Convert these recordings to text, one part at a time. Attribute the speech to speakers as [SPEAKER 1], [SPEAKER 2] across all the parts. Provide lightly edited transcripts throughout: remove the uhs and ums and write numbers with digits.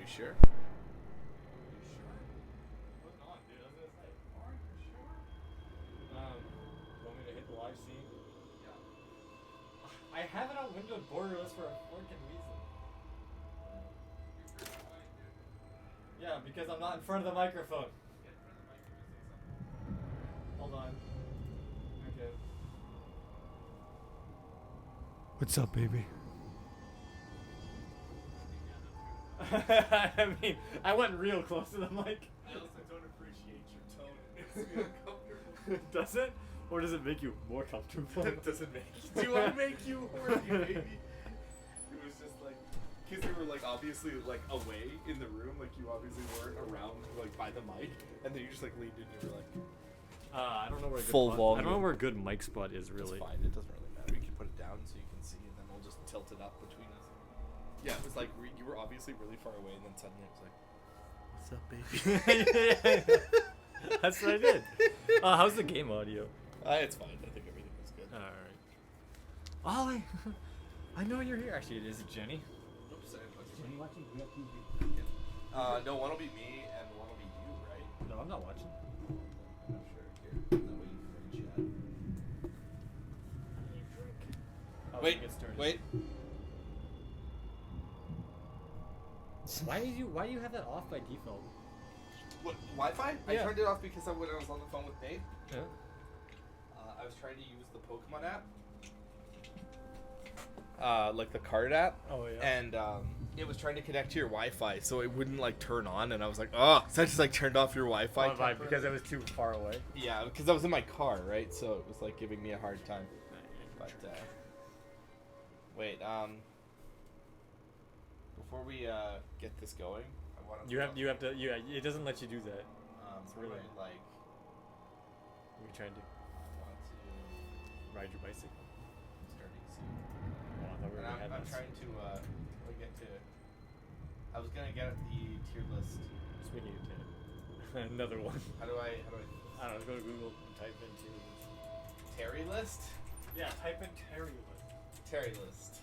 [SPEAKER 1] sure?
[SPEAKER 2] Putting on, dude. I was gonna say, are you sure? Want me to hit the live scene? Yeah. I have it on windowed borderless for a freaking reason. Yeah, because I'm not in front of the microphone. Get in front of the mic and just say something. Hold on. Okay.
[SPEAKER 3] What's up, baby?
[SPEAKER 2] I mean, I went real close to the mic.
[SPEAKER 1] I also don't appreciate your tone. It makes me uncomfortable.
[SPEAKER 2] Does it? Or does it make you more comfortable?
[SPEAKER 1] It doesn't make you. Do I make you horny, baby? It was just like, because we were like obviously like away in the room, like you obviously weren't around like by the mic, and then you just like leaned in and you were like,
[SPEAKER 2] I don't know where a good
[SPEAKER 1] Full
[SPEAKER 2] I
[SPEAKER 1] volume.
[SPEAKER 2] don't know where a good mic spot is really.
[SPEAKER 1] it's fine, it doesn't really matter. We can put it down so you can see, and then we'll just tilt it up between us. Yeah, it was like you were obviously really far away, and then suddenly it was like, what's up, baby?
[SPEAKER 2] That's what I did. How's the game audio?
[SPEAKER 1] It's fine. I think everything was good.
[SPEAKER 2] All right. Ollie, I know you're here. Actually, is it Jenny?
[SPEAKER 1] Oops, I
[SPEAKER 2] Is Jenny watching? We have TV.
[SPEAKER 1] no, one will be me and one will be you, right?
[SPEAKER 2] No, I'm not watching.
[SPEAKER 1] I'm sure. Here, that way you can chat.
[SPEAKER 2] You drink. Oh,
[SPEAKER 1] Wait,
[SPEAKER 2] get started.
[SPEAKER 1] wait.
[SPEAKER 2] Why do you have that off by default?
[SPEAKER 1] What, Wi-Fi? I
[SPEAKER 2] Yeah.
[SPEAKER 1] turned it off because when I was on the phone with Dave,
[SPEAKER 2] Yeah.
[SPEAKER 1] I was trying to use the Pokemon app. Like the card app.
[SPEAKER 2] Oh yeah.
[SPEAKER 1] And it was trying to connect to your Wi-Fi, so it wouldn't like turn on, and I was like, oh, so I just like turned off your Wi-Fi.
[SPEAKER 2] Because it was too far away.
[SPEAKER 1] Yeah, because I was in my car, right? So it was like giving me a hard time. But wait, before we get this going, I want to.
[SPEAKER 2] You have to. Yeah, it doesn't let you do that.
[SPEAKER 1] It's
[SPEAKER 2] really-
[SPEAKER 1] really like.
[SPEAKER 2] What are you trying to do?
[SPEAKER 1] I want to
[SPEAKER 2] Ride your bicycle?
[SPEAKER 1] starting soon.
[SPEAKER 2] Oh, I thought we
[SPEAKER 1] And
[SPEAKER 2] already had
[SPEAKER 1] I'm
[SPEAKER 2] this.
[SPEAKER 1] trying to get to. I was gonna get the tier list.
[SPEAKER 2] Speaking of Terry. Another one.
[SPEAKER 1] How do I?
[SPEAKER 2] I don't know. Go to Google and type in Terry.
[SPEAKER 1] Terry list?
[SPEAKER 2] Yeah, type in Terry list.
[SPEAKER 1] Terry list.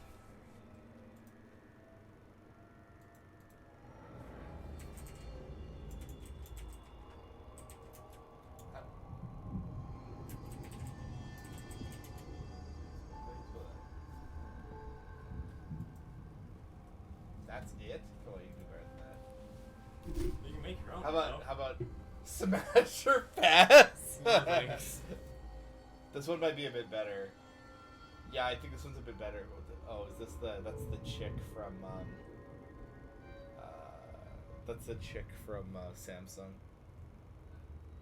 [SPEAKER 1] That's it? Oh, you can do better than that.
[SPEAKER 2] You can make your own.
[SPEAKER 1] How about smash or pass?
[SPEAKER 2] No, thanks.
[SPEAKER 1] This one might be a bit better. Yeah, I think this one's a bit better. Oh, is this that's the chick from that's the chick from Samsung.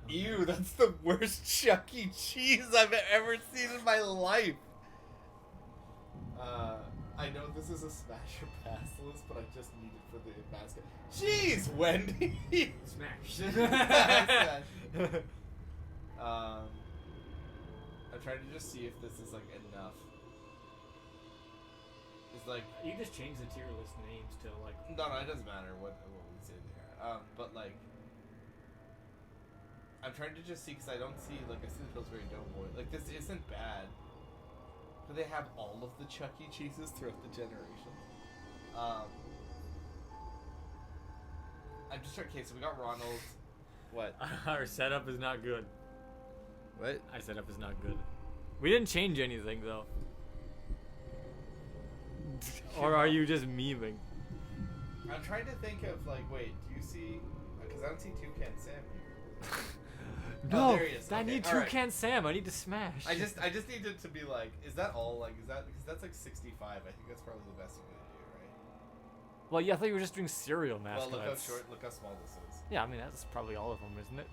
[SPEAKER 1] Ew, that's the worst Chuck E. Cheese I've ever seen in my life. I know this is a smash or pass list, but I just need it for the basket. Jeez, Wendy!
[SPEAKER 2] Smash.
[SPEAKER 1] Smash. I'm trying to just see if this is like enough. It's like
[SPEAKER 2] You can just change the tier list names to like.
[SPEAKER 1] no, it doesn't matter what we say there. But like I'm trying to just see because I don't see like I see the Pillsbury Doughboy. Like this isn't bad. Do they have all of the Chuck E. Cheeses throughout the generations? I'm just trying. Okay, so we got Ronald. What?
[SPEAKER 2] Our setup is not good.
[SPEAKER 1] What?
[SPEAKER 2] Our setup is not good. We didn't change anything though. Or are you just memeing?
[SPEAKER 1] I'm trying to think of like, wait, do you see? Because I don't see Toucan Sam here.
[SPEAKER 2] No,
[SPEAKER 1] there he is.
[SPEAKER 2] I
[SPEAKER 1] Okay,
[SPEAKER 2] need
[SPEAKER 1] alright.
[SPEAKER 2] Toucan Sam. I need to smash.
[SPEAKER 1] I just need it to be like, is that all? Like, is that because that's like 65? I think that's probably the best you're gonna do, right?
[SPEAKER 2] Well, yeah, I thought you were just doing cereal mascots.
[SPEAKER 1] Well, look how small this is.
[SPEAKER 2] Yeah, I mean that's probably all of them, isn't it?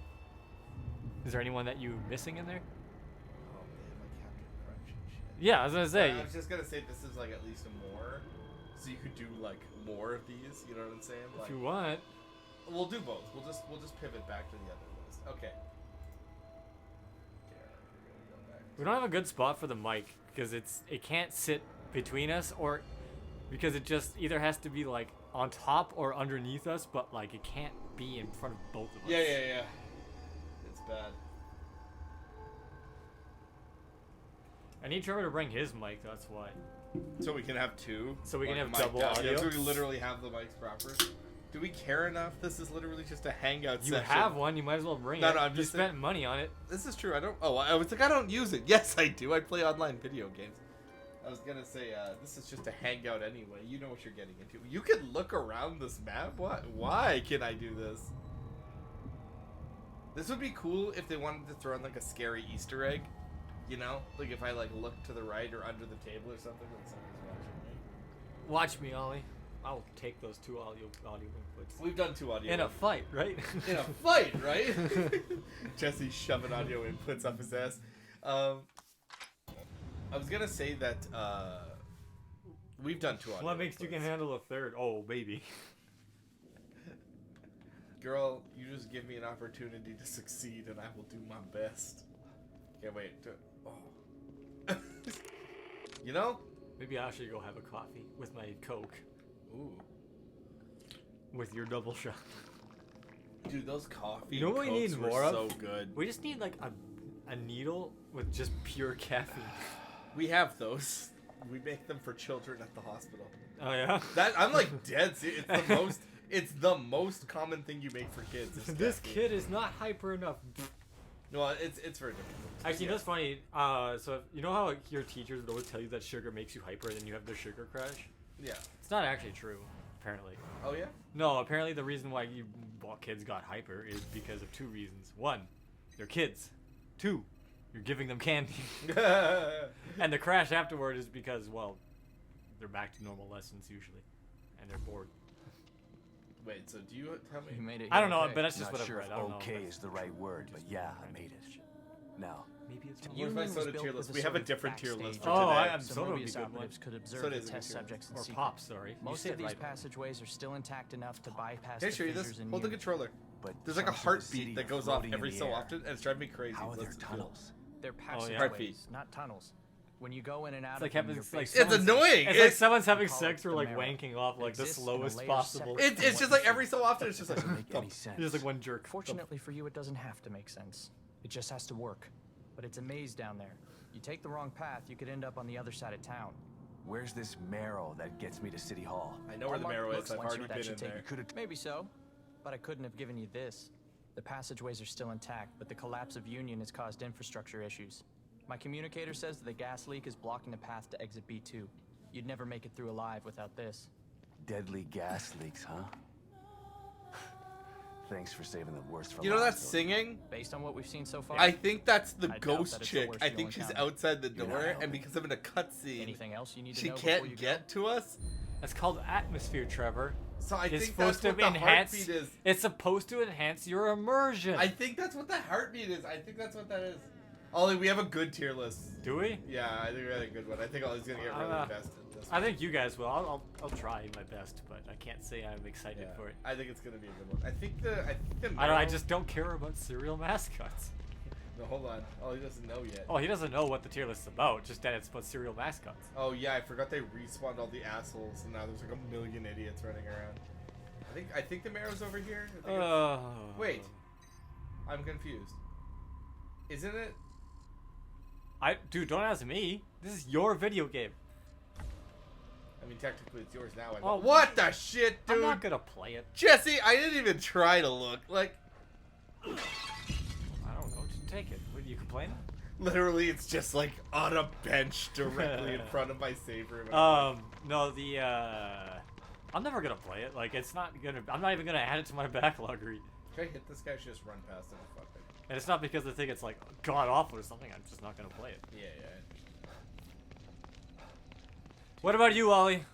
[SPEAKER 2] Is there anyone that you missing in there?
[SPEAKER 1] Oh, they have like Captain Crunch and shit.
[SPEAKER 2] Yeah, I was gonna say.
[SPEAKER 1] I was just gonna say this is like at least more, so you could do like more of these. You know what I'm saying?
[SPEAKER 2] If
[SPEAKER 1] Like,
[SPEAKER 2] you want.
[SPEAKER 1] we'll do both. We'll just pivot back to the other list. Okay.
[SPEAKER 2] We don't have a good spot for the mic because it can't sit between us or because it just either has to be like on top or underneath us, but like it can't be in front of both of us.
[SPEAKER 1] Yeah. It's bad.
[SPEAKER 2] I need Trevor to bring his mic, that's why.
[SPEAKER 1] So we can have two.
[SPEAKER 2] So we can
[SPEAKER 1] like,
[SPEAKER 2] have
[SPEAKER 1] mic'd
[SPEAKER 2] double
[SPEAKER 1] out.
[SPEAKER 2] audio?
[SPEAKER 1] Yeah, so we literally have the mics proper. Do we care enough? This is literally just a hangout
[SPEAKER 2] You
[SPEAKER 1] session.
[SPEAKER 2] have one, you might as well bring
[SPEAKER 1] No,
[SPEAKER 2] it.
[SPEAKER 1] no, I'm
[SPEAKER 2] you
[SPEAKER 1] just
[SPEAKER 2] spent money on it.
[SPEAKER 1] This is true. I don't. Oh, I was like, I don't use it. Yes, I do. I play online video games. I was gonna say, this is just a hangout anyway. You know what you're getting into. You can look around this map. What? Why can I do this? This would be cool if they wanted to throw in like a scary Easter egg. You know, like if I like look to the right or under the table or something, and somebody's watching me.
[SPEAKER 2] Watch me, Ollie. I'll take those 2 audio inputs.
[SPEAKER 1] We've done 2 audio
[SPEAKER 2] In a fight, right?
[SPEAKER 1] in a fight, right? Jesse shoving audio inputs up his ass. I was gonna say that we've done 2 audio.
[SPEAKER 2] What makes you
[SPEAKER 1] inputs.
[SPEAKER 2] can handle a third? Oh, baby.
[SPEAKER 1] Girl, you just give me an opportunity to succeed, and I will do my best. Can't wait. Oh. You know?
[SPEAKER 2] Maybe I should go have a coffee with my Coke.
[SPEAKER 1] Ooh.
[SPEAKER 2] With your double shot.
[SPEAKER 1] Dude, those coffee
[SPEAKER 2] You know what we
[SPEAKER 1] Cokes
[SPEAKER 2] need
[SPEAKER 1] were
[SPEAKER 2] more of?
[SPEAKER 1] so good.
[SPEAKER 2] We just need like a needle with just pure caffeine.
[SPEAKER 1] We have those. We make them for children at the hospital.
[SPEAKER 2] Oh yeah?
[SPEAKER 1] That I'm like dead serious. It's the most. It's the most common thing you make for kids. is
[SPEAKER 2] This
[SPEAKER 1] caffeine.
[SPEAKER 2] kid is not hyper enough.
[SPEAKER 1] No, it's for different.
[SPEAKER 2] Actually, you know what's funny? So you know how like, your teachers would always tell you that sugar makes you hyper, and then you have the sugar crash?
[SPEAKER 1] Yeah.
[SPEAKER 2] It's not actually true, apparently.
[SPEAKER 1] Oh yeah.
[SPEAKER 2] No, apparently the reason why kids got hyper is because of 2 reasons. 1, they're kids. 2, you're giving them candy. And the crash afterward is because, well, they're back to normal lessons usually, and they're bored.
[SPEAKER 1] Wait. So do you tell me?
[SPEAKER 4] You made it.
[SPEAKER 2] I don't know,
[SPEAKER 4] okay.
[SPEAKER 2] but that's just
[SPEAKER 5] Not
[SPEAKER 2] what
[SPEAKER 5] sure
[SPEAKER 2] I've read.
[SPEAKER 5] if
[SPEAKER 2] I don't know.
[SPEAKER 5] okay is the right word, but yeah, I made it. Now,
[SPEAKER 2] Maybe it's
[SPEAKER 1] What
[SPEAKER 2] not.
[SPEAKER 1] if I
[SPEAKER 4] Union was
[SPEAKER 1] soda
[SPEAKER 4] built
[SPEAKER 1] tier
[SPEAKER 4] with
[SPEAKER 1] list? We have a
[SPEAKER 4] sort of
[SPEAKER 1] different tier
[SPEAKER 4] backstage
[SPEAKER 1] list for
[SPEAKER 2] Oh,
[SPEAKER 1] today.
[SPEAKER 2] I'm
[SPEAKER 4] so
[SPEAKER 2] soda would be
[SPEAKER 4] Mobius
[SPEAKER 2] a good one.
[SPEAKER 4] operatives could observe
[SPEAKER 1] Soda
[SPEAKER 4] the
[SPEAKER 1] is a
[SPEAKER 4] test
[SPEAKER 1] good tier
[SPEAKER 4] subjects in
[SPEAKER 2] Or
[SPEAKER 4] secret.
[SPEAKER 2] Pops, sorry. You
[SPEAKER 4] Most
[SPEAKER 2] said
[SPEAKER 4] of these
[SPEAKER 2] right.
[SPEAKER 4] passageways are still intact enough to bypass
[SPEAKER 1] Can I
[SPEAKER 4] the
[SPEAKER 1] show you this?
[SPEAKER 4] fissures in
[SPEAKER 1] Hold the
[SPEAKER 4] Union.
[SPEAKER 1] controller.
[SPEAKER 5] but
[SPEAKER 1] There's like a
[SPEAKER 5] chunks of the city
[SPEAKER 1] heartbeat that
[SPEAKER 5] are
[SPEAKER 1] goes off
[SPEAKER 5] floating in
[SPEAKER 1] every
[SPEAKER 5] the
[SPEAKER 1] so
[SPEAKER 5] air.
[SPEAKER 1] often, and it's driving me crazy.
[SPEAKER 5] How are there
[SPEAKER 1] Let's do it.
[SPEAKER 5] tunnels?
[SPEAKER 4] They're
[SPEAKER 2] Oh, yeah.
[SPEAKER 4] passageways,
[SPEAKER 1] Heartbeat.
[SPEAKER 4] not tunnels. When you go in and out
[SPEAKER 2] It's like
[SPEAKER 4] of them,
[SPEAKER 2] having
[SPEAKER 4] you're
[SPEAKER 2] like
[SPEAKER 1] It's
[SPEAKER 2] someone's-
[SPEAKER 1] annoying.
[SPEAKER 2] It's like
[SPEAKER 1] It's-
[SPEAKER 2] someone's having
[SPEAKER 4] call
[SPEAKER 2] sex
[SPEAKER 4] it
[SPEAKER 2] or
[SPEAKER 4] the
[SPEAKER 2] like
[SPEAKER 4] marrow.
[SPEAKER 2] wanking off like the
[SPEAKER 4] Exists in a
[SPEAKER 2] slowest
[SPEAKER 4] layer
[SPEAKER 2] possible.
[SPEAKER 4] separate
[SPEAKER 1] It's just like every so often, it's just like
[SPEAKER 5] Doesn't make
[SPEAKER 1] thump.
[SPEAKER 5] any sense.
[SPEAKER 2] Just like one jerk.
[SPEAKER 4] Fortunately for you, it doesn't have to make sense. It just has to work. But it's a maze down there. You take the wrong path, you could end up on the other side of town.
[SPEAKER 5] Where's this marrow that gets me to City Hall?
[SPEAKER 1] I know where the
[SPEAKER 4] Hallmark
[SPEAKER 1] marrow is.
[SPEAKER 4] looks
[SPEAKER 1] I've
[SPEAKER 4] like
[SPEAKER 1] already
[SPEAKER 4] that
[SPEAKER 1] been
[SPEAKER 4] should
[SPEAKER 1] in
[SPEAKER 4] take
[SPEAKER 1] there.
[SPEAKER 4] you-
[SPEAKER 5] Could've-
[SPEAKER 4] Maybe so, but I couldn't have given you this. The passageways are still intact, but the collapse of Union has caused infrastructure issues. My communicator says that the gas leak is blocking the path to exit B2. You'd never make it through alive without this.
[SPEAKER 5] Deadly gas leaks, huh? Thanks for saving the worst for
[SPEAKER 1] You know
[SPEAKER 5] last,
[SPEAKER 1] that
[SPEAKER 5] though.
[SPEAKER 1] singing?
[SPEAKER 4] Based on what we've seen so far,
[SPEAKER 1] I think that's the
[SPEAKER 4] I doubt
[SPEAKER 1] ghost
[SPEAKER 4] that it's the
[SPEAKER 1] chick.
[SPEAKER 4] worst
[SPEAKER 1] I
[SPEAKER 4] you'll
[SPEAKER 1] think she's
[SPEAKER 4] encounter.
[SPEAKER 1] outside the
[SPEAKER 5] You're not
[SPEAKER 1] door,
[SPEAKER 5] helping.
[SPEAKER 1] and because I'm in a cutscene,
[SPEAKER 4] anything else you need to
[SPEAKER 1] she
[SPEAKER 4] know before
[SPEAKER 1] can't
[SPEAKER 4] you
[SPEAKER 1] get to us.
[SPEAKER 2] That's called atmosphere, Trevor.
[SPEAKER 1] So I
[SPEAKER 2] It's
[SPEAKER 1] think that's
[SPEAKER 2] supposed to
[SPEAKER 1] what the
[SPEAKER 2] enhance.
[SPEAKER 1] heartbeat is.
[SPEAKER 2] It's supposed to enhance your immersion.
[SPEAKER 1] I think that's what the heartbeat is. I think that's what that is. Ollie, we have a good tier list.
[SPEAKER 2] Do we?
[SPEAKER 1] Yeah, I think we had a good one. I think Ollie's gonna get really invested in this.
[SPEAKER 2] I think you guys will. I'll try my best, but I can't say I'm excited
[SPEAKER 1] Yeah,
[SPEAKER 2] for it.
[SPEAKER 1] I think it's gonna be a good one. I think the
[SPEAKER 2] I don't. I
[SPEAKER 1] marrow-
[SPEAKER 2] just don't care about cereal mascots.
[SPEAKER 1] No, hold on. Ollie doesn't know yet.
[SPEAKER 2] Oh, he doesn't know what the tier list's about. Just that it's about cereal mascots.
[SPEAKER 1] Oh yeah, I forgot they respawned all the assholes, and now there's like a million idiots running around. I think the marrow's over here. I think it's- Wait, I'm confused. Isn't it?
[SPEAKER 2] Dude, don't ask me. This is your video game.
[SPEAKER 1] I mean, technically it's yours now.
[SPEAKER 2] Oh,
[SPEAKER 1] What the shit, dude?
[SPEAKER 2] I'm not gonna play it.
[SPEAKER 1] Jesse, I didn't even try to look. Like,
[SPEAKER 2] I don't know. Just take it. What, you complaining?
[SPEAKER 1] literally, it's just like on a bench directly in front of my save room.
[SPEAKER 2] No, I'm never gonna play it. Like, it's not gonna. I'm not even gonna add it to my backlog read.
[SPEAKER 1] Try to hit this guy, just run past him. Fuck it.
[SPEAKER 2] And it's not because I think it's like god awful or something. I'm just not gonna play it.
[SPEAKER 1] Yeah.
[SPEAKER 2] What about you, Ollie?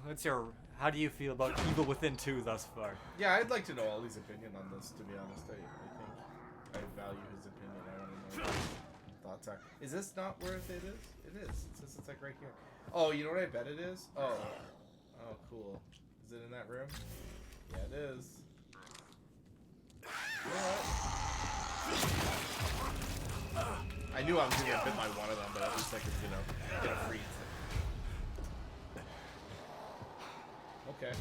[SPEAKER 2] How do you feel about Evil Within 2 thus far?
[SPEAKER 1] Yeah, I'd like to know Ollie's opinion on this, to be honest. I think I value his opinion. I want to know what his thoughts are. Is this not where it is? It is. It says it's like right here. Oh, you know what I bet it is? Oh, cool. Is it in that room? Yeah, it is. You know what? I knew I was gonna get bit by one of them, but at least I could, get a freeze. Okay.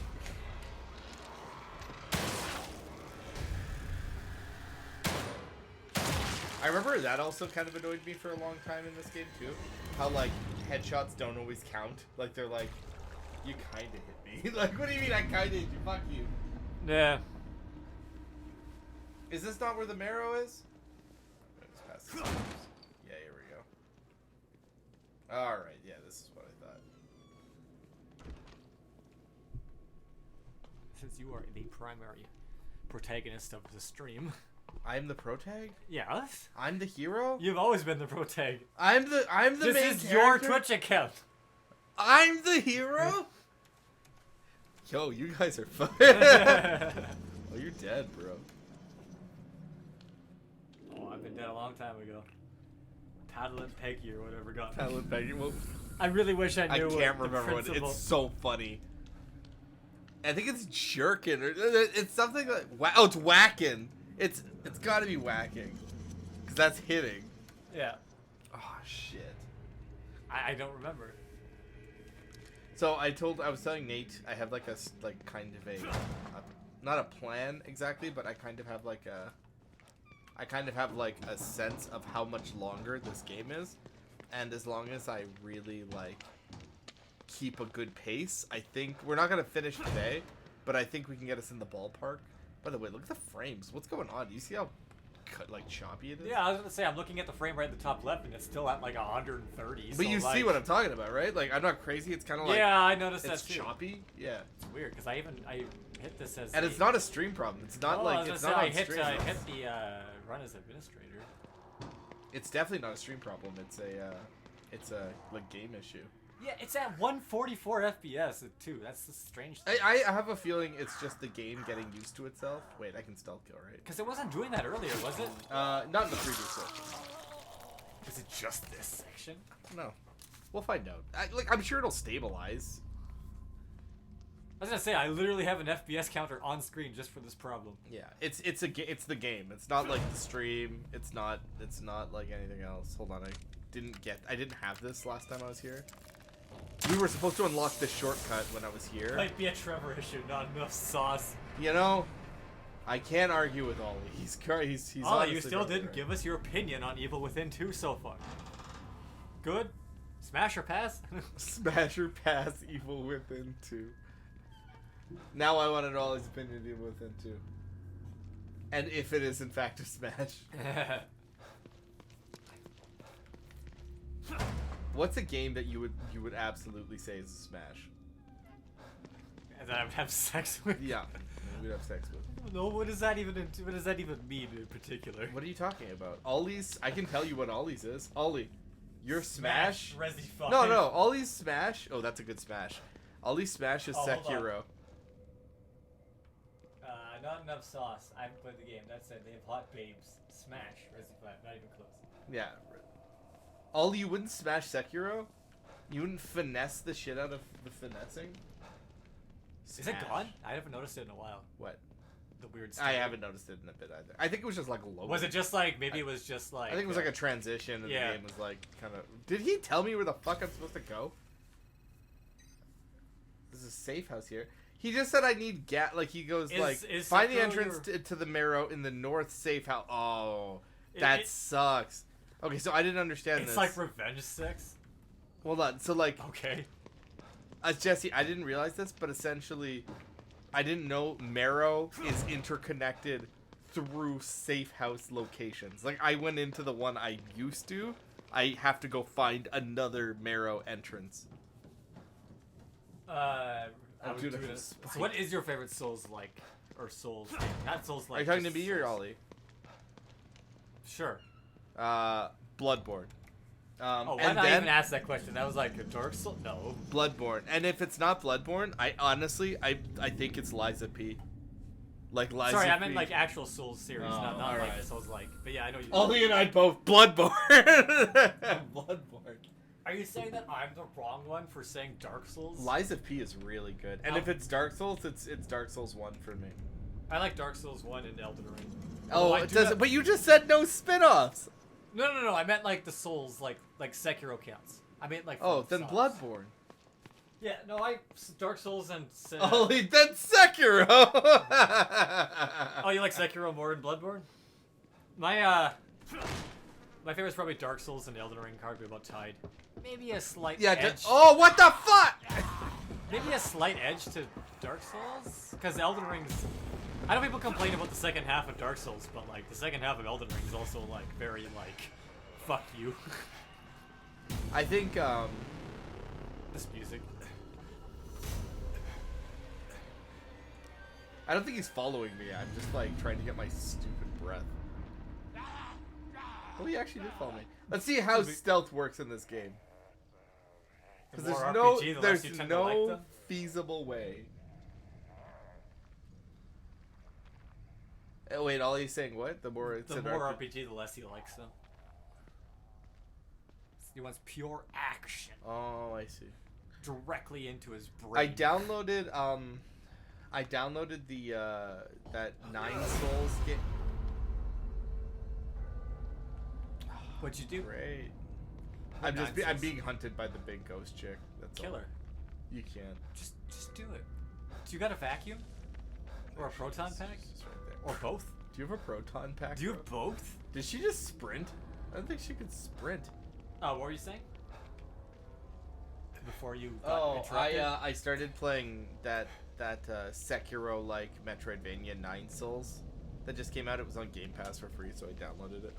[SPEAKER 1] I remember that also kind of annoyed me for a long time in this game too. How like headshots don't always count. Like they're like, you kinda hit me. Like, what do you mean I kinda hit you? Fuck you.
[SPEAKER 2] Yeah.
[SPEAKER 1] Is this not where the marrow is? Just pass this. Yeah, here we go. Alright, yeah, this is what I thought.
[SPEAKER 2] Since you are the primary protagonist of the stream.
[SPEAKER 1] I'm the protag?
[SPEAKER 2] Yes.
[SPEAKER 1] I'm the hero?
[SPEAKER 2] You've always been the protag.
[SPEAKER 1] I'm the
[SPEAKER 2] This
[SPEAKER 1] main
[SPEAKER 2] is your
[SPEAKER 1] character?
[SPEAKER 2] Twitch account.
[SPEAKER 1] I'm the hero? Yo, you guys are fun. Oh, you're dead, bro.
[SPEAKER 2] Oh, I've been dead a long time ago. Paddling Peggy or whatever got me.
[SPEAKER 1] Paddling Peggy. Well,
[SPEAKER 2] I really wish I
[SPEAKER 1] I
[SPEAKER 2] knew
[SPEAKER 1] can't
[SPEAKER 2] what the
[SPEAKER 1] remember what
[SPEAKER 2] principle...
[SPEAKER 1] it's so funny. I think it's jerkin or it's something like oh, it's whacking. It's got to be whacking, cause that's hitting.
[SPEAKER 2] Yeah.
[SPEAKER 1] Oh shit.
[SPEAKER 2] I don't remember.
[SPEAKER 1] So I was telling Nate I have like kind of a not a plan exactly, but I kind of have like a sense of how much longer this game is, and as long as I really like keep a good pace, I think we're not gonna finish today, but I think we can get us in the ballpark. By the way, look at the frames. What's going on? Do you see how choppy it is?
[SPEAKER 2] Yeah, I was gonna say I'm looking at the frame right at the top left, and it's still at like 130.
[SPEAKER 1] But
[SPEAKER 2] so
[SPEAKER 1] you
[SPEAKER 2] like...
[SPEAKER 1] see what I'm talking about, right? Like I'm not crazy. It's kind of like
[SPEAKER 2] yeah, I noticed
[SPEAKER 1] it's
[SPEAKER 2] that too.
[SPEAKER 1] choppy. Yeah.
[SPEAKER 2] It's weird because I hit this as.
[SPEAKER 1] And it's not a stream problem. It's not like it's not
[SPEAKER 2] I
[SPEAKER 1] on
[SPEAKER 2] hit
[SPEAKER 1] stream.
[SPEAKER 2] I hit the run as administrator.
[SPEAKER 1] It's definitely not a stream problem. It's a like game issue.
[SPEAKER 2] Yeah, it's at 144 FPS too. That's the strange thing.
[SPEAKER 1] I have a feeling it's just the game getting used to itself. Wait, I can stealth kill, right?
[SPEAKER 2] Because it wasn't doing that earlier, was it?
[SPEAKER 1] Not in the previous section.
[SPEAKER 2] Is it just this section?
[SPEAKER 1] No. We'll find out. I'm sure it'll stabilize.
[SPEAKER 2] I was gonna say I literally have an FPS counter on screen just for this problem.
[SPEAKER 1] Yeah, it's the game. It's not like the stream. It's not like anything else. Hold on, I didn't have this last time I was here. We were supposed to unlock this shortcut when I was here.
[SPEAKER 2] Might be a Trevor issue, not enough sauce.
[SPEAKER 1] You know, I can't argue with Ollie. He's
[SPEAKER 2] Oh,
[SPEAKER 1] honestly
[SPEAKER 2] you still
[SPEAKER 1] probably
[SPEAKER 2] didn't
[SPEAKER 1] right.
[SPEAKER 2] give us your opinion on Evil Within 2 so far. Good? Smash or pass?
[SPEAKER 1] Smash or pass Evil Within 2. Now I want to know Ollie's opinion of Evil Within 2. And if it is in fact a smash. What's a game that you would absolutely say is a smash?
[SPEAKER 2] And that I would have sex with?
[SPEAKER 1] Yeah, we'd have sex with.
[SPEAKER 2] No, what does that even mean in particular?
[SPEAKER 1] What are you talking about? Ollie's, I can tell you what Ollie's is. Ollie, your smash?
[SPEAKER 2] Resi 5.
[SPEAKER 1] No, Ollie's smash. Oh, that's a good smash. Ollie's smash is
[SPEAKER 2] Oh, hold on.
[SPEAKER 1] Sekiro.
[SPEAKER 2] Not enough sauce. I haven't played the game. That said, they have hot babes. Smash. Resi 5. Not even close.
[SPEAKER 1] Yeah. Ollie, you wouldn't smash Sekiro? You wouldn't finesse the shit out of the finessing?
[SPEAKER 2] Is it
[SPEAKER 1] Smash.
[SPEAKER 2] gone? I haven't noticed it in a while.
[SPEAKER 1] What?
[SPEAKER 2] The weird
[SPEAKER 1] I
[SPEAKER 2] stuff.
[SPEAKER 1] haven't noticed it in a bit either. I think it was just like low.
[SPEAKER 2] Was it just like, maybe it was just like...
[SPEAKER 1] I think it was like a transition and
[SPEAKER 2] yeah.
[SPEAKER 1] the game was like kind of... Did he tell me where the fuck I'm supposed to go? There's a safe house here. He just said I need like he goes
[SPEAKER 2] Is
[SPEAKER 1] find the
[SPEAKER 2] Sekiro
[SPEAKER 1] entrance to the marrow in the north safe house. Oh, that sucks. Okay, so I didn't understand
[SPEAKER 2] It's
[SPEAKER 1] this.
[SPEAKER 2] like Revenge 6?
[SPEAKER 1] Hold on. So like,
[SPEAKER 2] Okay.
[SPEAKER 1] Jesse, I didn't realize this, but essentially, I didn't know marrow is interconnected through safe house locations. Like I went into the one I used to. I have to go find another marrow entrance.
[SPEAKER 2] I would
[SPEAKER 1] do
[SPEAKER 2] do
[SPEAKER 1] it
[SPEAKER 2] this.
[SPEAKER 1] for
[SPEAKER 2] So what is your favorite Souls like? Or Souls game? Not Souls like.
[SPEAKER 1] Are you talking to
[SPEAKER 2] just
[SPEAKER 1] me or
[SPEAKER 2] Souls.
[SPEAKER 1] Ollie?
[SPEAKER 2] Sure.
[SPEAKER 1] Bloodborne.
[SPEAKER 2] Oh, why
[SPEAKER 1] and
[SPEAKER 2] not
[SPEAKER 1] then
[SPEAKER 2] even ask that question? That was like a Dark Soul? No.
[SPEAKER 1] Bloodborne. And if it's not Bloodborne, I honestly think it's Liza P. Like Liza
[SPEAKER 2] Sorry, I
[SPEAKER 1] P.
[SPEAKER 2] meant like actual Souls series,
[SPEAKER 1] Oh,
[SPEAKER 2] not like
[SPEAKER 1] alright.
[SPEAKER 2] Souls like. But yeah, I know you.
[SPEAKER 1] Ollie and I both Bloodborne. Bloodborne.
[SPEAKER 2] Are you saying that I'm the wrong one for saying Dark Souls?
[SPEAKER 1] Liza P is really good. And if it's Dark Souls, it's Dark Souls 1 for me.
[SPEAKER 2] I like Dark Souls 1 and Elden Ring.
[SPEAKER 1] Oh,
[SPEAKER 2] I
[SPEAKER 1] it
[SPEAKER 2] do
[SPEAKER 1] does
[SPEAKER 2] have-
[SPEAKER 1] but you just said no spin-offs.
[SPEAKER 2] No. I meant like the Souls, like Sekiro counts. I mean like.
[SPEAKER 1] Oh,
[SPEAKER 2] from
[SPEAKER 1] then
[SPEAKER 2] Souls.
[SPEAKER 1] Bloodborne.
[SPEAKER 2] Yeah, no, Dark Souls and.
[SPEAKER 1] Ollie, then Sekiro.
[SPEAKER 2] Oh, you like Sekiro more than Bloodborne? My favorite's probably Dark Souls and Elden Ring, probably about tied. Maybe a slight edge.
[SPEAKER 1] Oh, what the fuck?
[SPEAKER 2] Maybe a slight edge to Dark Souls, because Elden Ring's I know people complain about the second half of Dark Souls, but like the second half of Elden Ring is also like very like, fuck you.
[SPEAKER 1] I think
[SPEAKER 2] This music.
[SPEAKER 1] I don't think he's following me. I'm just like trying to get my stupid breath. Oh, he actually did follow me. Let's see how stealth works in this game. Because
[SPEAKER 2] more
[SPEAKER 1] there's no,
[SPEAKER 2] RPG, the less
[SPEAKER 1] there's
[SPEAKER 2] you tend to like
[SPEAKER 1] no
[SPEAKER 2] them.
[SPEAKER 1] feasible way. Oh, wait, all he's saying what? The more it's
[SPEAKER 2] The
[SPEAKER 1] an
[SPEAKER 2] more
[SPEAKER 1] RPG.
[SPEAKER 2] RPG, the less he likes them. He wants pure action
[SPEAKER 1] Oh, I see.
[SPEAKER 2] directly into his brain.
[SPEAKER 1] I downloaded the that Nine Souls game.
[SPEAKER 2] What'd you do?
[SPEAKER 1] Great.
[SPEAKER 2] What
[SPEAKER 1] I'm
[SPEAKER 2] Nine Souls?
[SPEAKER 1] being hunted by the big ghost chick. That's all.
[SPEAKER 2] Killer.
[SPEAKER 1] You can't.
[SPEAKER 2] Just do it. Do you got a vacuum? Or a proton pack?
[SPEAKER 1] It's just right there.
[SPEAKER 2] Or both?
[SPEAKER 1] Do you have a proton pack?
[SPEAKER 2] Do you
[SPEAKER 1] bro?
[SPEAKER 2] have both?
[SPEAKER 1] Did she just sprint? I don't think she could sprint.
[SPEAKER 2] Oh, what were you saying? Before you got interrupted?
[SPEAKER 1] I started playing that Sekiro like Metroidvania Nine Souls that just came out. It was on Game Pass for free, so I downloaded it.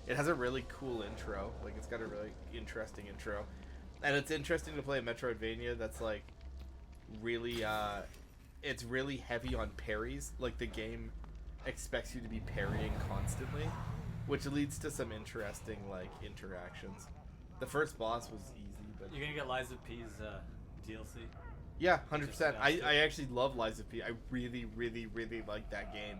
[SPEAKER 1] It has a really cool intro. Like it's got a really interesting intro, and it's interesting to play a Metroidvania that's like really it's really heavy on parries. Like the game expects you to be parrying constantly, which leads to some interesting like interactions. The first boss was easy, but
[SPEAKER 2] You're gonna get Liza P's DLC.
[SPEAKER 1] yeah, 100%.
[SPEAKER 2] Just announced it.
[SPEAKER 1] I actually love Lies of P. I really, really, really like that game.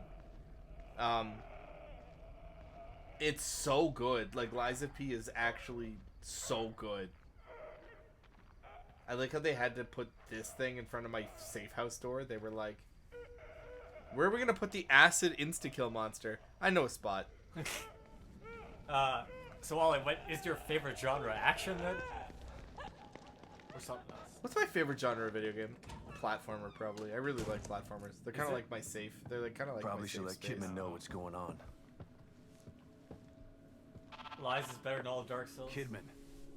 [SPEAKER 1] It's so good. Like Lies of P is actually so good. I like how they had to put this thing in front of my safe house door. They were like, "Where are we gonna put the acid insta-kill monster?" I know a spot.
[SPEAKER 2] So Ollie, what is your favorite genre? Action then? Or something else?
[SPEAKER 1] What's my favorite genre of video game? Platformer, probably. I really like platformers. They're kind
[SPEAKER 2] it?
[SPEAKER 1] of like my safe. They're like kind of like
[SPEAKER 5] Probably
[SPEAKER 1] my
[SPEAKER 5] should
[SPEAKER 1] safe
[SPEAKER 5] let
[SPEAKER 1] space.
[SPEAKER 5] Kidman know what's going on.
[SPEAKER 2] Lies is better than all of Dark Souls.
[SPEAKER 5] Kidman,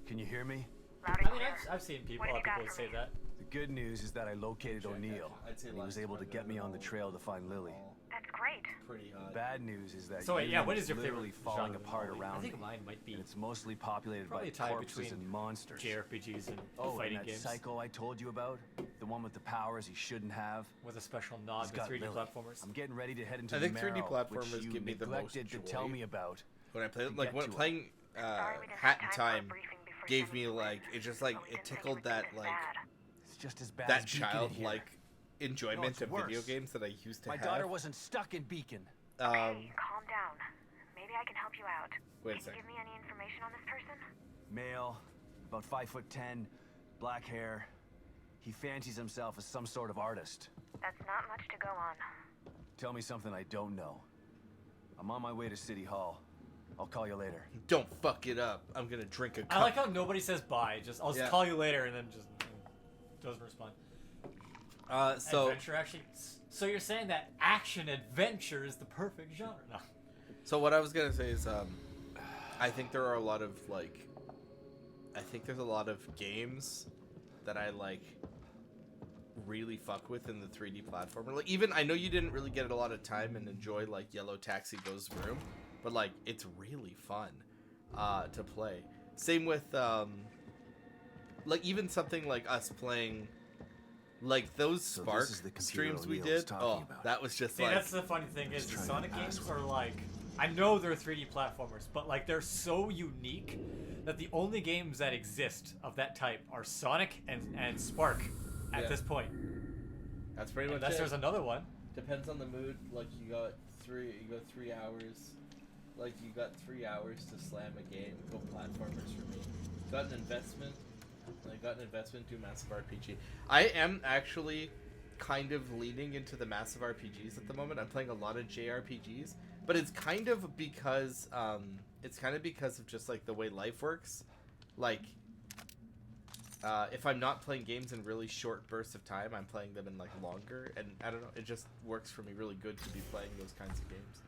[SPEAKER 5] can you hear me?
[SPEAKER 2] I mean, I've seen people, a lot of people say that.
[SPEAKER 5] The good news is that I located O'Neill.
[SPEAKER 1] I'd say
[SPEAKER 5] And he was
[SPEAKER 1] Lies
[SPEAKER 5] able to get me on the trail to find Lily.
[SPEAKER 6] That's great.
[SPEAKER 1] Pretty
[SPEAKER 5] The
[SPEAKER 1] hot.
[SPEAKER 5] bad news is that
[SPEAKER 2] So wait, yeah,
[SPEAKER 5] Union
[SPEAKER 2] what is your
[SPEAKER 5] literally
[SPEAKER 2] favorite
[SPEAKER 5] falling
[SPEAKER 2] genre?
[SPEAKER 5] apart
[SPEAKER 2] Ollie?
[SPEAKER 5] around
[SPEAKER 2] I think
[SPEAKER 5] me.
[SPEAKER 2] mine might be
[SPEAKER 5] And it's mostly populated
[SPEAKER 2] probably
[SPEAKER 5] by
[SPEAKER 2] a tie
[SPEAKER 5] corpses
[SPEAKER 2] between
[SPEAKER 5] and monsters.
[SPEAKER 2] JRPGs and
[SPEAKER 5] Oh,
[SPEAKER 2] fighting
[SPEAKER 5] and that
[SPEAKER 2] games
[SPEAKER 5] psycho I told you about? The one with the powers he shouldn't have?
[SPEAKER 2] with a special nod
[SPEAKER 5] He's
[SPEAKER 2] to
[SPEAKER 5] got
[SPEAKER 2] 3D
[SPEAKER 5] Lily.
[SPEAKER 2] platformers.
[SPEAKER 5] I'm getting ready to head into
[SPEAKER 1] I
[SPEAKER 5] the
[SPEAKER 1] think 3D
[SPEAKER 5] Marrow,
[SPEAKER 1] platformers
[SPEAKER 5] which you
[SPEAKER 1] give me the most
[SPEAKER 5] neglected to tell
[SPEAKER 1] joy.
[SPEAKER 5] me about.
[SPEAKER 1] When I played,
[SPEAKER 5] to
[SPEAKER 1] like
[SPEAKER 5] get
[SPEAKER 1] when
[SPEAKER 5] to it.
[SPEAKER 1] playing
[SPEAKER 6] Sorry we didn't
[SPEAKER 1] Hat
[SPEAKER 6] have
[SPEAKER 1] in
[SPEAKER 6] time for a
[SPEAKER 1] Time
[SPEAKER 6] briefing before
[SPEAKER 1] gave
[SPEAKER 6] sending
[SPEAKER 1] me
[SPEAKER 6] you
[SPEAKER 1] like
[SPEAKER 6] in.
[SPEAKER 1] it just like
[SPEAKER 6] But we
[SPEAKER 1] it
[SPEAKER 6] didn't think
[SPEAKER 1] tickled
[SPEAKER 6] would be
[SPEAKER 1] that
[SPEAKER 6] this
[SPEAKER 1] like
[SPEAKER 6] bad.
[SPEAKER 5] It's just as bad
[SPEAKER 1] that
[SPEAKER 5] as Beacon in
[SPEAKER 1] child
[SPEAKER 5] here.
[SPEAKER 1] like enjoyment
[SPEAKER 5] it's
[SPEAKER 1] of video
[SPEAKER 5] worse.
[SPEAKER 1] games that I used to
[SPEAKER 5] My
[SPEAKER 1] have.
[SPEAKER 5] daughter wasn't stuck in Beacon.
[SPEAKER 6] Hey, calm down. Maybe I can help you out.
[SPEAKER 1] Wait a
[SPEAKER 6] Can you
[SPEAKER 1] second.
[SPEAKER 6] give me any information on this person?
[SPEAKER 5] Male, about 5'10", black hair. He fancies himself as some sort of artist.
[SPEAKER 6] That's not much to go on.
[SPEAKER 5] Tell me something I don't know. I'm on my way to City Hall. I'll call you later.
[SPEAKER 1] Don't fuck it up. I'm gonna drink a cup.
[SPEAKER 2] I like how nobody says bye. Just I'll just
[SPEAKER 1] Yeah.
[SPEAKER 2] call you later and then just doesn't respond.
[SPEAKER 1] So
[SPEAKER 2] Adventure actually. So you're saying that action adventure is the perfect genre? No.
[SPEAKER 1] So what I was gonna say is, I think there are a lot of like, I think there's a lot of games that I like really fuck with in the 3D platformer. Like even I know you didn't really get a lot of time and enjoy like Yellow Taxi Goes Vroom, but like it's really fun to play. Same with like even something like us playing. Like those
[SPEAKER 5] So
[SPEAKER 1] Spark
[SPEAKER 5] this is the computer
[SPEAKER 1] streams we
[SPEAKER 5] O'Neill was
[SPEAKER 1] did.
[SPEAKER 5] talking
[SPEAKER 1] Oh,
[SPEAKER 5] about.
[SPEAKER 1] that was just
[SPEAKER 2] See,
[SPEAKER 1] like
[SPEAKER 2] that's the funny thing is the
[SPEAKER 5] trying to
[SPEAKER 2] Sonic games
[SPEAKER 5] pass
[SPEAKER 2] are like, I know they're 3D platformers, but like they're so unique that the only games that exist of that type are Sonic and Spark at
[SPEAKER 1] Yeah.
[SPEAKER 2] this point.
[SPEAKER 1] that's pretty much
[SPEAKER 2] Unless
[SPEAKER 1] it.
[SPEAKER 2] there's another one.
[SPEAKER 1] Depends on the mood. Like you got 3 hours. Like you got 3 hours to slam a game. Go platformers for me. Got an investment. I got an investment to massive RPG. I am actually kind of leaning into the massive RPGs at the moment. I'm playing a lot of JRPGs, but it's kind of because of just like the way life works. Like if I'm not playing games in really short bursts of time, I'm playing them in like longer, and I don't know, it just works for me really good to be playing those kinds of games.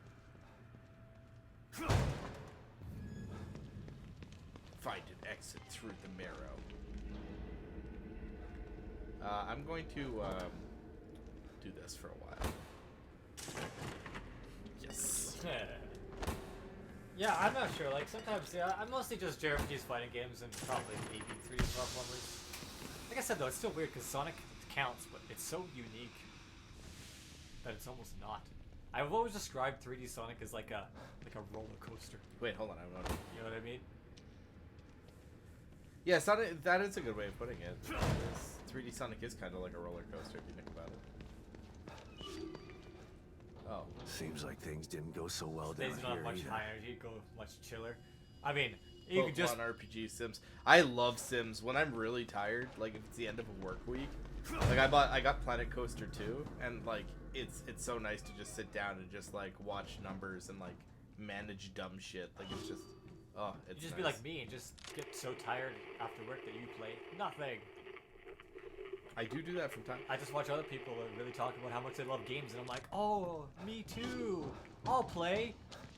[SPEAKER 1] Find an exit through the Marrow. I'm going to do this for a while. Yes.
[SPEAKER 2] Yeah, I'm not sure. Like sometimes, yeah, I'm mostly just JRPGs, fighting games, and probably maybe 3D platformers. Like I said though, it's still weird because Sonic counts, but it's so unique that it's almost not. I've always described 3D Sonic as like a roller coaster.
[SPEAKER 1] Wait, hold on. I'm not.
[SPEAKER 2] You know what I mean?
[SPEAKER 1] Yeah, Sonic. That is a good way of putting it. 3D Sonic is kind of like a roller coaster if you think about it. Oh.
[SPEAKER 5] Seems like things didn't go so well down
[SPEAKER 2] Days not
[SPEAKER 5] here
[SPEAKER 2] much
[SPEAKER 5] either.
[SPEAKER 2] high energy, go much chiller. I mean, you could just
[SPEAKER 1] Pokemon RPG Sims. I love Sims. When I'm really tired, like if it's the end of a work week, like I got Planet Coaster 2, and like it's so nice to just sit down and just like watch numbers and like manage dumb shit. Like it's just it's
[SPEAKER 2] you just be
[SPEAKER 1] nice.
[SPEAKER 2] like me and just get so tired after work that you play nothing.
[SPEAKER 1] I do that from time.
[SPEAKER 2] I just watch other people that really talk about how much they love games, and I'm like, oh, me too. I'll play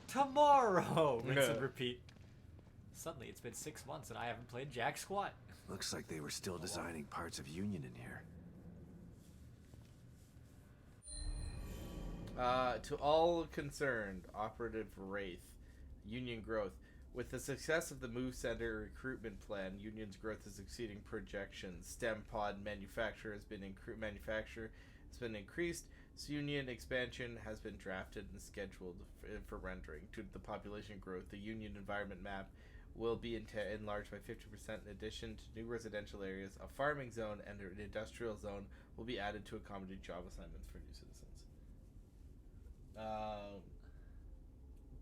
[SPEAKER 2] tomorrow. Rinse and repeat. Suddenly, it's been 6 months and I haven't played jack squat.
[SPEAKER 5] Looks like they were still designing parts of Union in here.
[SPEAKER 1] To all concerned, Operative Wraith, Union growth. With the success of the Move Center recruitment plan, Union's growth is exceeding projections. STEM pod manufacture has been increased. So Union expansion has been drafted and scheduled for rendering. Due to the population growth, the Union environment map will be enlarged by 50%. In addition to new residential areas, a farming zone and an industrial zone will be added to accommodate job assignments for new citizens.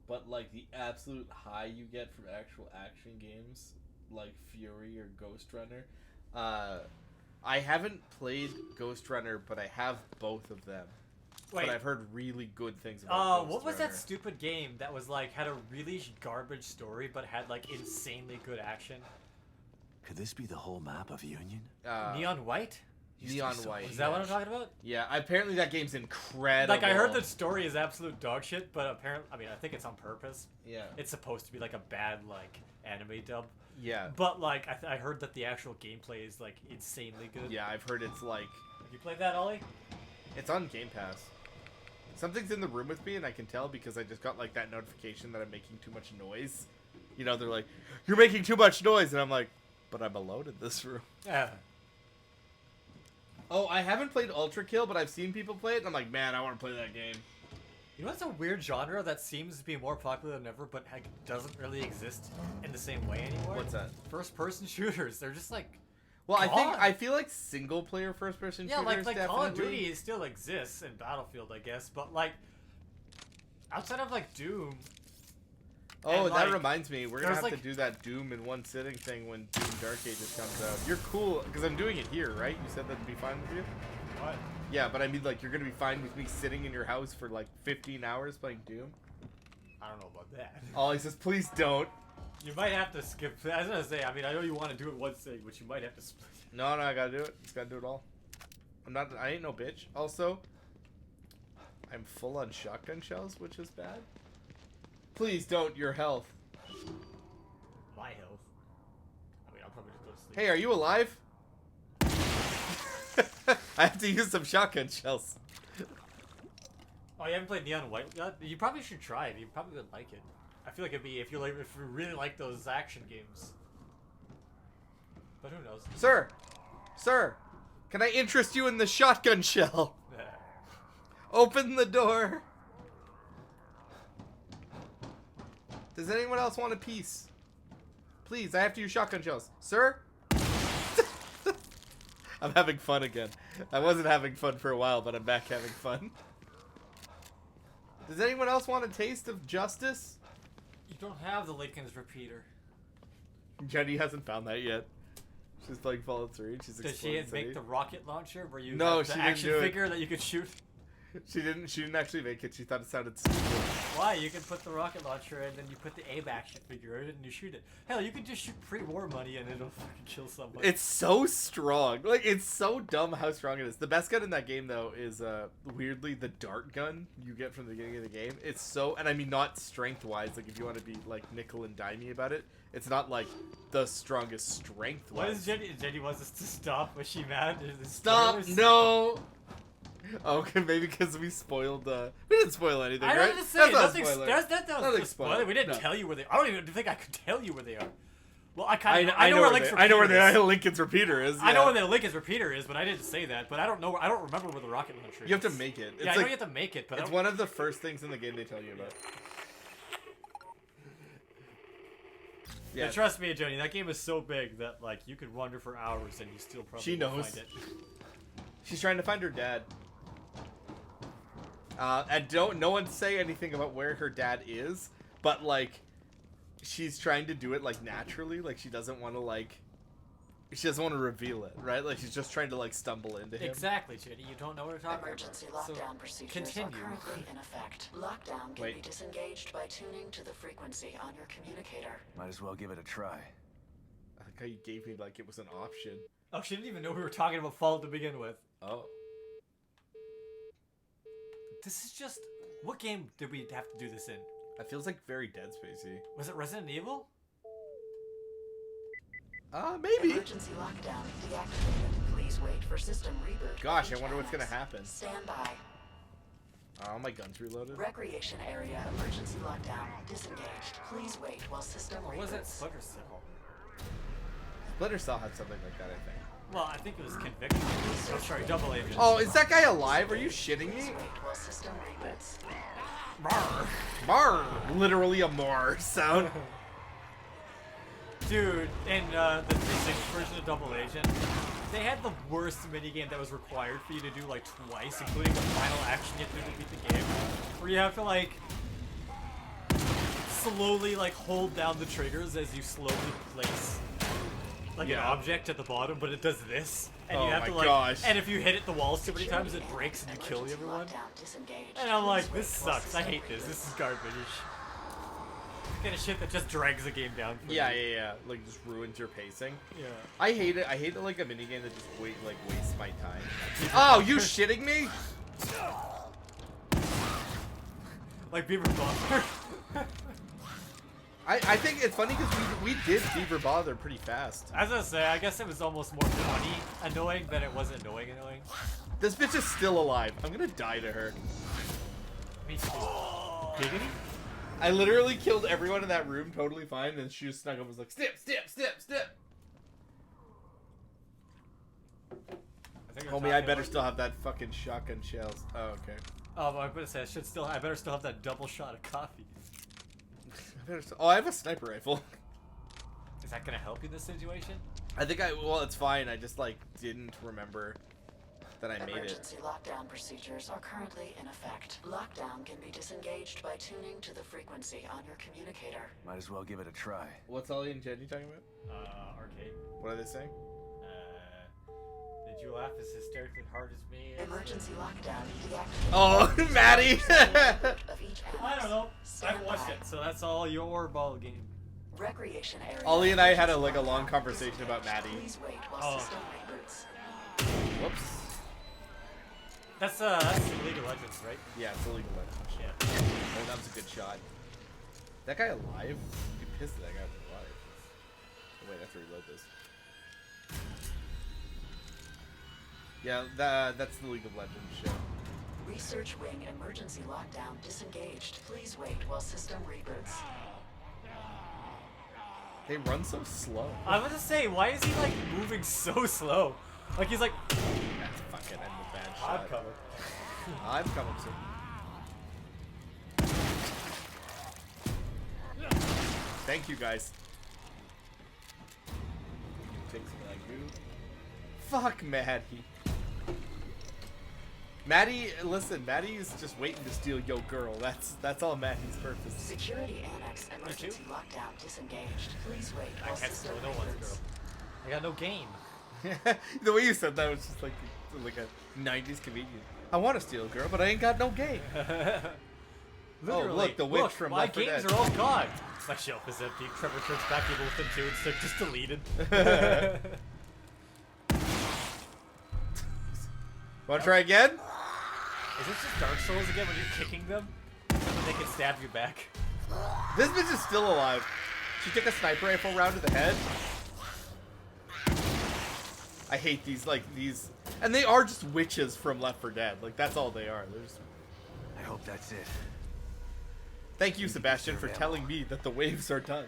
[SPEAKER 1] But like the absolute high you get from actual action games like Fury or Ghost Runner, I haven't played Ghost Runner, but I have both of them.
[SPEAKER 2] Wait.
[SPEAKER 1] But I've heard really good things about Ghost
[SPEAKER 2] what was
[SPEAKER 1] Runner.
[SPEAKER 2] that stupid game that was like had a really garbage story but had like insanely good action?
[SPEAKER 5] Could this be the whole map of Union?
[SPEAKER 2] Neon White?
[SPEAKER 1] Neon White.
[SPEAKER 2] Is that what I'm talking about?
[SPEAKER 1] Yeah, apparently that game's incredible.
[SPEAKER 2] Like I heard the story is absolute dog shit, but apparently, I mean, I think it's on purpose.
[SPEAKER 1] Yeah.
[SPEAKER 2] It's supposed to be like a bad like anime dub.
[SPEAKER 1] Yeah.
[SPEAKER 2] But like I heard that the actual gameplay is like insanely good.
[SPEAKER 1] Yeah, I've heard it's like
[SPEAKER 2] Have you played that, Ollie?
[SPEAKER 1] it's on Game Pass. Something's in the room with me, and I can tell because I just got like that notification that I'm making too much noise. You know, they're like, "You're making too much noise," and I'm like, "But I'm alone in this room."
[SPEAKER 2] Yeah.
[SPEAKER 1] Oh, I haven't played Ultra Kill, but I've seen people play it, and I'm like, man, I want to play that game.
[SPEAKER 2] You know what's a weird genre that seems to be more popular than ever, but like, doesn't really exist in the same way anymore?
[SPEAKER 1] What's that?
[SPEAKER 2] First-person shooters. They're just like
[SPEAKER 1] Well,
[SPEAKER 2] God.
[SPEAKER 1] I feel like single-player first-person
[SPEAKER 2] yeah,
[SPEAKER 1] shooters
[SPEAKER 2] like Call of
[SPEAKER 1] definitely.
[SPEAKER 2] Duty still exists in Battlefield, I guess, but like outside of like Doom.
[SPEAKER 1] Oh,
[SPEAKER 2] and,
[SPEAKER 1] that
[SPEAKER 2] like,
[SPEAKER 1] reminds me, we're gonna
[SPEAKER 2] there's,
[SPEAKER 1] have to
[SPEAKER 2] like-
[SPEAKER 1] do that Doom in one sitting thing when Doom Dark Ages comes out. You're cool, because I'm doing it here, right? You said that'd be fine with you?
[SPEAKER 2] What?
[SPEAKER 1] Yeah, but I mean, like, you're gonna be fine with me sitting in your house for like 15 hours playing Doom?
[SPEAKER 2] I don't know about that.
[SPEAKER 1] Ollie says, please don't.
[SPEAKER 2] You might have to skip. I was gonna say. I mean, I know you want to do it one thing, but you might have to split.
[SPEAKER 1] No, I gotta do it. Just gotta do it all. I ain't no bitch. Also, I'm full on shotgun shells, which is bad. Please don't, your health.
[SPEAKER 2] My health. I mean, I'll probably just go to sleep.
[SPEAKER 1] Hey, are you alive? I have to use some shotgun shells.
[SPEAKER 2] Oh, you haven't played Neon White? You probably should try it. You probably would like it. I feel like it'd be if you really like those action games. But who knows?
[SPEAKER 1] Sir, can I interest you in the shotgun shell? Open the door. Does anyone else want a piece? Please, I have to use shotgun shells. Sir? I'm having fun again. I wasn't having fun for a while, but I'm back having fun. Does anyone else want a taste of justice?
[SPEAKER 2] You don't have the Lincoln's repeater.
[SPEAKER 1] Jenny hasn't found that yet. She's playing Fallout 3. She's
[SPEAKER 2] Did she
[SPEAKER 1] exploring
[SPEAKER 2] make
[SPEAKER 1] city.
[SPEAKER 2] the rocket launcher where you
[SPEAKER 1] No,
[SPEAKER 2] have
[SPEAKER 1] she
[SPEAKER 2] the
[SPEAKER 1] didn't
[SPEAKER 2] action
[SPEAKER 1] do it.
[SPEAKER 2] figure that you could shoot?
[SPEAKER 1] She didn't actually make it. She thought it sounded stupid.
[SPEAKER 2] Why? You can put the rocket launcher and then you put the aim action figure in it and you shoot it. Hell, you can just shoot pre-war money and it'll fucking kill someone.
[SPEAKER 1] It's so strong. Like, it's so dumb how strong it is. The best gun in that game, though, is weirdly the dart gun you get from the beginning of the game. It's so, and I mean not strength-wise. Like, if you want to be like nickel and dimey about it, it's not like the strongest strength-wise.
[SPEAKER 2] What is Jenny? Jenny wants us to stop. Was she mad? Is this
[SPEAKER 1] Stop!
[SPEAKER 2] spoilers?
[SPEAKER 1] No. Oh, okay, maybe because we spoiled. We didn't spoil anything,
[SPEAKER 2] I
[SPEAKER 1] right?
[SPEAKER 2] didn't say
[SPEAKER 1] That's not a
[SPEAKER 2] nothing.
[SPEAKER 1] spoiler.
[SPEAKER 2] That's
[SPEAKER 1] Nothing
[SPEAKER 2] not a spoiler. We didn't
[SPEAKER 1] no.
[SPEAKER 2] tell you where they. I don't even think I could tell you where they are. Well, I
[SPEAKER 1] I know where
[SPEAKER 2] Link's
[SPEAKER 1] I know where
[SPEAKER 2] repeater is.
[SPEAKER 1] Lincoln's repeater is.
[SPEAKER 2] I know
[SPEAKER 1] yeah.
[SPEAKER 2] where the Lincoln's repeater is, but I didn't say that. But I don't know. I don't remember where the rocket launcher is.
[SPEAKER 1] You have to make it. It's
[SPEAKER 2] Yeah, I
[SPEAKER 1] like,
[SPEAKER 2] know you have to make it, but I
[SPEAKER 1] it's
[SPEAKER 2] don't-
[SPEAKER 1] one of the first things in the game they tell you about.
[SPEAKER 2] Yeah, trust me, Joni. That game is so big that like you could wander for hours and you still probably
[SPEAKER 1] She
[SPEAKER 2] won't
[SPEAKER 1] knows.
[SPEAKER 2] find it.
[SPEAKER 1] She's trying to find her dad. And no one say anything about where her dad is, but like, she's trying to do it like naturally. Like she doesn't want to reveal it, right? Like she's just trying to like stumble into him.
[SPEAKER 2] Exactly, Joni. You don't know what we're talking
[SPEAKER 7] Emergency
[SPEAKER 2] about. So
[SPEAKER 7] lockdown procedures
[SPEAKER 2] continue.
[SPEAKER 7] are currently in effect. Lockdown can
[SPEAKER 1] Wait.
[SPEAKER 7] be disengaged by tuning to the frequency on your communicator.
[SPEAKER 5] Might as well give it a try.
[SPEAKER 1] I like how you gave me like it was an option.
[SPEAKER 2] Oh, she didn't even know we were talking about Fallout to begin with.
[SPEAKER 1] Oh.
[SPEAKER 2] This is just. What game did we have to do this in?
[SPEAKER 1] It feels like very Dead Spacey.
[SPEAKER 2] Was it Resident Evil?
[SPEAKER 1] Maybe.
[SPEAKER 7] Emergency lockdown deactivated. Please wait for system reboot. for
[SPEAKER 1] Gosh, I
[SPEAKER 7] each
[SPEAKER 1] wonder what's gonna
[SPEAKER 7] annex.
[SPEAKER 1] happen.
[SPEAKER 7] Stand by.
[SPEAKER 1] Oh, my gun's reloaded.
[SPEAKER 7] Recreation area emergency lockdown disengaged. Please wait while system
[SPEAKER 2] Or
[SPEAKER 7] reboots.
[SPEAKER 2] was it Splinter Cell?
[SPEAKER 1] Splinter Cell had something like that, I think.
[SPEAKER 2] Well, I think it was Conviction. Oh, sorry, Double Agent.
[SPEAKER 1] Oh, is that guy alive? Are you shitting
[SPEAKER 7] Please
[SPEAKER 1] me?
[SPEAKER 7] wait while system reboots.
[SPEAKER 1] Mar. Literally a Mar sound.
[SPEAKER 2] Dude, in the 360 version of Double Agent, they had the worst minigame that was required for you to do like twice, including the final action you have to do to beat the game, where you have to like slowly like hold down the triggers as you slowly place like an
[SPEAKER 1] Yeah.
[SPEAKER 2] object at the bottom, but it does this, and
[SPEAKER 1] Oh
[SPEAKER 2] you have
[SPEAKER 1] my
[SPEAKER 2] to like,
[SPEAKER 1] gosh.
[SPEAKER 2] and if you hit it the walls too many times, it
[SPEAKER 7] Security
[SPEAKER 2] breaks and you
[SPEAKER 7] annex
[SPEAKER 2] kill
[SPEAKER 7] emergency
[SPEAKER 2] everyone.
[SPEAKER 7] lockdown disengaged.
[SPEAKER 2] And I'm like,
[SPEAKER 7] Please
[SPEAKER 2] this
[SPEAKER 7] wait while
[SPEAKER 2] sucks. I
[SPEAKER 7] system
[SPEAKER 2] hate this. This is
[SPEAKER 7] reboots.
[SPEAKER 2] garbage. Kind of shit that just drags the game down. For
[SPEAKER 1] Yeah,
[SPEAKER 2] you.
[SPEAKER 1] yeah. Like just ruins your pacing.
[SPEAKER 2] Yeah.
[SPEAKER 1] I hate it. I hate like a minigame that just wastes my time. Oh, you shitting me?
[SPEAKER 2] Like Beaver Bother.
[SPEAKER 1] I think it's funny because we did Beaver Bother pretty fast.
[SPEAKER 2] I was gonna say, I guess it was almost more funny annoying than it was annoying.
[SPEAKER 1] This bitch is still alive. I'm gonna die to her.
[SPEAKER 2] Me too. Giggity?
[SPEAKER 1] I literally killed everyone in that room totally fine, and she just snuck up and was like, step, step, step, step.
[SPEAKER 2] I think
[SPEAKER 1] Homie, I better still have that fucking shotgun shells. Oh, okay.
[SPEAKER 2] Oh, but I was gonna say, I better still have that double shot of coffee.
[SPEAKER 1] Oh, I have a sniper rifle.
[SPEAKER 2] Is that gonna help you in this situation?
[SPEAKER 1] I think well, it's fine. I just, like, didn't remember that I made it.
[SPEAKER 7] Emergency lockdown procedures are currently in effect. Lockdown can be disengaged by tuning to the frequency on your communicator.
[SPEAKER 5] Might as well give it a try.
[SPEAKER 1] What's Ollie and Jenny talking about?
[SPEAKER 2] Arcade.
[SPEAKER 1] What are they saying?
[SPEAKER 2] Did you laugh as hysterically hard as me?
[SPEAKER 7] Emergency lockdown deactivated.
[SPEAKER 1] Oh, Maddie!
[SPEAKER 7] Of each
[SPEAKER 2] I
[SPEAKER 7] annex.
[SPEAKER 2] don't know.
[SPEAKER 7] Stand
[SPEAKER 2] I've watched
[SPEAKER 7] by.
[SPEAKER 2] it, so that's all your ball game.
[SPEAKER 7] Recreation area.
[SPEAKER 1] Ollie and I had a
[SPEAKER 7] emergency
[SPEAKER 1] long
[SPEAKER 7] lockdown
[SPEAKER 1] conversation about
[SPEAKER 7] disengaged.
[SPEAKER 1] Maddie.
[SPEAKER 7] Please wait while
[SPEAKER 2] Oh.
[SPEAKER 7] system reboots.
[SPEAKER 1] Whoops.
[SPEAKER 2] That's League of Legends, right?
[SPEAKER 1] Yeah, it's illegal.
[SPEAKER 2] Yeah.
[SPEAKER 1] Oh, that was a good shot. That guy alive? Be pissed that guy was alive. Oh, wait, I have to reload this. Yeah, that's the League of Legends show.
[SPEAKER 7] Research wing emergency lockdown disengaged. Please wait while system reboots.
[SPEAKER 1] They run so slow.
[SPEAKER 2] I was gonna say, why is he like moving so slow? Like he's like,
[SPEAKER 1] That's fucking a bad shot.
[SPEAKER 2] I'm covered.
[SPEAKER 1] I'm coming soon. Thank you, guys. Take some of that goo. Fuck Maddie. Maddie, listen, Maddie is just waiting to steal yo girl. That's all Maddie's purpose.
[SPEAKER 7] Security annex emergency lockdown disengaged. Please wait
[SPEAKER 2] I
[SPEAKER 7] while
[SPEAKER 2] can't
[SPEAKER 7] system
[SPEAKER 2] steal no one's girl.
[SPEAKER 7] reboots.
[SPEAKER 2] I got no game.
[SPEAKER 1] The way you said that was just like a 90s comedian. I want to steal a girl, but I ain't got no game.
[SPEAKER 2] Literally,
[SPEAKER 1] look, the witch from
[SPEAKER 2] my
[SPEAKER 1] Left 4
[SPEAKER 2] games
[SPEAKER 1] Dead.
[SPEAKER 2] are all gone. My shelf is empty. Trevor turns back evil within 2 and stick just deleted.
[SPEAKER 1] Want to try again?
[SPEAKER 2] Is this just Dark Souls again when you're kicking them? And then they can stab you back.
[SPEAKER 1] This bitch is still alive. She took a sniper rifle round to the head. I hate these and they are just witches from Left 4 Dead. Like that's all they are. They're just...
[SPEAKER 5] I hope that's it.
[SPEAKER 1] Thank you, Sebastian, for telling me that the waves are done.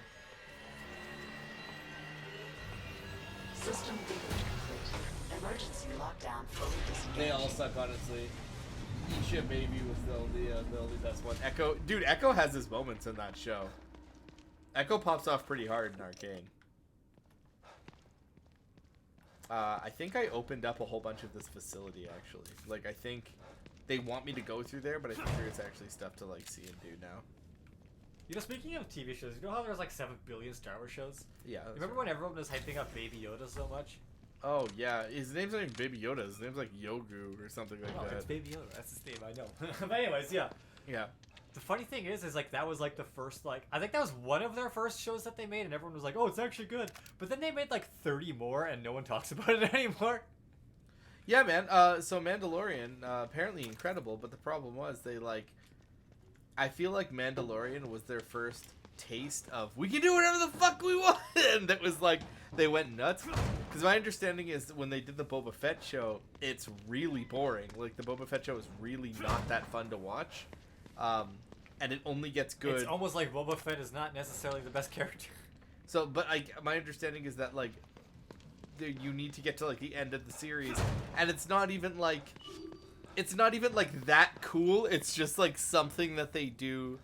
[SPEAKER 7] System reboot complete. Emergency lockdown fully disengaged.
[SPEAKER 1] They all suck, honestly. Isha Baby was the only best one. Echo, dude, Echo has his moments in that show. Echo pops off pretty hard in Arcane. I think I opened up a whole bunch of this facility, actually. Like, I think they want me to go through there, but I think there's actually stuff to, like, see and do now.
[SPEAKER 2] You know, speaking of TV shows, you know how there's like 7 billion Star Wars shows?
[SPEAKER 1] Yeah.
[SPEAKER 2] Remember when everyone was hyping up Baby Yoda so much?
[SPEAKER 1] Oh, yeah. His name's not even Baby Yoda. His name's like Yogu or something like
[SPEAKER 2] Oh,
[SPEAKER 1] that.
[SPEAKER 2] it's Baby Yoda. That's his name, I know. But anyways, yeah.
[SPEAKER 1] Yeah.
[SPEAKER 2] The funny thing is like that was like the first, like, I think that was one of their first shows that they made, and everyone was like, oh, it's actually good. But then they made like 30 more, and no one talks about it anymore.
[SPEAKER 1] Yeah, man. So Mandalorian, apparently incredible, but the problem was they, like... I feel like Mandalorian was their first taste of, we can do whatever the fuck we want! And that was like, they went nuts. Because my understanding is when they did the Boba Fett show, it's really boring. Like, the Boba Fett show is really not that fun to watch. And it only gets good.
[SPEAKER 2] It's almost like Boba Fett is not necessarily the best character.
[SPEAKER 1] So, but my understanding is that, like, you need to get to, like, the end of the series, and it's not even like that cool. It's just like something that they do,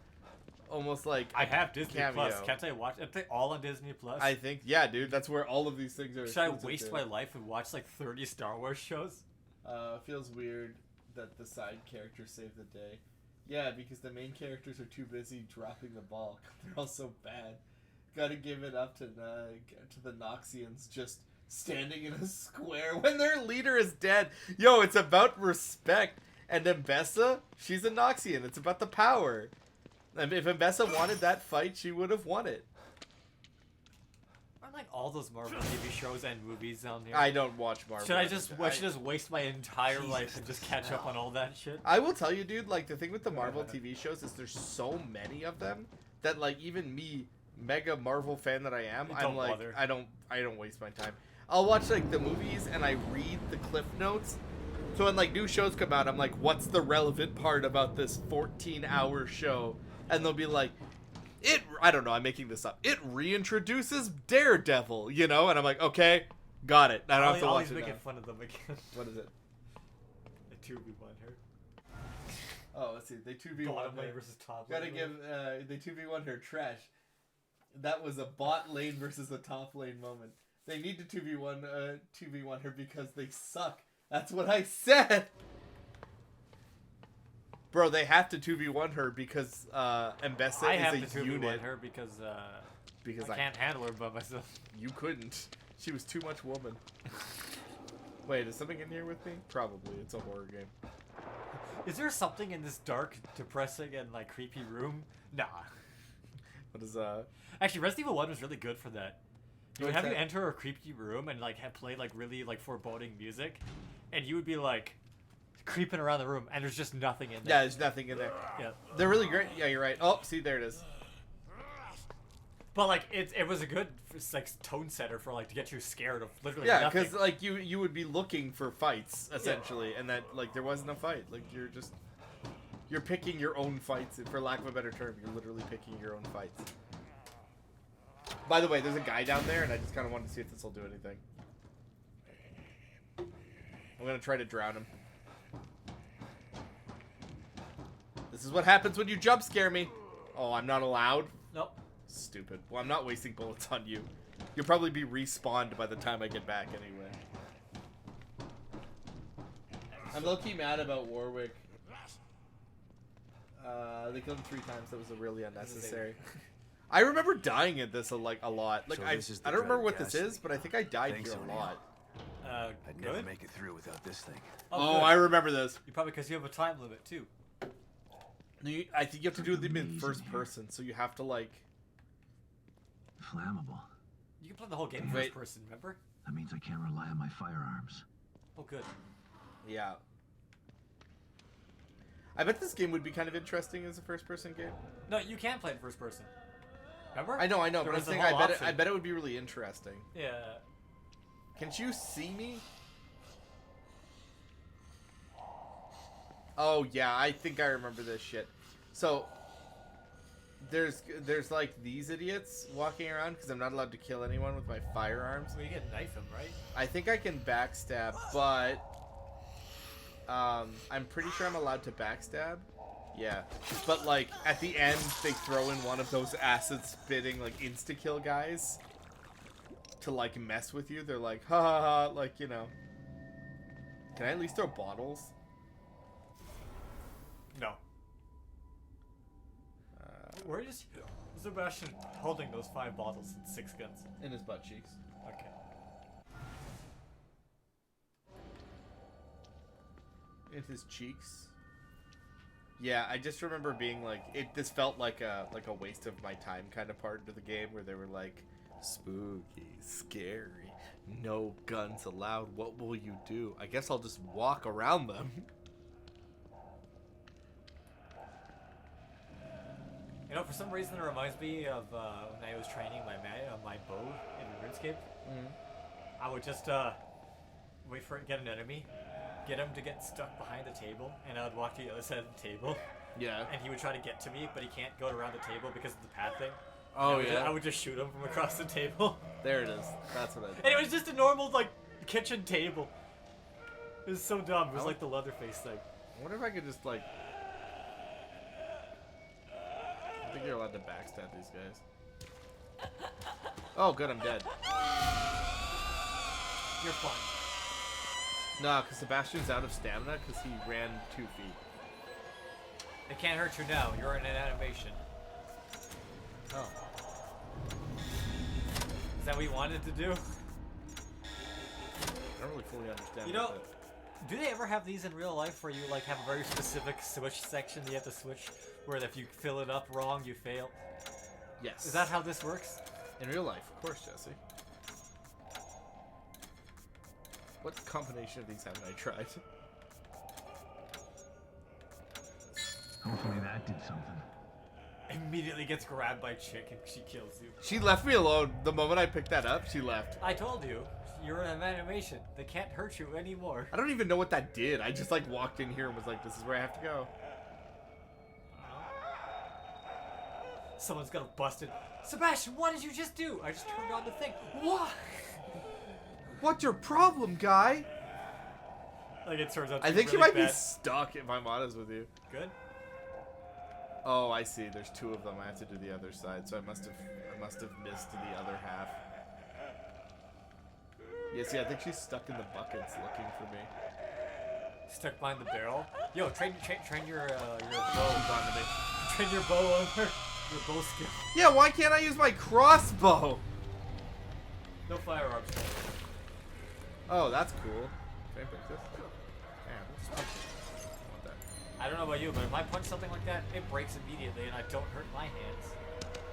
[SPEAKER 1] almost like
[SPEAKER 2] I have Disney
[SPEAKER 1] cameo.
[SPEAKER 2] Plus. Can't I watch? Aren't they all on Disney Plus?
[SPEAKER 1] I think, yeah, dude. That's where all of these things are.
[SPEAKER 2] Should I
[SPEAKER 1] exclusive
[SPEAKER 2] waste
[SPEAKER 1] to.
[SPEAKER 2] my life and watch like 30 Star Wars shows?
[SPEAKER 1] Feels weird that the side characters save the day. Yeah, because the main characters are too busy dropping the ball. They're all so bad. Gotta give it up to the Noxians just standing in a square when their leader is dead. Yo, it's about respect. And Mbessa, she's a Noxian. It's about the power. And if Mbessa wanted that fight, she would have won it.
[SPEAKER 2] Aren't like all those Marvel TV shows and movies on here?
[SPEAKER 1] I don't watch Marvel.
[SPEAKER 2] Should I just waste my entire life and just catch up on all that shit?
[SPEAKER 1] I will tell you, dude, like, the thing with the Marvel TV shows is there's so many of them that, like, even me, mega Marvel fan that I am, I'm like,
[SPEAKER 2] bother.
[SPEAKER 1] I don't waste my time. I'll watch, like, the movies and I read the cliff notes. So when, like, new shows come out, I'm like, what's the relevant part about this 14-hour show? And they'll be like, I don't know, I'm making this up. It reintroduces Daredevil, you know? And I'm like, okay, got it. I don't have to watch
[SPEAKER 2] Ollie's
[SPEAKER 1] it
[SPEAKER 2] making
[SPEAKER 1] now.
[SPEAKER 2] fun of them again.
[SPEAKER 1] What is it?
[SPEAKER 2] The 2v1 her.
[SPEAKER 1] Oh, let's see. They 2v1
[SPEAKER 2] Bottom lane
[SPEAKER 1] her.
[SPEAKER 2] versus top
[SPEAKER 1] Gotta
[SPEAKER 2] lane.
[SPEAKER 1] give, they 2v1 her trash. That was a bot lane versus a top lane moment. They need to 2v1 her because they suck. That's what I said! Bro, they have to 2v1 her because Mbessa
[SPEAKER 2] I
[SPEAKER 1] is
[SPEAKER 2] have
[SPEAKER 1] a
[SPEAKER 2] to 2v1
[SPEAKER 1] unit.
[SPEAKER 2] her because
[SPEAKER 1] Because
[SPEAKER 2] I can't handle her by myself.
[SPEAKER 1] You couldn't. She was too much woman. Wait, is something in here with me? Probably. It's a horror game.
[SPEAKER 2] Is there something in this dark, depressing, and like creepy room? Nah.
[SPEAKER 1] What is
[SPEAKER 2] Actually, Resident Evil 1 was really good for that. It would
[SPEAKER 1] What's
[SPEAKER 2] have you
[SPEAKER 1] that?
[SPEAKER 2] enter a creepy room and like play like really like foreboding music, and you would be like creeping around the room, and there's just nothing in
[SPEAKER 1] Yeah,
[SPEAKER 2] there.
[SPEAKER 1] there's nothing in there.
[SPEAKER 2] Yeah.
[SPEAKER 1] They're really great. Yeah, you're right. Oh, see, there it is.
[SPEAKER 2] But like it was a good like tone setter for like to get you scared of literally
[SPEAKER 1] Yeah,
[SPEAKER 2] nothing.
[SPEAKER 1] because like you would be looking for fights essentially, and that like there wasn't a fight. Like you're picking your own fights. For lack of a better term, you're literally picking your own fights. By the way, there's a guy down there, and I just kind of wanted to see if this will do anything. I'm gonna try to drown him. This is what happens when you jump scare me. Oh, I'm not allowed?
[SPEAKER 2] Nope.
[SPEAKER 1] Stupid. Well, I'm not wasting bullets on you. You'll probably be respawned by the time I get back anyway. I'm low-key mad about Warwick. They killed him 3 times. That was really unnecessary. I remember dying at this a lot. Like
[SPEAKER 5] So
[SPEAKER 1] I
[SPEAKER 5] this is the
[SPEAKER 1] don't remember
[SPEAKER 5] dreaded
[SPEAKER 1] what this
[SPEAKER 5] gas
[SPEAKER 1] is, but I think I died
[SPEAKER 5] Thanks,
[SPEAKER 1] here a
[SPEAKER 5] O'Neill.
[SPEAKER 1] lot.
[SPEAKER 5] I'd never
[SPEAKER 2] Good.
[SPEAKER 5] make it through without this thing.
[SPEAKER 1] Oh,
[SPEAKER 2] good.
[SPEAKER 1] I remember this.
[SPEAKER 2] You probably because you have a time limit too.
[SPEAKER 1] I think you have to do them in first person, so you have to like.
[SPEAKER 8] Flammable.
[SPEAKER 2] You can play the whole game in
[SPEAKER 1] Wait.
[SPEAKER 2] first person. Remember?
[SPEAKER 8] That means I can't rely on my firearms.
[SPEAKER 2] Oh, good.
[SPEAKER 1] Yeah. I bet this game would be kind of interesting as a first-person game.
[SPEAKER 2] No, you can play it first person. Remember?
[SPEAKER 1] I know,
[SPEAKER 2] There
[SPEAKER 1] but I'm
[SPEAKER 2] was the
[SPEAKER 1] saying
[SPEAKER 2] whole
[SPEAKER 1] I
[SPEAKER 2] option.
[SPEAKER 1] bet it would be really interesting.
[SPEAKER 2] Yeah.
[SPEAKER 1] Can you see me? Oh yeah, I think I remember this shit. So there's like these idiots walking around because I'm not allowed to kill anyone with my firearms.
[SPEAKER 2] Well, you can knife him, right?
[SPEAKER 1] I think I can backstab, but I'm pretty sure I'm allowed to backstab. Yeah, but like at the end they throw in one of those acid spitting like insta kill guys to like mess with you. They're like, ha ha ha, like, you know. Can I at least throw bottles?
[SPEAKER 2] No. Where is Sebastian holding those 5 bottles and 6 guns?
[SPEAKER 1] In his butt cheeks.
[SPEAKER 2] Okay.
[SPEAKER 1] In his cheeks. Yeah, I just remember being like, this felt like a waste of my time kind of part of the game where they were like, spooky, scary, no guns allowed, what will you do? I guess I'll just walk around them.
[SPEAKER 2] You know, for some reason it reminds me of when I was training my bow in RuneScape. I would just wait for it, get an enemy, get him to get stuck behind the table, and I would walk to the other side of the table.
[SPEAKER 1] Yeah.
[SPEAKER 2] And he would try to get to me, but he can't go around the table because of the pathing.
[SPEAKER 1] Oh,
[SPEAKER 2] I would just shoot him from across the table.
[SPEAKER 1] There it is. That's what I did.
[SPEAKER 2] And it was just a normal, like, kitchen table. It was so dumb. It was like the Leatherface thing.
[SPEAKER 1] I wonder if I could just, like... I think you're allowed to backstab these guys. Oh, good, I'm dead.
[SPEAKER 2] You're fine.
[SPEAKER 1] Nah, because Sebastian's out of stamina because he ran 2 feet.
[SPEAKER 2] It can't hurt you now. You're in an animation.
[SPEAKER 1] Oh.
[SPEAKER 2] Is that what you wanted to do?
[SPEAKER 1] I don't really fully understand.
[SPEAKER 2] You know,
[SPEAKER 1] what
[SPEAKER 2] do they ever have these in real life where you like have a very specific switch section that you have to switch, where if you fill it up wrong, you fail?
[SPEAKER 1] Yes.
[SPEAKER 2] Is that how this works?
[SPEAKER 1] In real life, of course, Jesse. What combination of these haven't I tried?
[SPEAKER 8] Hopefully that did something.
[SPEAKER 2] Immediately gets grabbed by chick and she kills you.
[SPEAKER 1] She left me alone. The moment I picked that up, she left.
[SPEAKER 2] I told you, you're in an animation. They can't hurt you anymore.
[SPEAKER 1] I don't even know what that did. I just like walked in here and was like, this is where I have to go.
[SPEAKER 2] Someone's gonna bust it. Sebastian, what did you just do? I just turned on the thing. What?
[SPEAKER 1] What's your problem, guy?
[SPEAKER 2] Like it turns out to
[SPEAKER 1] I
[SPEAKER 2] be
[SPEAKER 1] think
[SPEAKER 2] really
[SPEAKER 1] you might
[SPEAKER 2] bad.
[SPEAKER 1] be stuck if I'm honest with you.
[SPEAKER 2] Good.
[SPEAKER 1] Oh, I see. There's 2 of them. I have to do the other side, so I must have missed the other half. Yeah, see, I think she's stuck in the buckets looking for me.
[SPEAKER 2] Stuck behind the barrel. Yo, train your bow.
[SPEAKER 1] Hold on to me.
[SPEAKER 2] Train your bow on her. Your bow skill.
[SPEAKER 1] Yeah, why can't I use my crossbow?
[SPEAKER 2] No firearms.
[SPEAKER 1] Oh, that's cool. Can I pick this? Damn, I want that.
[SPEAKER 2] I don't know about you, but if I punch something like that, it breaks immediately and I don't hurt my hands.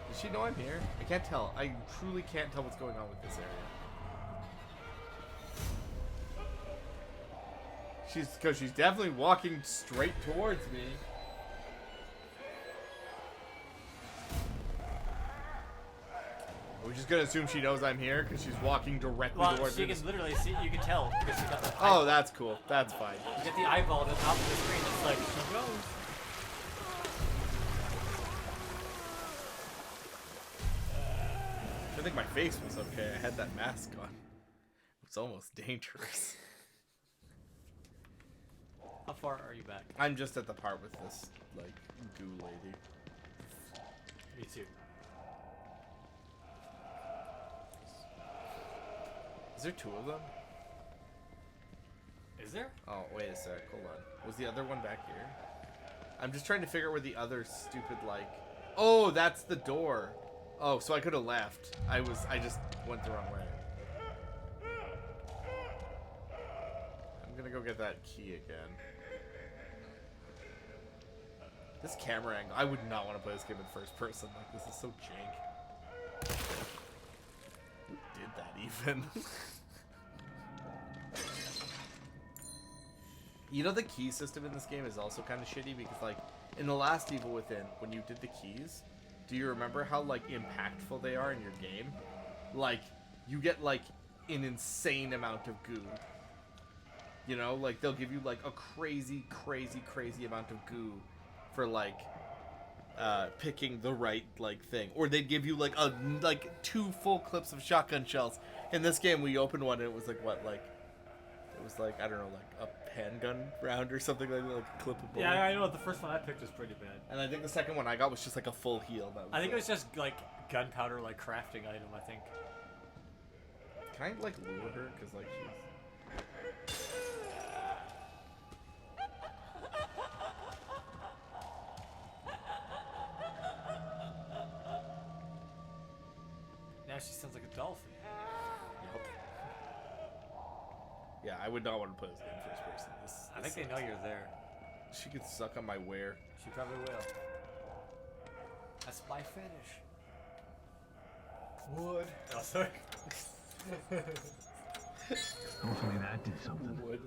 [SPEAKER 1] Does she know I'm here? I can't tell. I truly can't tell what's going on with this area. She's definitely walking straight towards me. We're just gonna assume she knows I'm here because she's walking directly
[SPEAKER 2] Well,
[SPEAKER 1] towards
[SPEAKER 2] she
[SPEAKER 1] me.
[SPEAKER 2] can literally see. You can tell because she got the.
[SPEAKER 1] Oh, that's cool. That's fine.
[SPEAKER 2] You get the eyeball at the top of the screen. It's like she goes.
[SPEAKER 1] I think my face was okay. I had that mask on. It was almost dangerous.
[SPEAKER 2] How far are you back?
[SPEAKER 1] I'm just at the part with this like goo lady.
[SPEAKER 2] Me too.
[SPEAKER 1] Is there 2 of them?
[SPEAKER 2] Is there?
[SPEAKER 1] Oh, wait a sec. Hold on. Was the other one back here? I'm just trying to figure out where the other stupid, like... Oh, that's the door. Oh, so I could have left. I just went the wrong way. I'm gonna go get that key again. This camera angle... I would not want to play this game in first person. Like, this is so jank. Who did that even? You know, the key system in this game is also kind of shitty because, like, in the last Evil Within, when you did the keys, do you remember how, like, impactful they are in your game? Like, you get, like, an insane amount of goo. You know, like they'll give you like a crazy amount of goo for like picking the right like thing, or they'd give you like 2 full clips of shotgun shells. In this game, we opened one and it was like it was like I don't know, like a handgun round or something like that, like a clip of bullet.
[SPEAKER 2] Yeah, I know. The first one I picked was pretty bad.
[SPEAKER 1] And I think the second one I got was just like a full heal. That was
[SPEAKER 2] I think it was just like gunpowder, like crafting item. I think.
[SPEAKER 1] Can I like lure her? Cause like she's.
[SPEAKER 2] Now she sounds like a dolphin.
[SPEAKER 1] Yep. Yeah, I would not want to play this game first person.
[SPEAKER 2] I think they know you're there.
[SPEAKER 1] She could suck on my wear.
[SPEAKER 2] She probably will. That's my fetish.
[SPEAKER 1] Wood.
[SPEAKER 2] Oh, sorry.
[SPEAKER 8] Hopefully that did something.
[SPEAKER 1] Wood.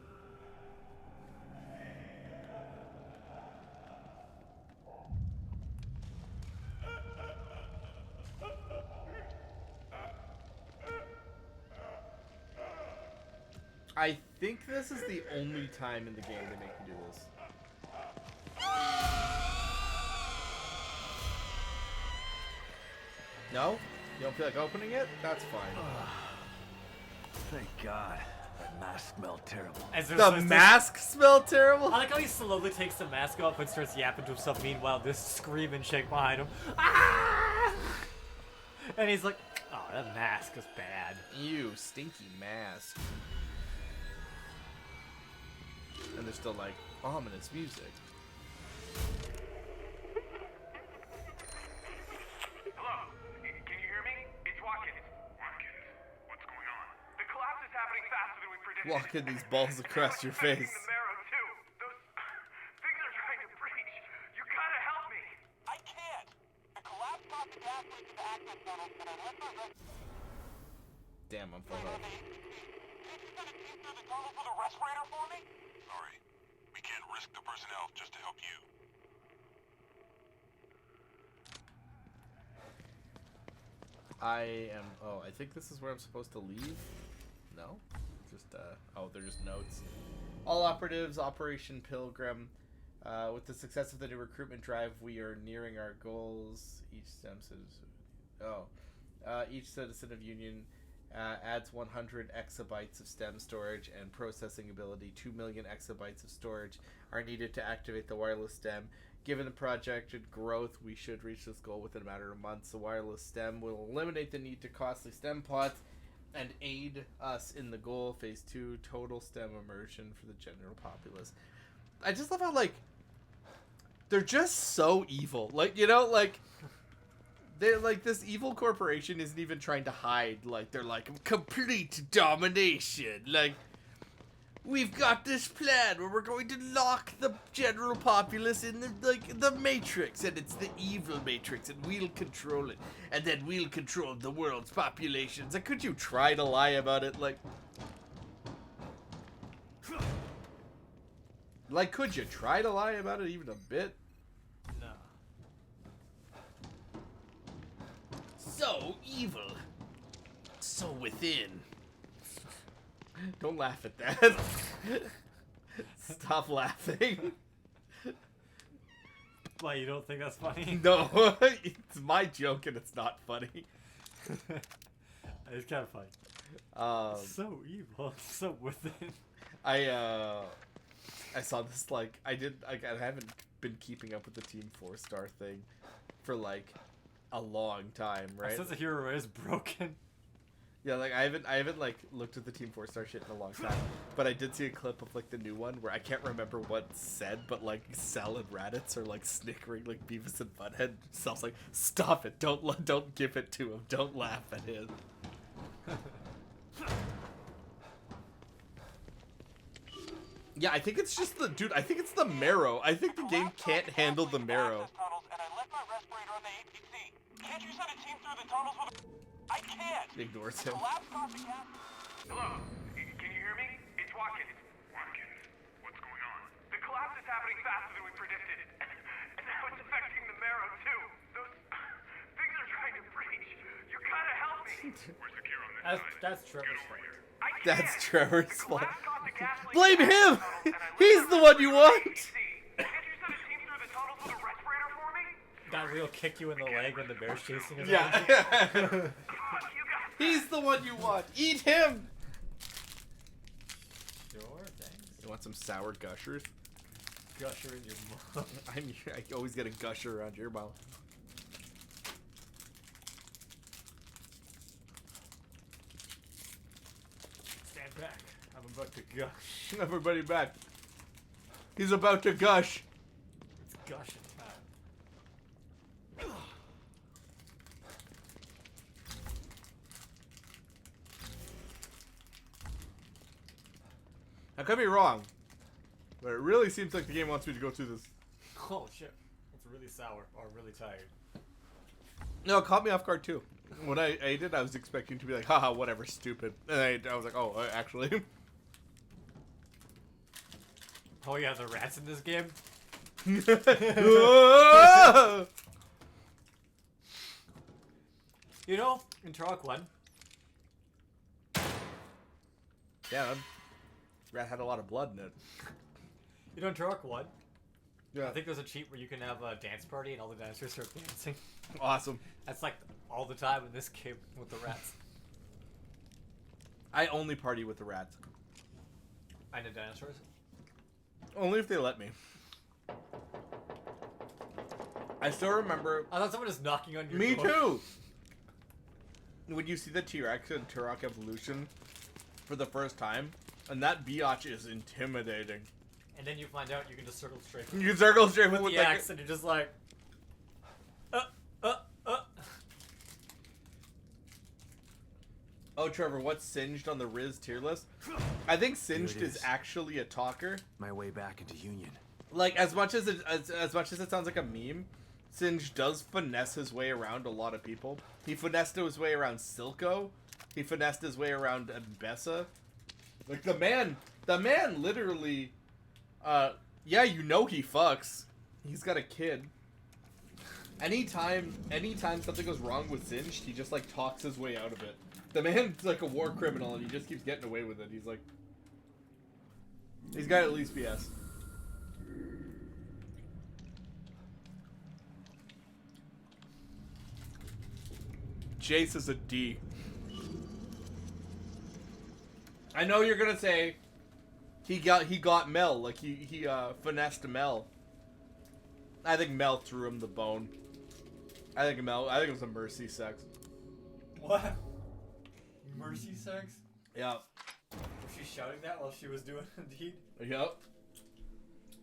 [SPEAKER 1] I think this is the only time in the game they make you do this. No? You don't feel like opening it? That's fine.
[SPEAKER 5] Thank God. That mask smelled terrible.
[SPEAKER 2] As
[SPEAKER 1] The mask smelled terrible?
[SPEAKER 2] I like how he slowly takes the mask off and starts yapping to himself. Meanwhile, this scream and shake behind him. Ah! And he's like, "Oh, that mask is bad."
[SPEAKER 1] Ew, stinky mask. And there's still like ominous music.
[SPEAKER 9] Hello? Can you hear me? It's Watkins. Watkins? What's going on? The collapse is happening faster than we predicted.
[SPEAKER 1] Walking these balls across your face.
[SPEAKER 9] The marrow too. Those things are trying to breach. You gotta help me. I can't. The collapse caused the gas leak to the access tunnels, and I left my
[SPEAKER 1] Damn, I'm full up.
[SPEAKER 9] Did you send a team through the tunnels with a respirator for me?
[SPEAKER 10] Sorry. We can't risk the personnel just to help you.
[SPEAKER 1] I am. Oh, I think this is where I'm supposed to leave. No? Just, oh, they're just notes. All operatives, Operation Pilgrim. With the success of the new recruitment drive, we are nearing our goals. Each citizen of Union adds 100 exabytes of STEM storage and processing ability. 2 million exabytes of storage are needed to activate the wireless STEM. Given the projected growth, we should reach this goal within a matter of months. The wireless STEM will eliminate the need to costly STEM pods and aid us in the goal. Phase 2, total STEM immersion for the general populace. I just love how, like, they're just so evil. Like, you know, like, they're like, this evil corporation isn't even trying to hide. Like, they're like, complete domination. Like, we've got this plan where we're going to lock the general populace in the Matrix, and it's the evil Matrix, and we'll control it, and then we'll control the world's populations. Like, could you try to lie about it? Like, could you try to lie about it even a bit?
[SPEAKER 2] No.
[SPEAKER 1] So evil. So within. Don't laugh at that. Stop laughing.
[SPEAKER 2] Why, you don't think that's funny?
[SPEAKER 1] No, it's my joke and it's not funny.
[SPEAKER 2] It's kind of funny. So evil, so within.
[SPEAKER 1] I saw this, like, I haven't been keeping up with the Team 4-star thing for like a long time, right?
[SPEAKER 2] Since the hero is broken.
[SPEAKER 1] Yeah, like I haven't like looked at the Team 4-star shit in a long time, but I did see a clip of like the new one where I can't remember what's said, but like Cell and Raditz are like snickering like Beavis and Butthead. Cell's like, "Stop it! Don't give it to him! Don't laugh at him." Yeah, I think it's just the dude. I think it's the marrow. I think the game can't handle the marrow.
[SPEAKER 9] Can't you send a team through the tunnels with a... I can't!
[SPEAKER 1] Ignores him.
[SPEAKER 9] Hello? Can you hear me? It's Watkins. Watkins? What's going on? The collapse is happening faster than we predicted. And now it's affecting the marrow, too. Those things are trying to breach. You gotta help me!
[SPEAKER 10] We're secure on
[SPEAKER 2] That's Trevor's fault.
[SPEAKER 1] That's Trevor's fault. Blame him! He's the one you want!
[SPEAKER 2] That real kick you in the leg when the bear's chasing us.
[SPEAKER 1] Yeah. He's the one you want. Eat him!
[SPEAKER 2] Sure, thanks.
[SPEAKER 1] You want some sour gushers?
[SPEAKER 2] Gusher in your mouth.
[SPEAKER 1] I always get a gusher around your mouth.
[SPEAKER 2] Stand back. I'm about to gush.
[SPEAKER 1] Everybody back. He's about to gush.
[SPEAKER 2] It's gushing time.
[SPEAKER 1] I could be wrong, but it really seems like the game wants me to go through this.
[SPEAKER 2] Oh shit. It's really sour or really tired.
[SPEAKER 1] No, it caught me off guard too. When I ate it, I was expecting to be like, haha, whatever, stupid. And I was like, oh, actually.
[SPEAKER 2] Oh yeah, the rats in this game? You know, in Turok 1.
[SPEAKER 1] Yeah, man. Rat had a lot of blood in it.
[SPEAKER 2] You know, in Turok 1.
[SPEAKER 1] Yeah.
[SPEAKER 2] I think there's a cheat where you can have a dance party and all the dancers start dancing.
[SPEAKER 1] Awesome.
[SPEAKER 2] That's like all the time in this game with the rats.
[SPEAKER 1] I only party with the rats.
[SPEAKER 2] And the dinosaurs?
[SPEAKER 1] Only if they let me. I still remember.
[SPEAKER 2] I thought someone was knocking on your
[SPEAKER 1] Me
[SPEAKER 2] door.
[SPEAKER 1] too! When you see the T-Rex in Turok Evolution for the first time, and that biatch is intimidating.
[SPEAKER 2] And then you find out you can just circle straight.
[SPEAKER 1] You can circle straight
[SPEAKER 2] with
[SPEAKER 1] with
[SPEAKER 2] the
[SPEAKER 1] like
[SPEAKER 2] axe, and you're just like,
[SPEAKER 1] Oh, Trevor, what's Singed on the Riz tier list? I think Singed
[SPEAKER 5] Here it
[SPEAKER 1] is
[SPEAKER 5] is.
[SPEAKER 1] actually a talker.
[SPEAKER 5] My way back into Union.
[SPEAKER 1] Like, as much as it sounds like a meme, Singed does finesse his way around a lot of people. He finessed his way around Silco. He finessed his way around Mbessa. Like, the man literally, yeah, you know he fucks. He's got a kid. Anytime something goes wrong with Singed, he just, like, talks his way out of it. The man's like a war criminal and he just keeps getting away with it. He's like... He's got at least BS. Jace is a D. I know you're gonna say he got Mel, like he finessed Mel. I think Mel threw him the bone. I think it was a mercy sex.
[SPEAKER 2] what? Mercy sex?
[SPEAKER 1] Yeah.
[SPEAKER 2] Was she shouting that while she was doing the deed?
[SPEAKER 1] Yep.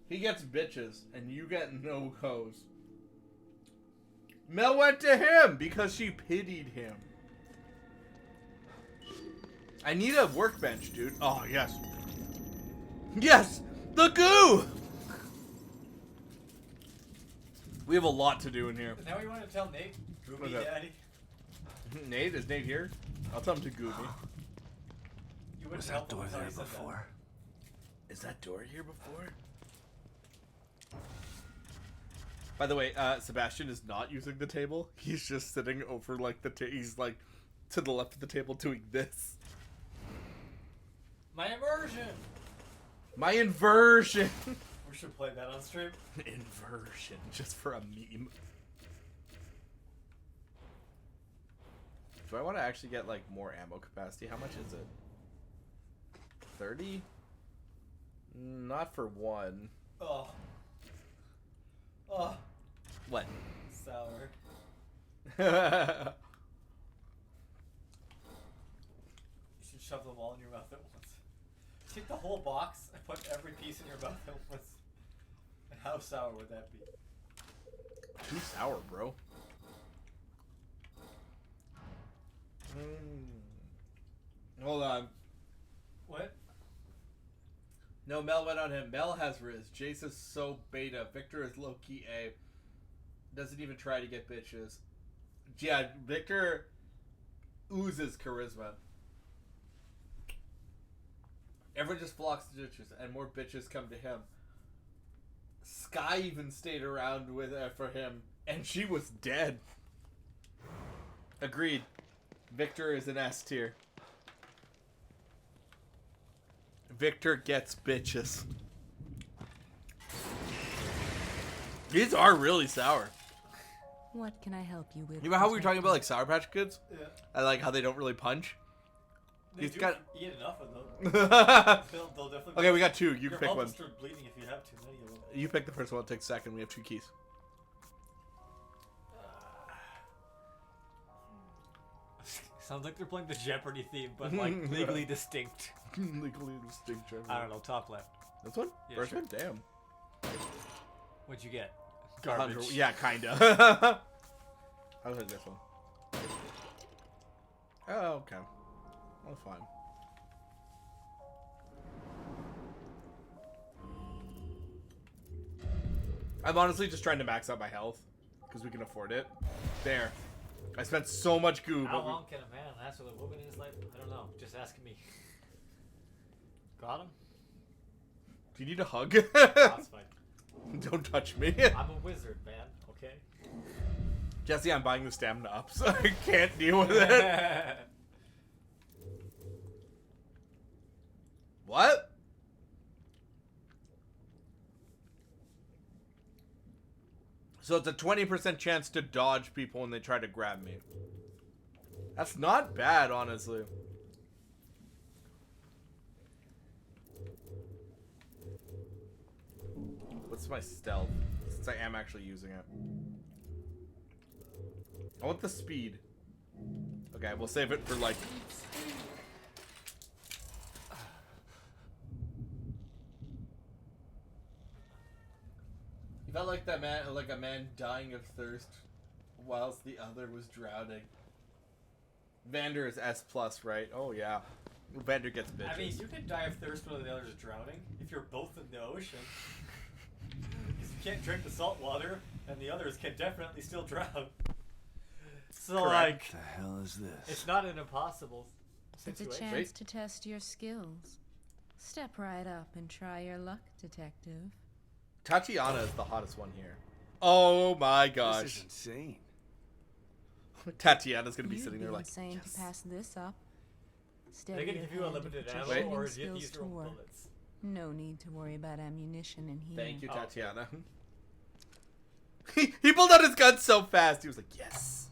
[SPEAKER 1] He gets bitches, and you get no hoes. Mel went to him because she pitied him. I need a workbench, dude. Oh, yes. Yes! The goo! We have a lot to do in here.
[SPEAKER 2] Is that what you want to tell Nate? Gooby
[SPEAKER 1] What's up?
[SPEAKER 2] Daddy?
[SPEAKER 1] Nate? Is Nate here? I'll tell him to goo me.
[SPEAKER 2] You
[SPEAKER 5] Was
[SPEAKER 2] wouldn't
[SPEAKER 5] that
[SPEAKER 2] help him
[SPEAKER 5] door
[SPEAKER 2] until
[SPEAKER 5] there
[SPEAKER 2] he said that.
[SPEAKER 5] before?
[SPEAKER 1] Is that door here before? By the way, Sebastian is not using the table. He's just sitting over, like, he's, like, to the left of the table doing this.
[SPEAKER 2] My immersion!
[SPEAKER 1] My inversion!
[SPEAKER 2] We should play that on stream.
[SPEAKER 1] Inversion, just for a meme. Do I want to actually get, like, more ammo capacity? How much is it? 30? Not for one.
[SPEAKER 2] Oh. Oh.
[SPEAKER 1] What?
[SPEAKER 2] Sour. You should shove them all in your mouth at once. Take the whole box and put every piece in your mouth at once. And how sour would that be?
[SPEAKER 1] Too sour, bro. Hold on.
[SPEAKER 2] What?
[SPEAKER 1] No, Mel went on him. Mel has Riz. Jace is so beta. Victor is low-key A. Doesn't even try to get bitches. Yeah, Victor oozes charisma. Everyone just flocks to bitches, and more bitches come to him. Sky even stayed around with for him, and she was dead. Agreed. Victor is an S tier.
[SPEAKER 11] Victor gets bitches. These are really sour.
[SPEAKER 12] What can I help you with?
[SPEAKER 11] Remember how we were talking about like Sour Patch Kids?
[SPEAKER 2] Yeah.
[SPEAKER 11] I like how they don't really punch. He's got.
[SPEAKER 2] Eat enough of them. They'll definitely.
[SPEAKER 11] Okay, we got two. You
[SPEAKER 2] Your
[SPEAKER 11] pick
[SPEAKER 2] mouth
[SPEAKER 11] one.
[SPEAKER 2] will start bleeding if you have too many of them.
[SPEAKER 11] You pick the first one. I'll take second. We have 2 keys.
[SPEAKER 2] Sounds like they're playing the Jeopardy theme, but like legally distinct.
[SPEAKER 11] Legally distinct.
[SPEAKER 2] I don't know. Top left.
[SPEAKER 11] This one?
[SPEAKER 2] Yeah,
[SPEAKER 11] First
[SPEAKER 2] sure.
[SPEAKER 11] one? Damn.
[SPEAKER 2] What'd you get?
[SPEAKER 11] 100.
[SPEAKER 2] Garbage.
[SPEAKER 11] Yeah, kinda. I was like this one. Oh, okay. That's fine. I'm honestly just trying to max out my health because we can afford it. There. I spent so much goo.
[SPEAKER 2] How
[SPEAKER 11] but we-
[SPEAKER 2] long can a man last with a woman in his life? I don't know. Just ask me. Got him?
[SPEAKER 11] Do you need a hug?
[SPEAKER 2] That's fine.
[SPEAKER 11] Don't touch me.
[SPEAKER 2] I'm a wizard, man. Okay.
[SPEAKER 11] Jesse, I'm buying the stamina up, so I can't deal with it. What? So it's a 20% chance to dodge people when they try to grab me. That's not bad, honestly. What's my stealth? Since I am actually using it. I want the speed. Okay, we'll save it for like... You felt like that man, like a man dying of thirst, whilst the other was drowning. Vander is S+, right? Oh yeah, Vander gets bitches.
[SPEAKER 2] I mean, you can die of thirst while the other is drowning if you're both in the ocean. Because you can't drink the salt water, and the others can definitely still drown. So like,
[SPEAKER 5] What the hell is this?
[SPEAKER 2] it's not an impossible
[SPEAKER 12] It's a
[SPEAKER 2] situation.
[SPEAKER 12] chance to test your skills. Step right up and try your luck, detective.
[SPEAKER 11] Tatiana is the hottest one here. Oh my gosh.
[SPEAKER 5] This is insane.
[SPEAKER 11] Tatiana's gonna be
[SPEAKER 12] You'd
[SPEAKER 11] sitting there like,
[SPEAKER 12] insane
[SPEAKER 11] yes.
[SPEAKER 12] to pass this up.
[SPEAKER 2] They're
[SPEAKER 12] Steady
[SPEAKER 2] gonna
[SPEAKER 12] your
[SPEAKER 2] give you a
[SPEAKER 12] hand and
[SPEAKER 2] limited
[SPEAKER 12] put your
[SPEAKER 2] ammo,
[SPEAKER 12] shooting
[SPEAKER 2] or do you have to
[SPEAKER 12] skills
[SPEAKER 2] use your own
[SPEAKER 12] to work.
[SPEAKER 2] bullets?
[SPEAKER 12] No need to worry about ammunition in here.
[SPEAKER 11] Thank you,
[SPEAKER 2] Oh.
[SPEAKER 11] Tatiana. He pulled out his gun so fast. He was like, yes.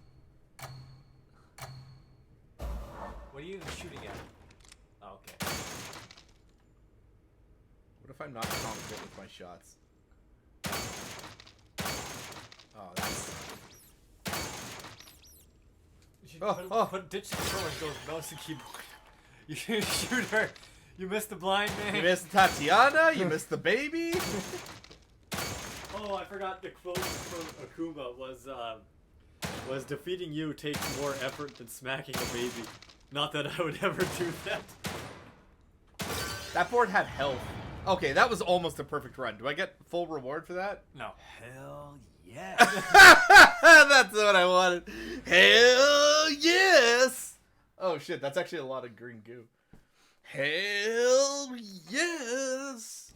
[SPEAKER 2] What are you even shooting at? Oh, okay.
[SPEAKER 11] What if I'm not confident with my shots? Oh, that's...
[SPEAKER 2] You should
[SPEAKER 11] Oh,
[SPEAKER 2] put ditch the control and go mouse and keyboard. You should shoot her. You missed the blind man.
[SPEAKER 11] You missed Tatiana. You missed the baby.
[SPEAKER 2] Oh, I forgot the quote from Akuma was defeating you takes more effort than smacking a baby. Not that I would ever do that.
[SPEAKER 11] That board had health. Okay, that was almost a perfect run. Do I get full reward for that?
[SPEAKER 2] No.
[SPEAKER 5] Hell yeah.
[SPEAKER 11] That's what I wanted. Hell yes. Oh shit, that's actually a lot of green goo. Hell yes.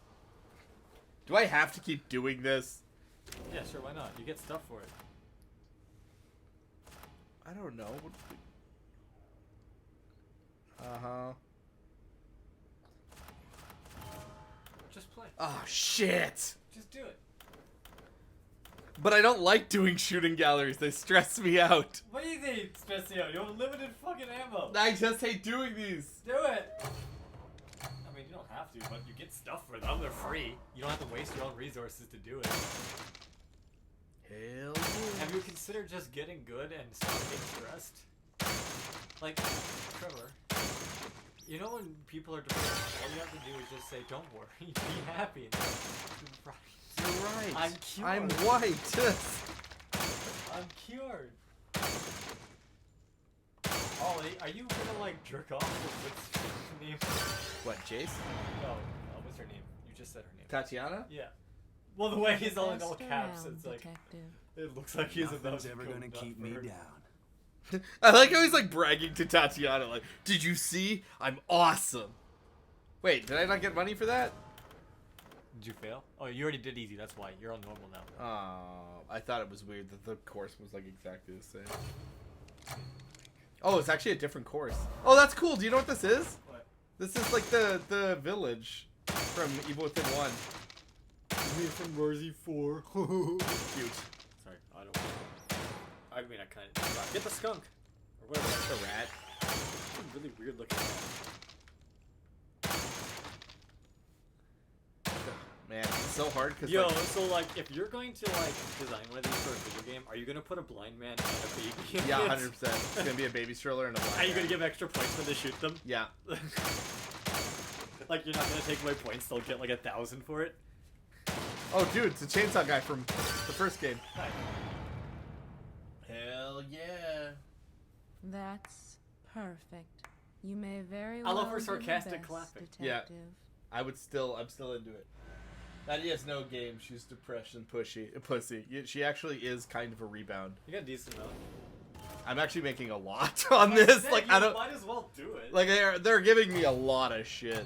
[SPEAKER 11] Do I have to keep doing this?
[SPEAKER 2] Yeah, sure, why not? You get stuff for it.
[SPEAKER 11] I don't know. Uh-huh.
[SPEAKER 2] Just play.
[SPEAKER 11] Oh shit.
[SPEAKER 2] Just do it.
[SPEAKER 11] But I don't like doing shooting galleries. They stress me out.
[SPEAKER 2] What do you think, Specio? You have limited fucking ammo.
[SPEAKER 11] I just hate doing these.
[SPEAKER 2] Do it. I mean, you don't have to, but you get stuff for them. They're free. You don't have to waste your own resources to do it.
[SPEAKER 11] Hell
[SPEAKER 2] Have you considered just getting good and stop getting stressed? Like, Trevor, you know when people are depressed, all you have to do is just say, don't worry, be happy.
[SPEAKER 11] You're right.
[SPEAKER 2] I'm cured.
[SPEAKER 11] I'm white.
[SPEAKER 2] I'm cured. Ollie, are you gonna like jerk off with what's her name?
[SPEAKER 11] What, Jace?
[SPEAKER 2] No, what's her name? You just said her name.
[SPEAKER 11] Tatiana?
[SPEAKER 2] Yeah. Well, the way he's all in all
[SPEAKER 12] Fast
[SPEAKER 2] caps,
[SPEAKER 12] around,
[SPEAKER 2] it's like
[SPEAKER 12] detective.
[SPEAKER 2] it looks like he's about
[SPEAKER 5] Nothing's
[SPEAKER 2] to
[SPEAKER 5] ever
[SPEAKER 2] go
[SPEAKER 5] gonna
[SPEAKER 2] nuts
[SPEAKER 5] keep
[SPEAKER 2] for
[SPEAKER 5] me
[SPEAKER 2] her.
[SPEAKER 5] down.
[SPEAKER 11] I like how he's like bragging to Tatiana, like, did you see? I'm awesome. Wait, did I not get money for that?
[SPEAKER 2] Did you fail? Oh, you already did easy. That's why you're on normal now.
[SPEAKER 11] Oh, I thought it was weird that the course was like exactly the same. Oh, it's actually a different course. Oh, that's cool. Do you know what this is?
[SPEAKER 2] What?
[SPEAKER 11] This is like the village from Evil Within 1.
[SPEAKER 2] Me from Rosie 4.
[SPEAKER 11] Cute.
[SPEAKER 2] Sorry, I don't. I mean, I kind of get the skunk or whatever.
[SPEAKER 11] The rat.
[SPEAKER 2] It's a really weird looking rat.
[SPEAKER 11] Man, it's so hard because
[SPEAKER 2] Yo, so like, if you're going to like design one of these for a video game, are you gonna put a blind man and a baby? In
[SPEAKER 11] yeah,
[SPEAKER 2] it?
[SPEAKER 11] 100%. It's gonna be a baby stroller and a blind
[SPEAKER 2] Are you
[SPEAKER 11] man.
[SPEAKER 2] gonna give extra points when they shoot them?
[SPEAKER 11] Yeah.
[SPEAKER 2] Like you're not gonna take my points; they'll get like 1,000 for it.
[SPEAKER 11] Oh, dude, it's a chainsaw guy from the first game.
[SPEAKER 2] Hi.
[SPEAKER 11] Hell yeah.
[SPEAKER 12] That's perfect. You may very
[SPEAKER 2] I
[SPEAKER 12] well
[SPEAKER 2] love her
[SPEAKER 12] be the
[SPEAKER 2] sarcastic
[SPEAKER 12] best
[SPEAKER 2] clapping.
[SPEAKER 12] detective.
[SPEAKER 11] Yeah. I'm still into it. Maddie has no game. She's depression pussy. She actually is kind of a rebound.
[SPEAKER 2] You got a decent amount.
[SPEAKER 11] I'm actually making a lot on this.
[SPEAKER 2] Said,
[SPEAKER 11] Like
[SPEAKER 2] you
[SPEAKER 11] I don't.
[SPEAKER 2] might as well do it.
[SPEAKER 11] Like they're giving me a lot of shit.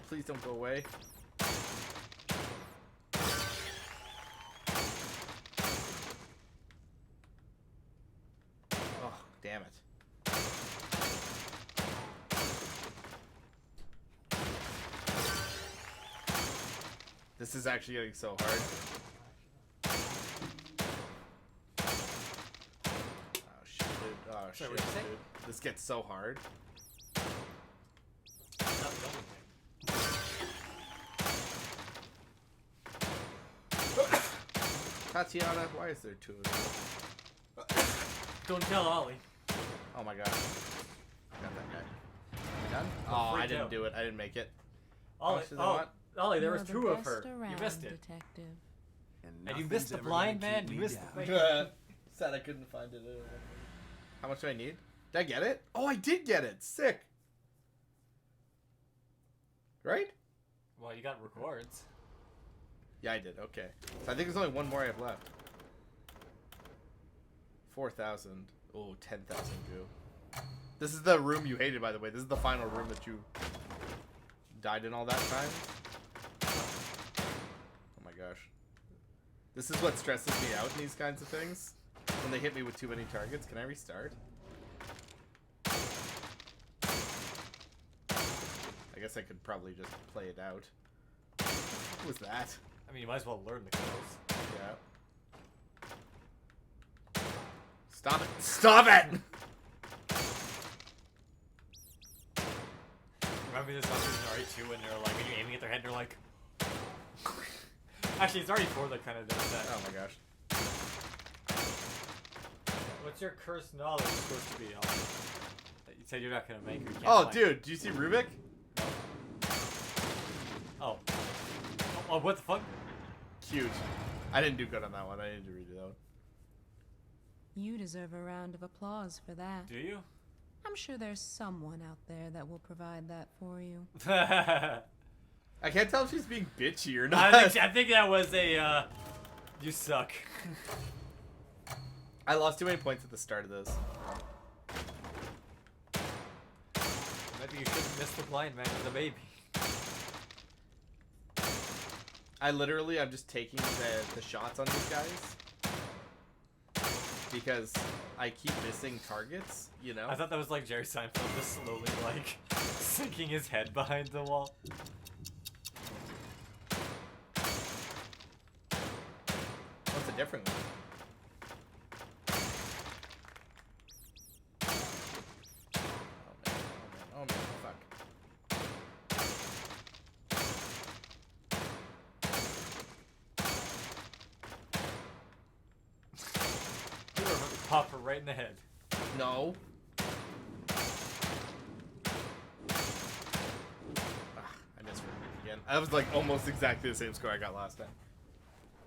[SPEAKER 11] Please don't go away. Oh, damn it. This is actually getting so hard. Oh shit, dude. Oh shit,
[SPEAKER 2] Sorry, what'd you say?
[SPEAKER 11] dude. This gets so hard. Tatiana, why is there two of you?
[SPEAKER 2] Don't tell Ollie.
[SPEAKER 11] Oh my god. I got that guy. You done? Oh, I
[SPEAKER 2] freaked
[SPEAKER 11] didn't
[SPEAKER 2] out.
[SPEAKER 11] do it. I didn't make it.
[SPEAKER 2] Ollie,
[SPEAKER 11] much do they want?
[SPEAKER 2] Ollie, there
[SPEAKER 12] You're
[SPEAKER 2] was
[SPEAKER 12] the
[SPEAKER 2] 2 of
[SPEAKER 12] best
[SPEAKER 2] her. You
[SPEAKER 12] around,
[SPEAKER 2] missed it.
[SPEAKER 12] detective.
[SPEAKER 2] And you missed the blind man. You missed the face.
[SPEAKER 11] Sad I couldn't find it. How much do I need? Did I get it? Oh, I did get it. Sick. Right?
[SPEAKER 2] Well, you got records.
[SPEAKER 11] Yeah, I did. Okay. So I think there's only one more I have left. 4,000. Oh, 10,000 goo. This is the room you hated, by the way. This is the final room that you died in all that time. Oh my gosh. This is what stresses me out in these kinds of things. When they hit me with too many targets. Can I restart? I guess I could probably just play it out. What was that?
[SPEAKER 2] I mean, you might as well learn the kills.
[SPEAKER 11] Yeah. Stop it! Stop it!
[SPEAKER 2] Remember this one in RE2 when they're like, when you're aiming at their head, they're like... Actually, it's RE4 that kind of does that.
[SPEAKER 11] Oh my gosh.
[SPEAKER 2] What's your cursed knowledge supposed to be, Ollie? That you said you're not going to make or you can't
[SPEAKER 11] Oh,
[SPEAKER 2] find?
[SPEAKER 11] dude, do you see Rubik?
[SPEAKER 2] Oh. Oh, what the fuck?
[SPEAKER 11] Cute. I didn't do good on that one. I need to redo that one.
[SPEAKER 12] You deserve a round of applause for that.
[SPEAKER 2] Do you?
[SPEAKER 12] I'm sure there's someone out there that will provide that for you.
[SPEAKER 11] I can't tell if she's being bitchy or not.
[SPEAKER 2] I think that was a, you suck.
[SPEAKER 11] I lost too many points at the start of this.
[SPEAKER 2] Maybe you shouldn't miss the blind man with a baby.
[SPEAKER 11] I'm just taking the shots on these guys. Because I keep missing targets, you know?
[SPEAKER 2] I thought that was like Jerry Seinfeld just slowly, like, sinking his head behind the wall.
[SPEAKER 11] What's a different one? Oh man, fuck.
[SPEAKER 2] You remember pop her right in the head.
[SPEAKER 11] No. I missed Rubik again. That was like almost exactly the same score I got last time.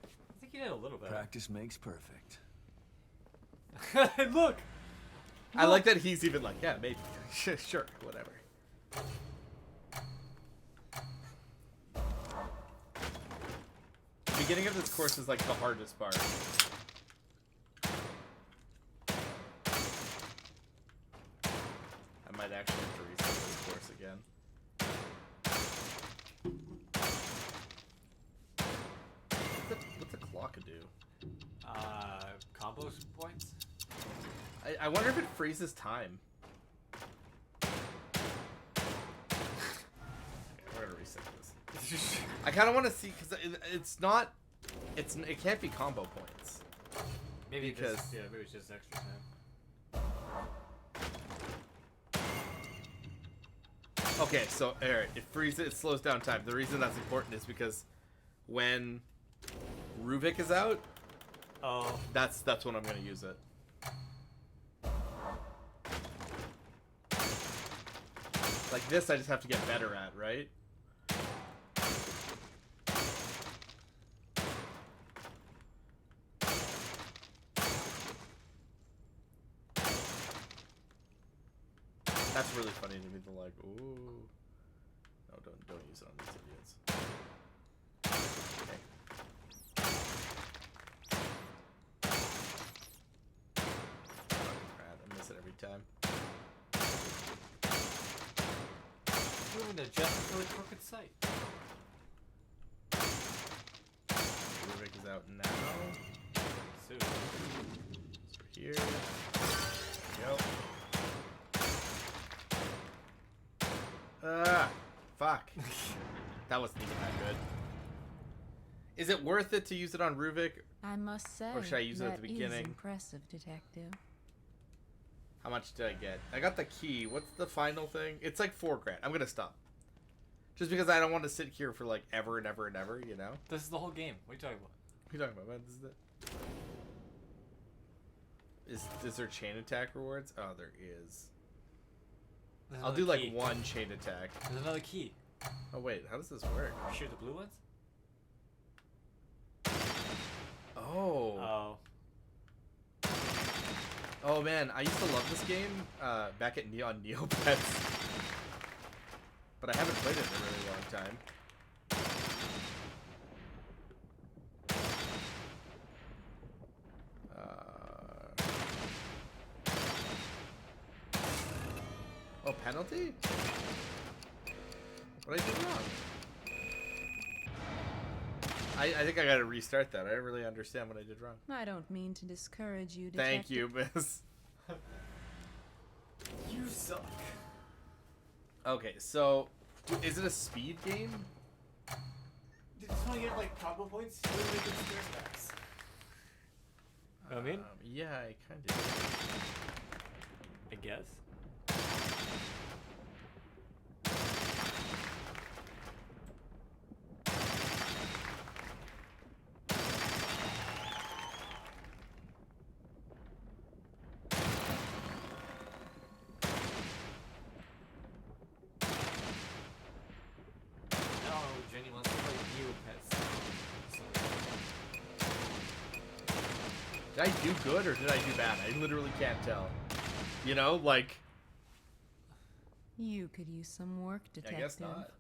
[SPEAKER 2] I think you did a little better.
[SPEAKER 5] Practice makes perfect.
[SPEAKER 2] Look!
[SPEAKER 11] I like that he's even like, yeah, maybe. Sure, whatever. The beginning of this course is like the hardest part. I might actually have to reset this course again. What's a clock do?
[SPEAKER 2] combo points.
[SPEAKER 11] I wonder if it freezes time. Okay, we're gonna reset this. I kind of want to see because it can't be combo points.
[SPEAKER 2] Maybe
[SPEAKER 11] because
[SPEAKER 2] maybe it's just extra time.
[SPEAKER 11] Okay, so Eric, it freezes, it slows down time. The reason that's important is because when Ruvik is out, that's when I'm gonna use it. Like this, I just have to get better at, right? That's really funny to me. They're like, ooh. No, don't use it on these idiots. Okay. Crap, I miss it every time.
[SPEAKER 2] Moving to just for the crooked sight.
[SPEAKER 11] Ruvik is out now.
[SPEAKER 2] Soon.
[SPEAKER 11] So here. Go. Fuck. That wasn't even that good. Is it worth it to use it on Ruvik?
[SPEAKER 12] I must say,
[SPEAKER 11] Or should I use it at the
[SPEAKER 12] that is
[SPEAKER 11] beginning?
[SPEAKER 12] impressive, detective.
[SPEAKER 11] How much did I get? I got the key. What's the final thing? It's like $4 grand. I'm gonna stop. Just because I don't want to sit here for like ever and ever and ever, you know?
[SPEAKER 2] This is the whole game. What are you talking about?
[SPEAKER 11] What are you talking about, man? This is it. Is there chain attack rewards? Oh, there is.
[SPEAKER 2] There's
[SPEAKER 11] I'll do
[SPEAKER 2] another
[SPEAKER 11] like
[SPEAKER 2] key.
[SPEAKER 11] one chain attack.
[SPEAKER 2] There's another key.
[SPEAKER 11] Oh wait, how does this work?
[SPEAKER 2] Shoot the blue ones?
[SPEAKER 11] Oh. Oh man, I used to love this game back at Neopets. But I haven't played it in a really long time. Oh, penalty? What did I do wrong? I think I gotta restart that. I don't really understand what I did wrong.
[SPEAKER 12] I don't mean to discourage you, detective.
[SPEAKER 11] Thank you, miss.
[SPEAKER 2] You suck.
[SPEAKER 11] Okay, so is it a speed game?
[SPEAKER 2] Did you just want to get like combo points? You really good stair stacks. I mean?
[SPEAKER 11] Yeah, I kind of.
[SPEAKER 2] I guess.
[SPEAKER 11] Did I do good or did I do bad? I literally can't tell. You know, like...
[SPEAKER 12] You could use some work, detective.
[SPEAKER 11] I guess not.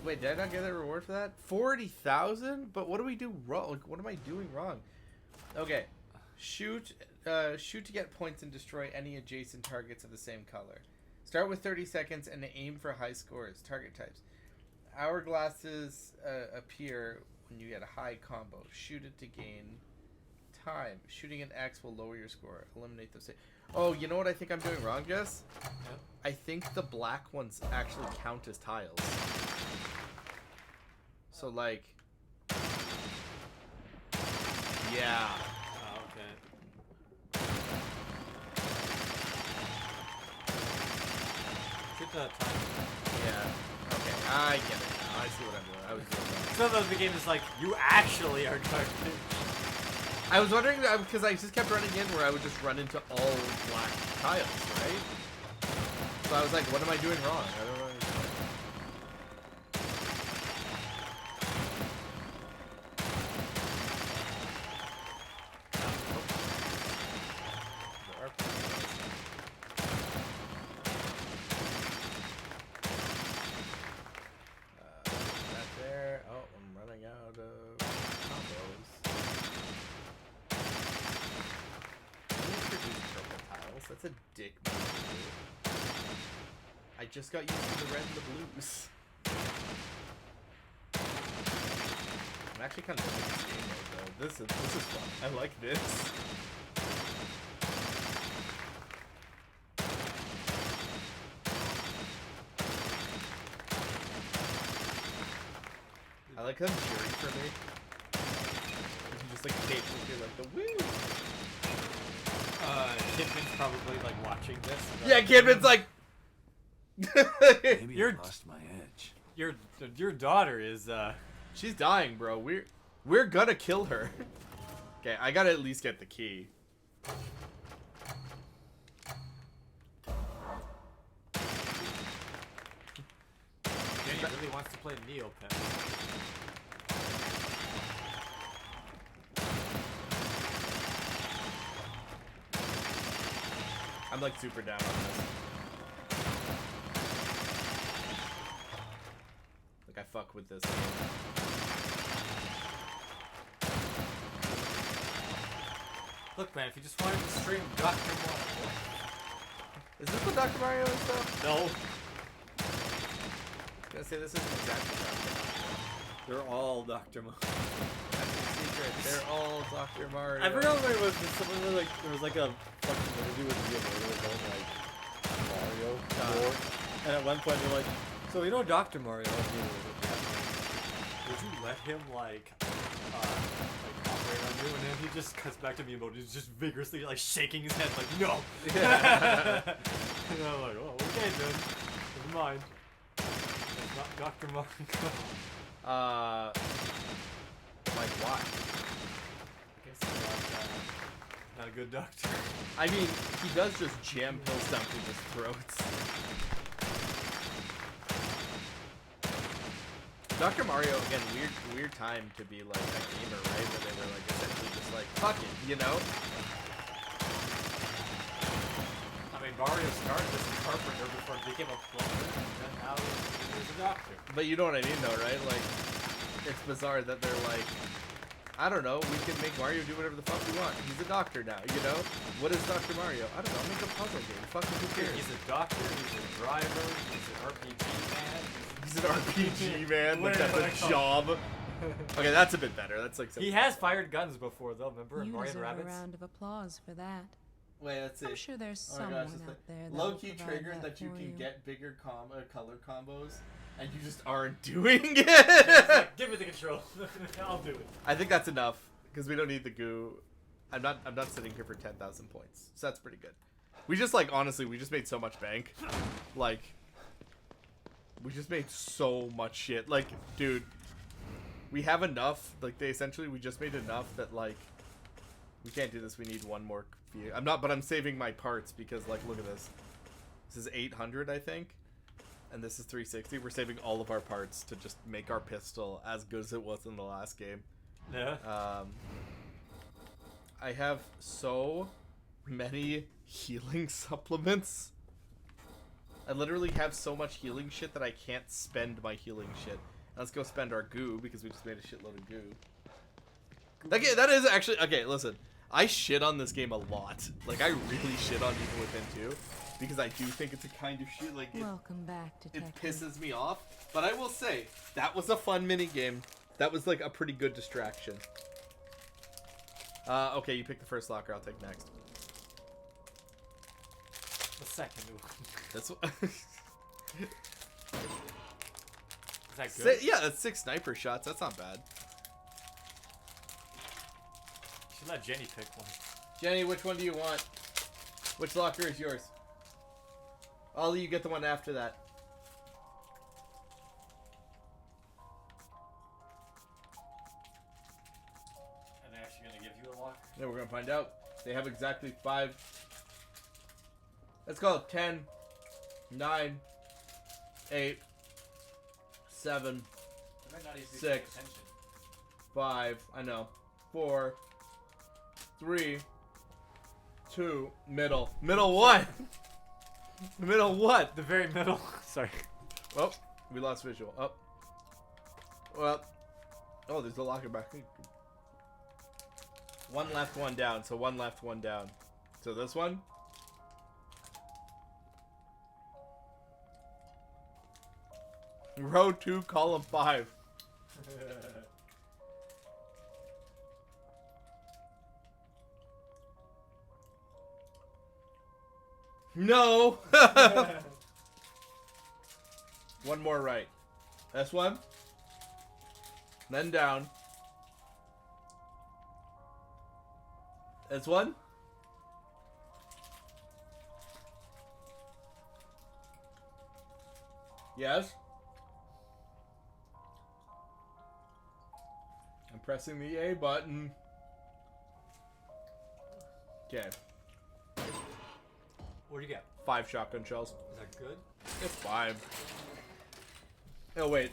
[SPEAKER 11] Wait, did I not get a reward for that? 40,000? But what do we do wrong? Like, what am I doing wrong? Okay. Shoot to get points and destroy any adjacent targets of the same color. Start with 30 seconds and aim for high scores. Target types. Hourglasses appear when you get a high combo. Shoot it to gain time. Shooting an X will lower your score. Eliminate those. Oh, you know what I think I'm doing wrong, Jess?
[SPEAKER 2] Yep.
[SPEAKER 11] I think the black ones actually count as tiles. So, like... Yeah.
[SPEAKER 2] Oh, okay. Shoot the time.
[SPEAKER 11] Yeah. Okay, I get it now. I see what I'm doing. I was doing that.
[SPEAKER 2] Sometimes the game is like, you actually are garbage.
[SPEAKER 11] I was wondering, because I just kept running in where I would just run into all black tiles, right? So I was like, what am I doing wrong? I don't know. That there. Oh, I'm running out of combos. Introduce purple tiles. That's a dick move to do. I just got used to the red and the blues. I'm actually kind of liking this game mode This is fun. I like this. I like them cheering for me. You just like occasionally like the woo.
[SPEAKER 2] Kidman's probably like watching this.
[SPEAKER 11] Yeah, Kidman's like.
[SPEAKER 5] Maybe I lost my edge.
[SPEAKER 2] Your daughter is
[SPEAKER 11] She's dying, bro. We're gonna kill her. Okay, I gotta at least get the key.
[SPEAKER 2] Jenny really wants to play Neopet.
[SPEAKER 11] I'm like super down on this. Like I fuck with this.
[SPEAKER 2] Look, man, if you just wanted to stream Dr. Mario.
[SPEAKER 11] Is this what Dr. Mario is though?
[SPEAKER 2] No.
[SPEAKER 11] I was gonna say this isn't exactly Dr. Mario.
[SPEAKER 2] They're all Dr. Mario.
[SPEAKER 11] That's the secret. They're all Dr. Mario.
[SPEAKER 2] I forgot what it was. Someone was like, there was like a fucking interview with Leonardo about like Mario lore. And at one point they're like, so you know Dr. Mario? And he was like, yeah. Would you let him like operate on you? And then he just cuts back to Miyamoto. He's just vigorously like shaking his head like, no. And I'm like, oh, okay then. Never mind. It's not Dr. Mario.
[SPEAKER 11] Like why?
[SPEAKER 2] I guess he's not a good doctor.
[SPEAKER 11] I mean, he does just jam pills down people's throats. Dr. Mario, again, weird time to be like a gamer, right? Where they were like essentially just like, fuck it, you know?
[SPEAKER 2] I mean, Mario started as a carpenter before he became a plumber, and now he's a doctor.
[SPEAKER 11] But you know what I mean though, right? Like, it's bizarre that they're like, I don't know, we can make Mario do whatever the fuck we want. He's a doctor now, you know? What is Dr. Mario? I don't know, make a puzzle game. Fucking who cares?
[SPEAKER 2] He's a doctor, he's a driver, he's an RPG man.
[SPEAKER 11] He's an RPG man, like that's a job. Okay, that's a bit better. That's like
[SPEAKER 2] He has fired guns before though, remember? in
[SPEAKER 12] You
[SPEAKER 2] Mario
[SPEAKER 12] deserve
[SPEAKER 2] and
[SPEAKER 12] a
[SPEAKER 2] Rabbids?
[SPEAKER 12] round of applause for that.
[SPEAKER 11] Wait, let's see.
[SPEAKER 12] I'm sure there's
[SPEAKER 11] Oh my
[SPEAKER 12] someone
[SPEAKER 11] gosh, it's
[SPEAKER 12] out
[SPEAKER 11] like
[SPEAKER 12] there that
[SPEAKER 11] low-key
[SPEAKER 12] will provide
[SPEAKER 11] triggered that you
[SPEAKER 12] for
[SPEAKER 11] can
[SPEAKER 12] you.
[SPEAKER 11] get bigger color combos, and you just aren't doing it.
[SPEAKER 2] Like, give me the control. I'll do it.
[SPEAKER 11] I think that's enough because we don't need the goo. I'm not sitting here for 10,000 points, so that's pretty good. We just like honestly, we just made so much bank. Like, we just made so much shit. Like, dude, we have enough. Like, we just made enough that like we can't do this. We need one more. But I'm saving my parts because like, look at this. This is 800, I think, and this is 360. We're saving all of our parts to just make our pistol as good as it was in the last game.
[SPEAKER 2] Yeah.
[SPEAKER 11] I have so many healing supplements. I literally have so much healing shit that I can't spend my healing shit. Let's go spend our goo because we just made a shitload of goo. Okay, that is actually okay. Listen, I shit on this game a lot. Like I really shit on Evil Within 2 because I do think it's a kind of shit. Like
[SPEAKER 12] Welcome back,
[SPEAKER 11] it
[SPEAKER 12] Detective.
[SPEAKER 11] pisses me off. But I will say that was a fun mini game. That was like a pretty good distraction. Okay, you pick the first locker. I'll take next.
[SPEAKER 2] The second one.
[SPEAKER 11] That's what.
[SPEAKER 2] Is that good?
[SPEAKER 11] Yeah, that's 6 sniper shots. That's not bad.
[SPEAKER 2] You should let Jenny pick one.
[SPEAKER 11] Jenny, which one do you want? Which locker is yours? Ollie, you get the one after that.
[SPEAKER 2] Are they actually gonna give you a locker?
[SPEAKER 11] Yeah, we're gonna find out. They have exactly 5. Let's go 10, 9, 8, 7,
[SPEAKER 2] They might not even be
[SPEAKER 11] 6,
[SPEAKER 2] paying attention.
[SPEAKER 11] 5. I know. 4, 3, 2. Middle. Middle what? Middle what?
[SPEAKER 2] The very middle. Sorry.
[SPEAKER 11] Oh, we lost visual. Oh. Well. Oh, there's a locker back. One left, one down. So one left, one down. So this one. Row 2, column 5. No. One more right. This one. Then down. This one. Yes. I'm pressing the A button. Okay.
[SPEAKER 2] What do you get?
[SPEAKER 11] 5 shotgun shells.
[SPEAKER 2] Is that good?
[SPEAKER 11] It's 5. Oh, wait.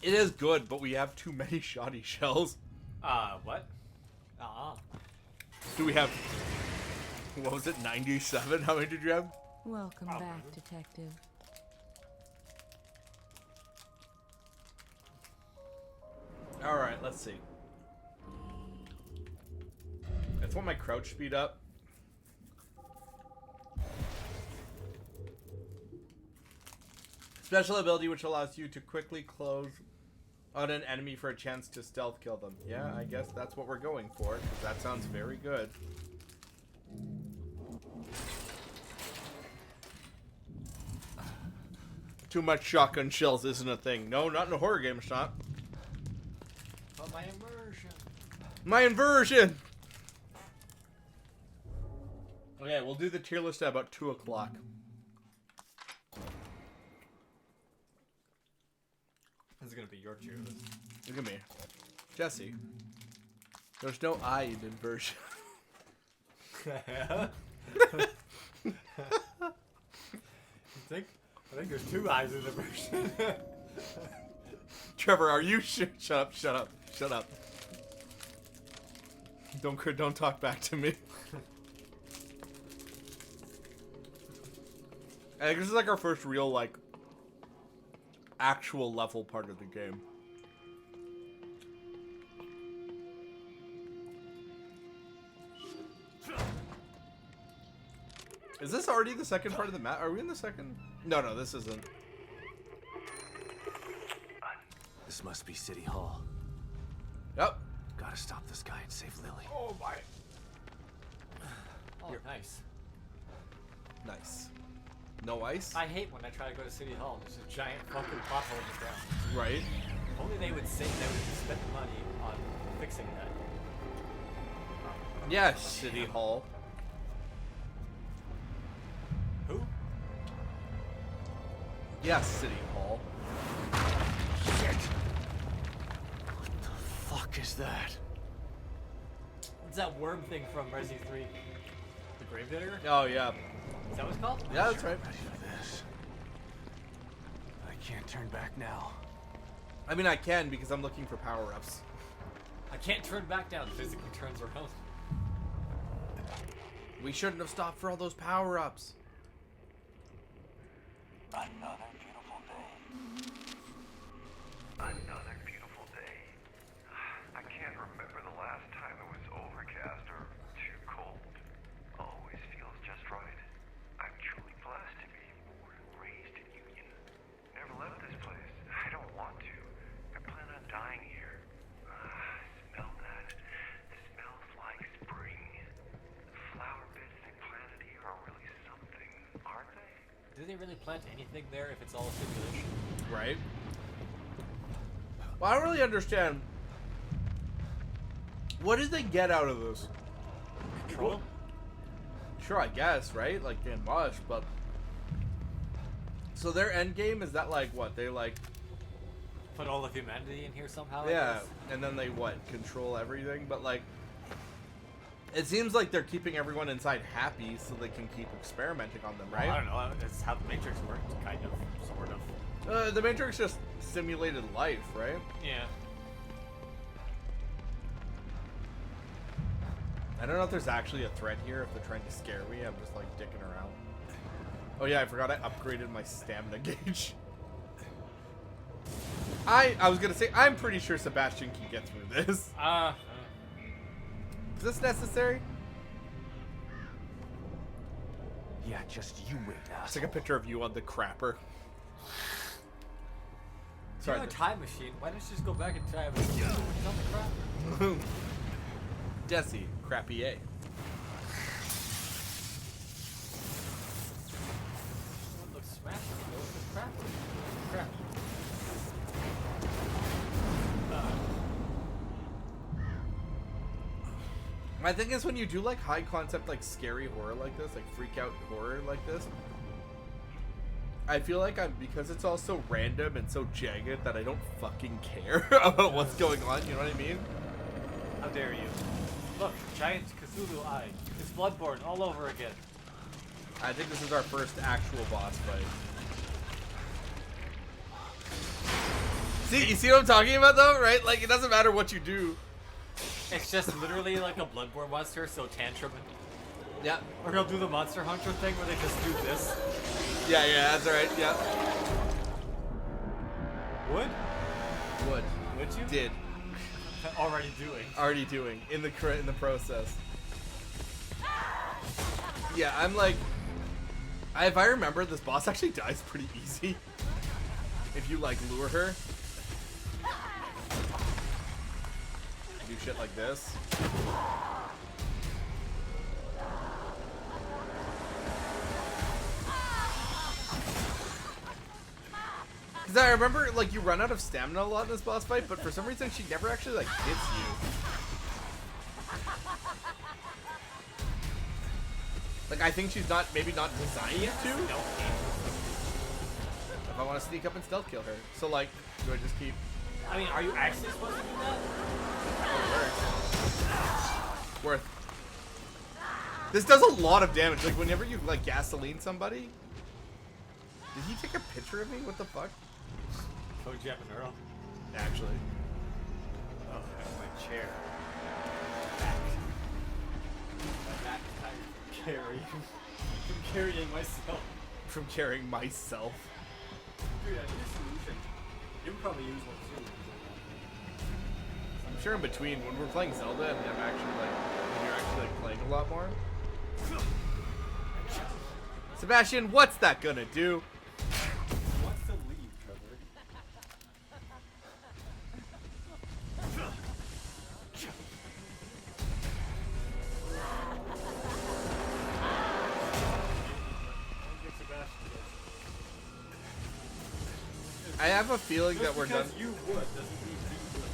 [SPEAKER 11] It is good, but we have too many shoddy shells.
[SPEAKER 2] What?
[SPEAKER 11] Do we have... What was it, 97? How many did you have?
[SPEAKER 12] Welcome back, Detective.
[SPEAKER 11] Alright, let's see. Let's want my crouch speed up. Special ability which allows you to quickly close on an enemy for a chance to stealth kill them. Yeah, I guess that's what we're going for, because that sounds very good. Too much shotgun shells isn't a thing. No, not in a horror game, it's not.
[SPEAKER 2] But my immersion.
[SPEAKER 11] My inversion! Okay, we'll do the tier list at about 2 o'clock.
[SPEAKER 2] This is gonna be your tier list.
[SPEAKER 11] Look at me. Jesse. There's no I in inversion.
[SPEAKER 2] I think there's 2 eyes in the version.
[SPEAKER 11] Trevor, are you shut up, shut up, shut up. Don't talk back to me. I think this is like our first real, like, actual level part of the game. Is this already the second part of the map? Are we in the second? No, this isn't.
[SPEAKER 5] This must be City Hall.
[SPEAKER 11] Yep.
[SPEAKER 5] Gotta stop this guy and save Lily.
[SPEAKER 2] Oh my. Oh, nice.
[SPEAKER 11] Nice. No ice?
[SPEAKER 2] I hate when I try to go to City Hall. There's a giant fucking pothole in the ground.
[SPEAKER 11] Right.
[SPEAKER 2] Only they would say they would spend the money on fixing that.
[SPEAKER 11] Yes, City Hall.
[SPEAKER 2] Who?
[SPEAKER 11] Yes, City Hall.
[SPEAKER 5] Shit! What the fuck is that?
[SPEAKER 2] What's that worm thing from Resident 3? The Gravedigger?
[SPEAKER 11] Oh, yeah.
[SPEAKER 2] Is that what it's called?
[SPEAKER 11] Yeah, that's right.
[SPEAKER 5] Ready for this. I can't turn back now.
[SPEAKER 11] I mean, I can because I'm looking for power-ups.
[SPEAKER 2] I can't turn back down. Physically turns around.
[SPEAKER 11] We shouldn't have stopped for all those power-ups.
[SPEAKER 10] Another beautiful day.
[SPEAKER 9] Another beautiful day. I can't remember the last time it was overcast or too cold. Always feels just right. I'm truly blessed to be born and raised in Union. Never left this place. I don't want to. I plan on dying here. Smell that. It smells like spring. The flower beds they planted here are really something, aren't they?
[SPEAKER 2] Do they really plant anything there if it's all a simulation?
[SPEAKER 11] Right. Well, I don't really understand. What did they get out of this?
[SPEAKER 2] Control?
[SPEAKER 11] Sure, I guess, right? Like, they must, but... So their end game is that, like, what? They, like...
[SPEAKER 2] Put all of humanity in here somehow?
[SPEAKER 11] Yeah, and then they, what? Control everything? But, like... It seems like they're keeping everyone inside happy so they can keep experimenting on them, right?
[SPEAKER 2] I don't know. That's how the Matrix worked, kind of, sort of.
[SPEAKER 11] The Matrix just simulated life, right?
[SPEAKER 2] Yeah.
[SPEAKER 11] I don't know if there's actually a threat here, if they're trying to scare me. I'm just, like, dicking around. Oh, yeah, I forgot I upgraded my stamina gauge. I was gonna say, I'm pretty sure Sebastian can get through this. Is this necessary?
[SPEAKER 5] Yeah, just you wait,
[SPEAKER 11] Let's take a picture of you on the crapper.
[SPEAKER 2] If you have a time machine, why don't you just go back and try it with on the crap?
[SPEAKER 11] Jesse, crappy A.
[SPEAKER 2] Crap.
[SPEAKER 11] My thing is when you do like high concept, like scary horror like this, like freak out horror like this, I feel like because it's all so random and so jagged that I don't fucking care about what's going on, you know what I mean?
[SPEAKER 2] How dare you? Look, giant Cthulhu eye. It's Bloodborne all over again.
[SPEAKER 11] I think this is our first actual boss fight. See, you see what I'm talking about though, right? Like it doesn't matter what you do.
[SPEAKER 2] It's just literally like a Bloodborne monster, so tantrum.
[SPEAKER 11] Yeah.
[SPEAKER 2] Or he'll do the Monster Hunter thing where they just do this.
[SPEAKER 11] Yeah, that's alright, yeah.
[SPEAKER 2] Would?
[SPEAKER 11] Would
[SPEAKER 2] you?
[SPEAKER 11] Did.
[SPEAKER 2] Already doing.
[SPEAKER 11] Already doing. In the process. Yeah, I'm like... if I remember, this boss actually dies pretty easy. If you, like, lure her. Do shit like this. Because I remember, like, you run out of stamina a lot in this boss fight, but for some reason she never actually, like, hits you. Like, I think she's maybe not designed to. If I want to sneak up and stealth kill her. So, like, do I just keep...
[SPEAKER 2] I mean, are you actually supposed to do that?
[SPEAKER 11] Worth. This does a lot of damage. Like, whenever you, like, gasoline somebody... Did he take a picture of me? What the fuck?
[SPEAKER 2] Code Jap and Earl.
[SPEAKER 11] Actually.
[SPEAKER 2] Oh, that's my chair. Back. My back is tired from carrying myself.
[SPEAKER 11] From carrying myself.
[SPEAKER 2] Dude, I need a solution. You would probably use one too.
[SPEAKER 11] I'm sure in between, when we're playing Zelda and I'm actually like, when you're actually like playing a lot more. Sebastian, what's that gonna do?
[SPEAKER 2] He wants to leave, Trevor.
[SPEAKER 11] I have a feeling that we're done.
[SPEAKER 2] Just because you would doesn't mean he would.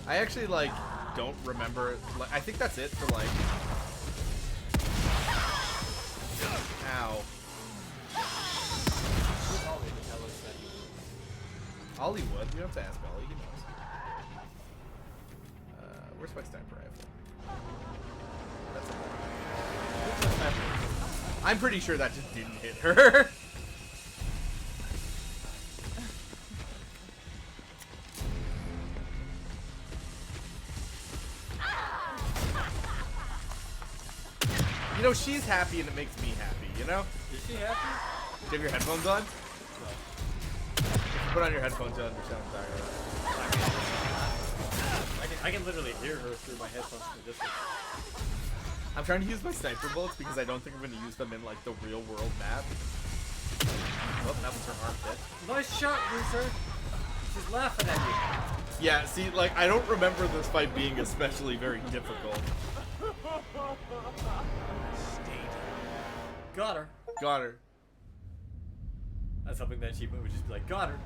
[SPEAKER 11] I actually like don't remember. Like, I think that's it for like. Ow. Ollie would. You don't have to ask Ollie. He knows. Where's my sniper rifle? That's a I'm pretty sure that just didn't hit her. You know, she's happy and it makes me happy, you know?
[SPEAKER 2] Is she happy?
[SPEAKER 11] Do you have your headphones on? Put on your headphones to understand what I'm talking about.
[SPEAKER 2] I can literally hear her through my headphones from the distance.
[SPEAKER 11] I'm trying to use my sniper bullets because I don't think I'm going to use them in like the real world map. Oh, that was her armpit.
[SPEAKER 2] Nice shot, loser. She's laughing at you.
[SPEAKER 11] Yeah, see, like, I don't remember this fight being especially very difficult.
[SPEAKER 2] Got her.
[SPEAKER 11] Got her.
[SPEAKER 2] That's something that she would just be like, got her.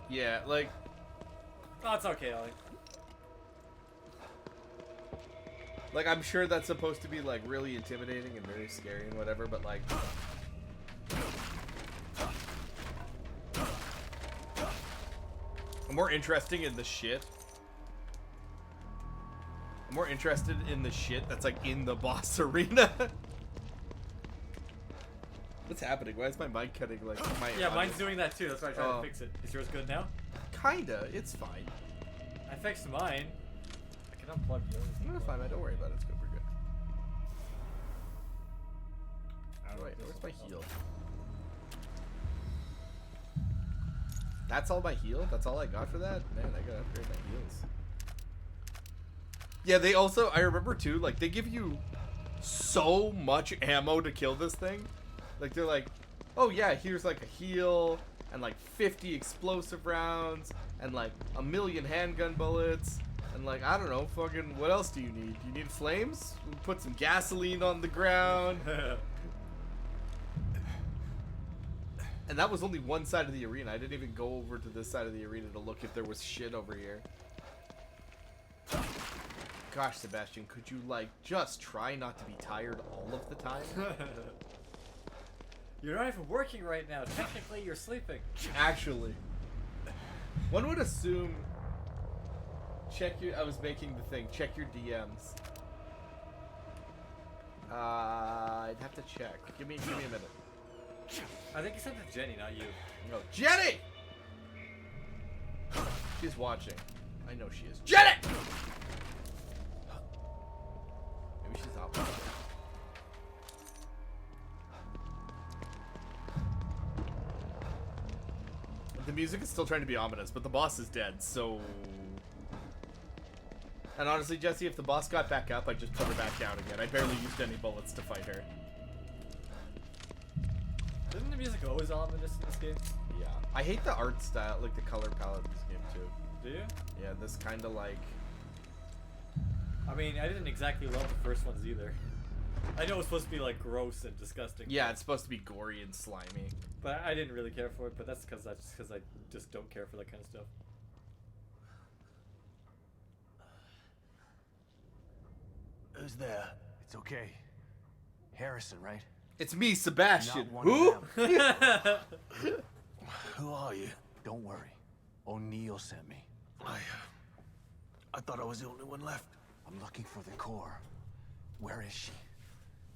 [SPEAKER 11] Yeah, like...
[SPEAKER 2] Oh, it's okay, Ollie.
[SPEAKER 11] Like, I'm sure that's supposed to be, like, really intimidating and very scary and whatever, but, like... I'm more interested in the shit. I'm more interested in the shit that's, like, in the boss arena. What's happening? Why is my mic cutting, like, my...
[SPEAKER 2] Yeah, mine's doing that too. That's why I tried to fix it. Is yours good now?
[SPEAKER 11] Kinda. It's fine.
[SPEAKER 2] I fixed mine. I can unplug yours.
[SPEAKER 11] No, it's fine, man. Don't worry about it. It's good. We're good. Wait, where's my heal? That's all my heal? That's all I got for that? Man, I gotta upgrade my heals. Yeah, they also, I remember too, like, they give you so much ammo to kill this thing. Like, they're like, oh yeah, here's like a heal, and like 50 explosive rounds, and like 1,000,000 handgun bullets, and And like, I don't know, fucking, what else do you need? You need flames? We'll put some gasoline on the ground. And that was only one side of the arena. I didn't even go over to this side of the arena to look if there was shit over here. Gosh, Sebastian, could you, like, just try not to be tired all of the time?
[SPEAKER 2] You're not even working right now. Technically, you're sleeping.
[SPEAKER 11] Actually. One would assume... I was making the thing. Check your DMs. I'd have to check. Give me a minute.
[SPEAKER 2] I think you sent it to Jenny, not you.
[SPEAKER 11] No, Jenny! She's watching. I know she is. Jenny! Maybe she's not watching. The music is still trying to be ominous, but the boss is dead, so... And honestly, Jesse, if the boss got back up, I'd just put her back down again. I barely used any bullets to fight her.
[SPEAKER 2] Isn't the music always ominous in this game?
[SPEAKER 11] Yeah. I hate the art style, like the color palette in this game, too.
[SPEAKER 2] Do you?
[SPEAKER 11] Yeah, this kind of like...
[SPEAKER 2] I mean, I didn't exactly love the first ones either. I know it's supposed to be like gross and disgusting.
[SPEAKER 11] Yeah, it's supposed to be gory and slimy.
[SPEAKER 2] But I didn't really care for it, but that's because I just don't care for that kind of stuff.
[SPEAKER 5] Who's there? It's okay. Harrison, right?
[SPEAKER 11] It's me, Sebastian.
[SPEAKER 5] Not one
[SPEAKER 11] Who?
[SPEAKER 5] of them. Who are you? Don't worry. O'Neill sent me. I thought I was the only one left. I'm looking for the core. Where is she?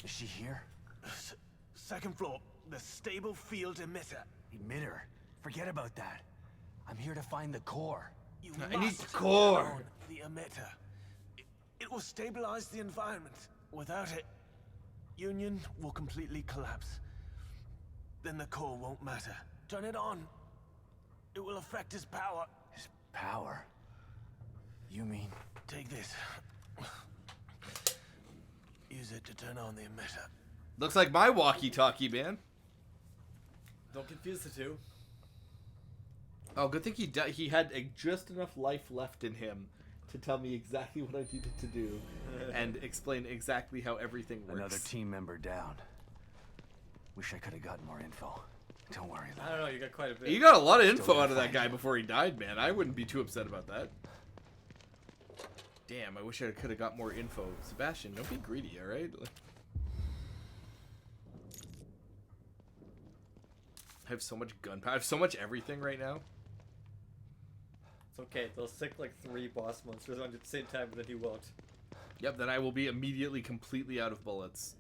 [SPEAKER 5] Is she here? Second floor. The stable field emitter. Emitter? Forget about that. I'm here to find the core. You
[SPEAKER 11] I need
[SPEAKER 5] must
[SPEAKER 11] the core.
[SPEAKER 5] own the emitter. It will stabilize the environment. Without it, Union will completely collapse. Then the core won't matter. Turn it on. It will affect his power. His power? You mean... Take this. Use it to turn on the emitter.
[SPEAKER 11] Looks like my walkie-talkie, man.
[SPEAKER 2] Don't confuse the two.
[SPEAKER 11] Oh, good thing he had just enough life left in him to tell me exactly what I needed to do and explain exactly how everything works.
[SPEAKER 5] Another team member down. Wish I could have gotten more info. Don't worry,
[SPEAKER 2] I don't know, you got quite a bit.
[SPEAKER 11] You got a lot of info
[SPEAKER 5] Still
[SPEAKER 11] out of that
[SPEAKER 5] find
[SPEAKER 11] guy
[SPEAKER 5] him.
[SPEAKER 11] before he died, man. I wouldn't be too upset about that. Damn, I wish I could have got more info. Sebastian, don't be greedy, alright? I have so much gunpowder. I have so much everything right now.
[SPEAKER 2] It's okay, they'll stick like 3 boss monsters on at the same time, but then he won't.
[SPEAKER 11] Yep, then I will be immediately completely out of bullets.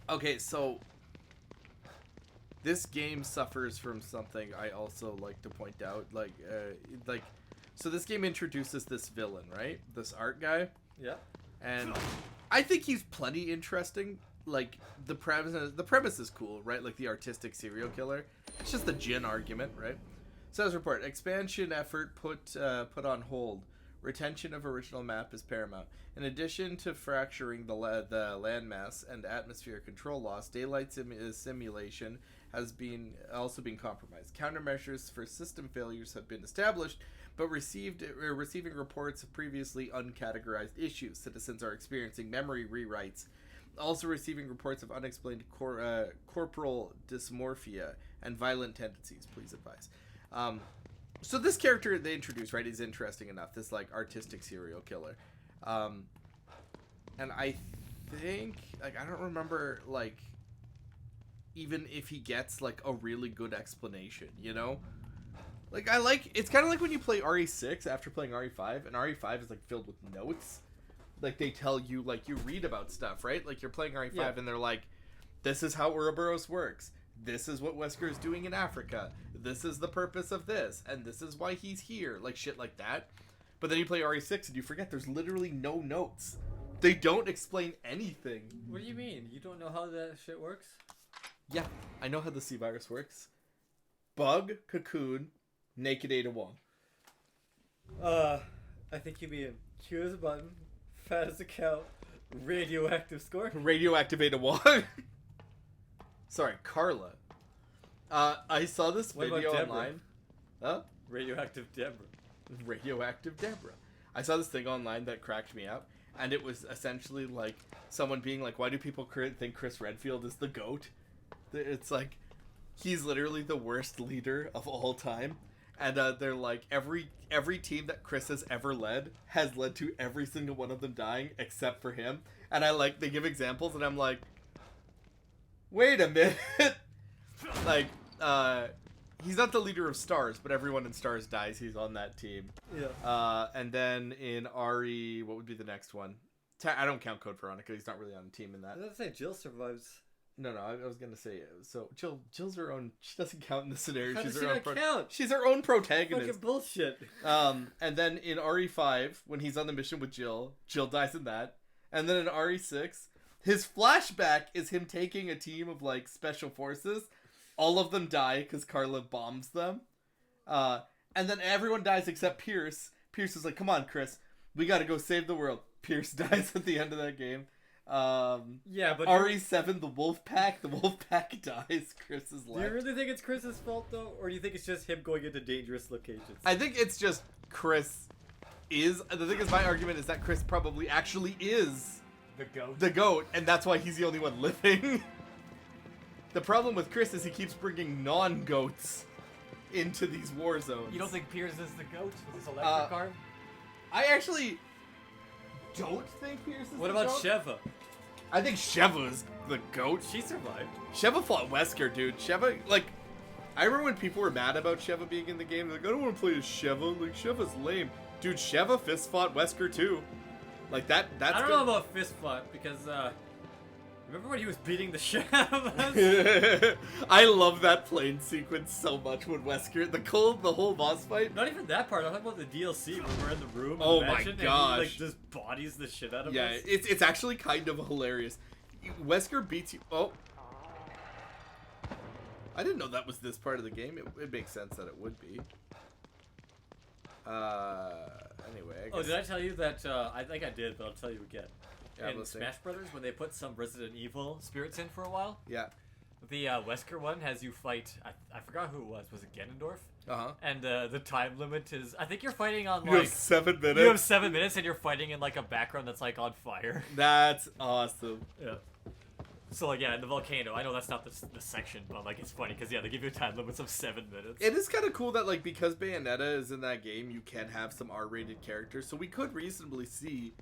[SPEAKER 11] Okay, so... this game suffers from something I also like to point out. So this game introduces this villain, right? This art guy.
[SPEAKER 2] Yeah.
[SPEAKER 11] And I think he's plenty interesting. Like, the premise is cool, right? Like, the artistic serial killer. It's just the Jin argument, right? Says report, expansion effort put on hold. Retention of original map is paramount. In addition to fracturing the landmass and atmosphere control loss, daylight simulation has also been compromised. Countermeasures for system failures have been established, but receiving reports of previously uncategorized issues. Citizens are experiencing memory rewrites, also receiving reports of unexplained corporal dysmorphia and violent tendencies. Please advise. So this character they introduced, right, is interesting enough. This, like, artistic serial killer. And I think, like, I don't remember, like, even if he gets, like, a really good explanation, you know? Like, it's kind of like when you play RE6 after playing RE5, and RE5 is, like, filled with notes. Like, they tell you, like, you read about stuff, right? Like, you're playing RE5,
[SPEAKER 2] Yeah.
[SPEAKER 11] and they're like, this is how Ouroboros works. This is what Wesker is doing in Africa. This is the purpose of this, and this is why he's here. Like, shit like that. But then you play RE6, and you forget there's literally no notes. They don't explain anything.
[SPEAKER 2] What do you mean? You don't know how that shit works?
[SPEAKER 11] Yeah, I know how the C virus works. Bug, cocoon, naked Ada Wong.
[SPEAKER 2] I think you mean cute as a button, fat as a cow, radioactive scorpion.
[SPEAKER 11] Radioactive Ada Wong. Sorry, Carla. I saw this
[SPEAKER 2] What about
[SPEAKER 11] video
[SPEAKER 2] Deborah?
[SPEAKER 11] online. Huh?
[SPEAKER 2] Radioactive Deborah.
[SPEAKER 11] Radioactive Deborah. I saw this thing online that cracked me up, and it was essentially like someone being like, why do people think Chris Redfield is the GOAT? It's like, he's literally the worst leader of all time. And they're like, every team that Chris has ever led has led to every single one of them dying except for him. And they give examples, and I'm like, wait a minute. Like, he's not the leader of Stars, but everyone in Stars dies. He's on that team.
[SPEAKER 2] Yeah.
[SPEAKER 11] And then in RE, what would be the next one? I don't count Code Veronica. He's not really on the team in that.
[SPEAKER 2] I was gonna say Jill survives.
[SPEAKER 11] No, I was gonna say, so Jill's her own. She doesn't count in the scenario.
[SPEAKER 2] How
[SPEAKER 11] She's
[SPEAKER 2] does
[SPEAKER 11] her
[SPEAKER 2] she
[SPEAKER 11] own.
[SPEAKER 2] not count?
[SPEAKER 11] She's her own protagonist.
[SPEAKER 2] Fucking bullshit.
[SPEAKER 11] And then in RE5, when he's on the mission with Jill dies in that. And then in RE6, his flashback is him taking a team of like special forces. All of them die because Carla bombs them. And then everyone dies except Pierce. Pierce is like, "Come on, Chris, we got to go save the world." Pierce dies at the end of that game.
[SPEAKER 2] Yeah, but
[SPEAKER 11] RE7, the wolf pack dies. Chris is left.
[SPEAKER 2] Do you really think it's Chris's fault though, or do you think it's just him going into dangerous locations?
[SPEAKER 11] I think it's just Chris is. The thing is, my argument is that Chris probably actually is the GOAT, and that's why he's the only one living. The problem with Chris is he keeps bringing non-GOATs into these war zones.
[SPEAKER 2] You don't think Pierce is the GOAT with his electric arm?
[SPEAKER 11] I actually don't think Pierce is
[SPEAKER 2] What
[SPEAKER 11] the
[SPEAKER 2] about
[SPEAKER 11] GOAT.
[SPEAKER 2] Sheva?
[SPEAKER 11] I think Sheva is the GOAT.
[SPEAKER 2] She survived.
[SPEAKER 11] Sheva fought Wesker, dude. Sheva, like, I remember when people were mad about Sheva being in the game. They're like, I don't want to play as Sheva. Like, Sheva's lame. Dude, Sheva fist fought Wesker too. Like, that's
[SPEAKER 2] I don't
[SPEAKER 11] good.
[SPEAKER 2] know about fist fight because, remember when he was beating the shit out of us?
[SPEAKER 11] I love that plane sequence so much when Wesker, the whole boss fight.
[SPEAKER 2] Not even that part. I'm talking about the DLC when we're in the room.
[SPEAKER 11] Oh
[SPEAKER 2] in the
[SPEAKER 11] my
[SPEAKER 2] mansion,
[SPEAKER 11] gosh.
[SPEAKER 2] And he, like, just bodies the shit out of
[SPEAKER 11] Yeah,
[SPEAKER 2] us.
[SPEAKER 11] it's actually kind of hilarious. Wesker beats you. Oh. I didn't know that was this part of the game. It makes sense that it would be. Anyway, I guess.
[SPEAKER 2] Oh, did I tell you that? I think I did, but I'll tell you again.
[SPEAKER 11] Yeah, I'm
[SPEAKER 2] in
[SPEAKER 11] listening.
[SPEAKER 2] Smash Brothers, when they put some Resident Evil spirits in for a while,
[SPEAKER 11] Yeah.
[SPEAKER 2] the Wesker one has you fight. I forgot who it was. Was it Ganondorf?
[SPEAKER 11] Uh-huh.
[SPEAKER 2] And the time limit is. I think you're fighting on
[SPEAKER 11] You
[SPEAKER 2] like
[SPEAKER 11] have 7 minutes.
[SPEAKER 2] You have 7 minutes, and you're fighting in like a background that's like on fire.
[SPEAKER 11] That's awesome.
[SPEAKER 2] Yeah. So like yeah, in the volcano. I know that's not the section, but like it's funny because yeah, they give you time limits of 7 minutes.
[SPEAKER 11] It is kind of cool that like because Bayonetta is in that game, you can have some R-rated characters, so we could reasonably see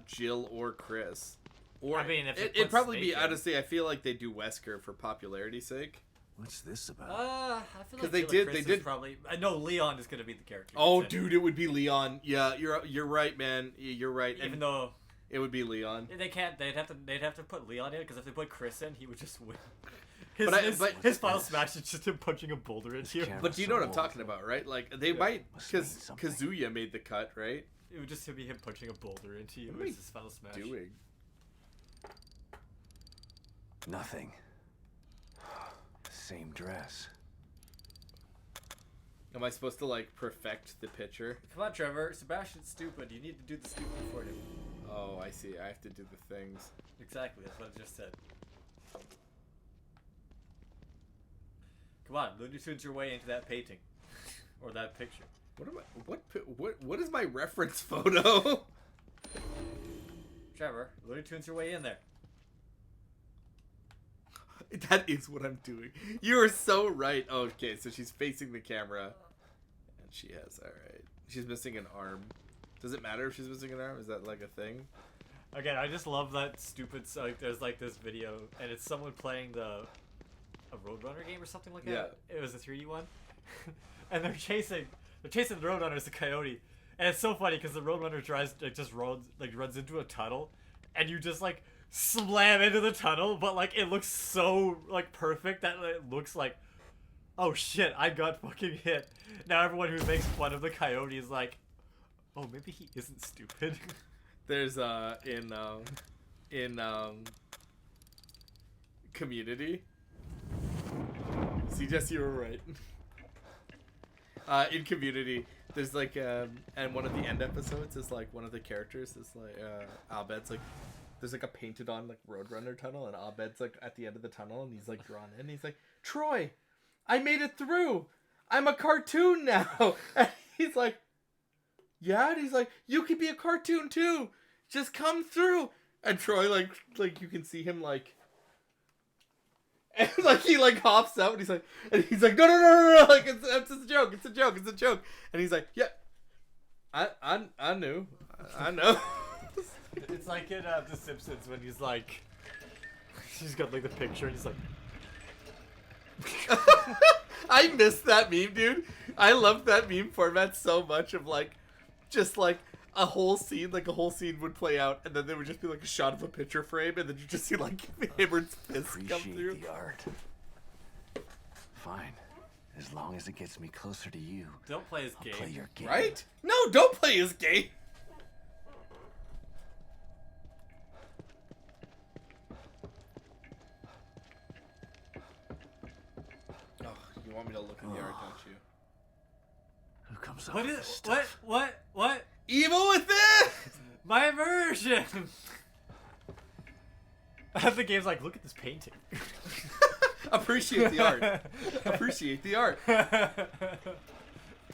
[SPEAKER 11] Jill or Chris. Or
[SPEAKER 2] I mean, if they
[SPEAKER 11] it'd
[SPEAKER 2] put
[SPEAKER 11] probably be
[SPEAKER 2] Snake in.
[SPEAKER 11] honestly, I feel like they do Wesker for popularity's sake.
[SPEAKER 5] What's this about?
[SPEAKER 2] I feel
[SPEAKER 11] 'Cause
[SPEAKER 2] like
[SPEAKER 11] they
[SPEAKER 2] Jill
[SPEAKER 11] did-
[SPEAKER 2] Chris
[SPEAKER 11] they
[SPEAKER 2] is
[SPEAKER 11] did-
[SPEAKER 2] probably. No, Leon is gonna be the character.
[SPEAKER 11] Oh,
[SPEAKER 2] that's in it.
[SPEAKER 11] dude, it would be Leon. Yeah, you're right, man. You're right.
[SPEAKER 2] Even
[SPEAKER 11] And
[SPEAKER 2] though
[SPEAKER 11] it would be Leon.
[SPEAKER 2] they can't, they'd have to put Leon in because if they put Chris in, he would just win.
[SPEAKER 11] But
[SPEAKER 2] His final smash is just him punching a boulder into you.
[SPEAKER 11] But do you know what I'm talking about, right? Like they might, because Kazuya made the cut, right?
[SPEAKER 2] It would just be him punching a boulder into you
[SPEAKER 11] What am
[SPEAKER 2] as
[SPEAKER 11] I
[SPEAKER 2] his final smash.
[SPEAKER 11] doing?
[SPEAKER 5] Nothing. Same dress.
[SPEAKER 11] Am I supposed to like perfect the picture?
[SPEAKER 2] Come on, Trevor. Sebastian's stupid. You need to do the stupid for him.
[SPEAKER 11] Oh, I see. I have to do the things.
[SPEAKER 2] Exactly. That's what I just said. Come on, Looney Tunes your way into that painting, or that picture.
[SPEAKER 11] What am I? What is my reference photo?
[SPEAKER 2] Trevor, Looney Tunes your way in there.
[SPEAKER 11] That is what I'm doing. You are so right. Oh, okay, so she's facing the camera, and she has. All right, she's missing an arm. Does it matter if she's missing an arm? Is that like a thing?
[SPEAKER 2] Again, I just love that stupid. Like, there's like this video, and it's someone playing a Roadrunner game or something like that. Yeah. It was a 3D one, and they're chasing the Roadrunner as a coyote, and it's so funny because the Roadrunner runs into a tunnel, and you just like slam into the tunnel, but like it looks so like perfect that it looks like, oh shit, I got fucking hit. Now everyone who makes fun of the coyote is like, oh, maybe he isn't stupid.
[SPEAKER 11] There's in Community. See, Jesse, you were right. In Community, there's like and one of the end episodes is like one of the characters is like Abed's like there's like a painted on like Roadrunner tunnel, and Abed's like at the end of the tunnel, and he's like drawn in. He's like, Troy, I made it through. I'm a cartoon now. And he's like, yeah, and he's like, you could be a cartoon too. Just come through. And Troy, like you can see him like, and like he like hops out and he's like, no, like it's a joke, it's a joke. And he's like, yeah, I knew, I know.
[SPEAKER 2] It's like in The Simpsons when he's like, he's got like the picture and he's like.
[SPEAKER 11] I missed that meme, dude. I loved that meme format so much of like, just like a whole scene would play out, and then there would just be like a shot of a picture frame, and then you just see like Hayward's fist come through.
[SPEAKER 5] Appreciate the art. Fine, as long as it gets me closer to you.
[SPEAKER 2] Don't play his
[SPEAKER 5] I'll
[SPEAKER 2] game.
[SPEAKER 5] play your game.
[SPEAKER 11] Right? No, don't play his game. Oh, you want me to look at the art, don't you?
[SPEAKER 5] Who comes up
[SPEAKER 2] What
[SPEAKER 5] with
[SPEAKER 2] is
[SPEAKER 5] this stuff?
[SPEAKER 2] what?
[SPEAKER 11] Evil Within!
[SPEAKER 2] My immersion. The game's like, look at this painting.
[SPEAKER 11] Appreciate the art. Appreciate the art.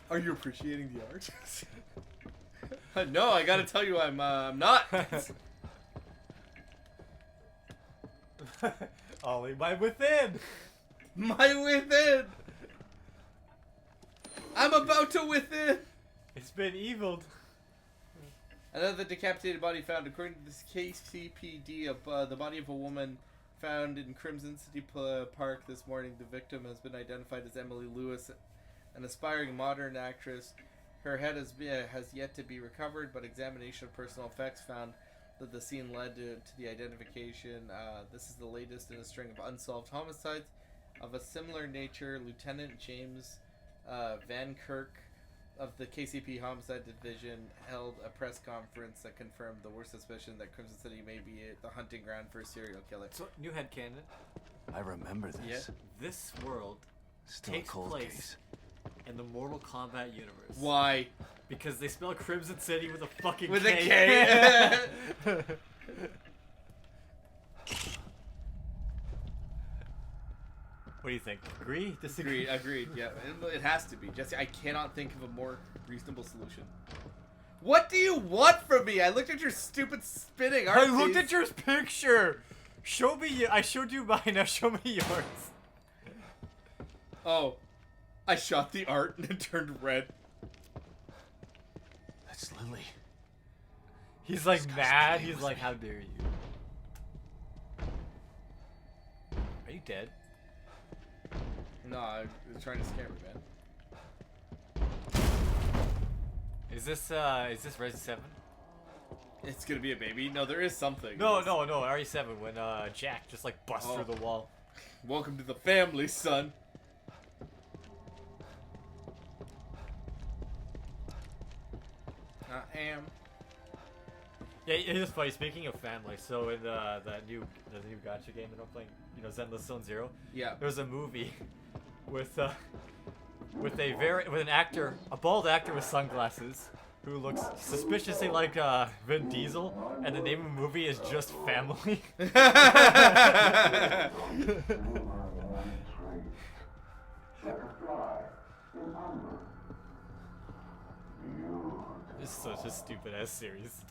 [SPEAKER 11] Are you appreciating the art? No, I gotta tell you, I'm not.
[SPEAKER 2] Ollie, my within.
[SPEAKER 11] My within. I'm about to within.
[SPEAKER 2] It's been eviled.
[SPEAKER 11] Another decapitated body found. According to this KCPD, the body of a woman found in Crimson City Park this morning. The victim has been identified as Emily Lewis, an aspiring modern actress. Her head has yet to be recovered, but examination of personal effects found that the scene led to the identification. This is the latest in a string of unsolved homicides of a similar nature. Lieutenant James Van Kirk of the KCP Homicide Division held a press conference that confirmed the worst suspicion that Crimson City may be the hunting ground for a serial killer.
[SPEAKER 2] So, new headcanon.
[SPEAKER 5] I remember this.
[SPEAKER 11] Yeah.
[SPEAKER 2] This world
[SPEAKER 5] Still
[SPEAKER 2] takes
[SPEAKER 5] a cold
[SPEAKER 2] place
[SPEAKER 5] case.
[SPEAKER 2] in the Mortal Kombat universe.
[SPEAKER 11] Why?
[SPEAKER 2] Because they spell Crimson City with a fucking
[SPEAKER 11] With
[SPEAKER 2] K.
[SPEAKER 11] a K.
[SPEAKER 2] What do you think? Agree? Disagree?
[SPEAKER 11] Agreed. Yeah, it has to be. Jesse, I cannot think of a more reasonable solution. What do you want from me? I looked at your stupid spinning art
[SPEAKER 2] I looked
[SPEAKER 11] piece.
[SPEAKER 2] at your picture. Show me. I showed you mine. Now show me yours.
[SPEAKER 11] Oh, I shot the art and it turned red.
[SPEAKER 5] That's Lily.
[SPEAKER 2] He's like mad. He's like, how dare you? Are you dead?
[SPEAKER 11] No, I was trying to scare me, man.
[SPEAKER 2] Is this Resi 7?
[SPEAKER 11] It's gonna be a baby. No, there is something.
[SPEAKER 2] No, RE7 when Jack just like busts through the wall.
[SPEAKER 11] Welcome to the family, son. I am.
[SPEAKER 2] Yeah, it's funny. Speaking of family, so in the new gacha game that I'm playing, Zenless Zone Zero.
[SPEAKER 11] Yeah.
[SPEAKER 2] There's a movie with an actor, a bald actor with sunglasses, who looks suspiciously like Vin Diesel, and the name of the movie is just Family. This is such a stupid ass series.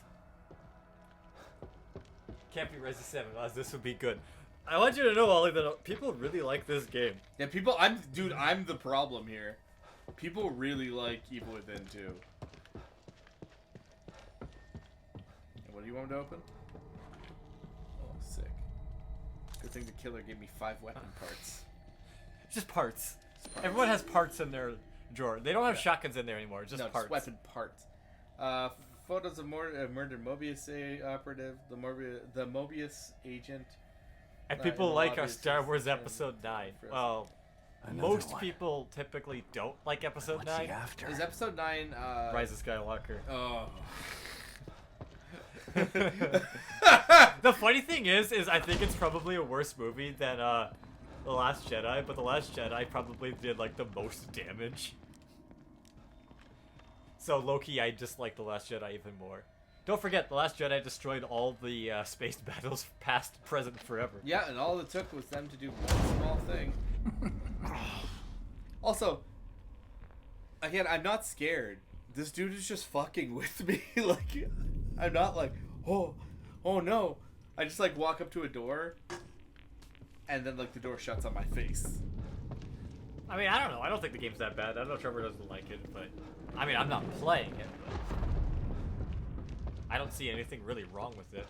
[SPEAKER 2] Can't be Resi 7, otherwise this would be good. I want you to know, Ollie, that people really like this game.
[SPEAKER 11] Yeah, I'm the problem here. People really like Evil Within too. What do you want me to open? Oh, sick. Good thing the killer gave me 5 weapon parts.
[SPEAKER 2] Just parts. Everyone has parts in their drawer. They don't have shotguns in there anymore. Just
[SPEAKER 11] No,
[SPEAKER 2] parts.
[SPEAKER 11] just weapon parts. Photos of murdered Mobius operative, the Mobius agent.
[SPEAKER 2] And people like our
[SPEAKER 11] Mobius
[SPEAKER 2] Star
[SPEAKER 11] is
[SPEAKER 2] Wars
[SPEAKER 11] the
[SPEAKER 2] Episode 9.
[SPEAKER 11] for us.
[SPEAKER 2] Well,
[SPEAKER 5] Another
[SPEAKER 2] most
[SPEAKER 5] one.
[SPEAKER 2] people typically don't like Episode
[SPEAKER 5] What's
[SPEAKER 2] 9.
[SPEAKER 5] he after?
[SPEAKER 11] Is Episode 9
[SPEAKER 2] Rise of Skywalker.
[SPEAKER 11] Oh.
[SPEAKER 2] The funny thing is I think it's probably a worse movie than The Last Jedi, but The Last Jedi probably did like the most damage. So low-key, I dislike The Last Jedi even more. Don't forget, The Last Jedi destroyed all the space battles, past, present, forever.
[SPEAKER 11] Yeah, and all it took was them to do one small thing. Also, again, I'm not scared. This dude is just fucking with me. Like, I'm not like, oh no. I just like walk up to a door, and then like the door shuts on my face.
[SPEAKER 2] I mean, I don't know. I don't think the game's that bad. I know Trevor doesn't like it, but I mean, I'm not playing it, but I don't see anything really wrong with it.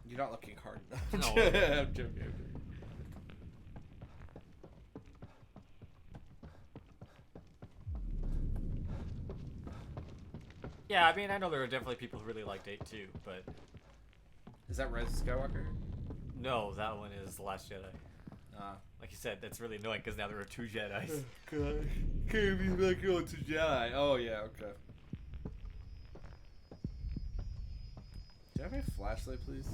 [SPEAKER 11] You're not looking hard enough.
[SPEAKER 2] No.
[SPEAKER 11] I'm joking.
[SPEAKER 2] Yeah, I mean, I know there are definitely people who really liked 8 too, but
[SPEAKER 11] Is that Rise of Skywalker?
[SPEAKER 2] no, that one is The Last Jedi. Like you said, that's really annoying because now there are 2 Jedis.
[SPEAKER 11] God. Can't be back going to Jedi. Oh yeah, okay. Do I have my flashlight, please?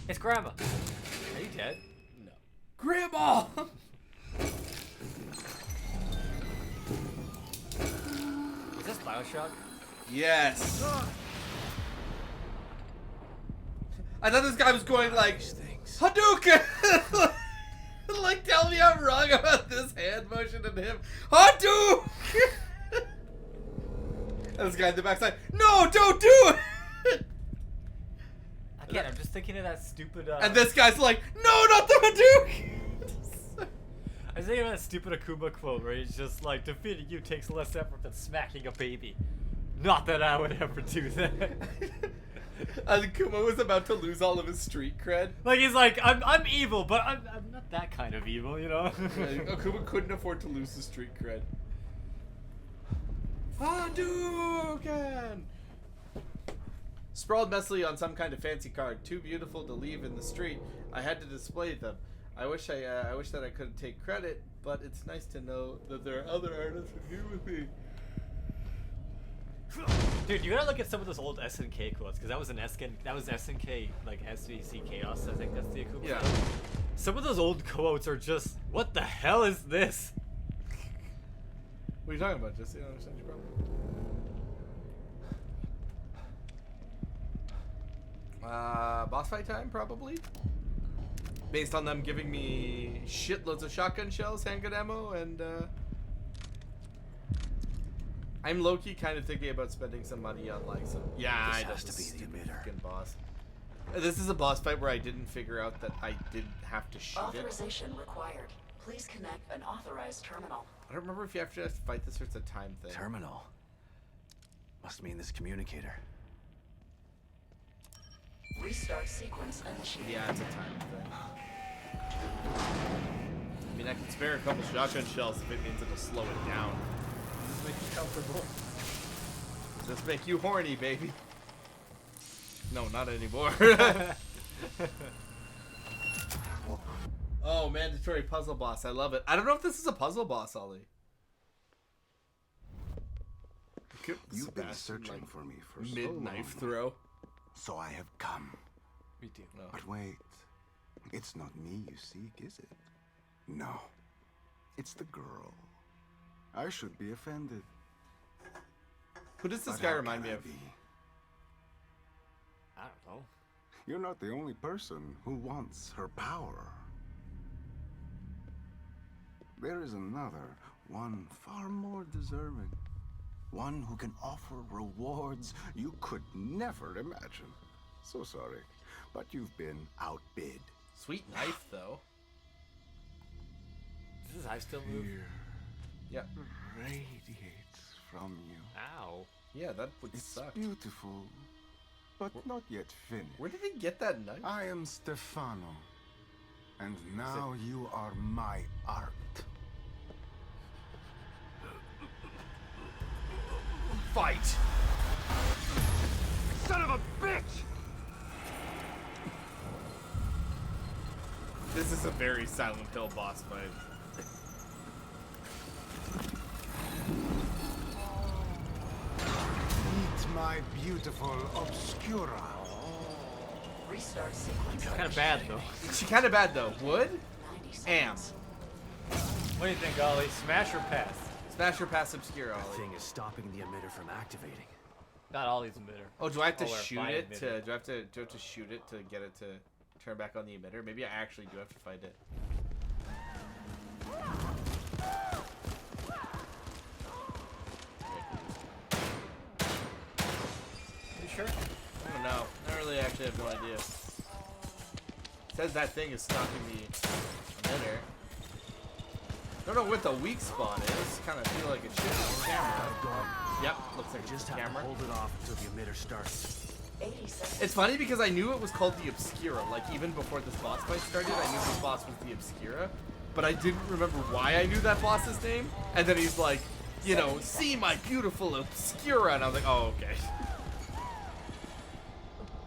[SPEAKER 2] It's Grandma. Are you dead?
[SPEAKER 11] No. Grandma!
[SPEAKER 2] Is this Bioshock?
[SPEAKER 11] Yes. I thought this guy was going like Hadouken. Like, tell me I'm wrong about this hand motion and him. Hadouken. And this guy in the backside. No, don't do it.
[SPEAKER 2] Again, I'm just thinking of that stupid.
[SPEAKER 11] And this guy's like, no, not the Hadouken.
[SPEAKER 2] I was thinking of that stupid Akuma quote where he's just like, defeating you takes less effort than smacking a baby. Not that I would ever do that.
[SPEAKER 11] Akuma was about to lose all of his street cred.
[SPEAKER 2] Like, he's like, I'm evil, but I'm not that kind of evil, you know?
[SPEAKER 11] Akuma couldn't afford to lose his street cred. Hadouken! Sprawled messily on some kind of fancy card, too beautiful to leave in the street. I had to display them. I wish that I could take credit, but it's nice to know that there are other artists here with me.
[SPEAKER 2] Dude, you gotta look at some of those old SNK quotes, because that was SNK, like SVC Chaos, I think that's the Akuma.
[SPEAKER 11] Yeah.
[SPEAKER 2] quote. Some of those old quotes are just, what the hell is this?
[SPEAKER 11] What are you talking about, Jesse? I don't understand your problem. Boss fight time, probably? Based on them giving me shitloads of shotgun shells, handgun ammo, and I'm low-key kind of thinking about spending some money on like some. Yeah,
[SPEAKER 5] This
[SPEAKER 11] I
[SPEAKER 5] has to be the emitter.
[SPEAKER 11] Boss. This is a boss fight where I didn't figure out that I didn't have to shoot it.
[SPEAKER 7] Authorization required. Please connect an authorized terminal.
[SPEAKER 11] I don't remember if you have to fight this or it's a time thing.
[SPEAKER 5] Terminal. Must mean this communicator.
[SPEAKER 7] Restart sequence initiated.
[SPEAKER 11] Yeah, it's a time thing. I mean, I can spare a couple shotgun shells if it means it'll slow it down.
[SPEAKER 2] Does this make you comfortable?
[SPEAKER 11] Does this make you horny, baby? No, not anymore. Oh, mandatory puzzle boss. I love it. I don't know if this is a puzzle boss, Ollie.
[SPEAKER 13] You've been searching for me for so long.
[SPEAKER 11] Mid-knife throw.
[SPEAKER 13] So I have come.
[SPEAKER 2] We do.
[SPEAKER 11] No.
[SPEAKER 13] But wait. It's not me you seek, is it? No. It's the girl. I should be offended.
[SPEAKER 11] Who does this
[SPEAKER 13] But
[SPEAKER 11] guy
[SPEAKER 13] how
[SPEAKER 11] remind
[SPEAKER 13] can
[SPEAKER 11] me
[SPEAKER 13] I
[SPEAKER 11] of?
[SPEAKER 13] be?
[SPEAKER 2] I don't know.
[SPEAKER 13] You're not the only person who wants her power. There is another, one far more deserving. One who can offer rewards you could never imagine. So sorry, but you've been outbid.
[SPEAKER 11] Sweet knife, though.
[SPEAKER 2] Does his eye still move?
[SPEAKER 13] Fear
[SPEAKER 11] Yep.
[SPEAKER 13] radiates from you.
[SPEAKER 2] Ow.
[SPEAKER 11] Yeah, that would
[SPEAKER 13] It's
[SPEAKER 11] suck.
[SPEAKER 13] beautiful, but not yet finished.
[SPEAKER 11] Where did he get that knife?
[SPEAKER 13] I am Stefano, and now you are my art.
[SPEAKER 11] Fight!
[SPEAKER 5] Son of a bitch!
[SPEAKER 11] This is a very Silent Hill boss fight.
[SPEAKER 13] Meet my beautiful Obscura.
[SPEAKER 7] Restart sequence.
[SPEAKER 2] Kind of bad though.
[SPEAKER 11] She kind of bad though. Wood?
[SPEAKER 7] 90
[SPEAKER 11] Am.
[SPEAKER 7] seconds.
[SPEAKER 2] What do you think, Ollie? Smash or pass?
[SPEAKER 11] Smash or pass Obscura,
[SPEAKER 5] That
[SPEAKER 11] Ollie.
[SPEAKER 5] thing is stopping the emitter from activating.
[SPEAKER 2] Not Ollie's emitter.
[SPEAKER 11] Oh, do I have to
[SPEAKER 2] or
[SPEAKER 11] shoot
[SPEAKER 2] my
[SPEAKER 11] it
[SPEAKER 2] emitter.
[SPEAKER 11] do I have to shoot it to get it to turn back on the emitter? Maybe I actually do have to fight it.
[SPEAKER 2] her?
[SPEAKER 11] I don't know. I really actually have no idea. It says that thing is stopping the emitter. Don't know what the weak spot is. Kind of feel like it should be the camera. Yep, looks like it's the camera.
[SPEAKER 5] Hold it off until the emitter starts.
[SPEAKER 7] 80 seconds.
[SPEAKER 11] It's funny because I knew it was called the Obscura. Like, even before this boss fight started, I knew this boss was the Obscura. But I didn't remember why I knew that boss's name. And then he's like, you know, see my beautiful Obscura. And I was like, oh, okay.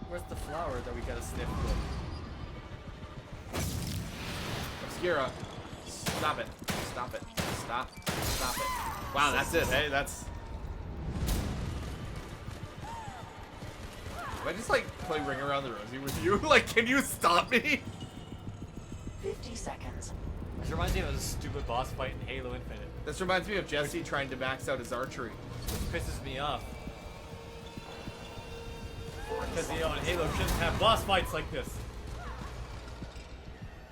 [SPEAKER 11] Where's the flower that we gotta sniff with? Obscura. Stop it. Stop it. Stop. Stop it. Wow, that's it, hey? That's... Do I just, like, play Ring Around the Rosie with you? Like, can you stop me?
[SPEAKER 7] 50 seconds.
[SPEAKER 2] This reminds me of a stupid boss fight in Halo Infinite.
[SPEAKER 11] This reminds me of Jesse trying to max out his archery.
[SPEAKER 2] Which pisses me off. Because, you know, in Halo shouldn't have boss fights like this.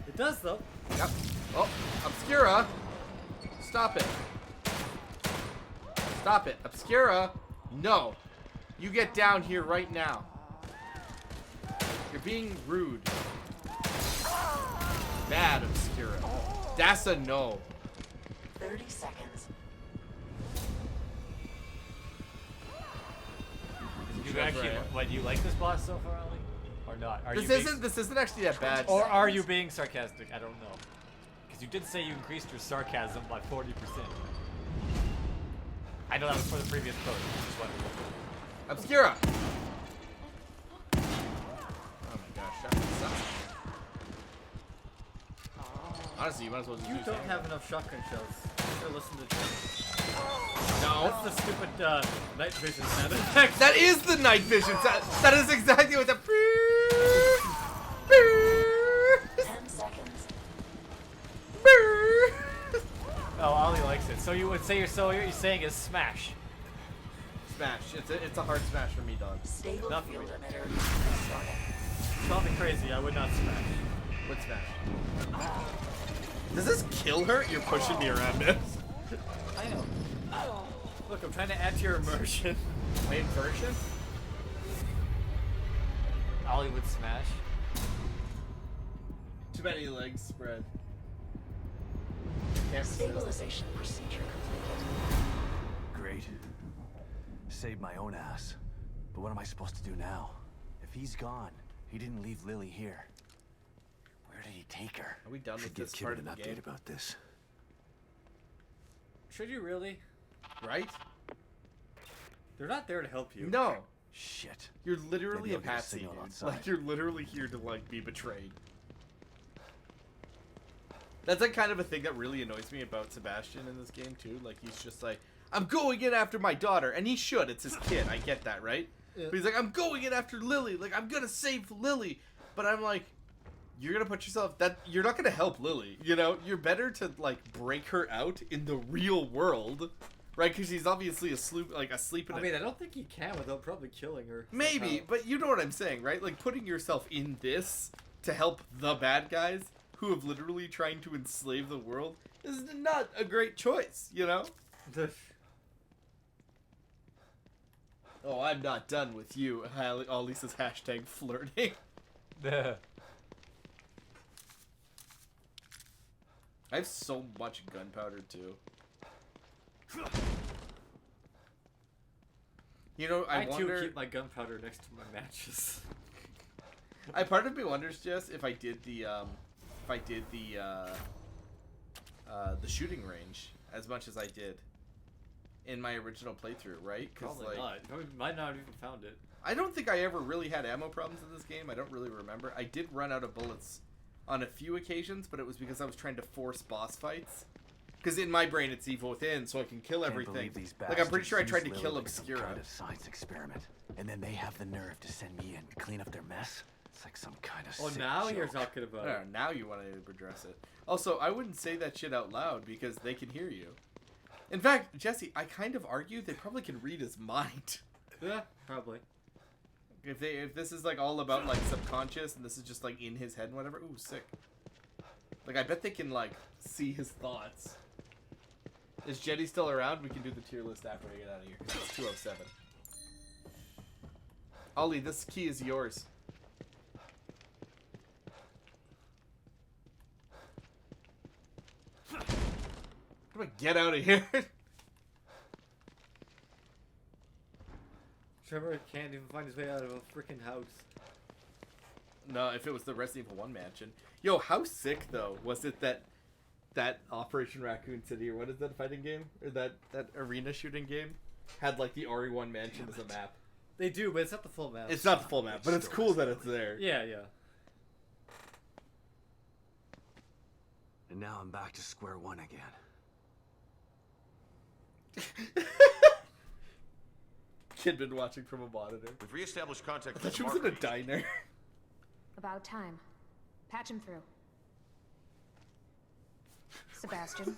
[SPEAKER 2] It does, though.
[SPEAKER 11] Yep. Oh, Obscura. Stop it. Stop it. Obscura. No. You get down here right now. You're being rude. Bad, Obscura. That's a no.
[SPEAKER 7] 30 seconds.
[SPEAKER 2] You actually, what, do you like this boss so far, Ollie? Or not? Are
[SPEAKER 11] This
[SPEAKER 2] you
[SPEAKER 11] isn't actually that bad.
[SPEAKER 2] Or are you being sarcastic? I don't know. Because you did say you increased your sarcasm by 40%. I know that was for the previous post. Just wondering.
[SPEAKER 11] Obscura! Oh my gosh, that sucks. Honestly, you might as well just
[SPEAKER 2] You
[SPEAKER 11] use
[SPEAKER 2] don't
[SPEAKER 11] it.
[SPEAKER 2] have enough shotgun shells. You should listen to Jim.
[SPEAKER 11] No.
[SPEAKER 2] That's the stupid night vision sound effect.
[SPEAKER 11] That is the night vision sound. That is exactly what the...
[SPEAKER 7] 10 seconds.
[SPEAKER 2] Oh, Ollie likes it. So you would say what you're saying is smash.
[SPEAKER 11] Smash. It's a hard smash for me, dog.
[SPEAKER 7] Stable
[SPEAKER 2] Not for
[SPEAKER 7] field
[SPEAKER 2] me.
[SPEAKER 7] emitter restarting.
[SPEAKER 2] Call me crazy, I would not smash.
[SPEAKER 11] What smash? Does this kill her? You're pushing me around this.
[SPEAKER 2] I know. Look, I'm trying to add to your immersion.
[SPEAKER 11] My inversion?
[SPEAKER 2] Ollie would smash.
[SPEAKER 11] Too many legs spread. Can't resist.
[SPEAKER 7] Stabilization procedure completed.
[SPEAKER 5] Great. Saved my own ass. But what am I supposed to do now? If he's gone, he didn't leave Lily here. Where did he take her?
[SPEAKER 11] Are we done with
[SPEAKER 5] Should give
[SPEAKER 11] this part
[SPEAKER 5] Kid
[SPEAKER 11] of
[SPEAKER 5] an
[SPEAKER 11] the
[SPEAKER 5] update
[SPEAKER 11] game?
[SPEAKER 5] about this.
[SPEAKER 2] Should you really?
[SPEAKER 11] Right?
[SPEAKER 2] They're not there to help you.
[SPEAKER 11] No.
[SPEAKER 5] Shit.
[SPEAKER 11] You're literally
[SPEAKER 5] Maybe
[SPEAKER 11] a
[SPEAKER 5] I'll get a
[SPEAKER 11] patsy,
[SPEAKER 5] signal
[SPEAKER 11] dude.
[SPEAKER 5] outside.
[SPEAKER 11] Like, you're literally here to, like, be betrayed. That's, like, kind of a thing that really annoys me about Sebastian in this game, too. Like, he's just like, I'm going in after my daughter. And he should. It's his kid. I get that, right?
[SPEAKER 2] Yeah.
[SPEAKER 11] But he's like, I'm going in after Lily. Like, I'm gonna save Lily. But I'm like, you're gonna put yourself... You're not gonna help Lily, you know? You're better to, like, break her out in the real world. Right, because he's obviously asleep in
[SPEAKER 2] I mean, I don't think he can without probably killing her.
[SPEAKER 11] Maybe,
[SPEAKER 2] somehow.
[SPEAKER 11] but you know what I'm saying, right? Like, putting yourself in this to help the bad guys who have literally trying to enslave the world is not a great choice, you know? Oh, I'm not done with you. Ollie says hashtag flirting. I have so much gunpowder, too. You know, I wonder...
[SPEAKER 2] too keep my gunpowder next to my matches.
[SPEAKER 11] Part of me wonders, Jess, if I did the shooting range as much as I did in my original playthrough, right?
[SPEAKER 2] Probably
[SPEAKER 11] like,
[SPEAKER 2] not. You might not have even found it.
[SPEAKER 11] I don't think I ever really had ammo problems in this game. I don't really remember. I did run out of bullets on a few occasions, but it was because I was trying to force boss fights. Because in my brain, it's evil within, so I can kill everything. Like, I'm pretty sure I tried to kill Obscura.
[SPEAKER 5] Kind of science experiment, and then they have the nerve to send me in to clean up their mess. It's like some kind of.
[SPEAKER 2] Oh,
[SPEAKER 5] sick
[SPEAKER 2] now
[SPEAKER 5] joke.
[SPEAKER 2] you're talking about it.
[SPEAKER 11] Now you want to address it. Also, I wouldn't say that shit out loud because they can hear you. In fact, Jesse, I kind of argue they probably can read his mind.
[SPEAKER 2] Yeah, probably.
[SPEAKER 11] If this is like all about like subconscious and this is just like in his head and whatever. Ooh, sick. Like, I bet they can like see his thoughts. Is Jetty still around? We can do the tier list after we get out of here. It's 2:07.
[SPEAKER 1] Ollie, this key is yours. How do I get out of here?
[SPEAKER 2] Trevor can't even find his way out of a freaking house.
[SPEAKER 1] No, if it was the Resident Evil 1 mansion. Yo, how sick though was it that Operation Raccoon City, or what is that fighting game, or that arena shooting game, had like the RE1 mansion as a map?
[SPEAKER 2] They do, but it's not the full map.
[SPEAKER 1] It's not the full map, but it's cool that it's there.
[SPEAKER 2] Yeah, yeah.
[SPEAKER 5] And now I'm back to square one again.
[SPEAKER 1] Kid been watching from a monitor.
[SPEAKER 10] We've reestablished contact
[SPEAKER 1] I
[SPEAKER 10] with
[SPEAKER 1] thought she
[SPEAKER 10] the
[SPEAKER 1] was in a
[SPEAKER 10] marker.
[SPEAKER 1] diner.
[SPEAKER 6] About time. Patch him through. Sebastian?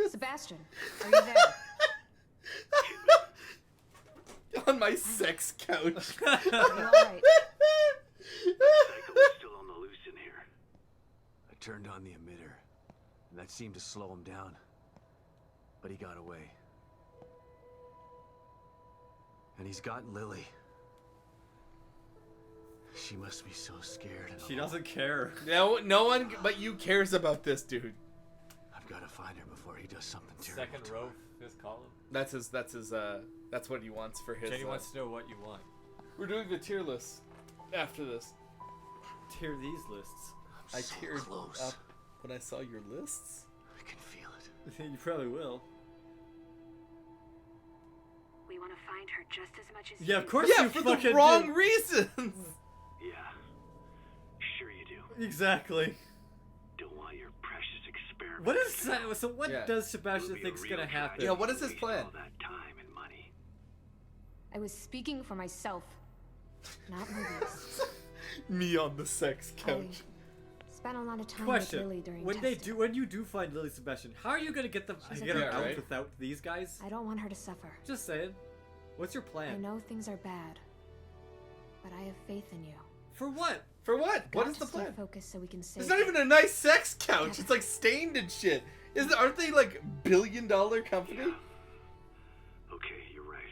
[SPEAKER 6] Sebastian, are you there?
[SPEAKER 1] On my sex couch.
[SPEAKER 6] Are you alright?
[SPEAKER 5] Still on the loose in here. I turned on the emitter, and that seemed to slow him down. But he got away. And he's got Lily. She must be so scared. And
[SPEAKER 2] She
[SPEAKER 5] alone.
[SPEAKER 2] doesn't care.
[SPEAKER 1] No one but you cares about this dude.
[SPEAKER 5] I've got to find her before he does something terrible.
[SPEAKER 2] Second row, fifth column.
[SPEAKER 1] That's what he wants for his.
[SPEAKER 2] Jenny wants to know what you want.
[SPEAKER 1] We're doing the tier list after this.
[SPEAKER 2] Tier these lists.
[SPEAKER 1] I teared up when I saw your lists.
[SPEAKER 5] I can feel it.
[SPEAKER 2] You probably will.
[SPEAKER 6] We want to find her just as much as
[SPEAKER 2] Yeah,
[SPEAKER 6] you.
[SPEAKER 2] of course
[SPEAKER 1] Yeah,
[SPEAKER 2] you
[SPEAKER 1] for the
[SPEAKER 2] fucking
[SPEAKER 1] wrong
[SPEAKER 2] do.
[SPEAKER 1] reasons.
[SPEAKER 5] Yeah, sure you do.
[SPEAKER 2] Exactly.
[SPEAKER 5] Don't want your precious experiment.
[SPEAKER 2] What is that? So what
[SPEAKER 1] Yeah.
[SPEAKER 2] does Sebastian
[SPEAKER 5] Will be a
[SPEAKER 2] think's
[SPEAKER 5] real
[SPEAKER 2] gonna happen?
[SPEAKER 5] tragedy
[SPEAKER 1] Yeah, what is his
[SPEAKER 5] waste
[SPEAKER 1] plan?
[SPEAKER 5] all that time and money.
[SPEAKER 6] I was speaking for myself, not movies.
[SPEAKER 1] Me on the sex couch.
[SPEAKER 6] I spent a lot of time with Lily
[SPEAKER 2] Question:
[SPEAKER 6] during
[SPEAKER 2] When
[SPEAKER 6] testing.
[SPEAKER 2] when you do find Lily Sebastian, how are you gonna get them
[SPEAKER 6] She's a
[SPEAKER 2] get her
[SPEAKER 6] girl,
[SPEAKER 2] out
[SPEAKER 1] right?
[SPEAKER 2] without these guys?
[SPEAKER 6] I don't want her to suffer.
[SPEAKER 2] Just saying. What's your
[SPEAKER 6] I
[SPEAKER 2] plan?
[SPEAKER 6] know things are bad, but I have faith in you.
[SPEAKER 2] For what?
[SPEAKER 1] For what? What
[SPEAKER 6] Got
[SPEAKER 1] is
[SPEAKER 6] to
[SPEAKER 1] the
[SPEAKER 6] stay
[SPEAKER 1] plan?
[SPEAKER 6] focused so we can save
[SPEAKER 1] It's not
[SPEAKER 6] her.
[SPEAKER 1] even a nice sex couch. It's like stained and shit. Aren't they like billion-dollar company?
[SPEAKER 5] Okay, you're right.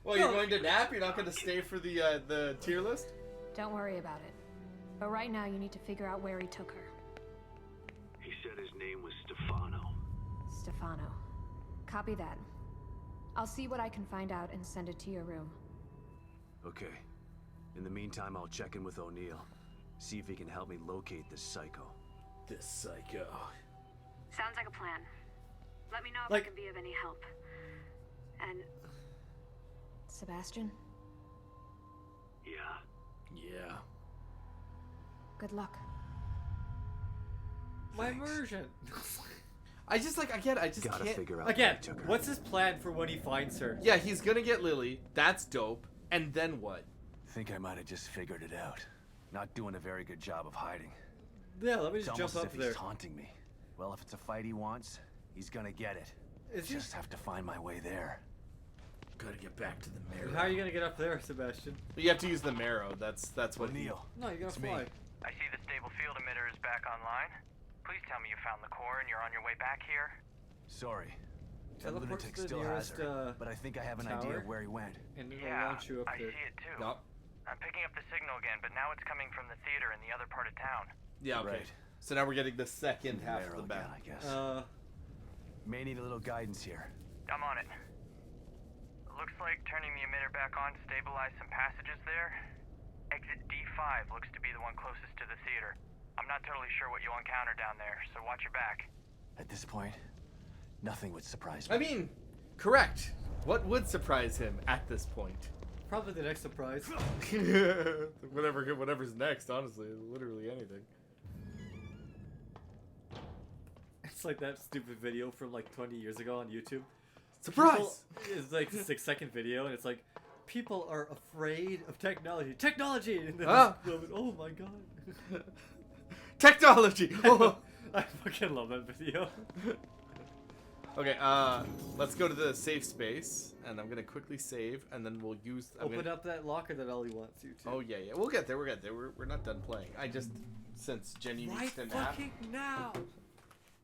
[SPEAKER 1] Well, you're going to nap. You're not going to stay for the tier list.
[SPEAKER 6] Don't worry about it. But right now, you need to figure out where he took her.
[SPEAKER 5] He said his name was Stefano.
[SPEAKER 6] Stefano. Copy that. I'll see what I can find out and send it to your room.
[SPEAKER 5] Okay. In the meantime, I'll check in with O'Neill. See if he can help me locate this psycho.
[SPEAKER 1] This psycho.
[SPEAKER 6] Sounds like a plan. Let me know if
[SPEAKER 2] Like-
[SPEAKER 6] I can be of any help. And... Sebastian,
[SPEAKER 5] Yeah.
[SPEAKER 1] Yeah.
[SPEAKER 6] good luck.
[SPEAKER 2] My immersion.
[SPEAKER 1] I just
[SPEAKER 5] Gotta
[SPEAKER 1] can't.
[SPEAKER 5] figure out
[SPEAKER 2] Again,
[SPEAKER 5] where he took her.
[SPEAKER 2] what's his plan for when he finds her?
[SPEAKER 1] Yeah, he's gonna get Lily. That's dope. And then what?
[SPEAKER 5] Think I might have just figured it out. Not doing a very good job of hiding.
[SPEAKER 2] Yeah, let me
[SPEAKER 5] It's
[SPEAKER 2] just
[SPEAKER 5] almost
[SPEAKER 2] jump
[SPEAKER 5] as
[SPEAKER 2] up
[SPEAKER 5] if
[SPEAKER 2] there.
[SPEAKER 5] he's taunting me. Well, if it's a fight he wants, he's gonna get it.
[SPEAKER 2] Is
[SPEAKER 5] Just have to find my way there.
[SPEAKER 1] Gotta get back to the marrow.
[SPEAKER 2] How are you gonna get up there, Sebastian?
[SPEAKER 1] You have to use the marrow. That's what.
[SPEAKER 5] O'Neill.
[SPEAKER 2] No, you gotta
[SPEAKER 5] It's me.
[SPEAKER 2] fly.
[SPEAKER 4] I see the stable field emitter is back online. Please tell me you found the core and you're on your way back here.
[SPEAKER 5] Sorry. That
[SPEAKER 2] Teleport
[SPEAKER 5] lunatic
[SPEAKER 2] to the
[SPEAKER 5] still has
[SPEAKER 2] nearest,
[SPEAKER 5] her, but I think I have an idea
[SPEAKER 2] tower.
[SPEAKER 5] of where he went.
[SPEAKER 2] And it'll
[SPEAKER 4] Yeah,
[SPEAKER 2] launch you up
[SPEAKER 4] I
[SPEAKER 2] there.
[SPEAKER 4] see it too.
[SPEAKER 1] No.
[SPEAKER 4] I'm picking up the signal again, but now it's coming from the theater in the other part of town.
[SPEAKER 1] Yeah. Okay.
[SPEAKER 5] Right.
[SPEAKER 1] So now we're getting the second half of
[SPEAKER 5] Marrow
[SPEAKER 1] the
[SPEAKER 5] again,
[SPEAKER 1] battle.
[SPEAKER 5] I guess.
[SPEAKER 2] Uh,
[SPEAKER 5] May need a little guidance here.
[SPEAKER 4] I'm on it. Looks like turning the emitter back on stabilized some passages there. Exit D5 looks to be the one closest to the theater. I'm not totally sure what you'll encounter down there, so watch your back.
[SPEAKER 5] At this point, nothing would surprise me.
[SPEAKER 1] I mean, correct. What would surprise him at this point?
[SPEAKER 2] probably the next surprise.
[SPEAKER 1] Whatever's next. Honestly, literally anything.
[SPEAKER 2] It's like that stupid video from like 20 years ago on YouTube.
[SPEAKER 1] Surprise!
[SPEAKER 2] It's like a 6-second video, and it's like, people are afraid of technology. Technology! And then
[SPEAKER 1] Ah.
[SPEAKER 2] this woman, oh my god.
[SPEAKER 1] Technology. Oh.
[SPEAKER 2] I fucking love that video.
[SPEAKER 1] Okay, let's go to the safe space, and I'm gonna quickly save, and then we'll use.
[SPEAKER 2] Open up that locker that Ollie wants you to.
[SPEAKER 1] Oh yeah, we'll get there. We're not done playing. I just since Jenny needs to nap.
[SPEAKER 2] fucking now.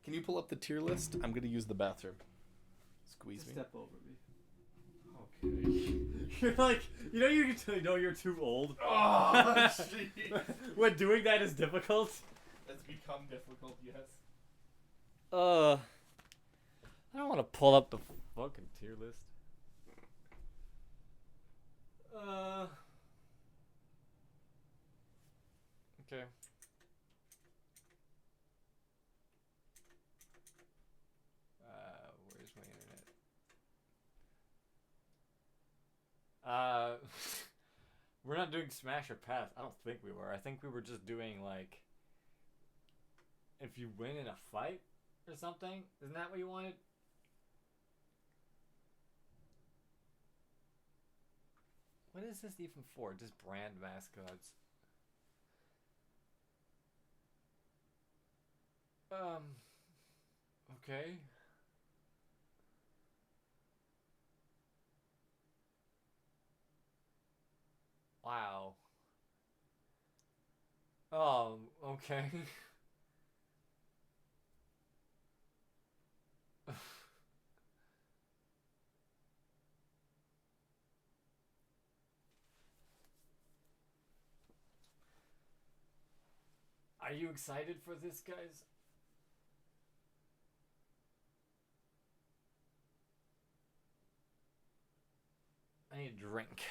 [SPEAKER 1] Can you pull up the tier list? I'm gonna use the bathroom. Squeeze me.
[SPEAKER 2] Step over me. Okay. You're like, you know, you can know you're too old.
[SPEAKER 1] Oh, jeez.
[SPEAKER 2] When doing that is difficult.
[SPEAKER 1] That's become difficult, yes.
[SPEAKER 2] I don't want to pull up the fucking tier list. Okay. Where's my internet? We're not doing Smash or Pass. I don't think we were. I think we were just doing, like, if you win in a fight or something. Isn't that what you wanted? What is this even for? Just brand mascots. Okay. Wow. Okay. Are you excited for this, guys? I need a drink.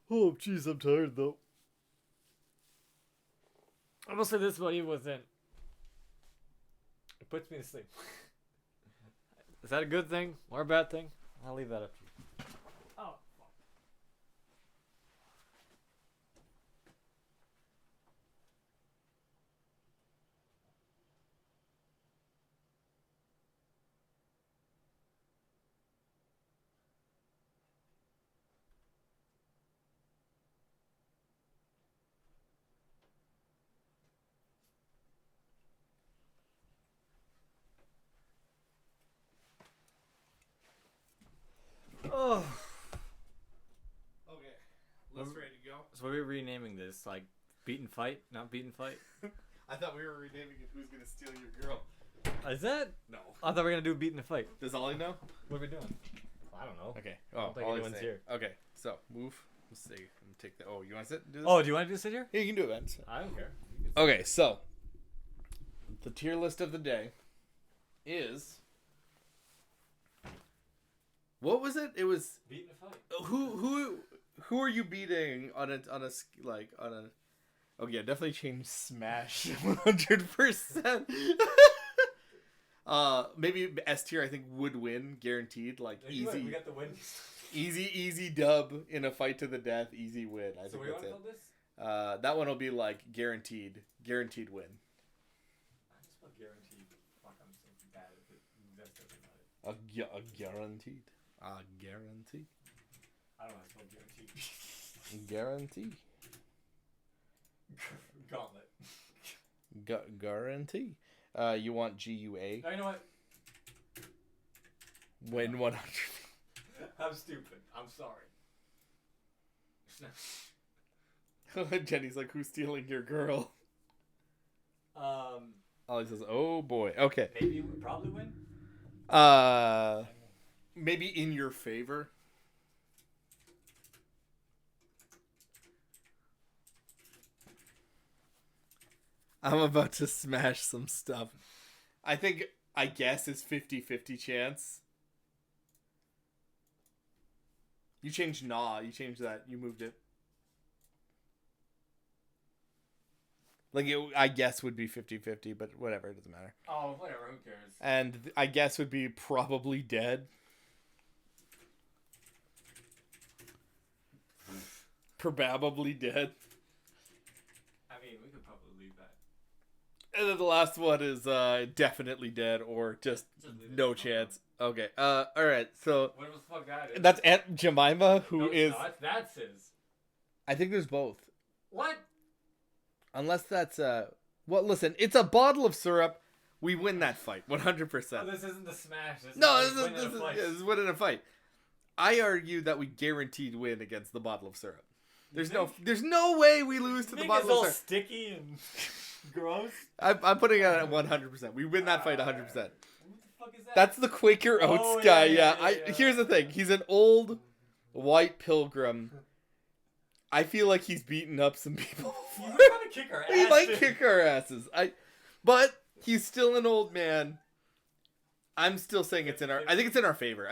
[SPEAKER 2] Oh, jeez, I'm tired, though. I will say this about Evil Within. It puts me to sleep. Is that a good thing or a bad thing? I'll leave that up to you. Oh, fuck. Oh.
[SPEAKER 1] Okay, let's ready to go.
[SPEAKER 2] So what are we renaming this? Like, Beaten Fight? Not Beaten Fight?
[SPEAKER 1] I thought we were renaming it Who's Gonna Steal Your Girl.
[SPEAKER 2] Is that?
[SPEAKER 1] No.
[SPEAKER 2] I thought we were going to do Beaten the Fight.
[SPEAKER 1] Does Ollie know?
[SPEAKER 2] What are we doing? I don't know.
[SPEAKER 1] Okay.
[SPEAKER 2] I don't think
[SPEAKER 1] Ollie's
[SPEAKER 2] anyone's
[SPEAKER 1] saying-
[SPEAKER 2] here.
[SPEAKER 1] Okay, so move. Let's see. I'm gonna take the. Oh, you want to sit? Do this?
[SPEAKER 2] Oh, do you want to just sit here?
[SPEAKER 1] Yeah, you can do it, man.
[SPEAKER 2] I don't care.
[SPEAKER 1] Okay, so the tier list of the day is. What was it? It was
[SPEAKER 2] Beaten the Fight.
[SPEAKER 1] Who are you beating on a like on a? Oh yeah, definitely change Smash 100%. Maybe S tier I think would win guaranteed, like
[SPEAKER 2] Yeah,
[SPEAKER 1] easy.
[SPEAKER 2] We got the win.
[SPEAKER 1] Easy dub in a fight to the death, easy win. I
[SPEAKER 2] So
[SPEAKER 1] think
[SPEAKER 2] what do you
[SPEAKER 1] that's
[SPEAKER 2] want to
[SPEAKER 1] it.
[SPEAKER 2] call this?
[SPEAKER 1] That one will be like guaranteed win.
[SPEAKER 2] I just spelled guaranteed. Fuck, I'm so bad at it. That doesn't matter.
[SPEAKER 1] A guaranteed. A guarantee.
[SPEAKER 2] I don't know how to spell guaranteed.
[SPEAKER 1] Guarantee.
[SPEAKER 2] Gauntlet.
[SPEAKER 1] Guarantee. You want GUA?
[SPEAKER 2] No, you know what?
[SPEAKER 1] Win 100.
[SPEAKER 2] I'm stupid. I'm sorry.
[SPEAKER 1] Jenny's like, who's stealing your girl?
[SPEAKER 2] Um.
[SPEAKER 1] Ollie says, oh boy. Okay.
[SPEAKER 2] Maybe you would probably win.
[SPEAKER 1] Maybe in your favor. I'm about to smash some stuff. I guess it's 50-50 chance. You changed nah. You changed that. You moved it. Like, I guess would be 50-50, but whatever. It doesn't matter.
[SPEAKER 2] Oh, whatever. Who cares?
[SPEAKER 1] And I guess would be probably dead. Probably dead.
[SPEAKER 2] I mean, we could probably leave that.
[SPEAKER 1] And then the last one is definitely dead or just no chance. Okay. All right. So
[SPEAKER 2] What the fuck that is?
[SPEAKER 1] that's Aunt Jemima, who
[SPEAKER 2] No, it's
[SPEAKER 1] is.
[SPEAKER 2] not. That's his.
[SPEAKER 1] I think there's both.
[SPEAKER 2] What?
[SPEAKER 1] Unless that's well, listen. It's a bottle of syrup. We win that fight 100%.
[SPEAKER 2] Oh, this isn't the Smash. This
[SPEAKER 1] No,
[SPEAKER 2] is
[SPEAKER 1] this
[SPEAKER 2] like winning a fight.
[SPEAKER 1] is winning a fight. I argue that we guaranteed win against the bottle of syrup. There's no way we lose to the
[SPEAKER 2] Think
[SPEAKER 1] bottle
[SPEAKER 2] it's
[SPEAKER 1] of
[SPEAKER 2] all
[SPEAKER 1] syrup.
[SPEAKER 2] sticky and gross.
[SPEAKER 1] I'm putting it at 100%. We win that fight 100%.
[SPEAKER 2] What the fuck is that?
[SPEAKER 1] That's the Quaker Oats
[SPEAKER 2] Oh,
[SPEAKER 1] guy.
[SPEAKER 2] yeah.
[SPEAKER 1] Here's the thing. He's an old
[SPEAKER 11] White Pilgrim. I feel like he's beaten up some people
[SPEAKER 2] He
[SPEAKER 11] before.
[SPEAKER 2] would kind of kick our ass.
[SPEAKER 11] He might
[SPEAKER 2] dude.
[SPEAKER 11] kick our asses. But he's still an old man. I'm still saying I think it's in our favor.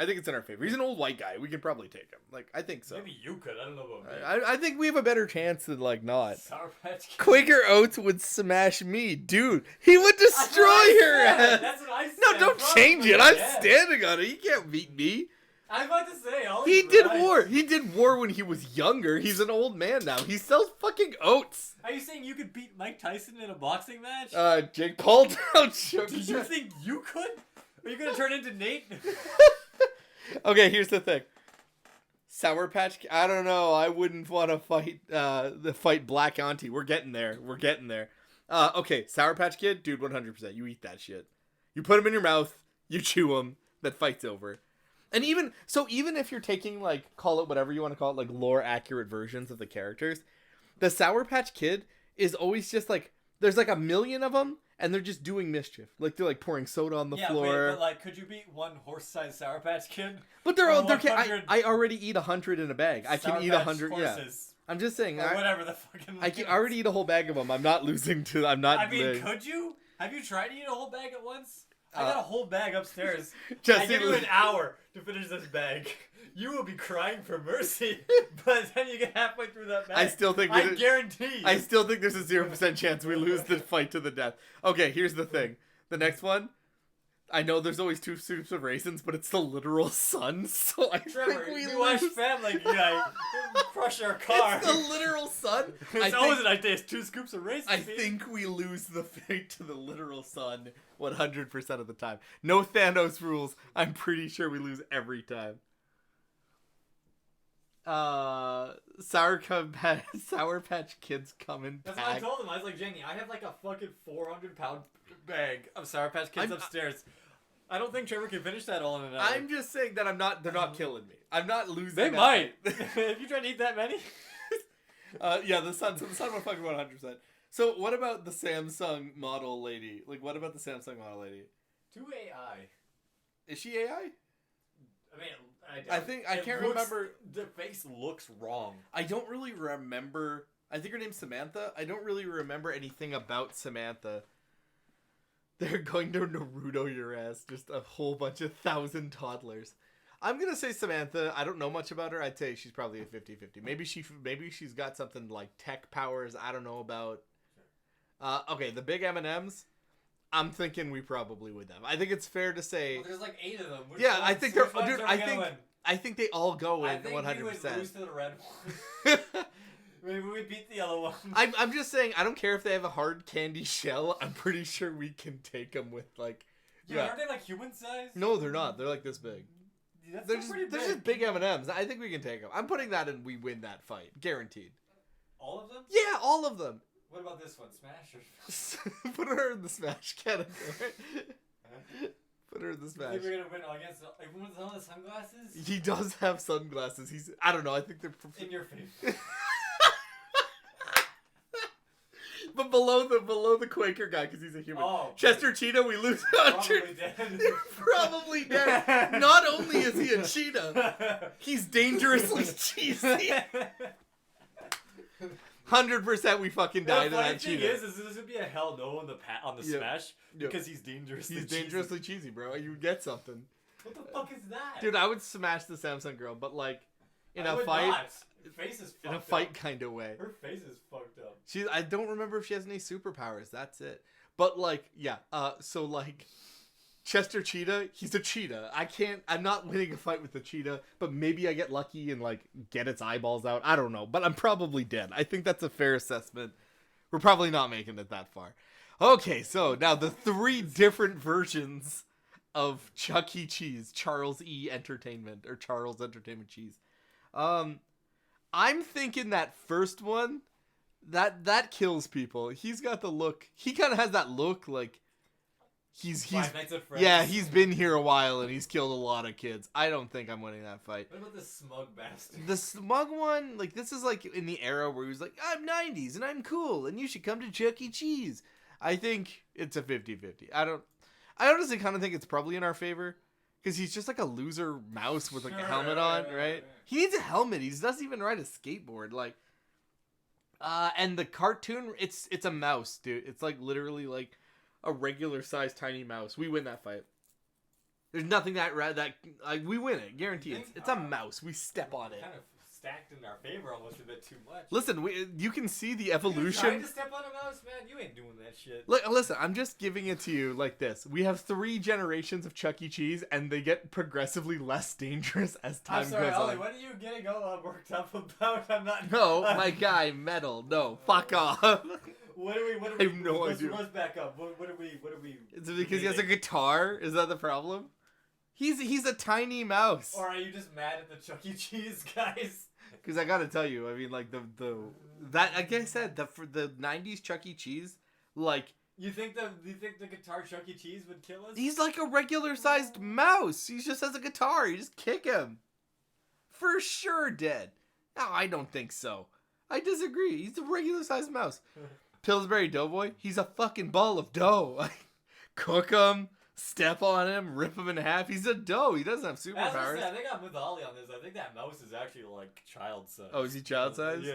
[SPEAKER 11] He's an old white guy. We could probably take him. Like, I think so.
[SPEAKER 2] Maybe you could. I don't know about me.
[SPEAKER 11] I think we have a better chance than, like, not.
[SPEAKER 2] Sour Patch Kid.
[SPEAKER 11] Quaker Oats would smash me. Dude, he would destroy your ass.
[SPEAKER 2] That's what I said.
[SPEAKER 11] No, don't
[SPEAKER 2] Probably,
[SPEAKER 11] change it. I'm
[SPEAKER 2] yeah.
[SPEAKER 11] standing on it. You can't beat me.
[SPEAKER 2] I was about to say,
[SPEAKER 11] He did war. He did war when he was younger. He's an old man now. He sells fucking oats.
[SPEAKER 2] Are you saying you could beat Mike Tyson in a boxing match?
[SPEAKER 11] Jake Paul don't show.
[SPEAKER 2] Did you think you could? Are you gonna turn into Nate?
[SPEAKER 11] Okay, here's the thing. Sour Patch. I don't know. I wouldn't want to fight Black Auntie. We're getting there. Okay, Sour Patch Kid, dude, 100%. You eat that shit. You put them in your mouth. You chew them. That fight's over. And even if you're taking, like, call it whatever you want to call it, like, lore accurate versions of the characters, the Sour Patch Kid is always just like, there's like a million of them, and they're just doing mischief. Like, they're like pouring soda on the floor.
[SPEAKER 2] Wait, but like, could you beat one horse-sized Sour Patch Kid?
[SPEAKER 11] But they're I already eat 100 in a bag. I can eat 100. Yeah. I'm just saying.
[SPEAKER 2] Or whatever the fucking.
[SPEAKER 11] I can already eat a whole bag of them. I'm not losing to. I'm not.
[SPEAKER 2] I mean, could you? Have you tried to eat a whole bag at once? I got a whole bag upstairs.
[SPEAKER 11] Jesse,
[SPEAKER 2] I give you an hour to finish this bag. You will be crying for mercy, but then you get halfway through that bag.
[SPEAKER 11] I still think.
[SPEAKER 2] I guarantee.
[SPEAKER 11] I still think there's a 0% chance we lose the fight to the death. Okay, here's the thing. The next one. I know there's always 2 scoops of raisins, but it's the literal sun, so I
[SPEAKER 2] Trevor,
[SPEAKER 11] think we
[SPEAKER 2] watch
[SPEAKER 11] lose.
[SPEAKER 2] Family Guy crush our car.
[SPEAKER 11] It's the literal sun.
[SPEAKER 2] It's always like there's 2 scoops of raisins.
[SPEAKER 11] I think we lose the fight to the literal sun 100% of the time. No Thanos rules. I'm pretty sure we lose every time. Sour Patch Kids coming back.
[SPEAKER 2] That's what I told him. I was like, Jenny, I have like a fucking 400-pound bag of Sour Patch Kids upstairs. I don't think Trevor can finish that all in an hour.
[SPEAKER 11] I'm just saying that they're not killing me. I'm not losing.
[SPEAKER 2] They might. If you try to eat that many.
[SPEAKER 11] Yeah, the sun will fucking 100%. So what about the Samsung model lady? Like, what about the Samsung model lady?
[SPEAKER 2] 2 AI.
[SPEAKER 11] Is she AI?
[SPEAKER 2] I mean,
[SPEAKER 11] I can't remember.
[SPEAKER 2] The face looks wrong.
[SPEAKER 11] I don't really remember. I think her name's Samantha. I don't really remember anything about Samantha. They're going to Naruto your ass. Just a whole bunch of 1,000 toddlers. I'm going to say Samantha. I don't know much about her. I'd say she's probably a 50-50. Maybe she's got something like tech powers I don't know about. Okay, the big M&Ms. I'm thinking we probably win them. I think it's fair to say.
[SPEAKER 2] Well, there's like 8 of them.
[SPEAKER 11] I think they're. Dude, I think they all go in 100%.
[SPEAKER 2] I think we would lose to the red one. Maybe we beat the yellow one.
[SPEAKER 11] I'm just saying. I don't care if they have a hard candy shell. I'm pretty sure we can take them with like.
[SPEAKER 2] Yeah, aren't they like human size?
[SPEAKER 11] No, they're not. They're like this big. They're just big M&Ms. I think we can take them. I'm putting that in. We win that fight, guaranteed.
[SPEAKER 2] All of them?
[SPEAKER 11] Yeah, all of them.
[SPEAKER 2] What about this one? Smash or
[SPEAKER 11] Put her in the Smash category. Put her in the Smash.
[SPEAKER 2] I think we're gonna win against everyone with all the sunglasses.
[SPEAKER 11] He does have sunglasses. I don't know. I think they're
[SPEAKER 2] in your face.
[SPEAKER 11] But below the Quaker guy, because he's a human.
[SPEAKER 2] Oh,
[SPEAKER 11] Chester Cheetah, we lose 100.
[SPEAKER 2] Probably dead.
[SPEAKER 11] Probably dead. Not only is he a cheetah, he's dangerously cheesy. 100% we fucking die to that cheetah.
[SPEAKER 2] The funny thing is this would be a hell no on the Smash because he's dangerously cheesy.
[SPEAKER 11] He's dangerously cheesy, bro. You would get something.
[SPEAKER 2] What the fuck is that?
[SPEAKER 11] Dude, I would smash the Samsung girl, but like in
[SPEAKER 2] I
[SPEAKER 11] a
[SPEAKER 2] would
[SPEAKER 11] fight.
[SPEAKER 2] Not. Her face is fucked
[SPEAKER 11] in a fight kind of way.
[SPEAKER 2] Her face is fucked up.
[SPEAKER 11] I don't remember if she has any superpowers. That's it. But like, yeah. So like, Chester Cheetah, he's a cheetah. I'm not winning a fight with the cheetah, but maybe I get lucky and like get its eyeballs out. I don't know, but I'm probably dead. I think that's a fair assessment. We're probably not making it that far. Okay, so now the 3 different versions of Chuck E. Cheese, Charles E. Entertainment, or Charles Entertainment Cheese. I'm thinking that first one, that kills people. He's got the look. He kind of has that look like he's
[SPEAKER 2] Five Nights at Freddy's.
[SPEAKER 11] Yeah, he's been here a while and he's killed a lot of kids. I don't think I'm winning that fight.
[SPEAKER 2] What about the smug bastard?
[SPEAKER 11] The smug one, like this is like in the era where he was like, I'm 90s and I'm cool and you should come to Chuck E. Cheese. I think it's a 50-50. I honestly kind of think it's probably in our favor Because he's just like a loser mouse with like a helmet on, right? He needs a helmet. He doesn't even ride a skateboard. Like, and the cartoon, it's a mouse, dude. It's like literally like a regular sized tiny mouse. We win that fight. There's nothing that like we win it, guaranteed. It's a mouse. We step on it.
[SPEAKER 2] Kind of stacked in our favor almost a bit too much.
[SPEAKER 11] Listen, you can see the
[SPEAKER 2] You
[SPEAKER 11] evolution.
[SPEAKER 2] trying to step on a mouse, man? You ain't doing that shit.
[SPEAKER 11] Listen, I'm just giving it to you like this. We have 3 generations of Chuck E. Cheese, and they get progressively less dangerous as time
[SPEAKER 2] I'm sorry,
[SPEAKER 11] goes
[SPEAKER 2] Ollie,
[SPEAKER 11] on.
[SPEAKER 2] what are you getting all worked up about? I'm not.
[SPEAKER 11] No, my guy, metal. No, fuck off.
[SPEAKER 2] What do we?
[SPEAKER 11] I have no idea.
[SPEAKER 2] Let's back up. What are we?
[SPEAKER 11] Is it because he has a guitar? Is that the problem? He's a tiny mouse.
[SPEAKER 2] Or are you just mad at the Chuck E. Cheese guys?
[SPEAKER 11] Because I gotta tell you, I mean, like that like I said, for the '90s Chuck E. Cheese, like
[SPEAKER 2] You think the guitar Chuck E. Cheese would kill us?
[SPEAKER 11] he's like a regular sized mouse. He just has a guitar. You just kick him, for sure dead. No, I don't think so. I disagree. He's a regular sized mouse. Pillsbury Doughboy, he's a fucking ball of dough. Cook him, step on him, rip him in half. He's a dough. He doesn't have
[SPEAKER 2] As I
[SPEAKER 11] superpowers.
[SPEAKER 2] said, I think I'm with Ollie on this. I think that mouse is actually like child size.
[SPEAKER 11] Oh, is he child size?
[SPEAKER 2] Yeah.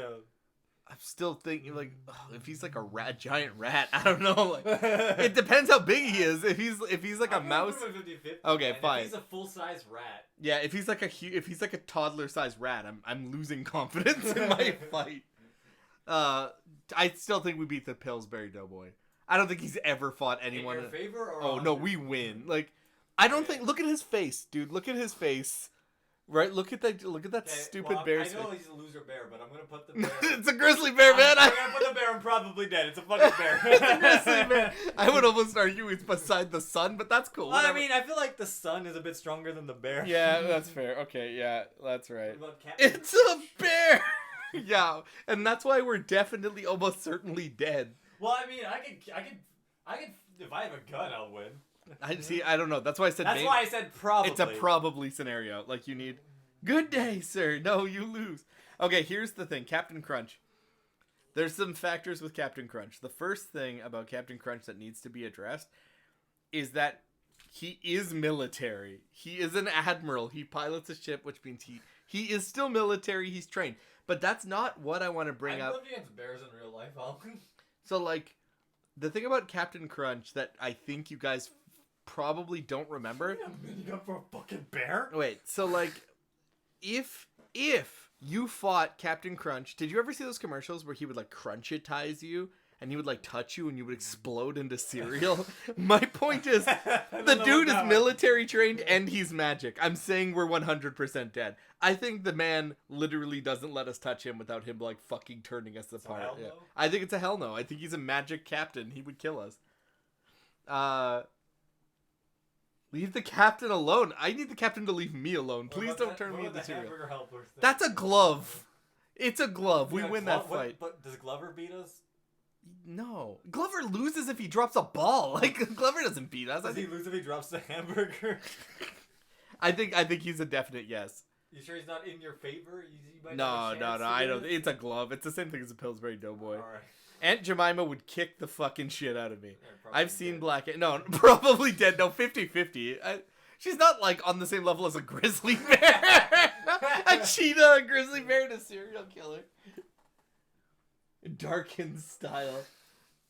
[SPEAKER 11] I'm still thinking like, if he's like a giant rat, I don't know. Like, it depends how big he is. If he's like a mouse.
[SPEAKER 2] Put him at 50-50,
[SPEAKER 11] Okay,
[SPEAKER 2] man.
[SPEAKER 11] fine.
[SPEAKER 2] If he's a full size rat.
[SPEAKER 11] Yeah, if he's like a toddler sized rat, I'm losing confidence in my fight. I still think we beat the Pillsbury Doughboy. I don't think he's ever fought anyone.
[SPEAKER 2] In your favor or
[SPEAKER 11] oh no, we win. Like, I don't think. Look at his face, dude. Look at his face. Right? Look at that stupid bear.
[SPEAKER 2] I know he's a loser bear, but I'm gonna put the bear.
[SPEAKER 11] It's a grizzly bear, man.
[SPEAKER 2] I'm gonna put the bear. I'm probably dead. It's a fucking bear.
[SPEAKER 11] It's a grizzly bear. I would almost argue it's beside the sun, but that's cool.
[SPEAKER 2] Well, I
[SPEAKER 11] Whatever.
[SPEAKER 2] mean, I feel like the sun is a bit stronger than the bear.
[SPEAKER 11] Yeah, that's fair. Okay, yeah, that's right.
[SPEAKER 2] What about cat-
[SPEAKER 11] It's a bear. Yeah, and that's why we're definitely, almost certainly dead.
[SPEAKER 2] Well, I mean, I could. If I have a gun, I'll win.
[SPEAKER 11] I don't know. That's why I said.
[SPEAKER 2] That's why I said probably.
[SPEAKER 11] It's a probably scenario. Like you need. Good day, sir. No, you lose. Okay, here's the thing, Captain Crunch. There's some factors with Captain Crunch. The first thing about Captain Crunch that needs to be addressed is that he is military. He is an admiral. He pilots a ship, which means he is still military. He's trained. But that's not what I want to bring up.
[SPEAKER 2] I've lived against bears in real life, Alvin.
[SPEAKER 11] So, like, the thing about Captain Crunch that I think you guys probably don't remember.
[SPEAKER 2] I'm meeting up for a fucking bear?
[SPEAKER 11] Wait, so, like, if you fought Captain Crunch, did you ever see those commercials where he would, like, crunchitize you? And he would, like, touch you and you would explode into cereal? My point is, the dude is military trained and he's magic. I'm saying we're 100% dead. I think the man literally doesn't let us touch him without him, like, fucking turning us apart.
[SPEAKER 2] hell
[SPEAKER 11] Yeah.
[SPEAKER 2] no?
[SPEAKER 11] I think it's a hell no. I think he's a magic captain. He would kill us. Leave the captain alone. I need the captain to leave me alone. Please don't turn me into cereal. That's a glove. It's a glove. We win that fight.
[SPEAKER 2] But does Glover beat us?
[SPEAKER 11] No. Glover loses if he drops a ball. Like, Glover doesn't beat us.
[SPEAKER 2] Does he lose if he drops the hamburger?
[SPEAKER 11] I think he's a definite yes.
[SPEAKER 2] You sure he's not in your favor? You might
[SPEAKER 11] No,
[SPEAKER 2] have a chance to
[SPEAKER 11] I
[SPEAKER 2] do
[SPEAKER 11] don't.
[SPEAKER 2] this?
[SPEAKER 11] It's a glove. It's the same thing as a Pillsbury Doughboy.
[SPEAKER 2] Alright.
[SPEAKER 11] Aunt Jemima would kick the fucking shit out of me.
[SPEAKER 2] probably
[SPEAKER 11] I've seen Black... No, probably dead. No, 50-50. She's not, like, on the same level as a grizzly bear. A cheetah, a grizzly bear, and a serial killer. Darkened style.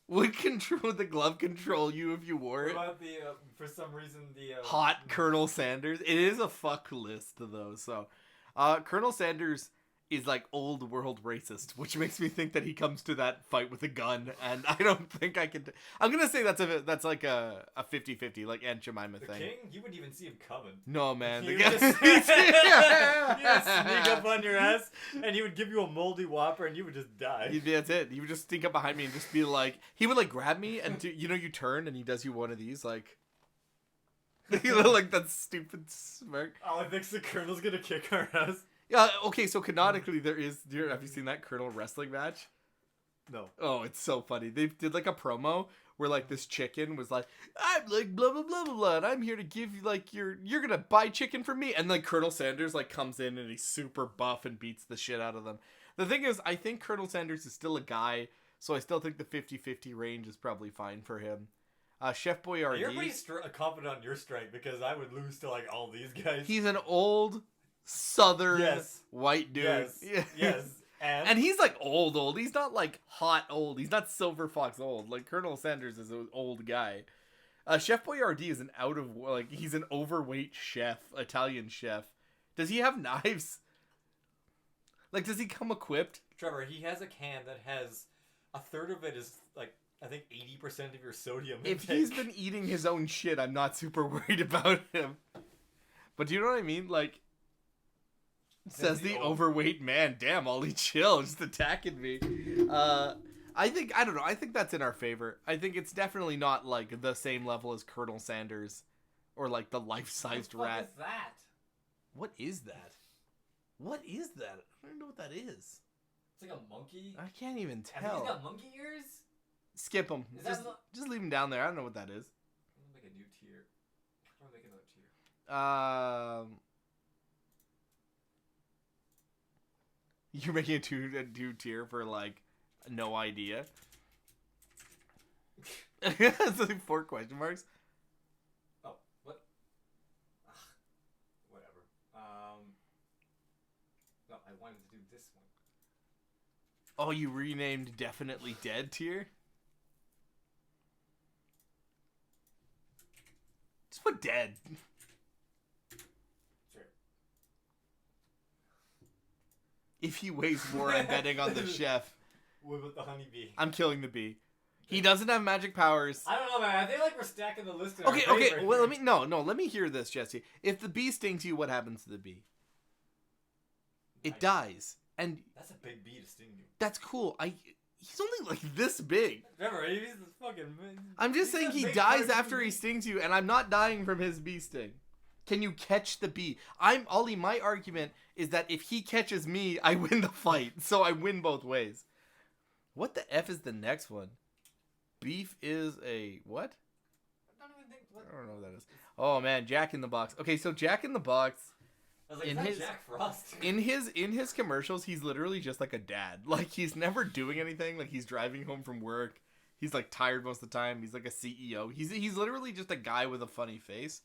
[SPEAKER 11] Would the glove control you if you wore it?
[SPEAKER 2] What about the, for some reason, the...
[SPEAKER 11] Hot Colonel Sanders. It is a fuck list, though, so... Colonel Sanders is, like, old world racist, which makes me think that he comes to that fight with a gun, and I don't think I could... I'm gonna say that's like a 50-50, like Aunt Jemima
[SPEAKER 2] The
[SPEAKER 11] thing.
[SPEAKER 2] king? You wouldn't even see him coming.
[SPEAKER 11] No, man.
[SPEAKER 2] He
[SPEAKER 11] The
[SPEAKER 2] would
[SPEAKER 11] guy...
[SPEAKER 2] just sneak up on your ass, and he would give you a moldy whopper, and you would just die.
[SPEAKER 11] That's it. He would just sneak up behind me and just be like... He would, like, grab me, and you turn, and he does you one of these, like... like that stupid smirk.
[SPEAKER 2] Oh, I think the colonel's gonna kick our ass.
[SPEAKER 11] Yeah, okay, so canonically have you seen that Colonel wrestling match?
[SPEAKER 2] No.
[SPEAKER 11] Oh, it's so funny. They did like a promo where like this chicken was like, I'm like blah blah blah blah blah, and I'm here to give you like you're gonna buy chicken from me, and like Colonel Sanders like comes in and he's super buff and beats the shit out of them. The thing is, I think Colonel Sanders is still a guy, so I still think the 50-50 range is probably fine for him. Chef Boyardee.
[SPEAKER 2] You're pretty confident on your strength because I would lose to like all these guys.
[SPEAKER 11] He's an old Southern white dude.
[SPEAKER 2] Yes.
[SPEAKER 11] And he's like old. He's not like hot old. He's not Silver Fox old. Like Colonel Sanders is an old guy. Chef Boyardee is he's an overweight chef, Italian chef. Does he have knives? Like, does he come equipped?
[SPEAKER 2] Trevor, he has a can that has a third of it is like I think 80% of your sodium intake.
[SPEAKER 11] If he's been eating his own shit, I'm not super worried about him. But do you know what I mean? Like, says the overweight man. Damn, Ollie, chill. Just attacking me. I think that's in our favor. I think it's definitely not like the same level as Colonel Sanders or like the life-sized rat.
[SPEAKER 2] What is that?
[SPEAKER 11] What is that? I don't know what that is.
[SPEAKER 2] It's like a monkey.
[SPEAKER 11] I can't even
[SPEAKER 2] I
[SPEAKER 11] tell.
[SPEAKER 2] think he's got monkey ears.
[SPEAKER 11] Skip him. Just leave him down there. I don't know what that is.
[SPEAKER 2] I'm gonna make a new tier. I'm gonna make another tier.
[SPEAKER 11] You're making a new tier for like no idea. It's like 4 question marks.
[SPEAKER 2] Oh, what? Whatever. No, I wanted to do this one.
[SPEAKER 11] Oh, you renamed Definitely Dead tier? Just put dead.
[SPEAKER 2] Sure.
[SPEAKER 11] If he weighs more, I'm betting on the chef.
[SPEAKER 2] What about the honeybee?
[SPEAKER 11] I'm killing the bee. He doesn't have magic powers.
[SPEAKER 2] I don't know, man. I feel like we're stacking the list in
[SPEAKER 11] Okay.
[SPEAKER 2] our favor
[SPEAKER 11] Well,
[SPEAKER 2] here.
[SPEAKER 11] let me hear this, Jesse. If the bee stings you, what happens to the bee? It dies, and
[SPEAKER 2] that's a big bee to sting you.
[SPEAKER 11] That's cool. He's only like this big.
[SPEAKER 2] Remember, he's the fucking.
[SPEAKER 11] I'm just saying he dies after he stings you, and I'm not dying from his bee sting. Can you catch the bee? Ollie. My argument is that if he catches me, I win the fight, so I win both ways. What the F is the next one? Beef is a what?
[SPEAKER 2] I
[SPEAKER 11] don't know what that is. Oh man, Jack in the Box. Okay, so Jack in the Box.
[SPEAKER 2] I was like, is that Jack Frost?
[SPEAKER 11] in his commercials, he's literally just like a dad. Like he's never doing anything. Like he's driving home from work. He's like tired most of the time. He's like a CEO. He's literally just a guy with a funny face.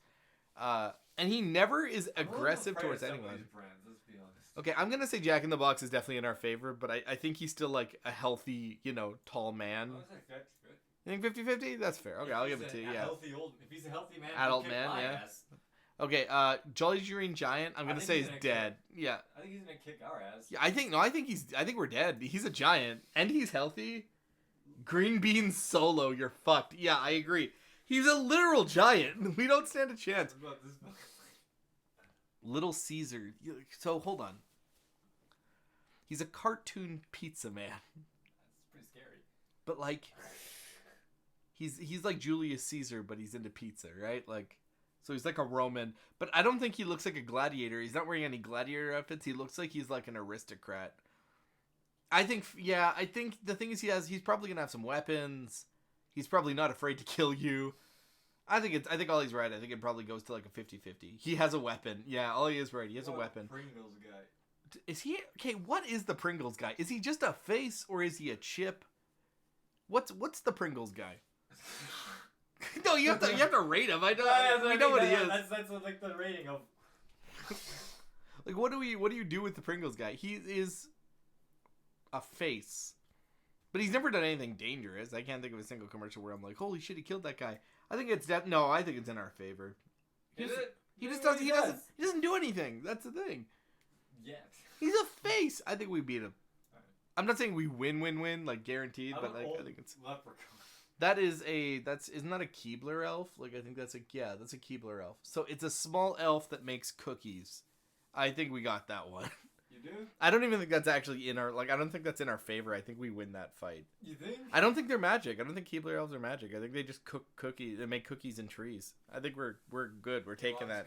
[SPEAKER 11] And he never is aggressive towards anyone.
[SPEAKER 2] Let's be honest.
[SPEAKER 11] Okay, I'm gonna say Jack in the Box is definitely in our favor, but I think he's still like a healthy, tall man. You think 50-50? That's fair. Okay, I'll give it to you. Yeah.
[SPEAKER 2] If he's a healthy man,
[SPEAKER 11] Adult man, yeah.
[SPEAKER 2] Ass.
[SPEAKER 11] Okay, Jolly Green Giant, I'm gonna say is dead. Yeah.
[SPEAKER 2] I think he's gonna kick our ass.
[SPEAKER 11] Yeah, I think we're dead. He's a giant and he's healthy. Green Bean Solo, you're fucked. Yeah, I agree. He's a literal giant. We don't stand a chance.
[SPEAKER 2] What about this?
[SPEAKER 11] Little Caesar. So hold on. He's a cartoon pizza man.
[SPEAKER 2] That's pretty scary.
[SPEAKER 11] But like he's like Julius Caesar, but he's into pizza, right? Like so he's like a Roman, but I don't think he looks like a gladiator. He's not wearing any gladiator outfits. He looks like he's like an aristocrat. I think the thing is he's probably going to have some weapons. He's probably not afraid to kill you. I think Ollie's right. I think it probably goes to like a 50-50. He has a weapon. Yeah, Ollie is right. He has a weapon.
[SPEAKER 2] Pringles guy.
[SPEAKER 11] Is he okay? What is the Pringles guy? Is he just a face or is he a chip? What's the Pringles guy? No, you have to rate him. I know we know what he is.
[SPEAKER 2] That's like the rating of.
[SPEAKER 11] Like what do you do with the Pringles guy? He is a face, but he's never done anything dangerous. I can't think of a single commercial where I'm like, holy shit, he killed that guy. I think it's no. I think it's in our favor. He doesn't do anything. That's the thing.
[SPEAKER 2] Yeah.
[SPEAKER 11] He's a face. I think we beat him. Right. I'm not saying we win like guaranteed, but like I think it's
[SPEAKER 2] leprechaun.
[SPEAKER 11] Isn't that a Keebler elf? Like I think that's a Keebler elf. So it's a small elf that makes cookies. I think we got that one.
[SPEAKER 2] You do?
[SPEAKER 11] I don't even think that's actually I don't think that's in our favor. I think we win that fight.
[SPEAKER 2] You think?
[SPEAKER 11] I don't think they're magic. I don't think Keebler elves are magic. I think they just cook cookies. They make cookies in trees. I think we're good. We're taking that.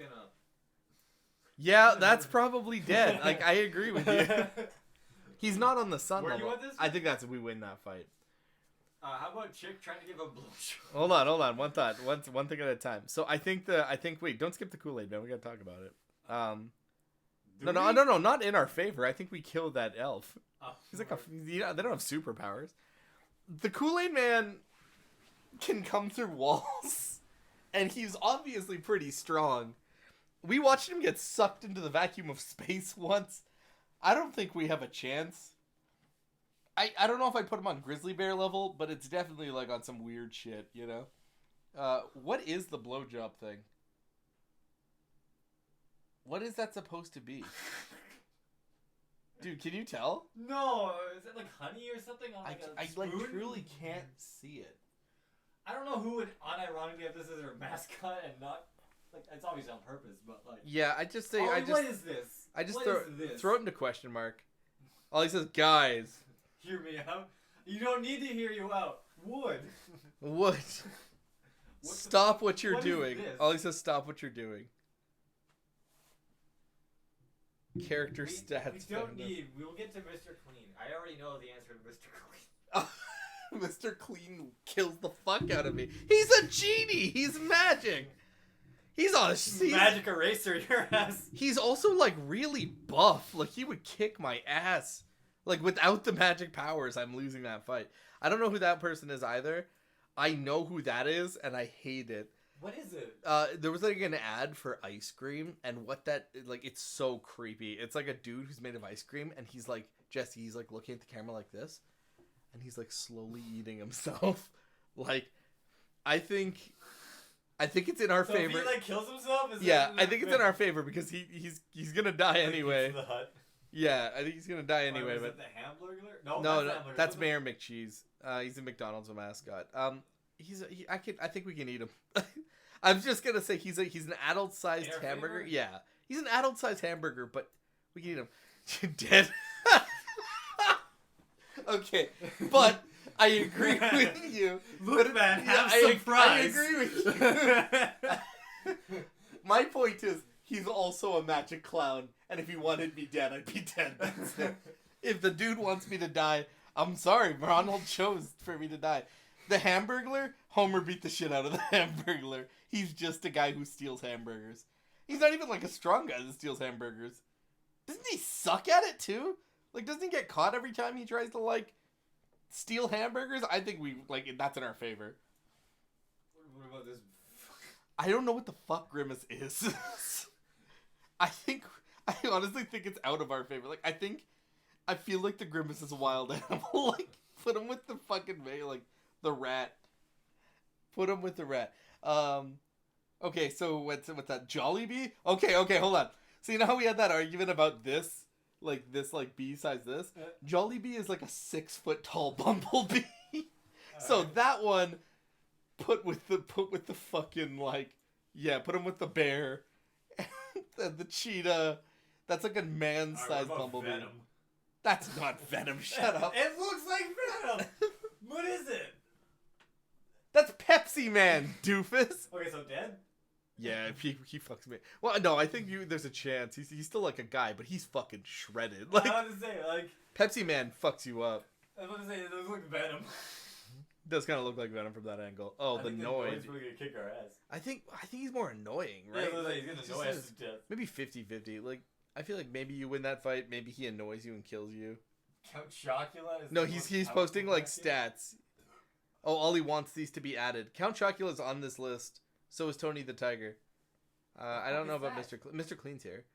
[SPEAKER 11] Yeah, that's probably dead. Like I agree with you. He's not on the sun level. I think we win that fight.
[SPEAKER 2] How about chick trying to give a blowjob?
[SPEAKER 11] Hold on. One thought. One thing at a time. So I think wait, don't skip the Kool-Aid, man. We gotta talk about it. No, not in our favor. I think we killed that elf. He's like they don't have superpowers. The Kool-Aid man, can come through walls, and he's obviously pretty strong. We watched him get sucked into the vacuum of space once. I don't think we have a chance. I don't know if I'd put him on grizzly bear level, but it's definitely like on some weird shit, you know? What is the blowjob thing? What is that supposed to be? Dude, can you tell?
[SPEAKER 2] No, is it like honey or something on like a
[SPEAKER 11] I
[SPEAKER 2] spoon?
[SPEAKER 11] like truly can't see it.
[SPEAKER 2] I don't know who would unironically have this as their mascot and not like it's obviously on purpose, but like
[SPEAKER 11] Yeah, I just say
[SPEAKER 2] Ollie, what is this?
[SPEAKER 11] I just
[SPEAKER 2] What
[SPEAKER 11] throw
[SPEAKER 2] is this?
[SPEAKER 11] throw it into question mark. All he says, guys.
[SPEAKER 2] Hear me out. You don't need to hear you out. Would.
[SPEAKER 11] What? Stop what you're
[SPEAKER 2] what is
[SPEAKER 11] doing.
[SPEAKER 2] this?
[SPEAKER 11] All he says, stop what you're doing. Character stats.
[SPEAKER 2] We don't need. We will get to Mr. Clean. I already know the answer to Mr. Clean.
[SPEAKER 11] Mr. Clean kills the fuck out of me. He's a genie. He's magic. He's on a
[SPEAKER 2] magic eraser your ass.
[SPEAKER 11] He's also like really buff. Like he would kick my ass. Like without the magic powers, I'm losing that fight. I don't know who that person is either. I know who that is, and I hate it.
[SPEAKER 2] What is it?
[SPEAKER 11] There was like an ad for ice cream, and what that like it's so creepy. It's like a dude who's made of ice cream, and he's like Jesse. He's like looking at the camera like this, and he's like slowly eating himself. Like, I think it's in our favor.
[SPEAKER 2] If he like kills himself,
[SPEAKER 11] I think it's in our favor because he's gonna die anyway.
[SPEAKER 2] The hut.
[SPEAKER 11] Yeah, I think he's gonna die anyway.
[SPEAKER 2] But
[SPEAKER 11] But
[SPEAKER 2] the Hamburglar?
[SPEAKER 11] no, that's Mayor McCheese. He's a McDonald's mascot. I think we can eat him. I'm just gonna say he's an adult-sized hamburger.
[SPEAKER 2] Favor?
[SPEAKER 11] Yeah, he's an adult-sized hamburger, but we can eat him. Dead. Okay, but I agree with you.
[SPEAKER 2] Look, man, have some fries.
[SPEAKER 11] I agree with you. My point is, he's also a magic clown, and if he wanted me dead, I'd be dead. That's it. If the dude wants me to die, I'm sorry. Ronald chose for me to die. The Hamburglar, Homer beat the shit out of the Hamburglar. He's just a guy who steals hamburgers. He's not even like a strong guy that steals hamburgers. Doesn't he suck at it too? Like, doesn't he get caught every time he tries to like steal hamburgers? I think that's in our favor.
[SPEAKER 2] What about this?
[SPEAKER 11] I don't know what the fuck Grimace is. I honestly think it's out of our favor. Like, I feel like the Grimace is a wild animal. Like, put him with the fucking the rat. Put him with the rat. Okay, so what's that? Jollibee? Okay, hold on. So you know how we had that argument about this bee size this? Jollibee is like a 6 foot tall bumblebee. So that one put with the fucking put him with the bear and the cheetah. That's like a man-sized bumblebee.
[SPEAKER 2] Venom?
[SPEAKER 11] That's not Venom. Shut up.
[SPEAKER 2] It looks like Venom. What is it?
[SPEAKER 11] That's Pepsi Man, doofus.
[SPEAKER 2] Okay, so dead?
[SPEAKER 11] Yeah, he fucks me. Well, no, I think there's a chance. He's still like a guy, but he's fucking shredded. Like,
[SPEAKER 2] I was to say,
[SPEAKER 11] Pepsi Man fucks you up.
[SPEAKER 2] I was about to say, it looks like Venom.
[SPEAKER 11] Does kind of look like Venom from that angle. Oh, the noise.
[SPEAKER 2] He's really gonna kick our ass.
[SPEAKER 11] I think he's more annoying, right?
[SPEAKER 2] Yeah, he's gonna annoy us to death.
[SPEAKER 11] Maybe 50-50. Like, I feel like maybe you win that fight, maybe he annoys you and kills you.
[SPEAKER 2] Count Chocula?
[SPEAKER 11] No, he's posting like stats. Oh, Ollie wants these to be added. Count Chocula is on this list. So is Tony the Tiger. I don't know about Mr. Clean's here.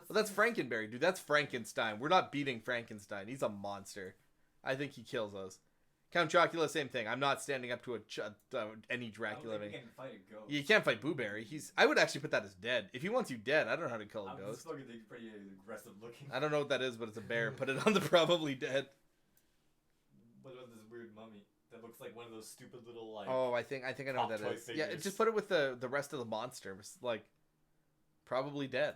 [SPEAKER 11] Well, that's Frankenberry, dude. That's Frankenstein. We're not beating Frankenstein. He's a monster. I think he kills us. Count Chocula, same thing. I'm not standing up to any Dracula.
[SPEAKER 2] I don't think you can fight a ghost.
[SPEAKER 11] You can't fight Boo Berry. I would actually put that as dead. If he wants you dead, I don't know how to kill a ghost.
[SPEAKER 2] This fucking thing's pretty aggressive looking.
[SPEAKER 11] I don't know what that is, but it's a bear. Put it on the probably dead.
[SPEAKER 2] What about this weird mummy that looks like one of those stupid little like?
[SPEAKER 11] Oh, I think I know what that is.
[SPEAKER 2] Figures.
[SPEAKER 11] Yeah, just put it with the rest of the monster. Like, probably dead.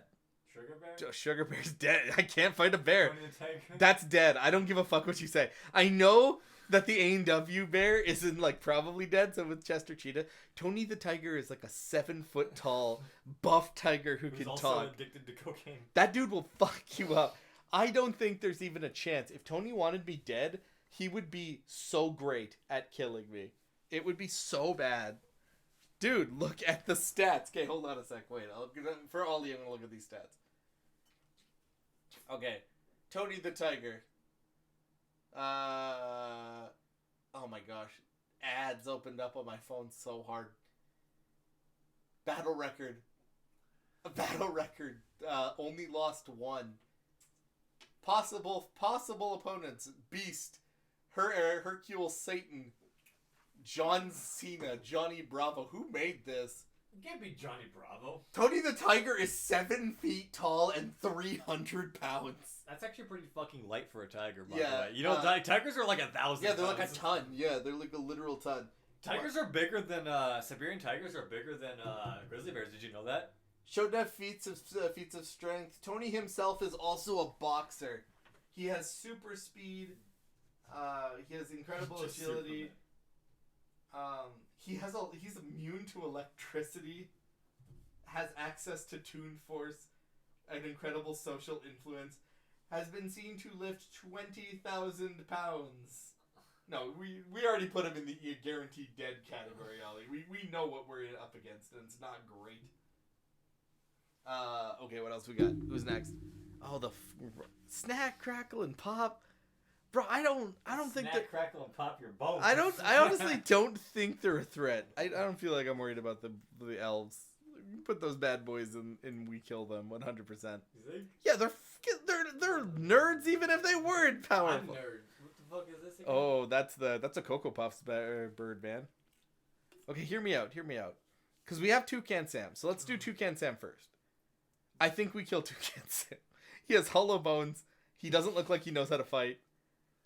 [SPEAKER 2] Sugar Bear?
[SPEAKER 11] Sugar Bear's dead. I can't fight a bear.
[SPEAKER 2] Tony the Tiger?
[SPEAKER 11] That's dead. I don't give a fuck what you say. I know that the A&W bear isn't probably dead. So with Chester Cheetah, Tony the Tiger is like a 7 foot tall buff tiger who can
[SPEAKER 2] also
[SPEAKER 11] talk.
[SPEAKER 2] Addicted to cocaine.
[SPEAKER 11] That dude will fuck you up. I don't think there's even a chance. If Tony wanted me dead, he would be so great at killing me. It would be so bad. Dude, look at the stats. Okay, hold on a sec. Wait, for Ollie, I'm gonna look at these stats. Okay, Tony the Tiger. Oh my gosh, ads opened up on my phone so hard. Battle record. A battle record. Only lost 1. Possible opponents: Beast, Hercule Satan, John Cena, Johnny Bravo. Who made this?
[SPEAKER 2] It can't be Johnny Bravo.
[SPEAKER 11] Tony the Tiger is 7 feet tall and 300 pounds.
[SPEAKER 2] That's actually pretty fucking light for a tiger, by
[SPEAKER 11] Yeah,
[SPEAKER 2] the way. You know, tigers are like 1,000
[SPEAKER 11] Yeah, they're like a
[SPEAKER 2] pounds.
[SPEAKER 11] ton. Yeah, they're like a literal ton.
[SPEAKER 2] Tigers are bigger than, Siberian tigers are bigger than, grizzly bears. Did you know that?
[SPEAKER 11] Showed off feats of strength. Tony himself is also a boxer. He has super speed. He has incredible
[SPEAKER 2] Just
[SPEAKER 11] agility. He's immune to electricity. Has access to Toon Force. An incredible social influence. Has been seen to lift 20,000 pounds. No, we already put him in the guaranteed dead category, Ollie. We know what we're up against, and it's not great. Okay, what else we got? Who's next? Oh, the Snack, Crackle, and Pop. Bro, I don't think
[SPEAKER 2] Snack, crackle, and pop your bones.
[SPEAKER 11] I honestly don't think they're a threat. I don't feel like I'm worried about the elves. Put those bad boys in and we kill them 100%.
[SPEAKER 2] You think?
[SPEAKER 11] Yeah, they're nerds even if they weren't powerful.
[SPEAKER 2] I'm nerd. What the fuck is this again?
[SPEAKER 11] Oh, that's a Cocoa Puffs bird, man. Okay, hear me out. Because we have Toucan Sam, so let's do Toucan Sam first. I think we kill Toucan Sam. He has hollow bones. He doesn't look like he knows how to fight.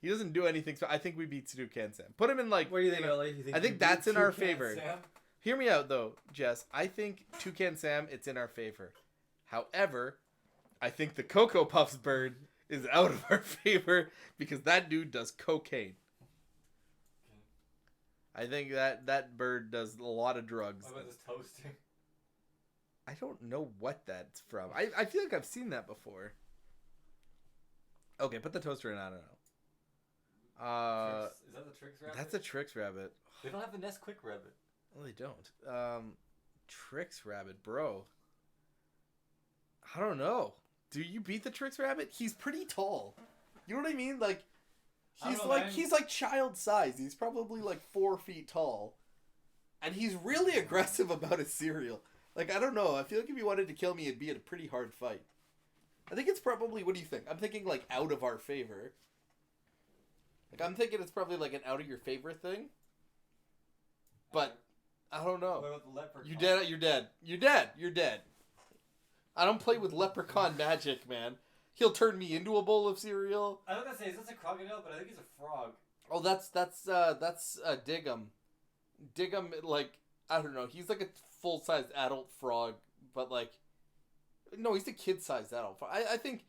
[SPEAKER 11] He doesn't do anything. So I think we beat Toucan Sam. Put him in like.
[SPEAKER 2] What do you think, Ellie?
[SPEAKER 11] I think that's in our
[SPEAKER 2] Toucan
[SPEAKER 11] favor.
[SPEAKER 2] Sam?
[SPEAKER 11] Hear me out though, Jess. I think Toucan Sam, it's in our favor. However, I think the Cocoa Puffs bird is out of our favor because that dude does cocaine. I think that bird does a lot of drugs.
[SPEAKER 2] What about this toasting?
[SPEAKER 11] I don't know what that's from. I feel like I've seen that before. Okay, put the toaster in. I don't know.
[SPEAKER 2] Is that the Trix Rabbit?
[SPEAKER 11] That's a Trix Rabbit.
[SPEAKER 2] They don't have the Nesquik Rabbit.
[SPEAKER 11] Well, they don't. Trix Rabbit, bro. I don't know. Do you beat the Trix Rabbit? He's pretty tall. You know what I mean? Like, he's like child size. He's probably like 4 feet tall, and he's really aggressive about his cereal. Like, I don't know. I feel like if you wanted to kill me, it'd be a pretty hard fight. I think it's probably. What do you think? I'm thinking like out of our favor. Like, I'm thinking it's probably like an out of your favor thing. But I don't know.
[SPEAKER 2] What about the leprechaun?
[SPEAKER 11] You're dead. You're dead. I don't play with leprechaun magic, man. He'll turn me into a bowl of cereal.
[SPEAKER 2] I was gonna say, is this a crocodile? But I think he's a frog.
[SPEAKER 11] Oh, that's Diggum. Diggum, like, I don't know. He's like a full-sized adult frog, but like, no, he's a kid-sized adult frog. I think.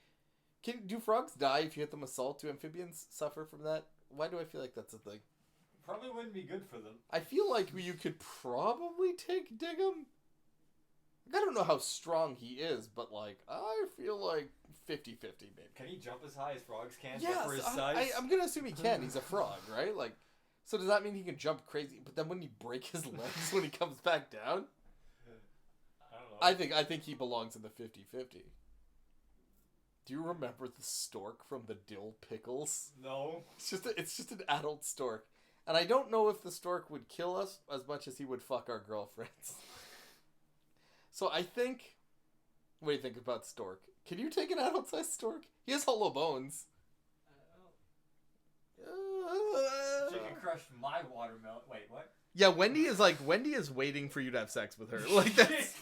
[SPEAKER 11] Do frogs die if you hit them with salt? Do amphibians suffer from that? Why do I feel like that's a thing?
[SPEAKER 2] Probably wouldn't be good for them.
[SPEAKER 11] I feel like you could probably take Diggum. I don't know how strong he is, but like, I feel like 50-50 maybe.
[SPEAKER 2] Can he jump as high as frogs can?
[SPEAKER 11] Yes,
[SPEAKER 2] for his size?
[SPEAKER 11] I'm gonna assume he can. He's a frog, right? Like, so does that mean he can jump crazy? But then wouldn't he break his legs when he comes back down? I don't know. I think he belongs in the 50-50. Do you remember the stork from the Dill Pickles?
[SPEAKER 2] No.
[SPEAKER 11] It's just an adult stork. And I don't know if the stork would kill us as much as he would fuck our girlfriends. So I think... What do you think about stork? Can you take an adult-sized stork? He has hollow bones.
[SPEAKER 2] She can crush my watermelon. Wait, what?
[SPEAKER 11] Yeah, Wendy is waiting for you to have sex with her. Like, that's...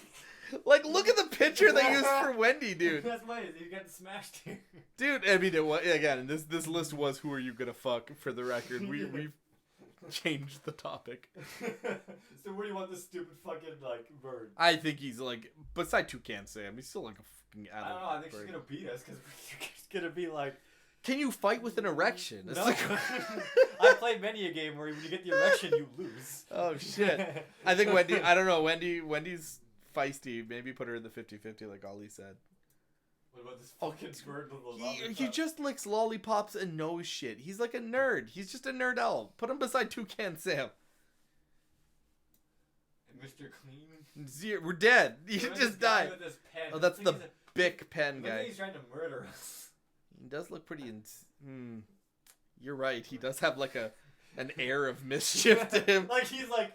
[SPEAKER 11] Like, look at the picture they used for Wendy, dude.
[SPEAKER 2] That's why he's getting smashed here.
[SPEAKER 11] Dude, I mean, again, this list was who are you gonna fuck, for the record. We've changed the topic.
[SPEAKER 2] So where do you want this stupid fucking, like, bird?
[SPEAKER 11] I think he's, like, beside Toucan Sam, he's still, like, a fucking adult.
[SPEAKER 2] I don't know, I think she's gonna beat us, because she's gonna be like...
[SPEAKER 11] Can you fight with an erection?
[SPEAKER 2] No. I played many a game where when you get the erection, you lose.
[SPEAKER 11] Oh, shit. I think Wendy, I don't know, Wendy's feisty. Maybe put her in the 50-50 like Ollie said.
[SPEAKER 2] What about this fucking bird with the lollipop?
[SPEAKER 11] He just licks lollipops and knows shit. He's like a nerd. He's just a nerd elf. Put him beside Toucan Sam.
[SPEAKER 2] And Mr. Clean?
[SPEAKER 11] We're dead. You just died.
[SPEAKER 2] With this pen.
[SPEAKER 11] Oh, that's the Bic pen
[SPEAKER 2] I
[SPEAKER 11] guy.
[SPEAKER 2] think he's trying to murder us.
[SPEAKER 11] He does look pretty... You're right. He does have like a an air of mischief to him.
[SPEAKER 2] Like he's like,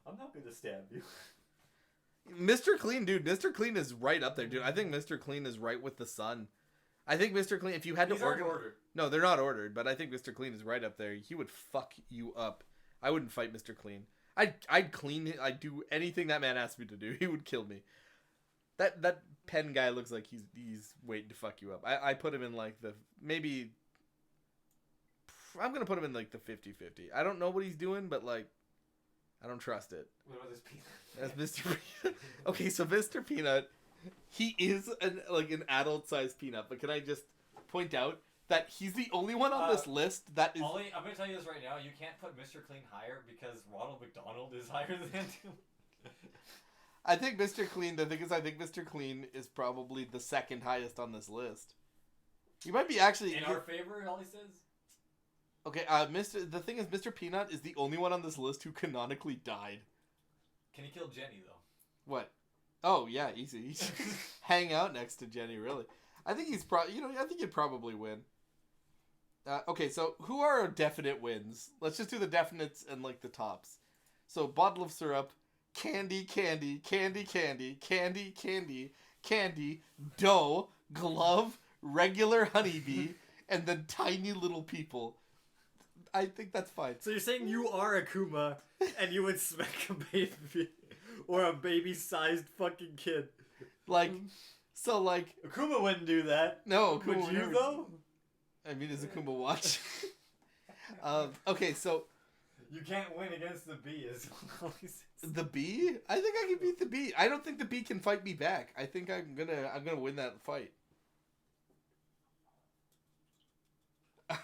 [SPEAKER 2] I'm not gonna stab you.
[SPEAKER 11] Mr. Clean, dude. Mr. Clean is right up there, dude. I think Mr. Clean is right with the Sun. I think Mr. Clean, if you had to
[SPEAKER 2] These aren't
[SPEAKER 11] order...
[SPEAKER 2] ordered.
[SPEAKER 11] No, they're not ordered, but I think Mr. Clean is right up there. He would fuck you up. I wouldn't fight Mr. Clean. I'd clean it. I'd do anything that man asked me to do. He would kill me. That pen guy looks like he's waiting to fuck you up. I put him in like the... Maybe... I'm going to put him in like the 50-50. I don't know what he's doing, but like... I don't trust it.
[SPEAKER 2] What about this peanut?
[SPEAKER 11] That's Mr. Peanut. Okay, so Mr. Peanut, he is an adult-sized peanut, but can I just point out that he's the only one on this list that is...
[SPEAKER 2] Ollie, I'm going to tell you this right now. You can't put Mr. Clean higher because Ronald McDonald is higher than him.
[SPEAKER 11] I think Mr. Clean, the thing is, I think Mr. Clean is probably the second highest on this list. He might be actually...
[SPEAKER 2] In our favor, Ollie says?
[SPEAKER 11] Okay, the thing is, Mr. Peanut is the only one on this list who canonically died.
[SPEAKER 2] Can he kill Jenny, though?
[SPEAKER 11] What? Oh, yeah, easy. He's hang out next to Jenny, really. I think he's probably... I think he'd probably win. Okay, so who are our definite wins? Let's just do the definites and, like, the tops. So, bottle of syrup, candy, candy, candy, candy, candy, candy, candy, dough, glove, regular honeybee, and then tiny little people. I think that's fine.
[SPEAKER 2] So you're saying you are Akuma, and you would smack a baby, or a baby-sized fucking kid?
[SPEAKER 11] Like, so like...
[SPEAKER 2] Akuma wouldn't do that.
[SPEAKER 11] No, Akuma
[SPEAKER 2] would you,
[SPEAKER 11] never...
[SPEAKER 2] though?
[SPEAKER 11] I mean, does Akuma watch? Okay, so...
[SPEAKER 2] You can't win against the bee, is what he says.
[SPEAKER 11] The bee? I think I can beat the bee. I don't think the bee can fight me back. I think I'm gonna win that fight.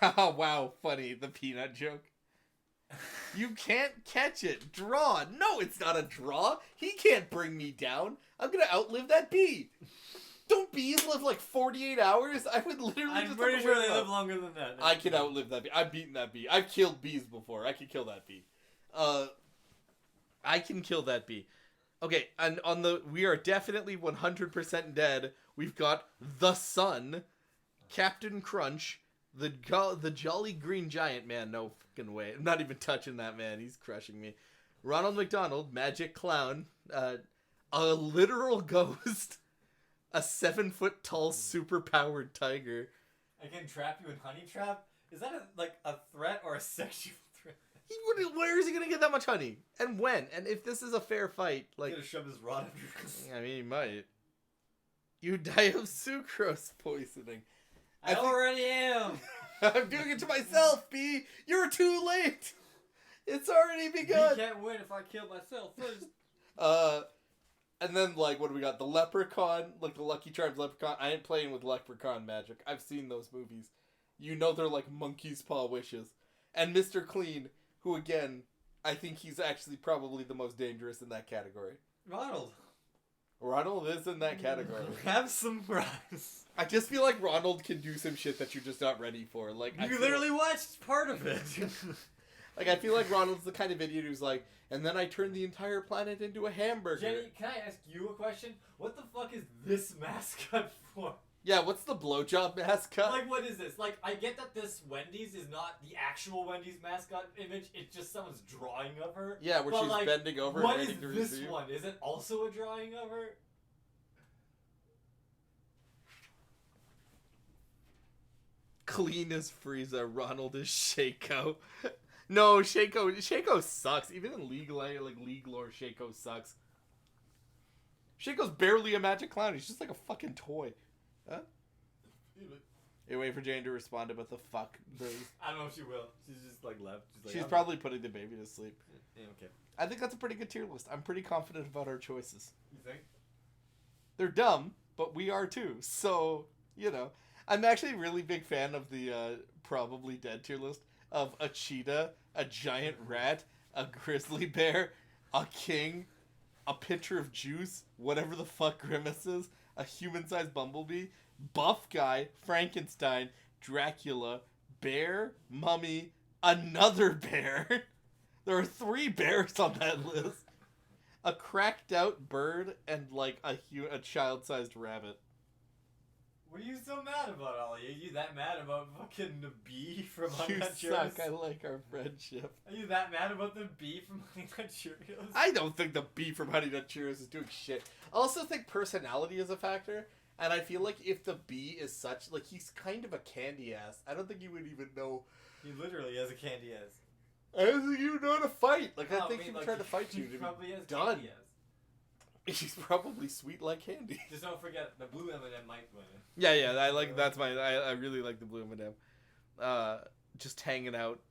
[SPEAKER 11] Wow, funny, the peanut joke. You can't catch it. Draw. No, it's not a draw. He can't bring me down. I'm gonna outlive that bee. Don't bees live like 48 hours? I would literally
[SPEAKER 2] I'm pretty sure they live longer than that.
[SPEAKER 11] I can outlive that bee. I've beaten that bee. I've killed bees before. I can kill that bee. I can kill that bee. Okay, and we are definitely 100% dead. We've got the Sun, Captain Crunch, the Jolly Green Giant. Man, no fucking way. I'm not even touching that man. He's crushing me. Ronald McDonald, Magic Clown, a literal ghost, a 7-foot tall super-powered tiger.
[SPEAKER 2] I can trap you in honey trap? Is that a threat or a sexual threat?
[SPEAKER 11] Where is he gonna get that much honey? And when? And if this is a fair fight, like...
[SPEAKER 2] He's gonna shove his rod under your...
[SPEAKER 11] I mean, he might. You die of sucrose poisoning.
[SPEAKER 2] I already am!
[SPEAKER 11] I'm doing it to myself, B! You're too late! It's already begun!
[SPEAKER 2] You can't win if I kill myself first.
[SPEAKER 11] And then, like, what do we got? The Leprechaun, like the Lucky Charms Leprechaun. I ain't playing with Leprechaun magic. I've seen those movies. You know they're like monkey's paw wishes. And Mr. Clean, who, again, I think he's actually probably the most dangerous in that category. Ronald is in that category.
[SPEAKER 2] Have some fries.
[SPEAKER 11] I just feel like Ronald can do some shit that you're just not ready for. Like
[SPEAKER 2] you literally watched part of it.
[SPEAKER 11] Like, I feel like Ronald's the kind of idiot who's like, and then I turned the entire planet into a hamburger.
[SPEAKER 2] Jenny, can I ask you a question? What the fuck is this mascot for?
[SPEAKER 11] Yeah, what's the blowjob mascot?
[SPEAKER 2] Like, what is this? Like, I get that this Wendy's is not the actual Wendy's mascot image. It's just someone's drawing of her.
[SPEAKER 11] Yeah, where she's like, bending over
[SPEAKER 2] and
[SPEAKER 11] waiting to receive.
[SPEAKER 2] What is this one? Is it also a drawing of her?
[SPEAKER 11] Clean is Frieza, Ronald is Shaco. No, Shaco sucks. Even in League lore, Shaco sucks. Shaco's barely a magic clown. He's just like a fucking toy. Huh? You're waiting for Jane to respond about the fuck.
[SPEAKER 2] I don't know if she will. She's just like left.
[SPEAKER 11] She's probably putting the baby to sleep.
[SPEAKER 2] Yeah, okay.
[SPEAKER 11] I think that's a pretty good tier list. I'm pretty confident about our choices.
[SPEAKER 2] You think?
[SPEAKER 11] They're dumb, but we are too. So, you know. I'm actually a really big fan of the probably dead tier list of a cheetah, a giant rat, a grizzly bear, a king, a pitcher of juice, whatever the fuck Grimace is, a human-sized bumblebee, buff guy, Frankenstein, Dracula, bear, mummy, another bear. There are 3 bears on that list. A cracked out bird and like a child-sized rabbit.
[SPEAKER 2] What are you so mad about, Ollie? Are you that mad about fucking the bee from Honey
[SPEAKER 11] You
[SPEAKER 2] Nut Cheerios?
[SPEAKER 11] suck. I like our friendship.
[SPEAKER 2] Are you that mad about the bee from Honey Nut Cheerios?
[SPEAKER 11] I don't think the bee from Honey Nut Cheerios is doing shit. I also think personality is a factor, and I feel like if the bee is such, like, he's kind of a candy ass. I don't think you would even know.
[SPEAKER 2] He literally has a candy ass.
[SPEAKER 11] I don't think you would know how to fight. Like,
[SPEAKER 2] No,
[SPEAKER 11] I think
[SPEAKER 2] I mean,
[SPEAKER 11] he would
[SPEAKER 2] like,
[SPEAKER 11] try to fight you
[SPEAKER 2] he
[SPEAKER 11] to
[SPEAKER 2] probably
[SPEAKER 11] be
[SPEAKER 2] has
[SPEAKER 11] done.
[SPEAKER 2] candy ass.
[SPEAKER 11] He's probably sweet like candy.
[SPEAKER 2] Just don't forget the blue M&M might win.
[SPEAKER 11] Yeah, I like that's my. I really like the blue M&M. Just hanging out,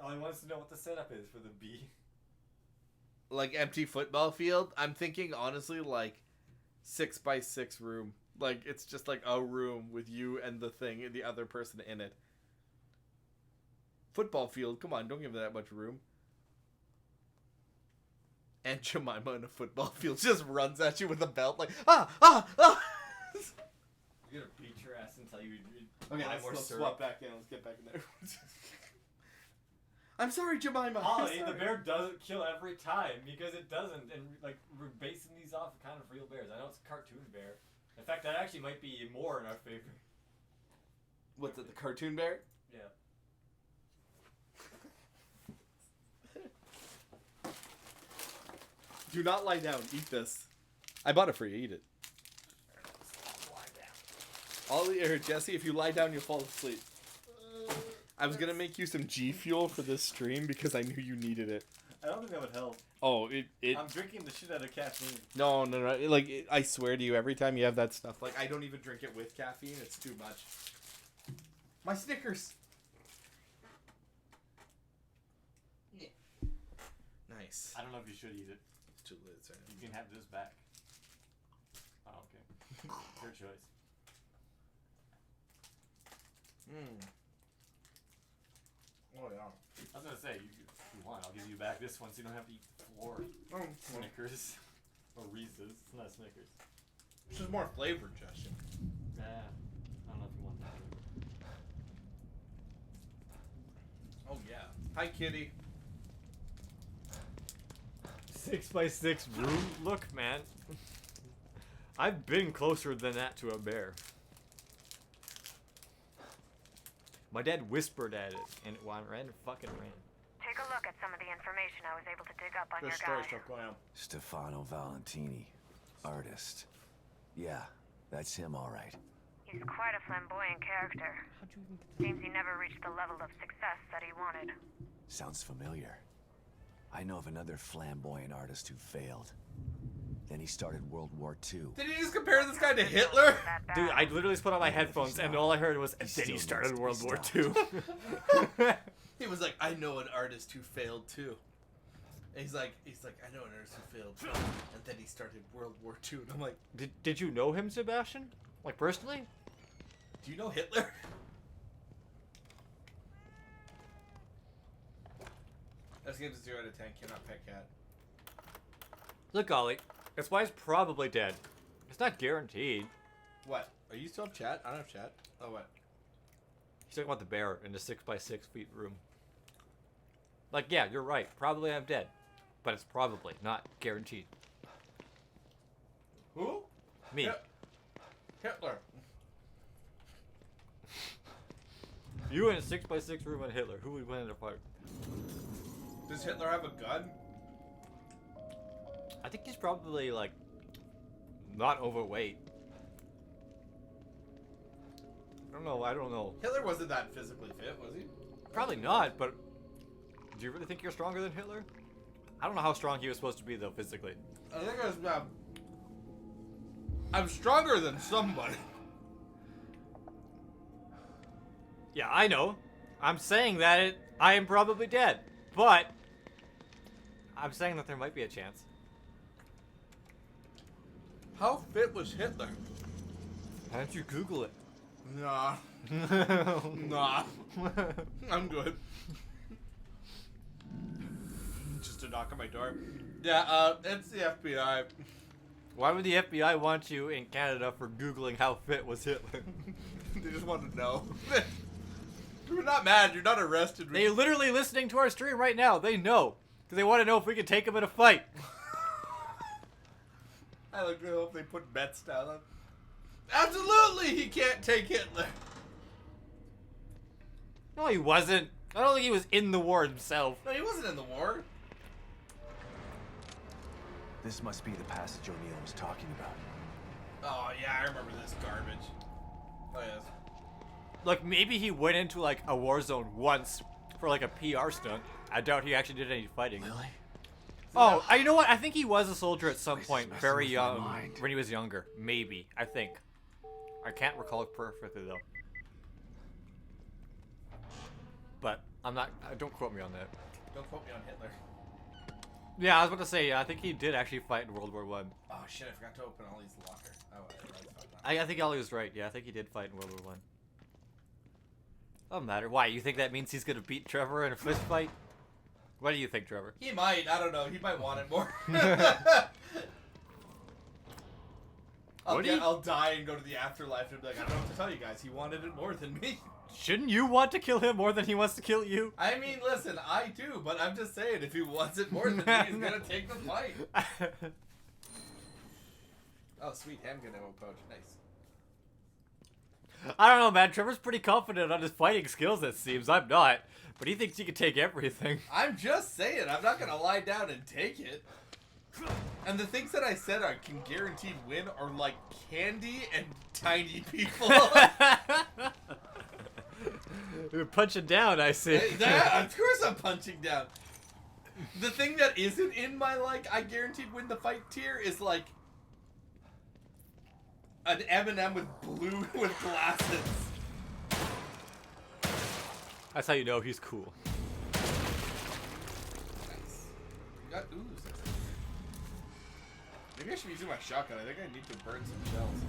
[SPEAKER 2] Ollie wants to know what the setup is for the bee.
[SPEAKER 11] like empty football field. I'm thinking honestly, like 6x6 room. Like it's just like a room with you and the thing and the other person in it. Football field. Come on, don't give it that much room. And Jemima in a football field just runs at you with a belt like ah.
[SPEAKER 2] You're gonna beat your ass until you.
[SPEAKER 11] Okay,
[SPEAKER 2] buy more
[SPEAKER 11] let's
[SPEAKER 2] syrup.
[SPEAKER 11] swap back in. Let's get back in there. I'm sorry, Jemima.
[SPEAKER 2] Ollie,
[SPEAKER 11] I'm
[SPEAKER 2] the
[SPEAKER 11] sorry.
[SPEAKER 2] bear doesn't kill every time because it doesn't, and like we're basing these off of kind of real bears. I know it's a cartoon bear. In fact, that actually might be more in our favor.
[SPEAKER 11] What's it? The cartoon bear?
[SPEAKER 2] Yeah.
[SPEAKER 11] Do not lie down. Eat this. I bought it for you. Eat it. Ollie or Jesse, if you lie down, you'll fall asleep. I was gonna make you some G Fuel for this stream because I knew you needed it.
[SPEAKER 2] I don't think that would help.
[SPEAKER 11] Oh, it.
[SPEAKER 2] I'm drinking the shit out of caffeine.
[SPEAKER 11] No. Like, I swear to you, every time you have that stuff, like, I don't even drink it with caffeine. It's too much. My Snickers. Yeah. Nice.
[SPEAKER 2] I don't know if you should eat it.
[SPEAKER 11] It's too late. Sorry.
[SPEAKER 2] You can have this back. Oh, okay. Your choice.
[SPEAKER 11] Oh yeah.
[SPEAKER 2] I was gonna say, if you want, I'll give you back this one so you don't have to eat the floor. Snickers. Or Reese's. It's not Snickers.
[SPEAKER 11] It's just more flavored, Justin.
[SPEAKER 2] Yeah. I don't know if you want that.
[SPEAKER 11] Oh yeah. Hi, kitty.
[SPEAKER 2] 6x6 room? Look, man. I've been closer than that to a bear. My dad whispered at it, and it ran and fucking ran.
[SPEAKER 14] Take a look at some of the information I was able to dig up on
[SPEAKER 11] There's
[SPEAKER 14] your
[SPEAKER 11] story
[SPEAKER 14] guy.
[SPEAKER 11] stuff going on.
[SPEAKER 5] Stefano Valentini, artist. Yeah, that's him, all right.
[SPEAKER 14] He's quite a flamboyant character. Seems he never reached the level of success that he wanted.
[SPEAKER 5] Sounds familiar. I know of another flamboyant artist who failed. Then he started World War II.
[SPEAKER 11] Did you just compare this guy to Hitler?
[SPEAKER 2] Dude, I literally just put on my headphones, and all I heard was, and then he started World War II.
[SPEAKER 11] He was like, I know an artist who failed too. And he's like, I know an artist who failed too. And then he started World War II. And I'm like,
[SPEAKER 2] Did you know him, Sebastian? Like, personally?
[SPEAKER 11] do you know Hitler? This game's a 0 out of 10. Cannot pet cat.
[SPEAKER 2] Look, Ollie, that's why he's probably dead. It's not guaranteed.
[SPEAKER 11] What? Are you still have chat? I don't have chat. Oh, what?
[SPEAKER 2] He's talking about the bear in the 6x6 feet room. Like, yeah, you're right. Probably I'm dead. But it's probably, not guaranteed.
[SPEAKER 11] Who?
[SPEAKER 2] Me.
[SPEAKER 11] Hitler.
[SPEAKER 2] You in a 6x6 room and Hitler. Who would win in a fight?
[SPEAKER 11] Does Hitler have a gun?
[SPEAKER 2] I think he's probably, like, not overweight. I don't know.
[SPEAKER 11] Hitler wasn't that physically fit, was he?
[SPEAKER 2] Probably not, but do you really think you're stronger than Hitler? I don't know how strong he was supposed to be, though, physically.
[SPEAKER 11] I think I was, I'm stronger than somebody.
[SPEAKER 2] Yeah, I know. I'm saying that I am probably dead, but I'm saying that there might be a chance.
[SPEAKER 11] How fit was Hitler?
[SPEAKER 2] Why don't you Google it?
[SPEAKER 11] Nah. Nah. I'm good. Just a knock on my door. Yeah, it's the FBI.
[SPEAKER 2] Why would the FBI want you in Canada for Googling how fit was Hitler?
[SPEAKER 11] They just want to know. You're not mad. You're not arrested.
[SPEAKER 2] They're literally listening to our stream right now. They know. Because they want to know if we can take him in a fight.
[SPEAKER 11] I really hope they put bets down on. Absolutely, he can't take Hitler.
[SPEAKER 2] No, he wasn't. I don't think he was in the war himself.
[SPEAKER 11] No, he wasn't in the war.
[SPEAKER 5] This must be the passage O'Neill was talking about.
[SPEAKER 11] Oh yeah, I remember this garbage. Oh yes.
[SPEAKER 2] Like, maybe he went into, like, a war zone once for, like, a PR stunt. I doubt he actually did any fighting.
[SPEAKER 5] Lily?
[SPEAKER 2] Oh, you know what? I think he was a soldier at some point, very young, when he was younger. Maybe, I think. I can't recall it perfectly, though. But, I'm not, don't quote me on that.
[SPEAKER 11] Don't quote me on Hitler.
[SPEAKER 2] Yeah, I was about to say, I think he did actually fight in World War I.
[SPEAKER 11] Oh shit, I forgot to open Ollie's locker. Oh,
[SPEAKER 2] I think Ollie was right. Yeah, I think he did fight in World War I. Doesn't matter. Why? You think that means he's gonna beat Trevor in a fist fight? What do you think, Trevor?
[SPEAKER 11] He might. I don't know. He might want it more. I'll die and go to the afterlife and be like, I don't know what to tell you guys. He wanted it more than me.
[SPEAKER 2] Shouldn't you want to kill him more than he wants to kill you?
[SPEAKER 11] I mean, listen, I do, but I'm just saying, if he wants it more than me, he's gonna take the fight. Oh, sweet handgun ammo pouch. Nice.
[SPEAKER 2] I don't know, man. Trevor's pretty confident on his fighting skills, it seems. I'm not. But he thinks he can take everything.
[SPEAKER 11] I'm just saying, I'm not gonna lie down and take it. And the things that I said I can guaranteed win are like candy and tiny people.
[SPEAKER 2] You're punching down, I see.
[SPEAKER 11] Yeah, of course I'm punching down. The thing that isn't in my, like, I guaranteed win the fight tier is, like, an M&M with glasses.
[SPEAKER 2] That's how you know he's cool.
[SPEAKER 11] Nice. You got ooze. Maybe I should be using my shotgun. I think I need to burn some shells.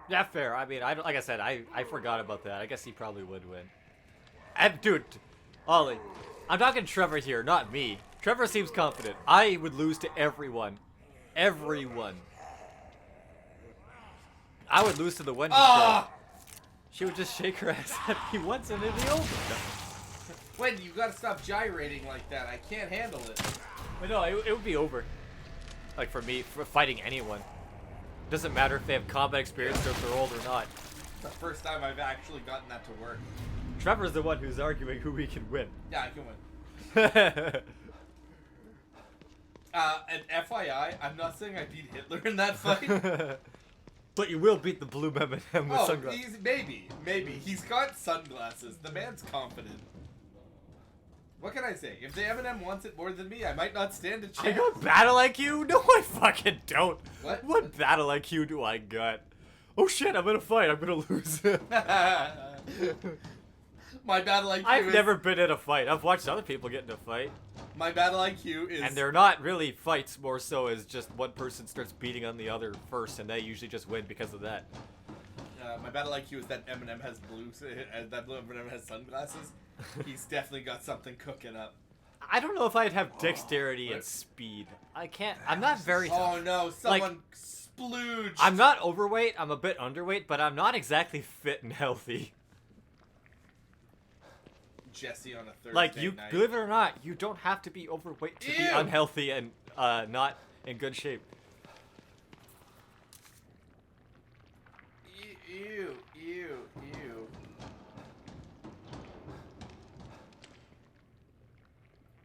[SPEAKER 2] Yeah, fair. I mean, like I said, I forgot about that. I guess he probably would win. And dude, Ollie, I'm talking Trevor here, not me. Trevor seems confident. I would lose to everyone. Everyone. I would lose to the Wendy girl. She would just shake her ass at me once and it'd be over.
[SPEAKER 11] Wendy, you gotta stop gyrating like that. I can't handle it.
[SPEAKER 2] But no, it would be over. Like for me, for fighting anyone. Doesn't matter if they have combat experience or if they're old or not.
[SPEAKER 11] It's the first time I've actually gotten that to work.
[SPEAKER 2] Trevor's the one who's arguing who we can win.
[SPEAKER 11] Yeah, I can win. And FYI, I'm not saying I beat Hitler in that fight.
[SPEAKER 2] But you will beat the blue M&M with sunglasses.
[SPEAKER 11] Maybe. He's got sunglasses. The man's confident. What can I say? If the M&M wants it more than me, I might not stand a chance.
[SPEAKER 2] I got battle IQ? No, I fucking don't.
[SPEAKER 11] What?
[SPEAKER 2] What battle IQ do I got? Oh shit, I'm gonna fight. I'm gonna lose.
[SPEAKER 11] My battle IQ
[SPEAKER 2] I've never been in a fight. I've watched other people get in a fight.
[SPEAKER 11] My battle IQ is...
[SPEAKER 2] And they're not really fights, more so as just one person starts beating on the other first, and they usually just win because of that.
[SPEAKER 11] My battle IQ is that Eminem has that blue Eminem has sunglasses. He's definitely got something cooking up.
[SPEAKER 2] I don't know if I'd have dexterity and speed. I can't. I'm not very.
[SPEAKER 11] Oh no! Someone splooged.
[SPEAKER 2] I'm not overweight. I'm a bit underweight, but I'm not exactly fit and healthy.
[SPEAKER 11] Jesse on a Thursday
[SPEAKER 2] like you,
[SPEAKER 11] night.
[SPEAKER 2] believe it or not, you don't have to be overweight to be unhealthy and not in good shape.
[SPEAKER 11] Ew.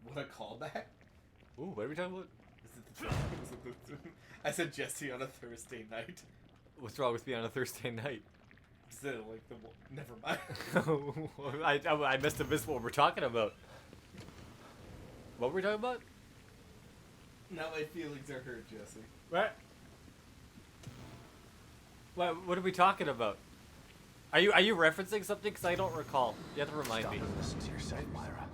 [SPEAKER 11] What a callback.
[SPEAKER 2] Ooh, what are we talking about?
[SPEAKER 11] I said Jesse on a Thursday night.
[SPEAKER 2] What's wrong with me on a Thursday night?
[SPEAKER 11] Never mind.
[SPEAKER 2] I must have missed what we're talking about. What were we talking about?
[SPEAKER 11] Now my feelings are hurt, Jesse.
[SPEAKER 2] What? What are we talking about? Are you referencing something? Because I don't recall. You have to remind me.
[SPEAKER 5] Stop and listen to yourself, Myra.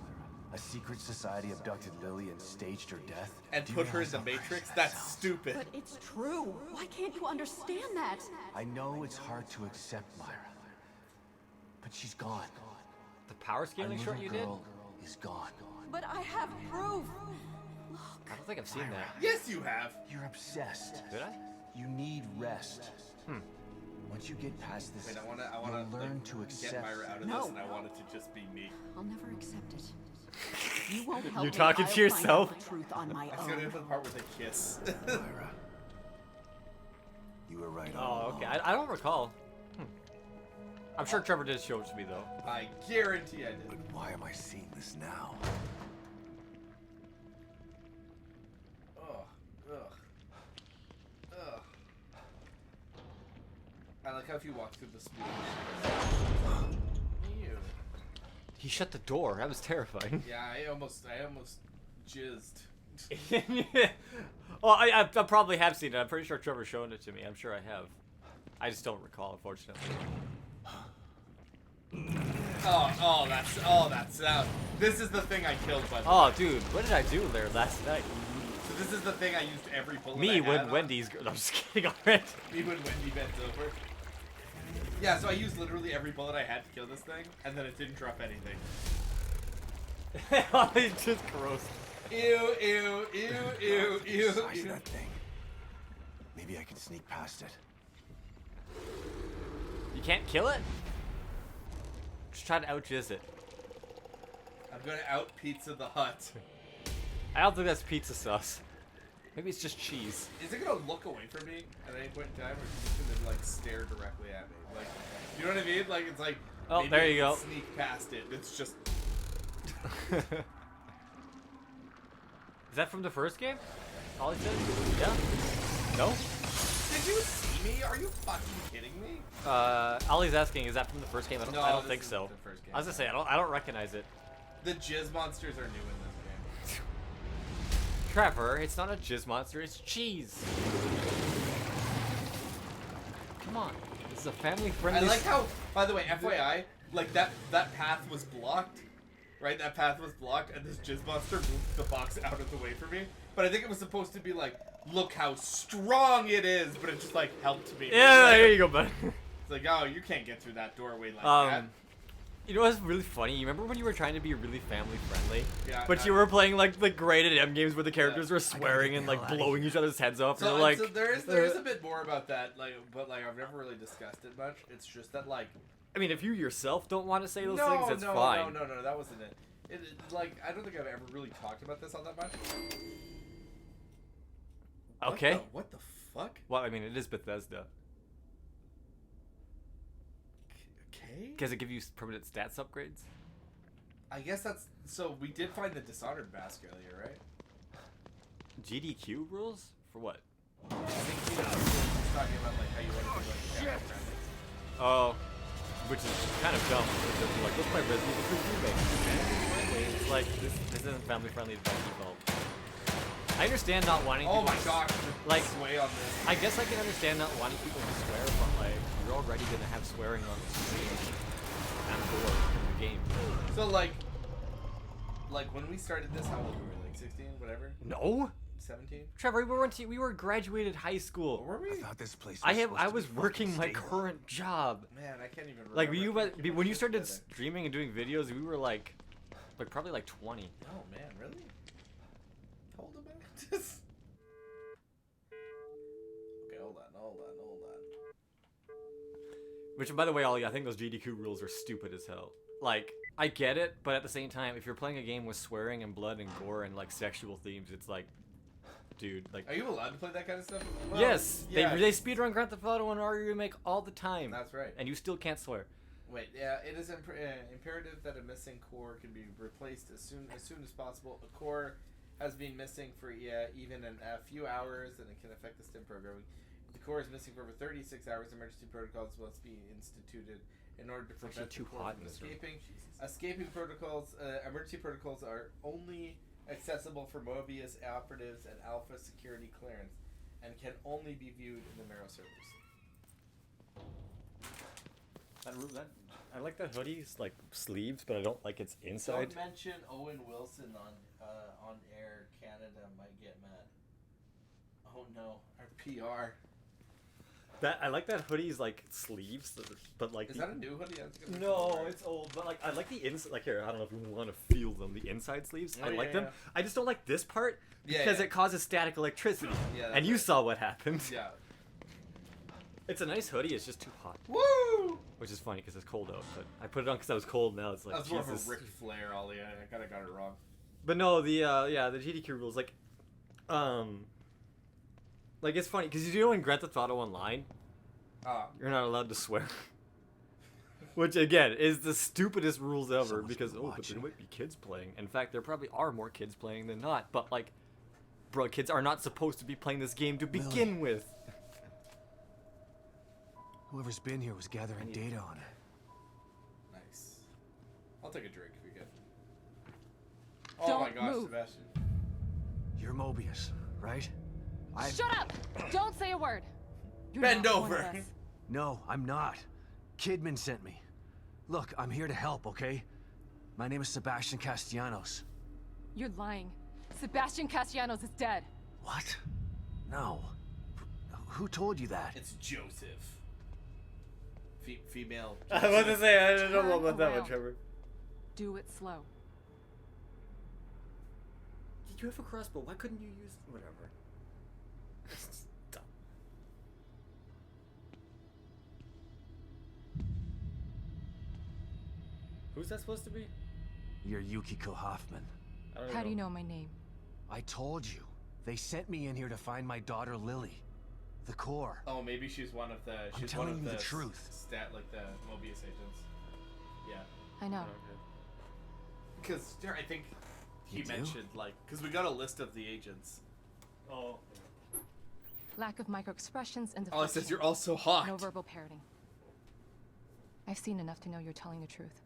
[SPEAKER 5] A secret society abducted Lily and staged her death.
[SPEAKER 11] And put her in the Matrix? That's stupid.
[SPEAKER 15] But it's true. Why can't you understand that?
[SPEAKER 5] I know it's hard to accept, Myra. But she's gone.
[SPEAKER 2] The power scaling short you did?
[SPEAKER 5] Is gone.
[SPEAKER 15] But I have proof. Look.
[SPEAKER 2] I don't think I've seen that.
[SPEAKER 11] Yes, you have.
[SPEAKER 5] You're obsessed.
[SPEAKER 2] Did I?
[SPEAKER 5] You need rest. Once you get past this,
[SPEAKER 11] I wanna
[SPEAKER 5] learn to accept.
[SPEAKER 11] Get Myra out of this, and I want it to just be me.
[SPEAKER 15] I'll never accept it. You won't help
[SPEAKER 2] You
[SPEAKER 15] me,
[SPEAKER 2] talking
[SPEAKER 15] I'll
[SPEAKER 2] to yourself?
[SPEAKER 15] Find out the truth on my
[SPEAKER 1] I was gonna
[SPEAKER 15] own.
[SPEAKER 1] get to the part where they kiss.
[SPEAKER 5] Lyra. You were right
[SPEAKER 2] Oh, okay. I don't recall. I'm sure Trevor did show it to me though.
[SPEAKER 1] I guarantee I did.
[SPEAKER 5] But why am I seeing this now?
[SPEAKER 1] Ugh. I like how if you walk through the spoon. Ew.
[SPEAKER 2] He shut the door. That was terrifying.
[SPEAKER 1] Yeah, I almost jizzed.
[SPEAKER 2] Well, I probably have seen it. I'm pretty sure Trevor's shown it to me. I'm sure I have. I just don't recall, unfortunately.
[SPEAKER 1] Oh, that sound. This is the thing I killed, by the way.
[SPEAKER 2] Oh, dude, what did I do there last night?
[SPEAKER 1] So this is the thing I used every bullet
[SPEAKER 2] Me
[SPEAKER 1] I had
[SPEAKER 2] when
[SPEAKER 1] on.
[SPEAKER 2] Wendy's. I'm just kidding already.
[SPEAKER 1] Me when Wendy bent over. Yeah, so I used literally every bullet I had to kill this thing, and then it didn't drop anything.
[SPEAKER 2] It's just gross.
[SPEAKER 1] Ew, ew, ew, ew, ew,
[SPEAKER 5] Size
[SPEAKER 1] ew.
[SPEAKER 5] that thing. Maybe I can sneak past it.
[SPEAKER 2] You can't kill it? Just try to outjizz it.
[SPEAKER 1] I'm gonna out Pizza the Hut.
[SPEAKER 2] I don't think that's pizza sauce. Maybe it's just cheese.
[SPEAKER 1] Is it gonna look away from me at any point in time, or is it just gonna like stare directly at me? Like, you know what I mean? Like it's like.
[SPEAKER 2] Oh,
[SPEAKER 1] maybe
[SPEAKER 2] there
[SPEAKER 1] I
[SPEAKER 2] you
[SPEAKER 1] can
[SPEAKER 2] go.
[SPEAKER 1] Sneak past it. It's just.
[SPEAKER 2] Is that from the first game? Ollie said? Yeah? No?
[SPEAKER 1] Did you see me? Are you fucking kidding me?
[SPEAKER 2] Ollie's asking, is that from the first game? I don't,
[SPEAKER 1] No,
[SPEAKER 2] I don't
[SPEAKER 1] this
[SPEAKER 2] think
[SPEAKER 1] is
[SPEAKER 2] so.
[SPEAKER 1] the first game.
[SPEAKER 2] I was gonna say, I don't recognize it.
[SPEAKER 1] The jizz monsters are new in this game.
[SPEAKER 2] Trevor, it's not a jizz monster, it's cheese. Come on, this is a family-friendly.
[SPEAKER 1] I like how, by the way, FYI, like that path was blocked, right? That path was blocked, and this jizz monster moved the box out of the way for me. But I think it was supposed to be like, look how strong it is, but it just like helped me.
[SPEAKER 2] Yeah, there you go, bud.
[SPEAKER 1] It's like, oh, you can't get through that doorway like that.
[SPEAKER 2] You know what's really funny? You remember when you were trying to be really family-friendly?
[SPEAKER 1] Yeah,
[SPEAKER 2] But you were playing like the graded M games where the characters were swearing and like blowing each other's heads off.
[SPEAKER 1] So,
[SPEAKER 2] and you're like,
[SPEAKER 1] so there is a bit more about that, like, but like I've never really discussed it much. It's just that like.
[SPEAKER 2] I mean, if you yourself don't want to say those
[SPEAKER 1] no,
[SPEAKER 2] things, it's fine.
[SPEAKER 1] No, that wasn't it. Like, I don't think I've ever really talked about this all that much.
[SPEAKER 2] Okay.
[SPEAKER 1] What the fuck?
[SPEAKER 2] Well, I mean, it is Bethesda.
[SPEAKER 1] Okay.
[SPEAKER 2] Because it gives you permanent stats upgrades.
[SPEAKER 1] I guess that's so. We did find the Dishonored mask earlier, right?
[SPEAKER 2] GDQ rules for what?
[SPEAKER 1] I think he was talking about like how you want to be like family friendly.
[SPEAKER 2] Oh, which is kind of dumb. Because they're like, look, my Resident Evil remake. It's like this isn't family friendly by default. I understand not wanting.
[SPEAKER 1] Oh
[SPEAKER 2] people
[SPEAKER 1] my
[SPEAKER 2] to
[SPEAKER 1] gosh!
[SPEAKER 2] Like,
[SPEAKER 1] sway on this.
[SPEAKER 2] I guess I can understand not wanting people to swear, but like, you're already gonna have swearing on the screen and door in the game.
[SPEAKER 1] So like when we started this, how old were we? Like 16, whatever.
[SPEAKER 2] No.
[SPEAKER 1] 17.
[SPEAKER 2] Trevor, we were graduated high school.
[SPEAKER 1] Were we?
[SPEAKER 5] I thought this place was
[SPEAKER 2] I was working my current job.
[SPEAKER 1] Man, I can't even remember.
[SPEAKER 2] Like when you started streaming and doing videos, we were like probably like 20.
[SPEAKER 1] Oh man, really? Hold on, man. Okay, hold on.
[SPEAKER 2] Which, by the way, Ollie, I think those GDQ rules are stupid as hell. Like, I get it, but at the same time, if you're playing a game with swearing and blood and gore and like sexual themes, it's like, dude, like.
[SPEAKER 1] Are you allowed to play that kind of stuff? Well,
[SPEAKER 2] yes,
[SPEAKER 1] yeah.
[SPEAKER 2] they speedrun Grand Theft Auto and Mario Remake all the time.
[SPEAKER 1] That's right.
[SPEAKER 2] And you still can't swear.
[SPEAKER 1] Wait, yeah, it is imperative that a missing core can be replaced as soon as possible. A core has been missing for even a few hours, and it can affect the stem programming. If the core is missing for over 36 hours, emergency protocols must be instituted in order to prevent the core from escaping. Emergency protocols are only accessible for Mobius operatives and Alpha security clearance, and can only be viewed in the Marrow servers.
[SPEAKER 2] I like that hoodie's like sleeves, but I don't like its inside.
[SPEAKER 1] Don't mention Owen Wilson on air. Canada might get mad. Oh no, our PR.
[SPEAKER 2] That I like that hoodie's like sleeves, but like.
[SPEAKER 1] Is that a new hoodie?
[SPEAKER 2] No, it's old, but like I like the inside. Like here, I don't know if you want to feel them. The inside sleeves,
[SPEAKER 1] Oh,
[SPEAKER 2] I like
[SPEAKER 1] yeah,
[SPEAKER 2] them.
[SPEAKER 1] yeah.
[SPEAKER 2] I just don't like this part
[SPEAKER 1] Yeah,
[SPEAKER 2] because
[SPEAKER 1] yeah.
[SPEAKER 2] it causes static electricity.
[SPEAKER 1] Yeah, that's
[SPEAKER 2] and you
[SPEAKER 1] right.
[SPEAKER 2] saw what happened.
[SPEAKER 1] Yeah.
[SPEAKER 2] It's a nice hoodie. It's just too hot.
[SPEAKER 1] Woo!
[SPEAKER 2] Which is funny because it's cold out. But I put it on because I was cold. Now it's like
[SPEAKER 1] That's more of
[SPEAKER 2] Jesus.
[SPEAKER 1] a Ric Flair, Ollie. I kind of got it wrong.
[SPEAKER 2] But no, the the GDQ rules like it's funny because you know in Grand Theft Auto Online, you're not allowed to swear. Which again is the stupidest rules ever because but there might be kids playing. In fact, there probably are more kids playing than not. But like, bro, kids are not supposed to be playing this game to begin with.
[SPEAKER 5] Whoever's been here was gathering data on it.
[SPEAKER 1] Nice. I'll take a drink if we get.
[SPEAKER 15] Don't
[SPEAKER 1] my gosh,
[SPEAKER 15] move.
[SPEAKER 1] Sebastian.
[SPEAKER 5] You're Mobius, right?
[SPEAKER 15] Shut up! Don't say a word. You're
[SPEAKER 11] Bend
[SPEAKER 15] not one
[SPEAKER 11] over.
[SPEAKER 15] of us.
[SPEAKER 5] No, I'm not. Kidman sent me. Look, I'm here to help, okay? My name is Sebastian Castellanos.
[SPEAKER 15] You're lying. Sebastian Castellanos is dead.
[SPEAKER 5] What? No. Who told you that?
[SPEAKER 11] It's Joseph. Female.
[SPEAKER 2] I was about to say I don't know
[SPEAKER 15] Turn
[SPEAKER 2] about that one,
[SPEAKER 15] around.
[SPEAKER 2] Trevor.
[SPEAKER 15] Do it slow.
[SPEAKER 2] Did you have a crossbow? Why couldn't you use whatever? Dumb. Who's that supposed to be?
[SPEAKER 5] You're Yukiko Hoffman.
[SPEAKER 15] How do you know my name?
[SPEAKER 5] I told you. They sent me in here to find my daughter Lily. The core.
[SPEAKER 11] Oh, maybe she's one of the.
[SPEAKER 5] I'm
[SPEAKER 11] She's
[SPEAKER 5] telling
[SPEAKER 11] one of
[SPEAKER 5] you the
[SPEAKER 11] the
[SPEAKER 5] truth.
[SPEAKER 11] like the Mobius agents. Yeah.
[SPEAKER 15] I know.
[SPEAKER 11] Because I think he
[SPEAKER 5] You do?
[SPEAKER 11] mentioned like because we got a list of the agents.
[SPEAKER 2] Oh.
[SPEAKER 15] Lack of micro-expressions and
[SPEAKER 11] Oh, it says you're also hot.
[SPEAKER 15] No verbal parroting. I've seen enough to know you're telling the truth.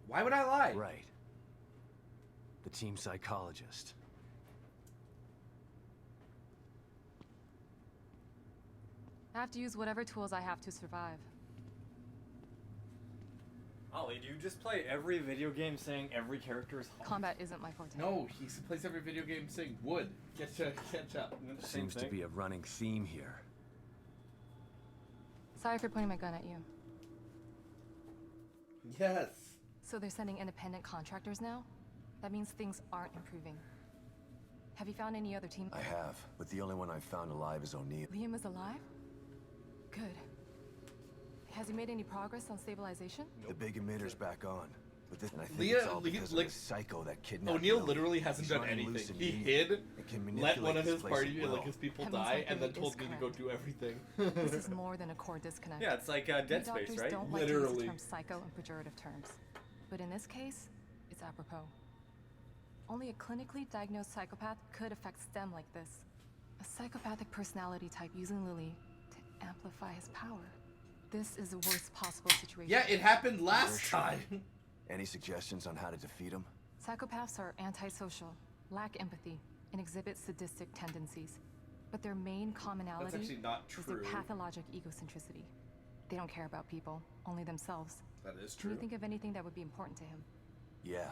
[SPEAKER 11] Why would I lie?
[SPEAKER 5] Right. The team psychologist.
[SPEAKER 15] I have to use whatever tools I have to survive.
[SPEAKER 2] Ollie, do you just play every video game saying every character is hot?
[SPEAKER 15] Combat isn't my forte.
[SPEAKER 11] No, he plays every video game saying wood. Catch up.
[SPEAKER 5] Seems to be a running theme here.
[SPEAKER 15] Sorry for pointing my gun at you.
[SPEAKER 11] Yes.
[SPEAKER 15] So they're sending independent contractors now? That means things aren't improving. Have you found any other team?
[SPEAKER 5] I have, but the only one I've found alive is O'Neill.
[SPEAKER 15] Liam is alive? Good. Has he made any progress on stabilization?
[SPEAKER 5] The big emitter's back on. But this, and I think
[SPEAKER 11] Leah-
[SPEAKER 5] it's all
[SPEAKER 11] Leah-
[SPEAKER 5] because
[SPEAKER 11] like,
[SPEAKER 5] of the psycho that kidnapped
[SPEAKER 11] O'Neill
[SPEAKER 5] Lily.
[SPEAKER 11] literally hasn't
[SPEAKER 5] He's
[SPEAKER 11] done
[SPEAKER 5] running loose
[SPEAKER 11] anything.
[SPEAKER 5] in
[SPEAKER 11] He
[SPEAKER 5] Union
[SPEAKER 11] hid,
[SPEAKER 5] and can
[SPEAKER 11] let
[SPEAKER 5] manipulate
[SPEAKER 11] one of
[SPEAKER 5] this
[SPEAKER 11] his
[SPEAKER 5] place
[SPEAKER 11] party,
[SPEAKER 5] at will.
[SPEAKER 11] like his people
[SPEAKER 15] That means
[SPEAKER 11] die, and then
[SPEAKER 15] something
[SPEAKER 11] told
[SPEAKER 15] is
[SPEAKER 11] me to go
[SPEAKER 15] correct.
[SPEAKER 11] do everything.
[SPEAKER 15] This is more than a core disconnect.
[SPEAKER 2] Yeah, it's like Dead
[SPEAKER 15] We
[SPEAKER 2] Space,
[SPEAKER 15] doctors
[SPEAKER 2] right?
[SPEAKER 15] don't like to use
[SPEAKER 11] Literally.
[SPEAKER 15] the term psycho in pejorative terms. But in this case, it's apropos. Only a clinically diagnosed psychopath could affect STEM like this. A psychopathic personality type using Lily to amplify his power. This is the worst possible situation.
[SPEAKER 11] Yeah, it happened last time.
[SPEAKER 5] Any suggestions on how to defeat him?
[SPEAKER 15] Psychopaths are antisocial, lack empathy, and exhibit sadistic tendencies. But their main commonality
[SPEAKER 11] actually not
[SPEAKER 15] is their
[SPEAKER 11] true.
[SPEAKER 15] pathologic egocentricity. They don't care about people, only themselves.
[SPEAKER 11] That is
[SPEAKER 15] Can you
[SPEAKER 11] true.
[SPEAKER 15] think of anything that would be important to him?
[SPEAKER 5] Yeah.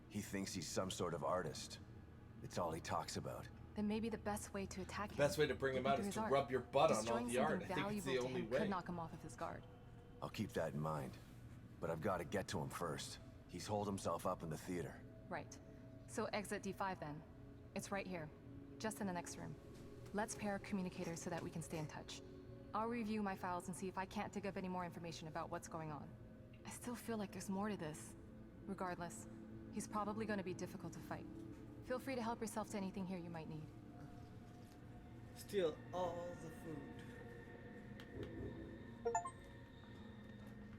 [SPEAKER 5] He thinks he's some sort of artist. It's all he talks about.
[SPEAKER 15] Then maybe the best way to attack him.
[SPEAKER 11] best way to bring him
[SPEAKER 15] would be
[SPEAKER 11] out
[SPEAKER 15] through
[SPEAKER 11] is
[SPEAKER 15] his
[SPEAKER 11] to
[SPEAKER 15] art.
[SPEAKER 11] rub your butt on all
[SPEAKER 15] Destroying
[SPEAKER 11] the art.
[SPEAKER 15] something
[SPEAKER 11] I think it's the
[SPEAKER 15] valuable to
[SPEAKER 11] only
[SPEAKER 15] him
[SPEAKER 11] way.
[SPEAKER 15] could knock him off of his guard.
[SPEAKER 5] I'll keep that in mind. But I've got to get to him first. He's holed himself up in the theater.
[SPEAKER 15] Right. So exit D5 then. It's right here, just in the next room. Let's pair communicators so that we can stay in touch. I'll review my files and see if I can't dig up any more information about what's going on. I still feel like there's more to this. Regardless, he's probably going to be difficult to fight. Feel free to help yourself to anything here you might need.
[SPEAKER 2] Steal all the food.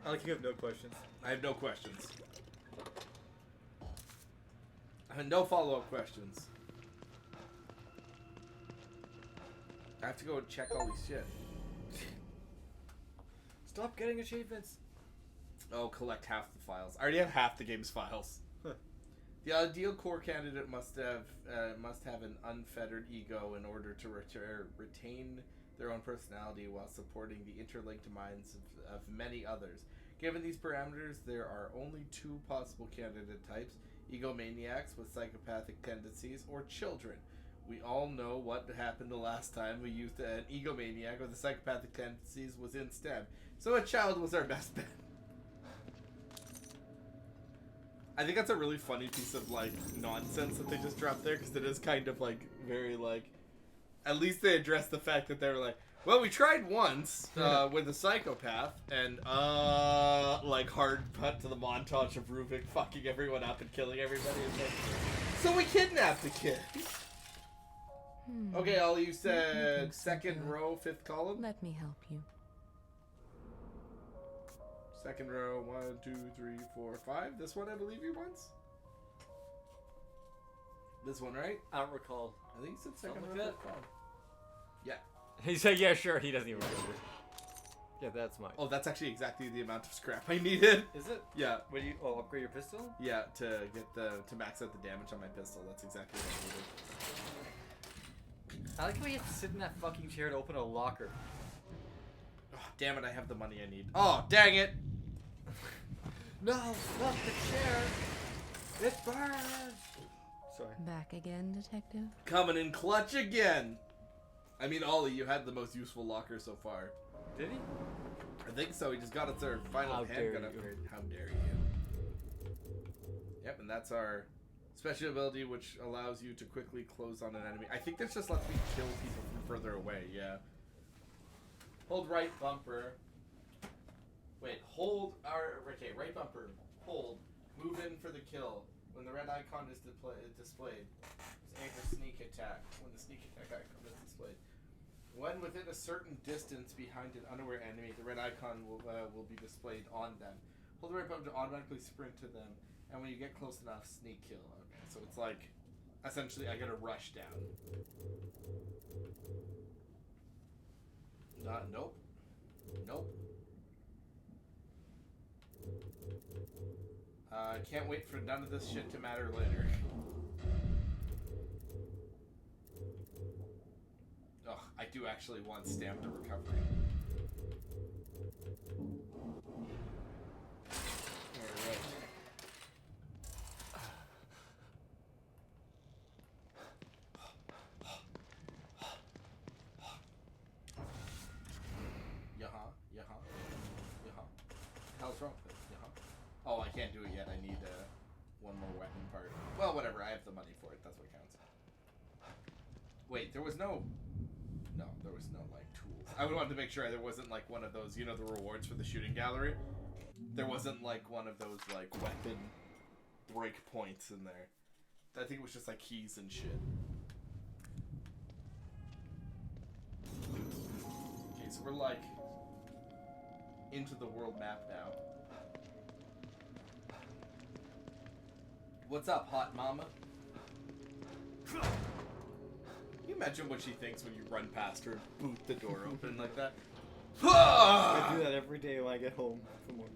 [SPEAKER 2] I like you have no questions.
[SPEAKER 11] I have no questions. I have no follow-up questions. I have to go check all these shit.
[SPEAKER 2] Stop getting achievements.
[SPEAKER 11] Oh, collect half the files. I already have half the game's files. The ideal core candidate must have an unfettered ego in order to retain their own personality while supporting the interlinked minds of many others. Given these parameters, there are only two possible candidate types: egomaniacs with psychopathic tendencies, or children. We all know what happened the last time we used an egomaniac with the psychopathic tendencies was in STEM. So a child was our best bet. I think that's a really funny piece of like nonsense that they just dropped there, because it is kind of like very like, at least they addressed the fact that they were like, Well, we tried once with a psychopath, and like hard cut to the montage of Ruvik fucking everyone up and killing everybody. So we kidnapped the kid. Okay, Ollie, you said second row, fifth column.
[SPEAKER 12] Let me help you.
[SPEAKER 11] Second row, 1, 2, 3, 4, 5. This one, I believe you once. This one, right?
[SPEAKER 2] I don't recall.
[SPEAKER 11] I think you said second
[SPEAKER 2] Something
[SPEAKER 11] row,
[SPEAKER 2] like
[SPEAKER 11] fifth column. Yeah.
[SPEAKER 2] He said, yeah, sure. He doesn't even remember. Yeah, that's mine.
[SPEAKER 11] Oh, that's actually exactly the amount of scrap I needed.
[SPEAKER 2] Is it?
[SPEAKER 11] Yeah.
[SPEAKER 2] What do you? Oh, upgrade your pistol?
[SPEAKER 11] Yeah, to get to max out the damage on my pistol. That's exactly what I needed.
[SPEAKER 2] I like how you have to sit in that fucking chair to open a locker.
[SPEAKER 11] Oh, damn it! I have the money I need. Oh, dang it!
[SPEAKER 2] No, not the chair. It burns. Sorry.
[SPEAKER 12] Back again, detective?
[SPEAKER 11] Coming in clutch again. I mean, Ollie, you had the most useful locker so far.
[SPEAKER 2] Did he?
[SPEAKER 11] I think so. He just got us our final
[SPEAKER 2] How dare
[SPEAKER 11] handgun
[SPEAKER 2] you.
[SPEAKER 11] upgrade. How dare you? Yep, and that's our special ability, which allows you to quickly close on an enemy. I think this just lets me kill people from further away. Yeah. Hold right bumper. Wait, hold our right bumper. Hold. Move in for the kill. When the red icon is displayed, aim for sneak attack. When the sneak attack icon is displayed. When within a certain distance behind an unaware enemy, the red icon will be displayed on them. Hold the right button to automatically sprint to them, and when you get close enough, sneak kill. Okay, so it's like, essentially, I gotta rush down. Nope. Nope. Can't wait for none of this shit to matter later. Ugh, I do actually want stamina recovery. Alright. How's wrong with it? Oh, I can't do it yet. I need one more weapon part. Well, whatever. I have the money for it. That's what counts. Wait, there was no... No, there was no, like, tools. I wanted to make sure there wasn't, like, one of those, you know, the rewards for the shooting gallery? There wasn't, like, one of those, like, weapon break points in there. I think it was just, like, keys and shit. Okay, so we're, like, into the world map now. What's up, hot mama? Can you imagine what she thinks when you run past her and boot the door open like that?
[SPEAKER 2] I do that every day when I get home from work.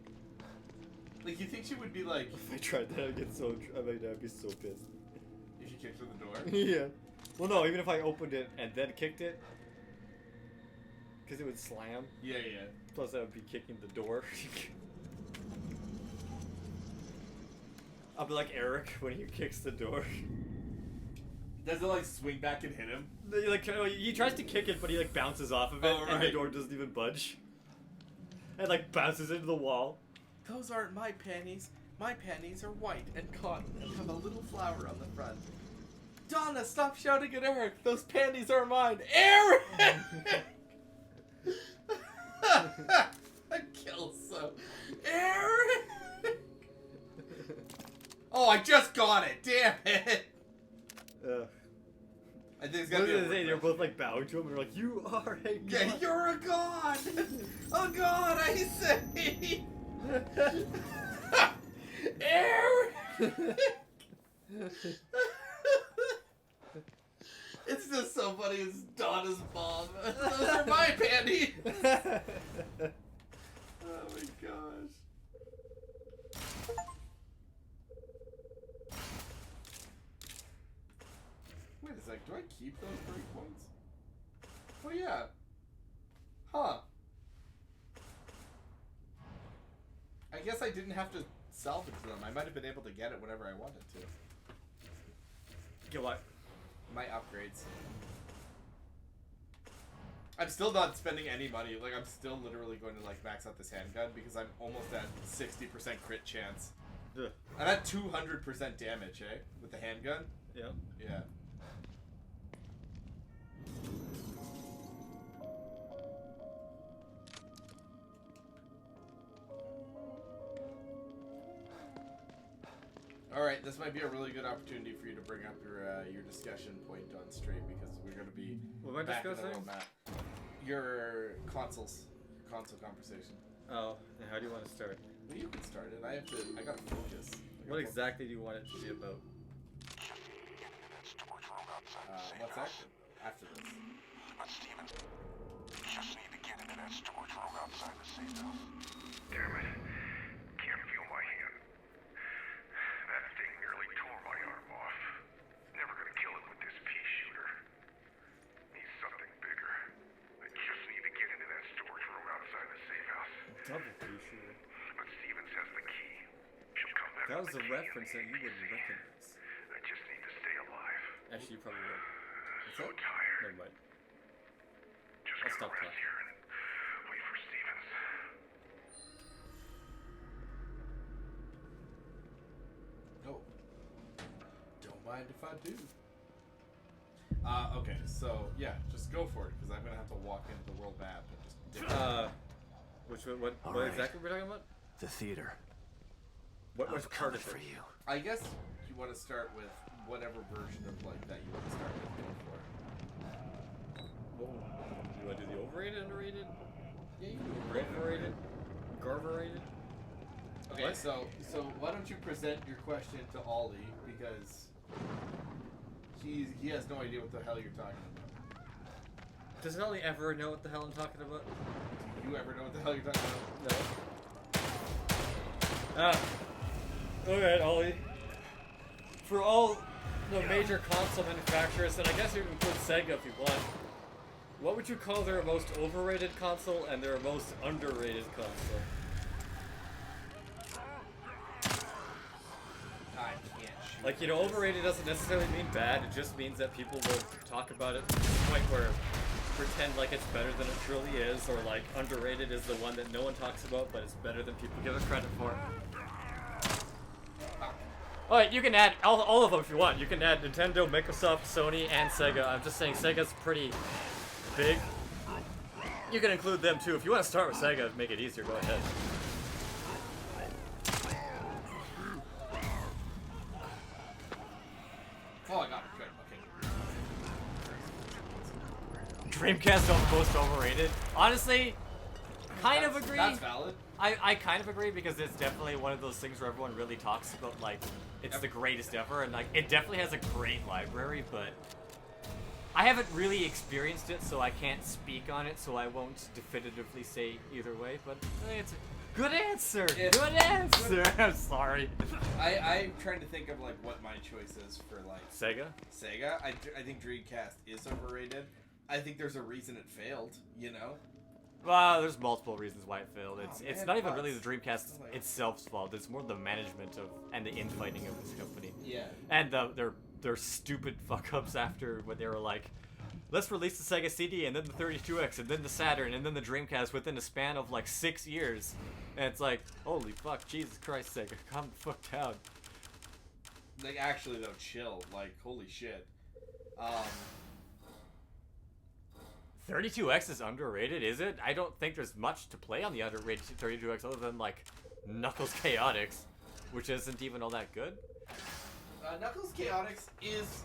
[SPEAKER 11] Like, you think she would be like...
[SPEAKER 2] If I tried that, I'd be so pissed.
[SPEAKER 11] If you kicked through the door?
[SPEAKER 2] Yeah. Well, no, even if I opened it and then kicked it, because it would slam.
[SPEAKER 11] Yeah, yeah.
[SPEAKER 2] Plus, I would be kicking the door. I'll be like Eric when he kicks the door.
[SPEAKER 11] Does it like swing back and hit him?
[SPEAKER 2] He tries to kick it, but he like bounces off of it, and the door doesn't even budge. And like bounces into the wall.
[SPEAKER 11] Those aren't my panties. My panties are white and cotton and have a little flower on the front. Donna, stop shouting at Eric. Those panties are mine. Eric! I kill so. Eric! Oh, I just got it. Damn it. I think it's gonna be
[SPEAKER 2] they're both like bowing to him and they're like, you are a god.
[SPEAKER 11] Yeah, you're a god. A god, I say. Eric. It's just so funny. It's Donna's mom. Those are my panties. Oh my gosh. Wait a sec, do I keep those breakpoints? Oh yeah. Huh. I guess I didn't have to salvage them. I might have been able to get it whenever I wanted to.
[SPEAKER 2] Get what?
[SPEAKER 11] My upgrades. I'm still not spending any money. Like, I'm still literally going to, like, max out this handgun because I'm almost at 60% crit chance.
[SPEAKER 2] Yeah.
[SPEAKER 11] I'm at 200% damage, eh? With the handgun?
[SPEAKER 2] Yeah.
[SPEAKER 11] Yeah. right, this might be a really good opportunity for you to bring up your discussion point on stream because we're gonna be
[SPEAKER 2] What am I
[SPEAKER 11] back in the
[SPEAKER 2] discussing?
[SPEAKER 11] roadmap. Your console conversation.
[SPEAKER 2] Oh, and how do you want to start?
[SPEAKER 11] Well, you can start it. I gotta focus.
[SPEAKER 2] What exactly do you want it to be about?
[SPEAKER 11] What's that? After this.
[SPEAKER 10] But Stevens, just need to get into that storage room outside the safe house.
[SPEAKER 9] Damn it. Can't feel my hand. That thing nearly tore my arm off. Never gonna kill it with this pea shooter. Need something bigger. I just need to get into that storage room outside the safe house.
[SPEAKER 2] Double pea shooter.
[SPEAKER 9] But Stevens has the key. She'll come back
[SPEAKER 2] That
[SPEAKER 9] with
[SPEAKER 2] was
[SPEAKER 9] the
[SPEAKER 2] a
[SPEAKER 9] key
[SPEAKER 2] reference that you wouldn't recognize.
[SPEAKER 9] I just need to stay alive.
[SPEAKER 2] Actually, you probably would.
[SPEAKER 9] So tired.
[SPEAKER 2] Never mind.
[SPEAKER 9] Just
[SPEAKER 2] I'll
[SPEAKER 9] gonna
[SPEAKER 2] stop
[SPEAKER 9] rest
[SPEAKER 2] talking.
[SPEAKER 9] here and wait for Stevens.
[SPEAKER 11] Oh. Don't mind if I do. Okay, so yeah, just go for it because I'm gonna have to walk into the world map and just. Dip
[SPEAKER 2] What exactly we're talking about?
[SPEAKER 5] The theater.
[SPEAKER 2] What was
[SPEAKER 5] I'm
[SPEAKER 2] part
[SPEAKER 5] coming
[SPEAKER 2] of
[SPEAKER 5] for
[SPEAKER 2] it?
[SPEAKER 5] you.
[SPEAKER 11] I guess you want to start with whatever version of like that you want to start with. Go for it.
[SPEAKER 2] You want to do the overrated, underrated?
[SPEAKER 11] Yeah, you can do
[SPEAKER 2] Overrated? Garverated?
[SPEAKER 11] Okay,
[SPEAKER 2] What?
[SPEAKER 11] so why don't you present your question to Ollie because he has no idea what the hell you're talking about.
[SPEAKER 2] Does Ollie ever know what the hell I'm talking about?
[SPEAKER 11] Do you ever know what the hell you're talking about?
[SPEAKER 2] No. Alright, Ollie. For all the major console manufacturers, and I guess you can include Sega if you want, what would you call their most overrated console and their most underrated console?
[SPEAKER 11] I can't shoot.
[SPEAKER 2] Like, you know, overrated doesn't necessarily mean bad, it just means that people will talk about it to the point where pretend like it's better than it truly is, or like underrated is the one that no one talks about but it's better than people give it credit for. Alright, you can add all of them if you want. You can add Nintendo, Microsoft, Sony, and Sega. I'm just saying Sega's pretty big. You can include them too. If you want to start with Sega to make it easier, go ahead.
[SPEAKER 11] Oh, I got it. Good. Okay.
[SPEAKER 2] Dreamcast most overrated. Honestly, kind of agree.
[SPEAKER 11] That's valid.
[SPEAKER 2] I kind of agree because it's definitely one of those things where everyone really talks about like it's the greatest ever, and like it definitely has a great library, but I haven't really experienced it, so I can't speak on it, so I won't definitively say either way. But it's a good answer.
[SPEAKER 11] Yeah.
[SPEAKER 2] Good answer. I'm sorry.
[SPEAKER 11] I'm trying to think of like what my choice is for like
[SPEAKER 2] Sega.
[SPEAKER 11] Sega. I think Dreamcast is overrated. I think there's a reason it failed. You know.
[SPEAKER 2] Well, there's multiple reasons why it failed. It's
[SPEAKER 11] man,
[SPEAKER 2] not even
[SPEAKER 11] but-
[SPEAKER 2] really the Dreamcast itself's fault. It's more the management of and the infighting of this company.
[SPEAKER 11] Yeah.
[SPEAKER 2] And their stupid fuck ups after when they were like, let's release the Sega CD and then the 32X and then the Saturn and then the Dreamcast within a span of like 6 years. And it's like, holy fuck, Jesus Christ, Sega, calm the fuck down.
[SPEAKER 11] Like actually though, chill. Like holy shit.
[SPEAKER 2] 32X is underrated, is it? I don't think there's much to play on the underrated 32X other than like Knuckles Chaotix, which isn't even all that good.
[SPEAKER 11] Knuckles Chaotix is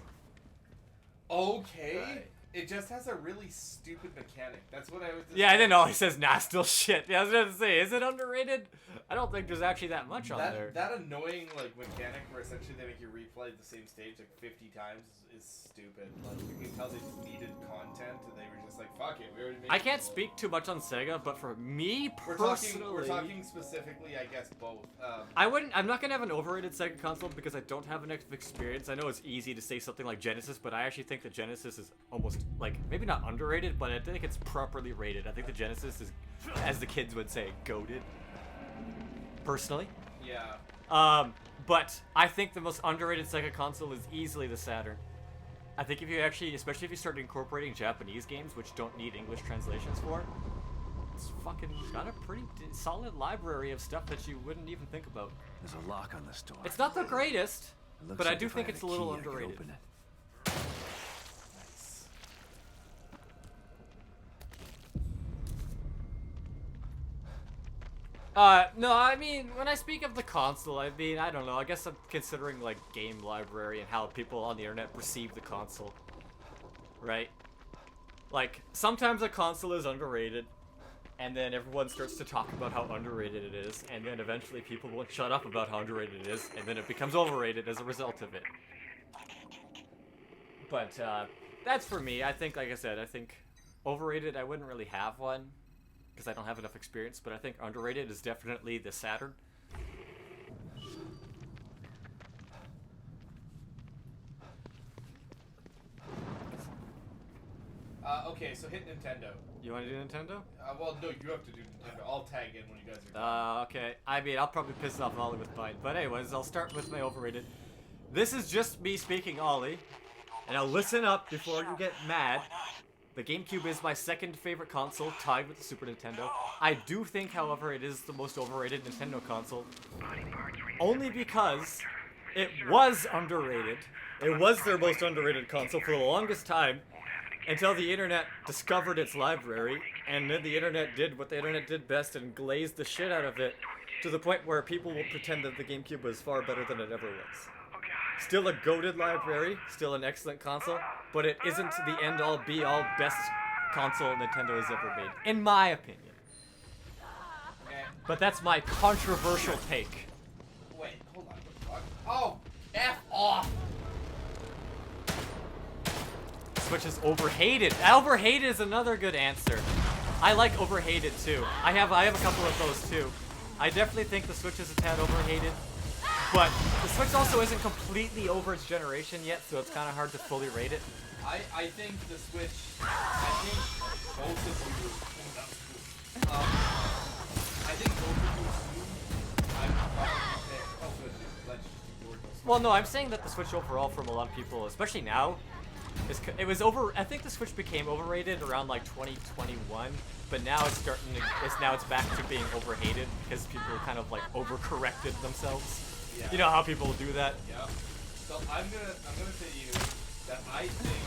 [SPEAKER 11] okay.
[SPEAKER 2] Right.
[SPEAKER 11] It just has a really stupid mechanic. That's what I was.
[SPEAKER 2] Yeah, I didn't know. He says, nah, still shit. Yeah, I was gonna say, is it underrated? I don't think there's actually that much on there.
[SPEAKER 11] That annoying like mechanic where essentially they make you replay the same stage like 50 times is stupid. Like you can tell they just needed content and they were just like, fuck it, we already made
[SPEAKER 2] I
[SPEAKER 11] it
[SPEAKER 2] can't
[SPEAKER 11] full.
[SPEAKER 2] speak too much on Sega, but for me
[SPEAKER 11] We're
[SPEAKER 2] personally,
[SPEAKER 11] talking specifically, I guess both.
[SPEAKER 2] I'm not gonna have an overrated Sega console because I don't have enough experience. I know it's easy to say something like Genesis, but I actually think the Genesis is almost like maybe not underrated, but I think it's properly rated. I think the Genesis is, as the kids would say, goated. Personally.
[SPEAKER 11] Yeah.
[SPEAKER 2] But I think the most underrated Sega console is easily the Saturn. I think if you actually, especially if you start incorporating Japanese games, which don't need English translations for, it's fucking got a pretty solid library of stuff that you wouldn't even think about.
[SPEAKER 5] There's a lock on this door.
[SPEAKER 2] It's not the greatest,
[SPEAKER 5] It looks
[SPEAKER 2] but I
[SPEAKER 5] like
[SPEAKER 2] do
[SPEAKER 5] if
[SPEAKER 2] think
[SPEAKER 5] had
[SPEAKER 2] it's a little
[SPEAKER 5] key, I could
[SPEAKER 2] underrated.
[SPEAKER 5] open it.
[SPEAKER 11] Nice.
[SPEAKER 2] No, I mean, when I speak of the console, I mean, I don't know, I guess I'm considering, like, game library and how people on the internet perceive the console. Right? Like, sometimes a console is underrated, and then everyone starts to talk about how underrated it is, and then eventually people won't shut up about how underrated it is, and then it becomes overrated as a result of it. But, that's for me. I think, like I said, I think overrated, I wouldn't really have one, because I don't have enough experience, but I think underrated is definitely the Saturn.
[SPEAKER 1] Okay, so hit Nintendo.
[SPEAKER 2] You want to do Nintendo?
[SPEAKER 1] Well, no, you have to do Nintendo. I'll tag in when you guys are done.
[SPEAKER 2] Okay. I mean, I'll probably piss off Ollie with mine. But anyways, I'll start with my overrated. This is just me speaking, Ollie. And now listen up before you get mad. The GameCube is my second favorite console, tied with the Super Nintendo. I do think, however, it is the most overrated Nintendo console. Only because it was underrated. It was their most underrated console for the longest time. Until the internet discovered its library, and then the internet did what the internet did best and glazed the shit out of it, to the point where people will pretend that the GameCube was far better than it ever was. Still a goated library, still an excellent console, but it isn't the end-all, be-all, best console Nintendo has ever made, in my opinion. But that's my controversial take.
[SPEAKER 1] Wait, hold on. What the fuck? Oh, F off!
[SPEAKER 2] Switch is overhated. Overhated is another good answer. I like overhated too. I have a couple of those too. I definitely think the Switch is a tad overhated, but the Switch also isn't completely over its generation yet, so it's kind of hard to fully rate it.
[SPEAKER 1] I think the Switch. I think both of you. I think both of you. I would probably say. Oh, good. Let's just
[SPEAKER 2] Well, no, I'm saying that the Switch overall, from a lot of people, especially now. It was over. I think the Switch became overrated around like 2021, but now it's starting to. Now it's back to being overhated because people kind of like overcorrected themselves.
[SPEAKER 1] Yeah.
[SPEAKER 2] You know how people do that.
[SPEAKER 1] Yeah. So I'm gonna say to you that I think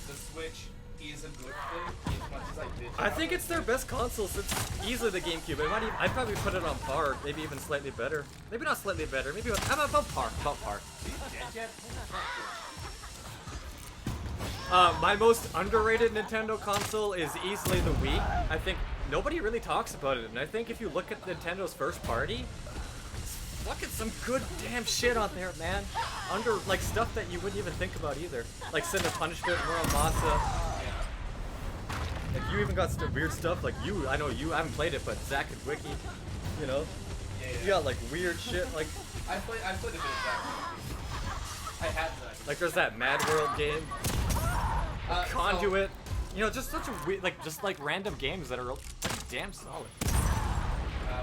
[SPEAKER 1] the Switch is a good thing as much as I did.
[SPEAKER 2] I think it's their best console since easily the GameCube. I'd probably put it on par, maybe even slightly better. Maybe not slightly better. Maybe about par. About par. My most underrated Nintendo console is easily the Wii. I think nobody really talks about it, and I think if you look at Nintendo's first party, it's fucking some good damn shit on there, man. Like stuff that you wouldn't even think about either. Like Sin and Punishment, Muramasa. Like you even got some weird stuff like I know you, I haven't played it, but Zack and Wiki, you know?
[SPEAKER 1] Yeah.
[SPEAKER 2] You got like weird shit, like...
[SPEAKER 1] I played a bit of Zack. I had Zack.
[SPEAKER 2] Like there's that Mad World game. Conduit, you know, just such a weird, just like random games that are pretty damn solid.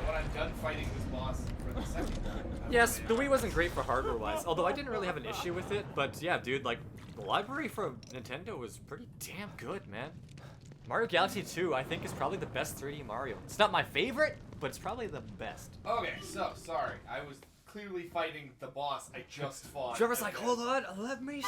[SPEAKER 1] When I'm done fighting this boss for the second time.
[SPEAKER 2] Yes, the Wii wasn't great for hardware-wise, although I didn't really have an issue with it. But yeah, dude, like the library for Nintendo was pretty damn good, man. Mario Galaxy 2, I think, is probably the best 3D Mario. It's not my favorite, but it's probably the best.
[SPEAKER 1] Okay, so sorry, I was clearly fighting the boss I just fought.
[SPEAKER 2] Trevor's like, hold on, let me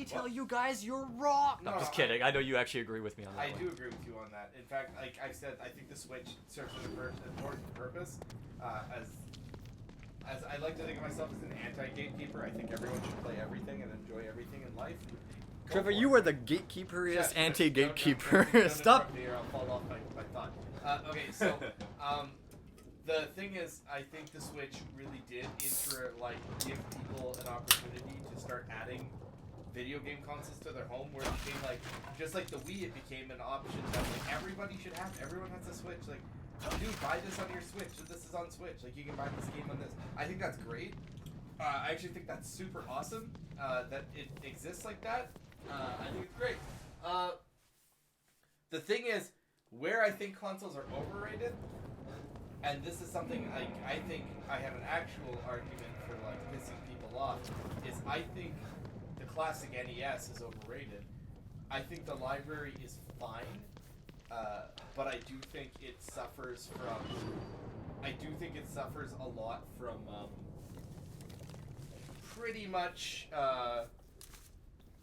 [SPEAKER 2] tell you guys you're wrong. No, I'm just kidding. I know you actually agree with me on that.
[SPEAKER 1] I do agree with you on that. In fact, like I said, I think the Switch serves an important purpose. As I like to think of myself as an anti-gatekeeper, I think everyone should play everything and enjoy everything in life.
[SPEAKER 2] Trevor, you are the gatekeeperiest anti-gatekeeper.
[SPEAKER 1] Stop. I'll fall off my thought. Okay, so the thing is, I think the Switch really did give people an opportunity to start adding video game consoles to their home, where it became like, just like the Wii, it became an option that like everybody should have. Everyone has a Switch. Like, dude, buy this on your Switch. This is on Switch. Like, you can buy this game on this. I think that's great. I actually think that's super awesome that it exists like that. I think it's great. The thing is, where I think consoles are overrated, and this is something I think I have an actual argument for like pissing people off, is I think the classic NES is overrated. I think the library is fine, but I do think it suffers a lot from pretty much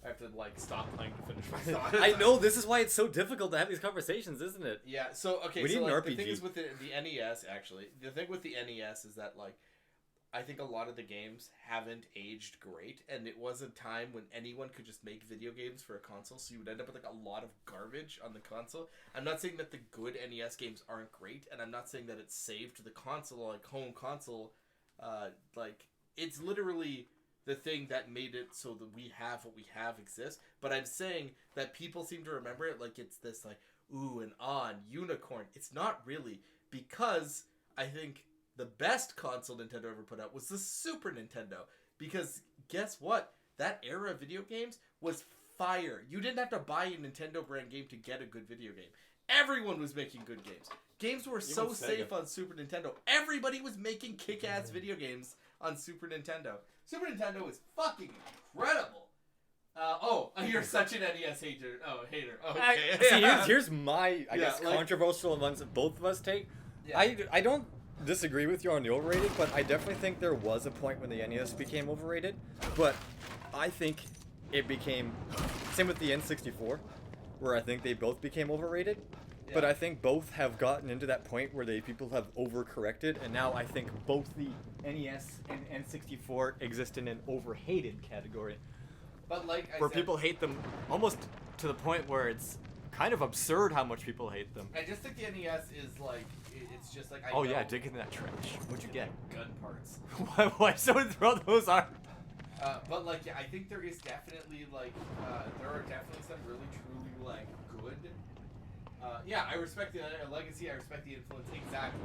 [SPEAKER 1] I have to like stop playing to finish my thought.
[SPEAKER 2] I know, this is why it's so difficult to have these conversations, isn't it?
[SPEAKER 1] Yeah, so okay,
[SPEAKER 2] We
[SPEAKER 1] so
[SPEAKER 2] need an
[SPEAKER 1] like,
[SPEAKER 2] RPG.
[SPEAKER 1] the thing is with the NES actually. The thing with the NES is that like I think a lot of the games haven't aged great, and it was a time when anyone could just make video games for a console, so you would end up with like a lot of garbage on the console. I'm not saying that the good NES games aren't great, and I'm not saying that it's saved the console, like home console. Like it's literally the thing that made it so that we have what we have exist. But I'm saying that people seem to remember it like it's this like ooh and ah unicorn. It's not really, because I think the best console Nintendo ever put out was the Super Nintendo. Because guess what? That era of video games was fire. You didn't have to buy a Nintendo brand game to get a good video game. Everyone was making good games. Games were so
[SPEAKER 2] Sega.
[SPEAKER 1] safe on Super Nintendo. Everybody was making kick-ass video games on Super Nintendo. Super Nintendo is fucking incredible. You're such an NES hater. Hater. Okay.
[SPEAKER 2] See, here's my, I guess,
[SPEAKER 1] like,
[SPEAKER 2] controversial ones that both of us take.
[SPEAKER 1] Yeah.
[SPEAKER 2] I don't disagree with you on the overrated, but I definitely think there was a point when the NES became overrated. But I think it became, same with the N64, where I think they both became overrated. Yeah. But I think both have gotten into that point where people have overcorrected, and now I think both the NES and N64 exist in an overhated category.
[SPEAKER 1] But like I
[SPEAKER 2] where
[SPEAKER 1] said,
[SPEAKER 2] people hate them almost to the point where it's kind of absurd how much people hate them.
[SPEAKER 1] I just think the NES is like, it's just like,
[SPEAKER 2] Oh yeah, dig in that trash. What'd you get?
[SPEAKER 1] Gun parts.
[SPEAKER 2] Why someone throw those out?
[SPEAKER 1] But like, yeah, I think there is definitely like, there are definitely some really truly like good. Yeah, I respect the legacy. I respect the influence exactly.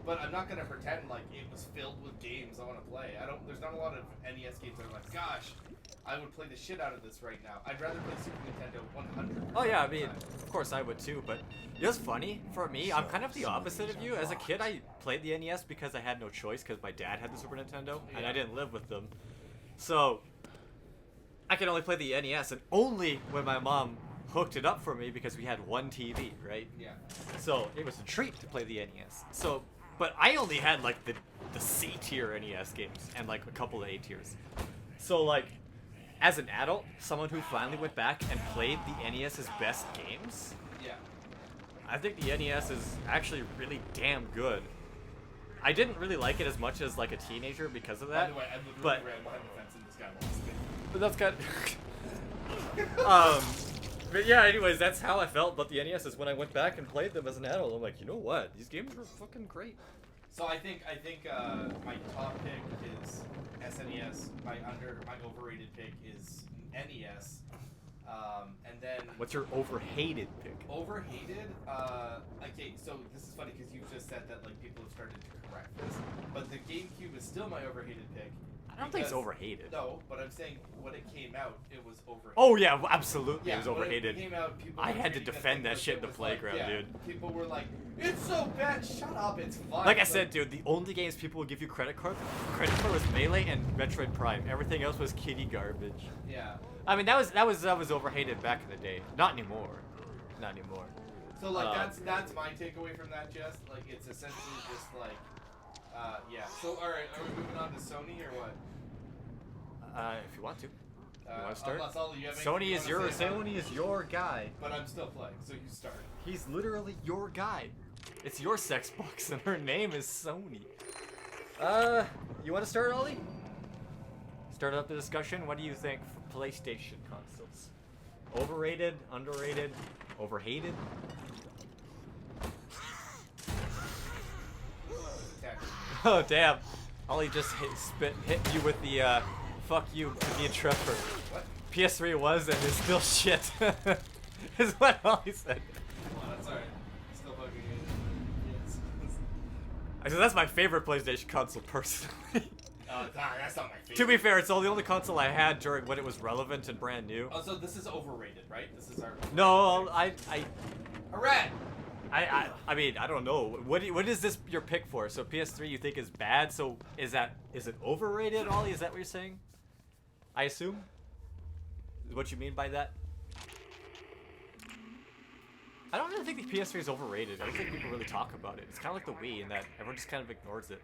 [SPEAKER 1] But I'm not gonna pretend like it was filled with games I want to play. There's not a lot of NES games that are like, gosh, I would play the shit out of this right now. I'd rather play Super Nintendo 100%.
[SPEAKER 2] Oh yeah, I mean, of course I would too. But it was funny for me. I'm kind of the opposite of you. As a kid, I played the NES because I had no choice because my dad had the Super Nintendo and I didn't live with them. So I could only play the NES, and only when my mom hooked it up for me because we had one TV, right?
[SPEAKER 1] Yeah.
[SPEAKER 2] So it was a treat to play the NES. So, but I only had like the C tier NES games and like a couple of A tiers. So like, as an adult, someone who finally went back and played the NES's best games,
[SPEAKER 1] Yeah.
[SPEAKER 2] I think the NES is actually really damn good. I didn't really like it as much as like a teenager because of that.
[SPEAKER 1] By the way, I literally
[SPEAKER 2] but
[SPEAKER 1] ran behind the fence and this guy lost me.
[SPEAKER 2] but that's but yeah, anyways, that's how I felt about the NES is when I went back and played them as an adult. I'm like, you know what? These games were fucking great.
[SPEAKER 1] So I think my top pick is SNES. My overrated pick is NES. And then
[SPEAKER 2] What's your overhated pick?
[SPEAKER 1] overhated? Okay, so this is funny because you just said that like people have started to correct this, but the GameCube is still my overhated pick.
[SPEAKER 2] I don't think it's
[SPEAKER 1] because-
[SPEAKER 2] overhated.
[SPEAKER 1] No, but I'm saying when it came out, it was overhated.
[SPEAKER 2] Oh yeah, absolutely,
[SPEAKER 1] Yeah,
[SPEAKER 2] it was
[SPEAKER 1] when
[SPEAKER 2] overhated.
[SPEAKER 1] it came out, people
[SPEAKER 2] I
[SPEAKER 1] were
[SPEAKER 2] had to
[SPEAKER 1] treating it
[SPEAKER 2] defend
[SPEAKER 1] like
[SPEAKER 2] that shit in the
[SPEAKER 1] it was like-
[SPEAKER 2] playground,
[SPEAKER 1] yeah,
[SPEAKER 2] dude.
[SPEAKER 1] People were like, "It's so bad." Shut up, it's fine.
[SPEAKER 2] Like I said, dude, the only games people would give you credit for was Melee and Metroid Prime. Everything else was kiddie garbage.
[SPEAKER 1] Yeah.
[SPEAKER 2] I mean, that was overhated back in the day. Not anymore. Not anymore.
[SPEAKER 1] So like that's my takeaway from that, Jess. Like it's essentially just like, yeah. So all right, are we moving on to Sony or what?
[SPEAKER 2] If you want to. You want to start?
[SPEAKER 1] Unless all you have anything you wanna say about it?
[SPEAKER 2] Sony is your guy.
[SPEAKER 1] But I'm still playing, so you start.
[SPEAKER 2] He's literally your guy. It's your sex box, and her name is Sony. You want to start, Ollie? Start up the discussion. What do you think for PlayStation consoles? Overrated, underrated, overhated? Oh damn! Ollie just hit you with the fuck you, me and Trevor.
[SPEAKER 1] What?
[SPEAKER 2] PS3 was and is still shit. Is what Ollie said.
[SPEAKER 1] Well, that's alright. Still fucking yes.
[SPEAKER 2] I said that's my favorite PlayStation console personally.
[SPEAKER 1] That's not my favorite.
[SPEAKER 2] To be fair, it's the only console I had during when it was relevant and brand new.
[SPEAKER 1] Oh, so this is overrated, right? This is our.
[SPEAKER 2] No,
[SPEAKER 1] Alright.
[SPEAKER 2] I mean, I don't know. What is this your pick for? So PS3 you think is bad? So is it overrated, Ollie? Is that what you're saying? I assume. Is what you mean by that? I don't really think the PS3 is overrated. I don't think people really talk about it. It's kind of like the Wii in that everyone just kind of ignores it.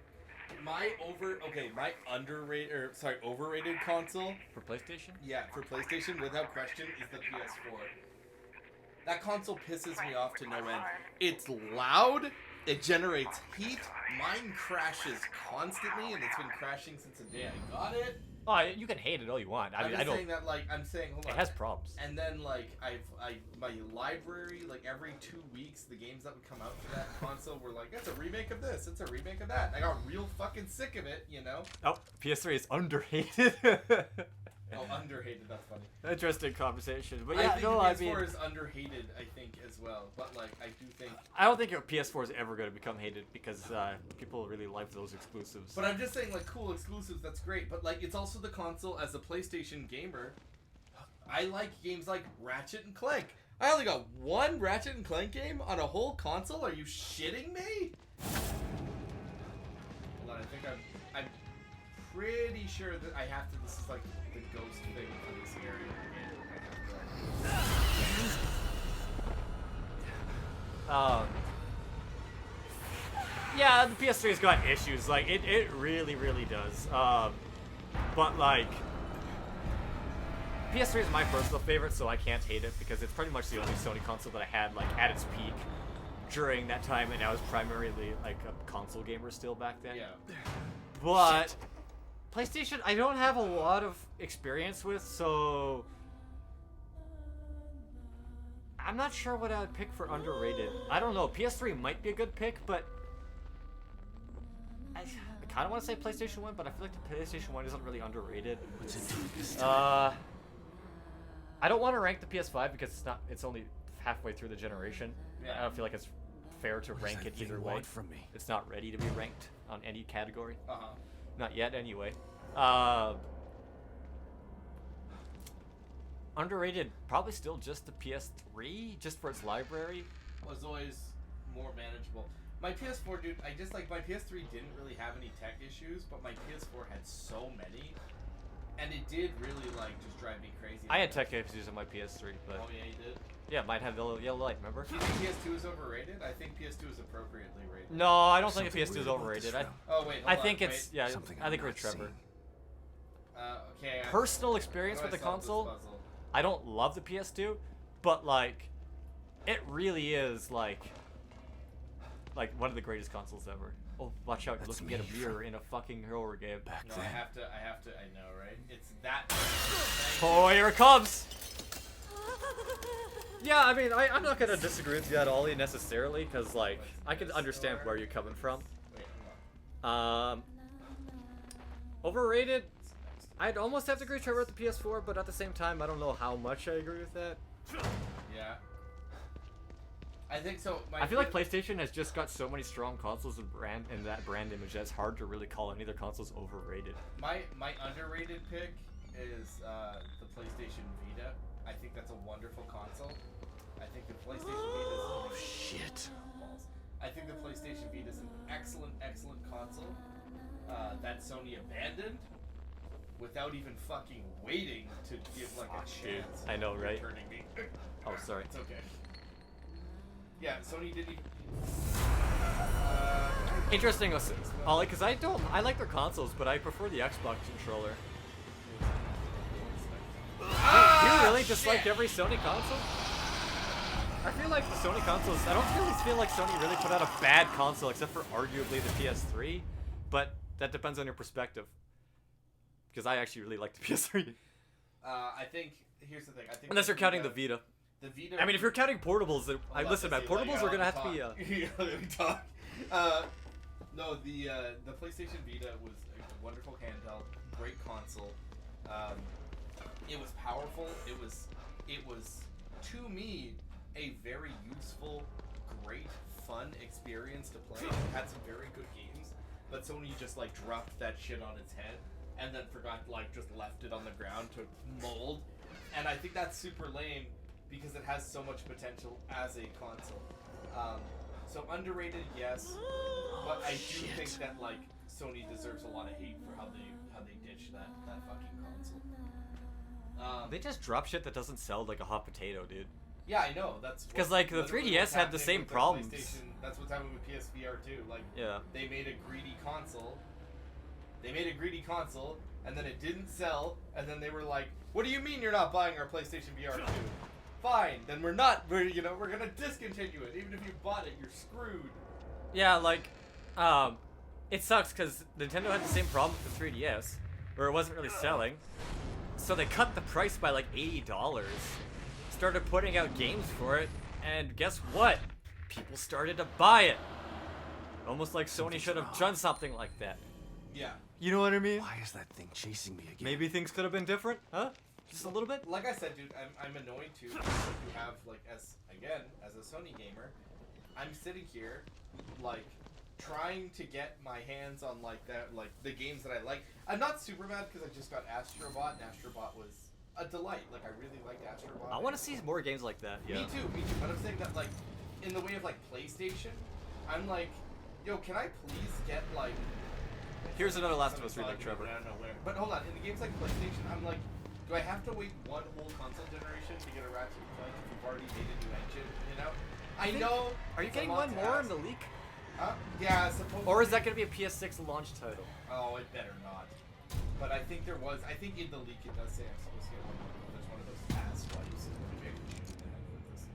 [SPEAKER 1] My overrated console
[SPEAKER 2] For PlayStation?
[SPEAKER 1] Yeah, for PlayStation, without question, is the PS4. That console pisses me off to no end. It's loud, it generates heat, mine crashes constantly, and it's been crashing since the day I got it.
[SPEAKER 2] Oh, you can hate it all you want. I mean, I don't.
[SPEAKER 1] Saying that, like, I'm saying, hold on.
[SPEAKER 2] It has problems.
[SPEAKER 1] And then, like, my library, like, every 2 weeks, the games that would come out for that console were like, it's a remake of this, it's a remake of that. And I got real fucking sick of it, you know?
[SPEAKER 2] Oh, PS3 is underrated.
[SPEAKER 1] Oh, underhated, that's funny.
[SPEAKER 2] Interesting conversation. But
[SPEAKER 1] I
[SPEAKER 2] yeah,
[SPEAKER 1] think
[SPEAKER 2] no,
[SPEAKER 1] the
[SPEAKER 2] I
[SPEAKER 1] PS4
[SPEAKER 2] mean,
[SPEAKER 1] is underhated, I think, as well. But, like, I do think...
[SPEAKER 2] I don't think your PS4 is ever going to become hated because people really like those exclusives.
[SPEAKER 1] But I'm just saying, like, cool exclusives, that's great. But, like, it's also the console as a PlayStation gamer. I like games like Ratchet and Clank. I only got one Ratchet and Clank game on a whole console? Are you shitting me? Hold on, I think I'm pretty sure that I have to, this is like the ghost thing for this area.
[SPEAKER 2] Yeah, the PS3's got issues. Like, it really, really does. But, like, PS3 is my personal favorite, so I can't hate it because it's pretty much the only Sony console that I had, like, at its peak during that time, and I was primarily, like, a console gamer still back then.
[SPEAKER 1] Yeah.
[SPEAKER 2] But PlayStation, I don't have a lot of experience with, so I'm not sure what I would pick for underrated. I don't know. PS3 might be a good pick, but I kind of want to say PlayStation 1, but I feel like the PlayStation 1 isn't really underrated.
[SPEAKER 5] What's it doing this time?
[SPEAKER 2] I don't want to rank the PS5 because it's only halfway through the generation.
[SPEAKER 1] Yeah.
[SPEAKER 2] I don't feel like it's fair to
[SPEAKER 5] What does
[SPEAKER 2] rank
[SPEAKER 5] that
[SPEAKER 2] it
[SPEAKER 5] thing
[SPEAKER 2] either way.
[SPEAKER 5] want from me?
[SPEAKER 2] It's not ready to be ranked on any category.
[SPEAKER 1] Uh-huh.
[SPEAKER 2] Not yet, anyway. Underrated, probably still just the PS3, just for its library.
[SPEAKER 1] Was always more manageable. My PS4, dude, I just, like, my PS3 didn't really have any tech issues, but my PS4 had so many, and it did really, like, just drive me crazy.
[SPEAKER 2] I had tech issues on my PS3, but
[SPEAKER 1] Oh, yeah, you did?
[SPEAKER 2] yeah, mine had the little yellow light, remember?
[SPEAKER 1] Do you think PS2 is overrated? I think PS2 is appropriately rated.
[SPEAKER 2] No, I don't think the
[SPEAKER 5] Something
[SPEAKER 2] PS2 is
[SPEAKER 5] weird about
[SPEAKER 2] overrated.
[SPEAKER 5] this
[SPEAKER 2] I,
[SPEAKER 5] round.
[SPEAKER 1] Oh, wait,
[SPEAKER 2] I
[SPEAKER 1] hold
[SPEAKER 2] think
[SPEAKER 1] on,
[SPEAKER 2] it's,
[SPEAKER 1] wait.
[SPEAKER 2] yeah,
[SPEAKER 5] Something
[SPEAKER 2] I think
[SPEAKER 5] I'm
[SPEAKER 2] we're
[SPEAKER 5] not
[SPEAKER 2] Trevor.
[SPEAKER 5] seeing.
[SPEAKER 1] Okay.
[SPEAKER 2] Personal experience
[SPEAKER 1] How
[SPEAKER 2] with
[SPEAKER 1] do
[SPEAKER 2] the
[SPEAKER 1] I solve this
[SPEAKER 2] console,
[SPEAKER 1] puzzle?
[SPEAKER 2] I don't love the PS2, but, like, it really is, like one of the greatest consoles ever. Oh, watch out, you're
[SPEAKER 5] That's
[SPEAKER 2] looking at a
[SPEAKER 5] me
[SPEAKER 2] mirror in a fucking horror game.
[SPEAKER 5] Back
[SPEAKER 1] No,
[SPEAKER 5] then.
[SPEAKER 1] I have to, I know, right? It's that.
[SPEAKER 2] Oh, here it comes! Yeah, I mean, I'm not gonna disagree with you at all necessarily, because, like, I can understand where you're coming from.
[SPEAKER 1] Wait, hold on.
[SPEAKER 2] Overrated? I'd almost have to agree Trevor with the PS4, but at the same time, I don't know how much I agree with that.
[SPEAKER 1] Yeah. I think so.
[SPEAKER 2] I feel like PlayStation has just got so many strong consoles and that brand image that it's hard to really call any of their consoles overrated.
[SPEAKER 1] My underrated pick is the PlayStation Vita. I think that's a wonderful console. I think the PlayStation Vita is
[SPEAKER 5] Oh, shit.
[SPEAKER 1] I think the PlayStation Vita is an excellent, excellent console that Sony abandoned without even fucking waiting to give like a
[SPEAKER 2] Dude,
[SPEAKER 1] chance.
[SPEAKER 2] I know, right?
[SPEAKER 1] Returning me.
[SPEAKER 2] Oh, sorry.
[SPEAKER 1] It's okay. Yeah, Sony didn't even.
[SPEAKER 2] Interesting, Ollie, because I like their consoles, but I prefer the Xbox controller. Do you really dislike every Sony console? I feel like the Sony consoles, I don't really feel like Sony really put out a bad console except for arguably the PS3, but that depends on your perspective. Because I actually really like the PS3.
[SPEAKER 1] I think, here's the thing. I think
[SPEAKER 2] Unless you're counting the Vita.
[SPEAKER 1] The Vita.
[SPEAKER 2] I mean, if you're counting portables, then, listen, man, portables are gonna have to be.
[SPEAKER 1] Let me talk. No, the PlayStation Vita was a wonderful handheld, great console. It was powerful. It was to me a very useful, great, fun experience to play. It had some very good games, but Sony just like dropped that shit on its head and then forgot, like, just left it on the ground to mold. And I think that's super lame because it has so much potential as a console. So underrated, yes, but I do think that like Sony deserves a lot of hate for how they ditched that fucking console.
[SPEAKER 2] They just drop shit that doesn't sell like a hot potato, dude.
[SPEAKER 1] Yeah, I know. That's
[SPEAKER 2] because like the
[SPEAKER 1] literally
[SPEAKER 2] 3DS
[SPEAKER 1] what's
[SPEAKER 2] had the
[SPEAKER 1] happening
[SPEAKER 2] same
[SPEAKER 1] with the
[SPEAKER 2] problems.
[SPEAKER 1] PlayStation. That's what's happening with PSVR too. Like,
[SPEAKER 2] Yeah.
[SPEAKER 1] they made a greedy console,
[SPEAKER 11] They made a greedy console, and then it didn't sell, and then they were like, "What do you mean you're not buying our PlayStation VR 2?" Fine, then we're gonna discontinue it. Even if you bought it, you're screwed.
[SPEAKER 2] Yeah, like, it sucks because Nintendo had the same problem with the 3DS, where it wasn't really selling. So they cut the price by like $80. Started putting out games for it, and guess what? People started to buy it. Almost like Sony should have done something like that.
[SPEAKER 11] Yeah.
[SPEAKER 2] You know what I mean?
[SPEAKER 5] Why is that thing chasing me again?
[SPEAKER 2] Maybe things could have been different, huh? Just a little bit?
[SPEAKER 11] Like I said, dude, I'm annoyed too. You have, like, as a Sony gamer, I'm sitting here, like, trying to get my hands on, like, the games that I like. I'm not super mad because I just got Astro Bot, and Astro Bot was a delight. Like, I really liked Astro Bot.
[SPEAKER 2] I want to see more games like that, yeah.
[SPEAKER 11] Me too. But I'm saying that, like, in the way of, like, PlayStation, I'm like, yo, can I please get, like...
[SPEAKER 2] Here's another Last of Us remake, Trevor.
[SPEAKER 11] I don't know where. But hold on, in the games like PlayStation, I'm like, do I have to wait one whole console generation to get a Ratchet & Clank if you've already made a new engine, you know? I know...
[SPEAKER 2] Are you getting one more in the leak?
[SPEAKER 11] Huh? Yeah, supposedly.
[SPEAKER 2] Or is that going to be a PS6 launch title?
[SPEAKER 11] Oh, it better not. But I think there was... I think in the leak it does say I'm supposed to get one more. There's one of those pass swipes. Maybe I can shoot in the head with this.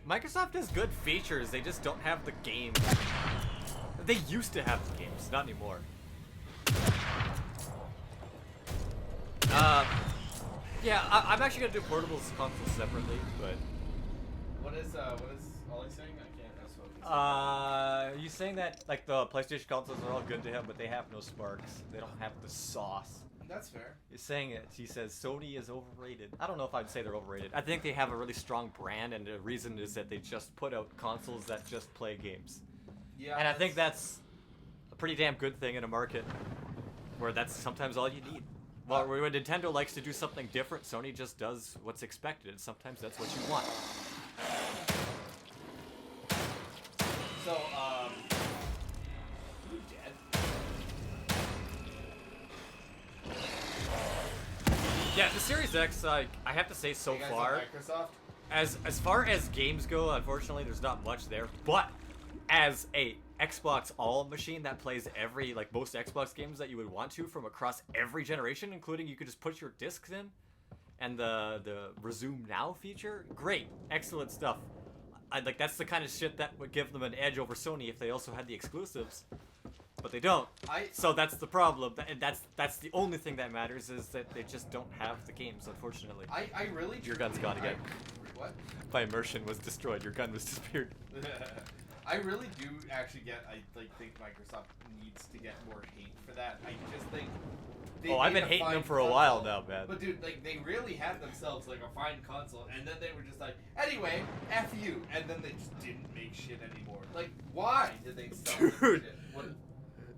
[SPEAKER 2] Microsoft has good features, they just don't have the games. They used to have the games, not anymore. Yeah, I'm actually gonna do portables consoles separately, but.
[SPEAKER 11] What is Ollie saying? I can't. That's what
[SPEAKER 2] Are you saying that like the PlayStation consoles are all good to him, but they have no sparks? They don't have the sauce.
[SPEAKER 11] That's fair.
[SPEAKER 2] He's saying it. He says Sony is overrated. I don't know if I'd say they're overrated. I think they have a really strong brand, and the reason is that they just put out consoles that just play games.
[SPEAKER 11] Yeah.
[SPEAKER 2] And I think that's a pretty damn good thing in a market where that's sometimes all you need. Well, when Nintendo likes to do something different, Sony just does what's expected, and sometimes that's what you want.
[SPEAKER 11] So, you dead?
[SPEAKER 2] Yeah, the Series X, like, I have to say so
[SPEAKER 11] You guys
[SPEAKER 2] far,
[SPEAKER 11] on Microsoft?
[SPEAKER 2] as far as games go, unfortunately, there's not much there. But as a Xbox All machine that plays every, like, most Xbox games that you would want to from across every generation, including you could just put your discs in, and the Resume Now feature, great, excellent stuff. Like, that's the kind of shit that would give them an edge over Sony if they also had the exclusives. But they don't. So that's the problem. And that's the only thing that matters, is that they just don't have the games, unfortunately.
[SPEAKER 11] I really...
[SPEAKER 2] Your gun's gone again.
[SPEAKER 11] What?
[SPEAKER 2] My immersion was destroyed. Your gun was disappeared.
[SPEAKER 11] I really do actually think Microsoft needs to get more hate for that. I just think...
[SPEAKER 2] I've been hating them for a while now, man.
[SPEAKER 11] But dude, like, they really had themselves, like, a fine console, and then they were just like, anyway, F you, and then they just didn't make shit anymore. Like, why did they sell this
[SPEAKER 2] Dude,
[SPEAKER 11] shit? What?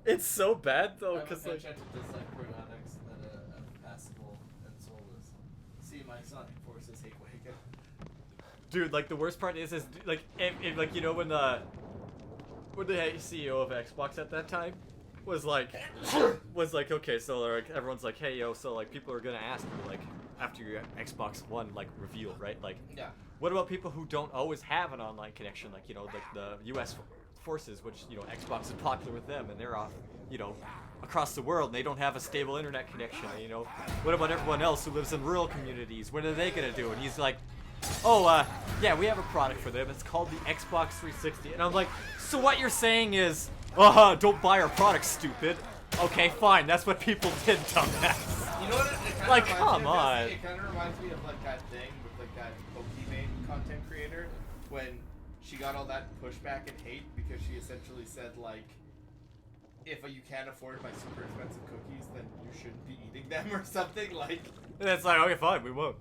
[SPEAKER 2] It's so bad, though, because,
[SPEAKER 11] I'm
[SPEAKER 2] like...
[SPEAKER 11] enchanted this, like, Protonics that a passable and soulless. See my Sonic Forces hate wagon.
[SPEAKER 2] Dude, like, the worst part is like, if like, you know, when the CEO of Xbox at that time was like, okay, so like, everyone's like, hey, yo, so like, people are gonna ask you, like, after your Xbox One, like, reveal, right? Like,
[SPEAKER 11] yeah.
[SPEAKER 2] What about people who don't always have an online connection, like, you know, like the U.S. forces, which, you know, Xbox is popular with them, and they're off, you know, across the world, and they don't have a stable internet connection, you know? What about everyone else who lives in rural communities? What are they gonna do? And he's like, oh, yeah, we have a product for them. It's called the Xbox 360. And I'm like, so what you're saying is, don't buy our product, stupid. Okay, fine. That's what people did, dumbass.
[SPEAKER 11] You know what? It kinda
[SPEAKER 2] like,
[SPEAKER 11] reminds
[SPEAKER 2] come
[SPEAKER 11] me of
[SPEAKER 2] on.
[SPEAKER 11] It kind of reminds me of, like, that thing with, like, that Pokemon content creator when she got all that pushback and hate because she essentially said, like, if you can't afford my super expensive cookies, then you shouldn't be eating them or something, like...
[SPEAKER 2] And it's like, okay, fine, we won't.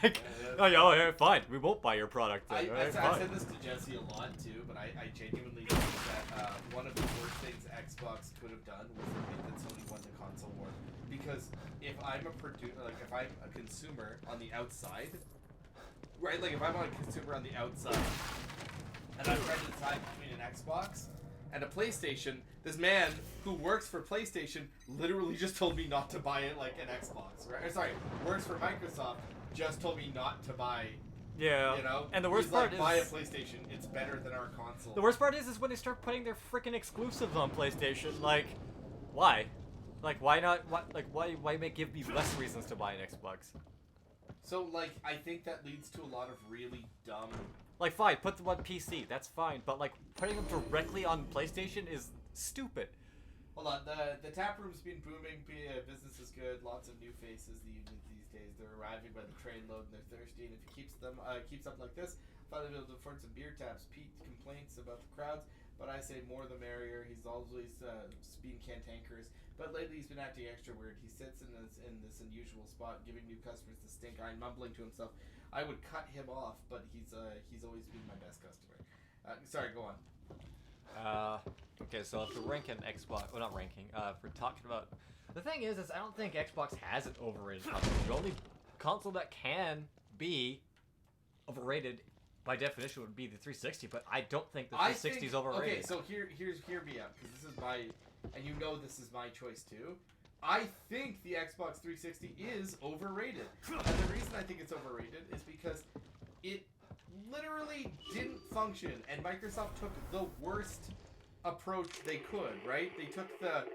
[SPEAKER 2] Like, yeah, fine, we won't buy your product then.
[SPEAKER 11] I
[SPEAKER 2] Fine.
[SPEAKER 11] said this to Jesse a lot too, but I genuinely think that one of the worst things Xbox could have done was admit that Sony won the console war. Because if I'm if I'm a consumer on the outside, right? Like if I'm a consumer on the outside, and I'm trying to decide between an Xbox and a PlayStation, this man who works for PlayStation literally just told me not to buy it like an Xbox, right? Sorry, works for Microsoft just told me not to buy.
[SPEAKER 2] Yeah.
[SPEAKER 11] You know?
[SPEAKER 2] And the worst
[SPEAKER 11] He's
[SPEAKER 2] part
[SPEAKER 11] like,
[SPEAKER 2] is,
[SPEAKER 11] buy a PlayStation. It's better than our console.
[SPEAKER 2] the worst part is when they start putting their freaking exclusives on PlayStation. Like, why? Like, why not? Why give me less reasons to buy an Xbox?
[SPEAKER 11] So, like, I think that leads to a lot of really dumb...
[SPEAKER 2] Like, fine, put them on PC, that's fine, but, like, putting them directly on PlayStation is stupid.
[SPEAKER 11] Hold on, the tap room's been booming, business is good, lots of new faces these days. They're arriving by the trainload and they're thirsty, and if it keeps up like this, I'll probably be able to afford some beer taps. Pete complains about the crowds, but I say more the merrier. He's always being cantankerous, but lately he's been acting extra weird. He sits in this unusual spot, giving new customers the stink eye, mumbling to himself. I would cut him off, but he's always been my best customer. Sorry, go on.
[SPEAKER 2] Okay, so if we're ranking Xbox, well, not ranking, if we're talking about, the thing is I don't think Xbox has an overrated console. The only console that can be overrated, by definition, would be the 360, but I don't think the 360 is overrated.
[SPEAKER 11] Okay, so hear me out, because this is my, and you know this is my choice too. I think the Xbox 360 is overrated. And the reason I think it's overrated is because it literally didn't function, and Microsoft took the worst approach they could, right? They took the,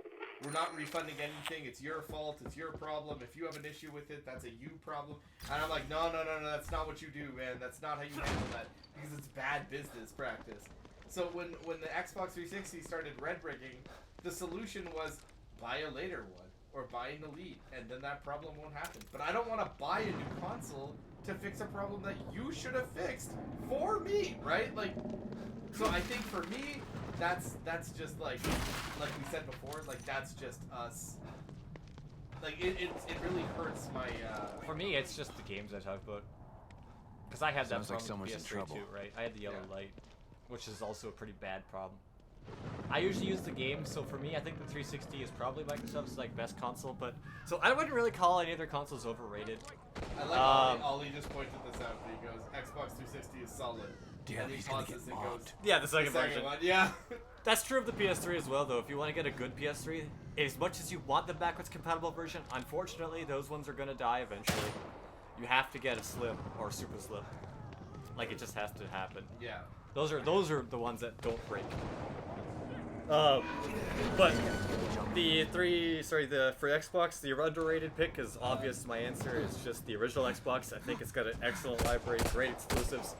[SPEAKER 11] we're not refunding anything, it's your fault, it's your problem, if you have an issue with it, that's a you problem. And I'm like, no, that's not what you do, man. That's not how you handle that, because it's bad business practice. So when the Xbox 360 started red rigging, the solution was buy a later one, or buy an Elite, and then that problem won't happen. But I don't want to buy a new console to fix a problem that you should have fixed for me, right? Like, so I think for me, that's just like we said before, like that's just us. Like it really hurts my.
[SPEAKER 2] For me, it's just the games I talk about. Because I had that
[SPEAKER 5] Sounds like
[SPEAKER 2] problem
[SPEAKER 5] someone's
[SPEAKER 2] with
[SPEAKER 5] in
[SPEAKER 2] PS3
[SPEAKER 5] trouble.
[SPEAKER 2] too, right? I had the yellow light, which is also a pretty bad problem. I usually use the game, so for me, I think the 360 is probably Microsoft's like best console. But so I wouldn't really call any of their consoles overrated.
[SPEAKER 11] I like Ollie just pointed this out. He goes, Xbox 360 is solid.
[SPEAKER 5] Yeah,
[SPEAKER 11] and he
[SPEAKER 5] he's gonna
[SPEAKER 11] pauses
[SPEAKER 5] get
[SPEAKER 11] and goes,
[SPEAKER 5] mobbed.
[SPEAKER 2] Yeah, the second version.
[SPEAKER 11] one, yeah.
[SPEAKER 2] That's true of the PS3 as well, though. If you want to get a good PS3, as much as you want the backwards compatible version, unfortunately, those ones are gonna die eventually. You have to get a slim or super slim. Like it just has to happen.
[SPEAKER 11] Yeah.
[SPEAKER 2] Those are the ones that don't break. But for Xbox, the underrated pick is obvious. My answer is just the original Xbox. I think it's got an excellent library, great exclusives,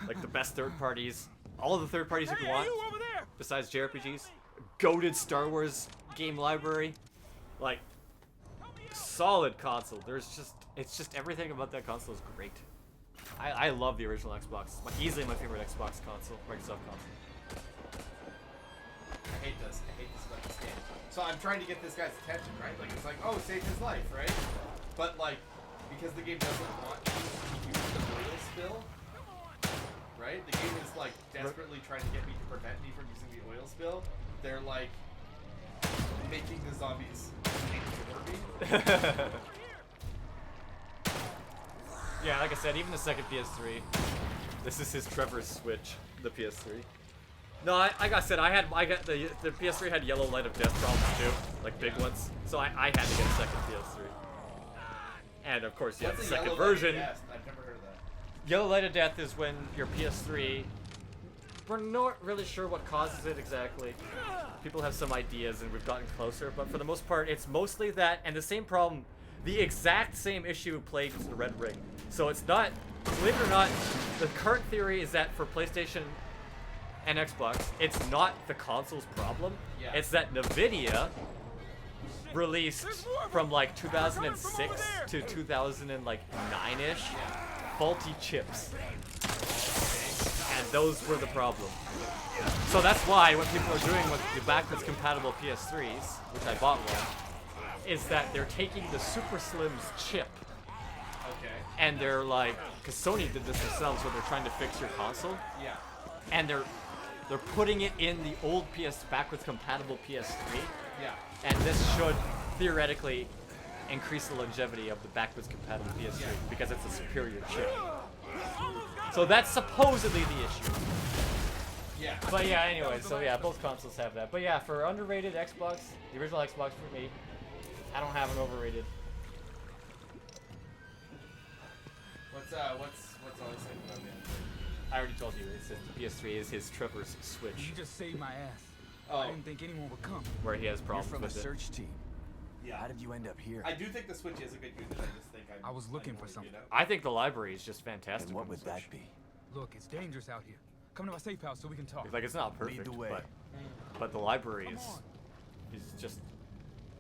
[SPEAKER 2] like the best third parties, all of the third parties you can want, besides JRPGs, goated Star Wars game library, like solid console. It's just everything about that console is great. I love the original Xbox. It's easily my favorite Xbox console, Microsoft console.
[SPEAKER 11] I hate this about this game. So I'm trying to get this guy's attention, right? Like it's like, oh, save his life, right? But like, because the game doesn't want you to use the oil spill, right? The game is like desperately trying to get me to prevent me from using the oil spill. They're like making the zombies ignore me.
[SPEAKER 2] Yeah, like I said, even the second PS3, this is his Trevor's Switch, the PS3. No, like I said, I got the PS3 had yellow light of death problems too, like big ones. So I had to get a second PS3. And of course, you have the second version.
[SPEAKER 11] I've never heard of that.
[SPEAKER 2] Yellow light of death is when your PS3, we're not really sure what causes it exactly. People have some ideas and we've gotten closer, but for the most part, it's mostly that and the same problem, the exact same issue plagues the Red Ring. So it's not, believe it or not, the current theory is that for PlayStation and Xbox, it's not the console's problem.
[SPEAKER 11] Yeah.
[SPEAKER 2] It's that NVIDIA released from like 2006 to 2009-ish faulty chips. And those were the problem. So that's why what people are doing with the backwards compatible PS3s, which I bought one, is that they're taking the Super Slim's chip.
[SPEAKER 11] Okay.
[SPEAKER 2] And they're like, because Sony did this themselves when they're trying to fix your console.
[SPEAKER 11] Yeah.
[SPEAKER 2] And they're putting it in the old backwards compatible PS3.
[SPEAKER 11] Yeah.
[SPEAKER 2] And this should theoretically increase the longevity of the backwards compatible PS3 because it's a superior chip. So that's supposedly the issue.
[SPEAKER 11] Yeah.
[SPEAKER 2] But yeah, anyway, so yeah, both consoles have that. But yeah, for underrated Xbox, the original Xbox for me, I don't have an overrated.
[SPEAKER 11] What's Ollie saying about me?
[SPEAKER 2] I already told you, it says the PS3 is his Trevor's Switch.
[SPEAKER 16] You just saved my ass.
[SPEAKER 11] Oh.
[SPEAKER 16] I didn't think anyone would come.
[SPEAKER 2] Where he has problems
[SPEAKER 5] You're from
[SPEAKER 2] with
[SPEAKER 5] a
[SPEAKER 2] it.
[SPEAKER 5] search team.
[SPEAKER 1] Yeah.
[SPEAKER 16] How did you end up here?
[SPEAKER 1] I do think the Switch is a good unit. I just think
[SPEAKER 17] I was looking for
[SPEAKER 1] annoyed,
[SPEAKER 17] something.
[SPEAKER 1] You know?
[SPEAKER 2] I think the library is just fantastic.
[SPEAKER 16] And what
[SPEAKER 2] on the
[SPEAKER 16] would that
[SPEAKER 2] Switch.
[SPEAKER 16] be?
[SPEAKER 17] Look, it's dangerous out here. Come to my safe house so we can talk.
[SPEAKER 2] Like, it's not
[SPEAKER 16] Lead
[SPEAKER 2] perfect,
[SPEAKER 16] the way.
[SPEAKER 2] but the library
[SPEAKER 17] Come
[SPEAKER 2] is just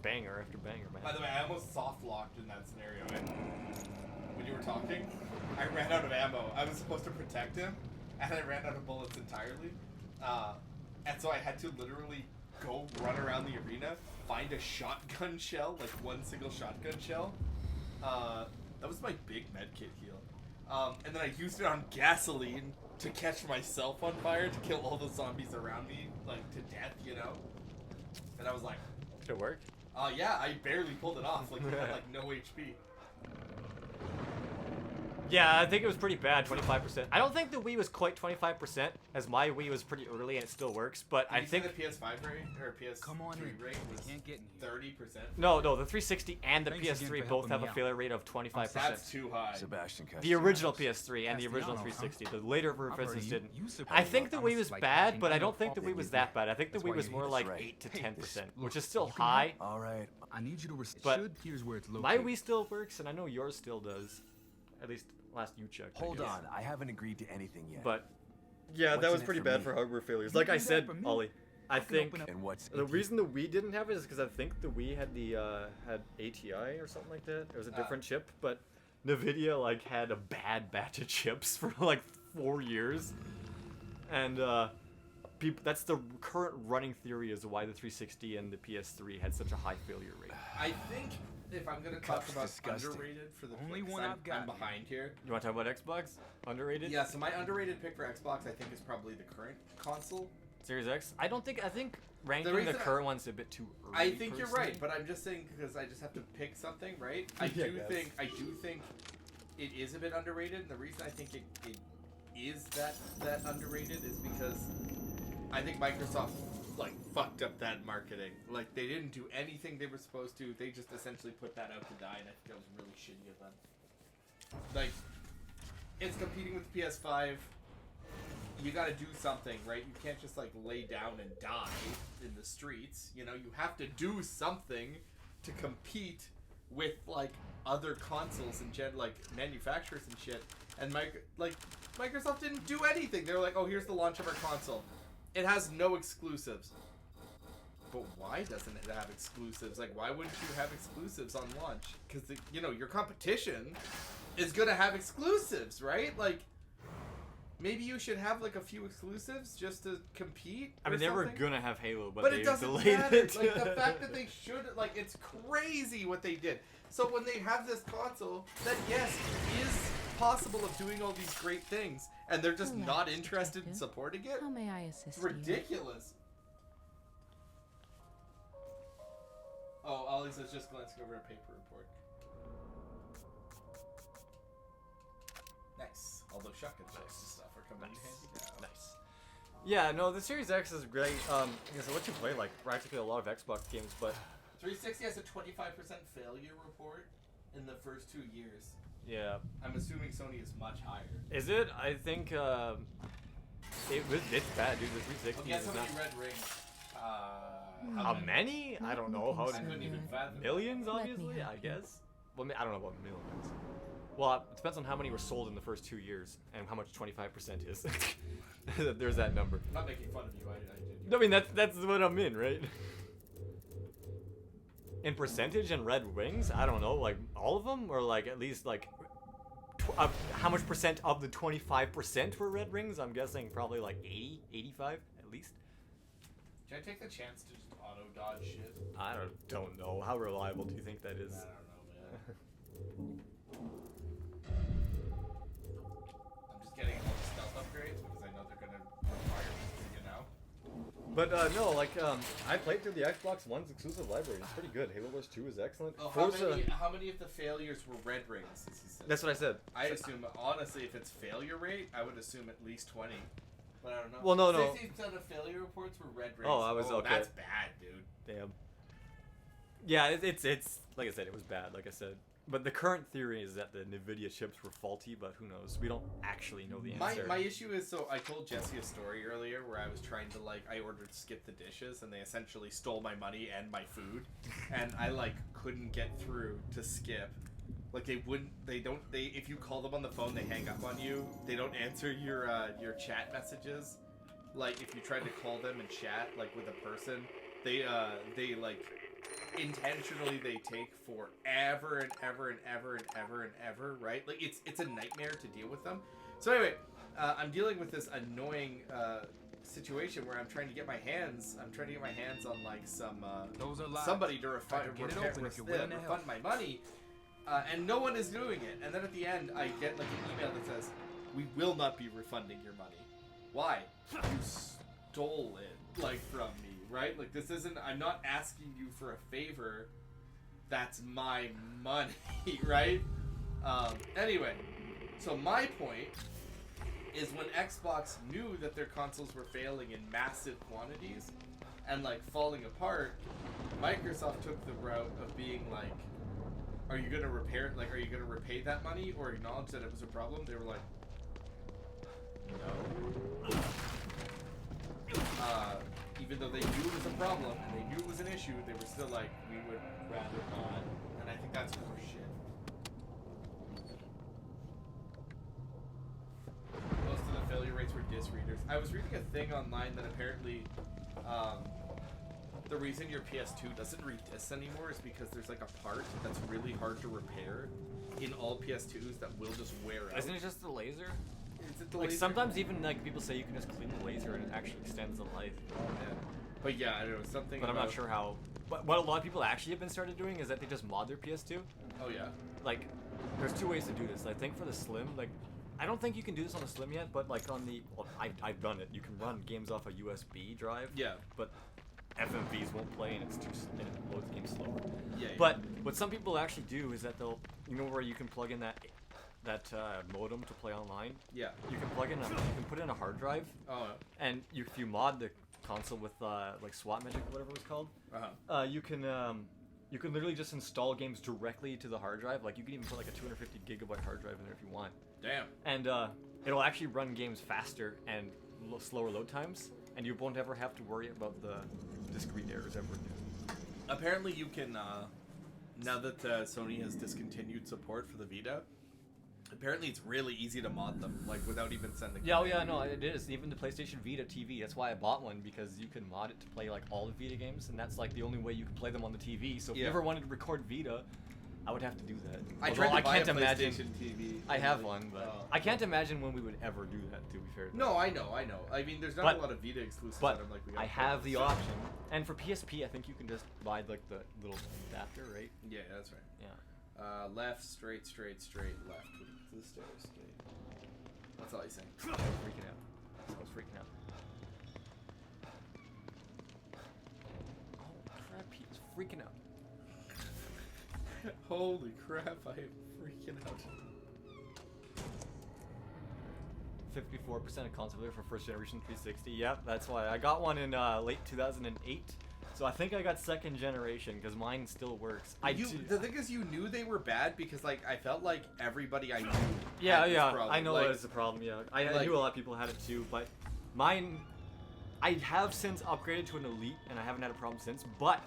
[SPEAKER 2] banger after banger, man.
[SPEAKER 1] By the way, I almost soft locked in that scenario. When you were talking, I ran out of ammo. I was supposed to protect him, and I ran out of bullets entirely. And so I had to literally go run around the arena, find a shotgun shell, like one single shotgun shell. That was my big medkit heal. And then I used it on gasoline to catch myself on fire to kill all the zombies around me, like to death, you know. And I was like,
[SPEAKER 2] did it work?
[SPEAKER 1] Yeah, I barely pulled it off. Like, he had like no HP.
[SPEAKER 2] Yeah, I think it was pretty bad, 25%. I don't think the Wii was quite 25%, as my Wii was pretty early and it still works, but I think...
[SPEAKER 1] the PS5 rate, or PS3 rate was
[SPEAKER 17] can't get in
[SPEAKER 1] 30%?
[SPEAKER 2] No, the 360 and the
[SPEAKER 17] Thanks again
[SPEAKER 2] PS3
[SPEAKER 17] for
[SPEAKER 2] both
[SPEAKER 17] helping
[SPEAKER 2] have
[SPEAKER 17] me
[SPEAKER 2] a
[SPEAKER 17] out.
[SPEAKER 2] failure rate of 25%.
[SPEAKER 1] That's too high.
[SPEAKER 16] Sebastian
[SPEAKER 2] The original PS3 and the
[SPEAKER 17] Castellanos,
[SPEAKER 2] original
[SPEAKER 17] huh?
[SPEAKER 2] 360. The later
[SPEAKER 17] I've heard
[SPEAKER 2] versions
[SPEAKER 17] you-
[SPEAKER 2] didn't.
[SPEAKER 17] you suppose
[SPEAKER 2] I think the
[SPEAKER 17] I'm
[SPEAKER 2] Wii was
[SPEAKER 17] like
[SPEAKER 2] bad,
[SPEAKER 17] hacking
[SPEAKER 2] but I
[SPEAKER 17] under
[SPEAKER 2] don't think the
[SPEAKER 17] fault.
[SPEAKER 2] Wii was that bad. I think the
[SPEAKER 17] That's
[SPEAKER 2] Wii
[SPEAKER 17] why
[SPEAKER 2] was
[SPEAKER 17] you
[SPEAKER 2] more
[SPEAKER 17] hate
[SPEAKER 2] like
[SPEAKER 17] us.
[SPEAKER 2] 8 to
[SPEAKER 17] Hey,
[SPEAKER 2] 10%,
[SPEAKER 17] look,
[SPEAKER 2] which is still
[SPEAKER 17] you can
[SPEAKER 2] high.
[SPEAKER 16] All right.
[SPEAKER 17] I need you to
[SPEAKER 2] But
[SPEAKER 17] should. Here's where it's located.
[SPEAKER 2] My Wii still works, and I know yours still does. At least last you checked. I
[SPEAKER 16] Hold
[SPEAKER 2] guess.
[SPEAKER 16] on. I haven't agreed to anything yet.
[SPEAKER 2] But yeah,
[SPEAKER 16] What's
[SPEAKER 2] that
[SPEAKER 16] in
[SPEAKER 2] was
[SPEAKER 16] it
[SPEAKER 2] pretty
[SPEAKER 16] for
[SPEAKER 2] bad
[SPEAKER 16] me?
[SPEAKER 2] for hardware failures.
[SPEAKER 17] You
[SPEAKER 2] Like I
[SPEAKER 17] do that
[SPEAKER 2] said,
[SPEAKER 17] for me.
[SPEAKER 2] Ollie, I think
[SPEAKER 17] open up-
[SPEAKER 16] And what's
[SPEAKER 2] the reason the Wii didn't have it is because I think the Wii had the had ATI or something like that. It was a different chip, but Nvidia like had a bad batch of chips for like 4 years, and people. That's the current running theory as to why the 360 and the PS3 had such a high failure rate.
[SPEAKER 1] I think if I'm gonna talk
[SPEAKER 16] cup's
[SPEAKER 1] about
[SPEAKER 16] disgusting.
[SPEAKER 1] underrated for the
[SPEAKER 17] Only
[SPEAKER 1] because
[SPEAKER 17] one
[SPEAKER 1] I'm,
[SPEAKER 17] I've got.
[SPEAKER 1] I'm behind here.
[SPEAKER 2] You want to talk about Xbox? Underrated?
[SPEAKER 1] Yeah, so my underrated pick for Xbox, I think, is probably the current console.
[SPEAKER 2] Series X? I think ranking the
[SPEAKER 1] reason
[SPEAKER 2] current one's a bit too early.
[SPEAKER 1] I think you're right,
[SPEAKER 2] personally.
[SPEAKER 1] but I'm just saying because I just have to pick something, right? I
[SPEAKER 2] Yeah,
[SPEAKER 1] do
[SPEAKER 2] yes.
[SPEAKER 1] think it is a bit underrated. And the reason I think it is that underrated is because I think Microsoft like fucked up that marketing. Like they didn't do anything they were supposed to. They just essentially put that out to die, and I think that was really shitty of them. Like it's competing with PS5. You gotta do something, right? You can't just like lay down and die in the streets. You know, you have to do something to compete with like other consoles and like manufacturers and shit. And Microsoft didn't do anything. They were like, oh, here's the launch of our console. It has no exclusives. But why doesn't it have exclusives? Like, why wouldn't you have exclusives on launch? Because you know your competition is gonna have exclusives, right? Like. Maybe you should have like a few exclusives just to compete.
[SPEAKER 2] I mean,
[SPEAKER 1] or
[SPEAKER 2] they were
[SPEAKER 1] something.
[SPEAKER 2] gonna have Halo, but they
[SPEAKER 1] it doesn't
[SPEAKER 2] delayed
[SPEAKER 1] matter.
[SPEAKER 2] it.
[SPEAKER 1] Like the fact that they should, like, it's crazy what they did. So when they have this console that yes is possible of doing all these great things, and they're just
[SPEAKER 12] Relax,
[SPEAKER 1] not interested in
[SPEAKER 12] detective.
[SPEAKER 1] supporting it,
[SPEAKER 12] How may I assist
[SPEAKER 1] it's
[SPEAKER 12] you?
[SPEAKER 1] ridiculous. Oh, Ollie's is just glancing over a paper report. Nice. All those shotgun shells and stuff are coming in handy now.
[SPEAKER 2] Nice. Yeah, no, the Series X is great. I guess what you play like practically a lot of Xbox games, but
[SPEAKER 1] 360 has a 25% failure report in the first 2 years.
[SPEAKER 2] yeah,
[SPEAKER 1] I'm assuming Sony is much higher.
[SPEAKER 2] is it? I think it's bad, dude. The 360
[SPEAKER 1] Oh, guess
[SPEAKER 2] is
[SPEAKER 1] how
[SPEAKER 2] not.
[SPEAKER 1] many red rings?
[SPEAKER 2] How many? I don't know. How
[SPEAKER 1] I couldn't even fathom.
[SPEAKER 2] millions?
[SPEAKER 12] Let me
[SPEAKER 2] Obviously,
[SPEAKER 12] help
[SPEAKER 2] I
[SPEAKER 12] you.
[SPEAKER 2] guess. Well, I don't know about millions. Well, it depends on how many were sold in the first 2 years and how much 25% is. There's that number.
[SPEAKER 1] I'm not making fun of you. I did.
[SPEAKER 2] I mean, that's what I'm in, right? In percentage and Red Wings, I don't know, like all of them, or like at least like how much percent of the 25% were Red Rings? I'm guessing probably like 80, 85 at least.
[SPEAKER 1] Should I take the chance to just auto dodge shit?
[SPEAKER 2] I don't know. How reliable do you think that is?
[SPEAKER 1] I don't know, man. I'm just getting all the stealth upgrades because I know they're gonna require me, you know.
[SPEAKER 2] But no, like I played through the Xbox One's exclusive library. It's pretty good. Halo Wars 2 is excellent.
[SPEAKER 1] Oh,
[SPEAKER 2] Forza,
[SPEAKER 1] how many of the failures were red rings? As he said?
[SPEAKER 2] that's what I said.
[SPEAKER 1] I assume, honestly, if it's failure rate, I would assume at least 20. But I don't know.
[SPEAKER 2] Well, no.
[SPEAKER 1] 60% of failure reports were red rings.
[SPEAKER 2] Oh, I was okay.
[SPEAKER 1] That's bad, dude.
[SPEAKER 2] Damn. Yeah, it's like I said, it was bad. Like I said, But the current theory is that the NVIDIA chips were faulty, but who knows? We don't actually know the answer.
[SPEAKER 11] My issue is, so I told Jesse a story earlier where I was trying to, like, I ordered Skip the Dishes, and they essentially stole my money and my food, and I, like, couldn't get through to Skip. Like, if you call them on the phone, they hang up on you. They don't answer your chat messages. Like, if you try to call them and chat, like, with a person, they like, intentionally they take forever and ever and ever and ever and ever, right? Like, it's a nightmare to deal with them. So anyway, I'm dealing with this annoying situation where I'm trying to get my hands on, like, some somebody to refund my money, and no one is doing it. And then at the end, I get, like, an email that says, "We will not be refunding your money." Why? You stole it, like, from me, right? Like, this isn't, I'm not asking you for a favor. That's my money, right? Anyway, so my point is when Xbox knew that their consoles were failing in massive quantities and, like, falling apart, Microsoft took the route of being like, are you gonna repay that money or acknowledge that it was a problem? They were like, no. Even though they knew it was a problem and they knew it was an issue, they were still like, we would rather not. And I think that's horseshit. Most of the failure rates were disk readers. I was reading a thing online that apparently the reason your PS2 doesn't read discs anymore is because there's, like, a part that's really hard to repair in all PS2s that will just wear out.
[SPEAKER 2] Isn't it just the laser?
[SPEAKER 11] Is it the
[SPEAKER 2] like
[SPEAKER 11] laser?
[SPEAKER 2] Sometimes even, like, people say you can just clean the laser and it actually extends the life.
[SPEAKER 11] Oh, man. But yeah, I don't know, something.
[SPEAKER 2] But I'm not sure how. But what a lot of people actually have been started doing is that they just mod their PS2.
[SPEAKER 11] Oh yeah.
[SPEAKER 2] Like, there's two ways to do this. I think for the Slim, like, I don't think you can do this on the Slim yet, but, like, on the, well, I've done it. You can run games off a USB drive.
[SPEAKER 11] Yeah.
[SPEAKER 2] But FMVs won't play and it's and it loads games slower.
[SPEAKER 11] Yeah.
[SPEAKER 2] But what some people actually do is that they'll, you know, where you can plug in that modem to play online.
[SPEAKER 11] Yeah.
[SPEAKER 2] You can plug in you can put in a hard drive.
[SPEAKER 11] Oh.
[SPEAKER 2] And if you mod the console with like SWAT Magic or whatever it's called, you can literally just install games directly to the hard drive. Like, you can even put like a 250 gigabyte hard drive in there if you want.
[SPEAKER 11] Damn.
[SPEAKER 2] And it'll actually run games faster and slower load times, and you won't ever have to worry about the discrete errors ever again.
[SPEAKER 11] Apparently you can, now that Sony has discontinued support for the Vita, apparently it's really easy to mod them, like, without even sending.
[SPEAKER 2] Yeah, oh yeah, no, it is. Even the PlayStation Vita TV. That's why I bought one, because you can mod it to play, like, all the Vita games, and that's, like, the only way you can play them on the TV. So if you ever wanted to record Vita, I would have to do that.
[SPEAKER 11] I tried to buy a PlayStation TV.
[SPEAKER 2] I have one, but I can't imagine when we would ever do that, to be fair.
[SPEAKER 11] No, I know. I mean, there's not a lot of Vita exclusives that I'm like, we got.
[SPEAKER 2] I have the option. And for PSP, I think you can just buy, like, the little adapter, right?
[SPEAKER 11] Yeah, that's right.
[SPEAKER 2] Yeah.
[SPEAKER 11] Left, straight, left. To the stairs, straight. That's all he's saying.
[SPEAKER 2] I was freaking out. I was freaking out. Oh crap, he is freaking out.
[SPEAKER 11] Holy crap, I am freaking out.
[SPEAKER 2] 54% of console for first generation 360. Yep, that's why I got one in late 2008. So I think I got second generation because mine still works.
[SPEAKER 11] The thing is, you knew they were bad because, like, I felt like everybody I knew.
[SPEAKER 2] Yeah,
[SPEAKER 11] had this problem.
[SPEAKER 2] I know
[SPEAKER 11] like,
[SPEAKER 2] that is a problem. Yeah, I knew a lot of people had it too, but mine, I have since upgraded to an Elite, and I haven't had a problem since. But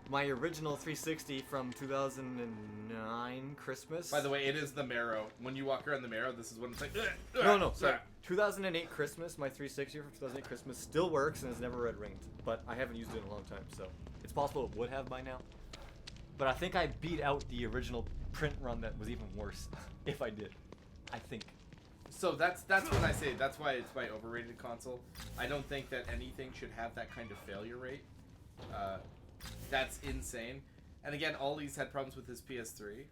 [SPEAKER 2] my original 360 from 2009 Christmas.
[SPEAKER 11] By the way, it is the Marrow. When you walk around the Marrow, this is what it's like.
[SPEAKER 2] No, sorry. 2008 Christmas, my 360 from 2008 Christmas still works and is never red ringed, but I haven't used it in a long time, so it's possible it would have by now. But I think I beat out the original print run that was even worse, if I did. I think.
[SPEAKER 11] So that's when I say that's why it's my overrated console. I don't think that anything should have that kind of failure rate. That's insane. And again, Ollie's had problems with his PS3.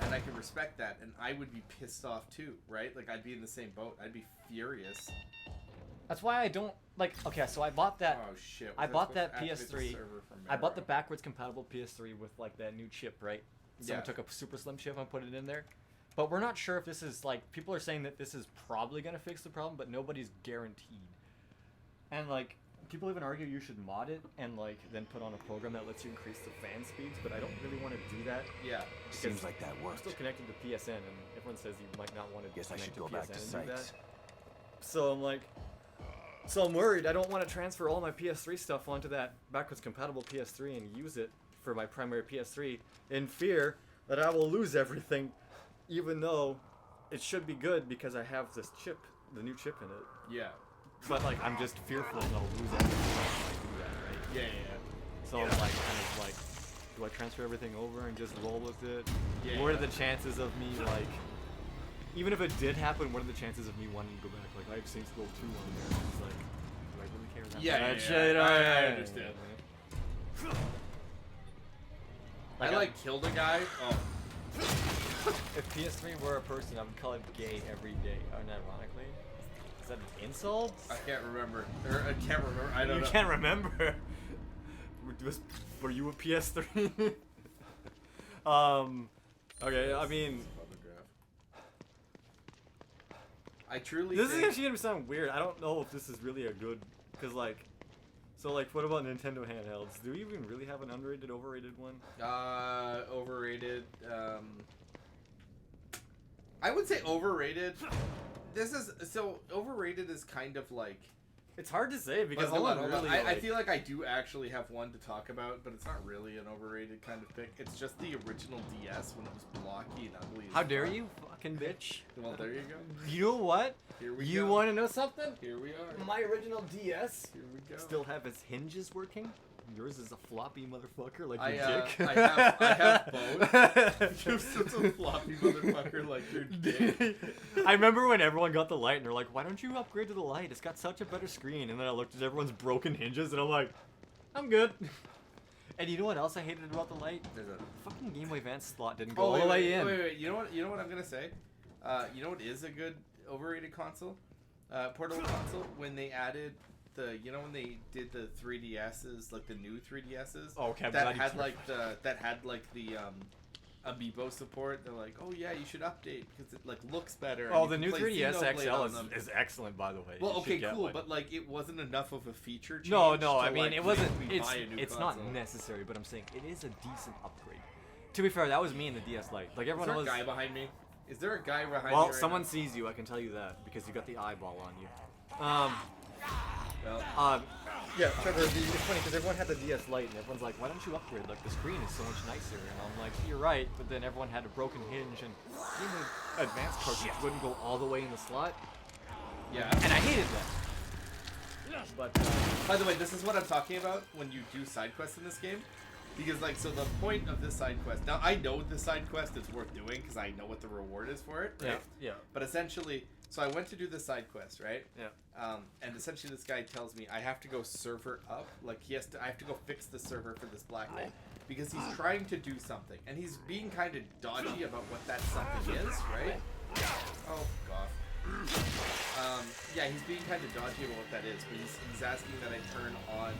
[SPEAKER 11] And I can respect that, and I would be pissed off too, right? Like, I'd be in the same boat. I'd be furious.
[SPEAKER 2] That's why I don't, like, okay, so I bought that.
[SPEAKER 11] Oh, shit.
[SPEAKER 2] I bought that PS3. I bought the backwards compatible PS3 with, like, that new chip, right? Someone took a super slim chip and put it in there. But we're not sure if this is, like, people are saying that this is probably going to fix the problem, but nobody's guaranteed. And, like, people even argue you should mod it and like then put on a program that lets you increase the fan speeds, but I don't really want to do that.
[SPEAKER 11] Yeah.
[SPEAKER 5] Seems like that
[SPEAKER 2] I'm
[SPEAKER 5] worked.
[SPEAKER 2] still connected to PSN, and everyone says you might not want to
[SPEAKER 5] Guess I
[SPEAKER 2] connect
[SPEAKER 5] should go back to
[SPEAKER 2] PSN and do that.
[SPEAKER 5] Sykes.
[SPEAKER 2] So I'm like, so I'm worried. I don't want to transfer all my PS3 stuff onto that backwards compatible PS3 and use it for my primary PS3 in fear that I will lose everything, even though it should be good because I have this chip, the new chip in it.
[SPEAKER 11] Yeah.
[SPEAKER 2] But like, I'm just fearful that I'll lose everything if I do that, right?
[SPEAKER 11] Yeah.
[SPEAKER 2] So I'm like, kind of like, do I transfer everything over and just roll with it?
[SPEAKER 11] Yeah.
[SPEAKER 2] What are the chances of me like, even if it did happen, what are the chances of me wanting to go back? Like, I have Saints Row 2 on there. It's like, do I really care that much?
[SPEAKER 11] I understand. I like killed a guy. Oh.
[SPEAKER 2] If PS3 were a person, I would call it gay every day. Unironically, is that an insult?
[SPEAKER 11] I can't remember. Or I can't remember. I don't know.
[SPEAKER 2] You can't remember. Were you a PS3? Okay. I mean,
[SPEAKER 11] I truly.
[SPEAKER 2] This is actually gonna sound weird. I don't know if this is really a good, cause like, so like, what about Nintendo handhelds? Do we even really have an underrated, overrated one?
[SPEAKER 11] Overrated. I would say overrated. This is so overrated is kind of like.
[SPEAKER 2] It's hard to say because
[SPEAKER 11] hold on.
[SPEAKER 2] really.
[SPEAKER 11] I
[SPEAKER 2] Like,
[SPEAKER 11] feel like I do actually have one to talk about, but it's not really an overrated kind of pick. It's just the original DS when it was blocky and ugly.
[SPEAKER 2] How dare you, fucking bitch?
[SPEAKER 11] Well, there you go.
[SPEAKER 2] You know what?
[SPEAKER 11] Here we
[SPEAKER 2] You
[SPEAKER 11] go.
[SPEAKER 2] want to know something?
[SPEAKER 11] Here we are.
[SPEAKER 2] My original DS
[SPEAKER 11] Here we go.
[SPEAKER 2] still have its hinges working. Yours is a floppy motherfucker like
[SPEAKER 11] I
[SPEAKER 2] your dick.
[SPEAKER 11] I have both. You're such a floppy motherfucker like your dick.
[SPEAKER 2] I remember when everyone got the light and they're like, why don't you upgrade to the light? It's got such a better screen. And then I looked at everyone's broken hinges and I'm like, I'm good. And you know what else I hated about the light?
[SPEAKER 11] There's a
[SPEAKER 2] fucking Game Boy Advance slot didn't go all the way in.
[SPEAKER 11] Wait. You know what I'm gonna say? You know what is a good overrated console? Portable console when they added when they did the 3DSs, like the new 3DSs.
[SPEAKER 2] Oh, okay.
[SPEAKER 11] That had like the amiibo support. They're like, oh yeah, you should update because it like looks better.
[SPEAKER 2] Oh,
[SPEAKER 11] and
[SPEAKER 2] the
[SPEAKER 11] you
[SPEAKER 2] new
[SPEAKER 11] can play
[SPEAKER 2] 3DS
[SPEAKER 11] Xenoblade
[SPEAKER 2] XL
[SPEAKER 11] on them.
[SPEAKER 2] is excellent, by the way.
[SPEAKER 11] Well,
[SPEAKER 2] You
[SPEAKER 11] okay,
[SPEAKER 2] should get
[SPEAKER 11] cool,
[SPEAKER 2] one.
[SPEAKER 11] but like it wasn't enough of a feature change.
[SPEAKER 2] No,
[SPEAKER 11] to,
[SPEAKER 2] I mean
[SPEAKER 11] like,
[SPEAKER 2] it wasn't.
[SPEAKER 11] make me buy a new
[SPEAKER 2] It's not
[SPEAKER 11] console.
[SPEAKER 2] necessary, but I'm saying it is a decent upgrade. To be fair, that was me in the DS Lite. Like everyone
[SPEAKER 11] Is
[SPEAKER 2] was.
[SPEAKER 11] there a guy behind me? Is there a guy behind me?
[SPEAKER 2] Well,
[SPEAKER 11] right
[SPEAKER 2] someone
[SPEAKER 11] now?
[SPEAKER 2] sees you. I can tell you that because you got the eyeball on you. Yeah, Trevor. It's funny because everyone had the DS Lite, and everyone's like, "Why don't you upgrade? Like the screen is so much nicer." And I'm like, "You're right," but then everyone had a broken hinge, and the advanced cartridge wouldn't go all the way in the slot.
[SPEAKER 11] Yeah.
[SPEAKER 2] And I hated that. But
[SPEAKER 11] by the way, this is what I'm talking about when you do side quests in this game. Because, like, so the point of this side quest... Now, I know the side quest is worth doing because I know what the reward is for it, right?
[SPEAKER 2] Yeah.
[SPEAKER 11] But essentially... So I went to do the side quest, right?
[SPEAKER 2] Yeah.
[SPEAKER 11] And essentially this guy tells me I have to go server up. Like, I have to go fix the server for this black hole. Because he's trying to do something. And he's being kind of dodgy about what that something is, right? Oh, gosh. Yeah, he's being kind of dodgy about what that is. But he's asking that I turn on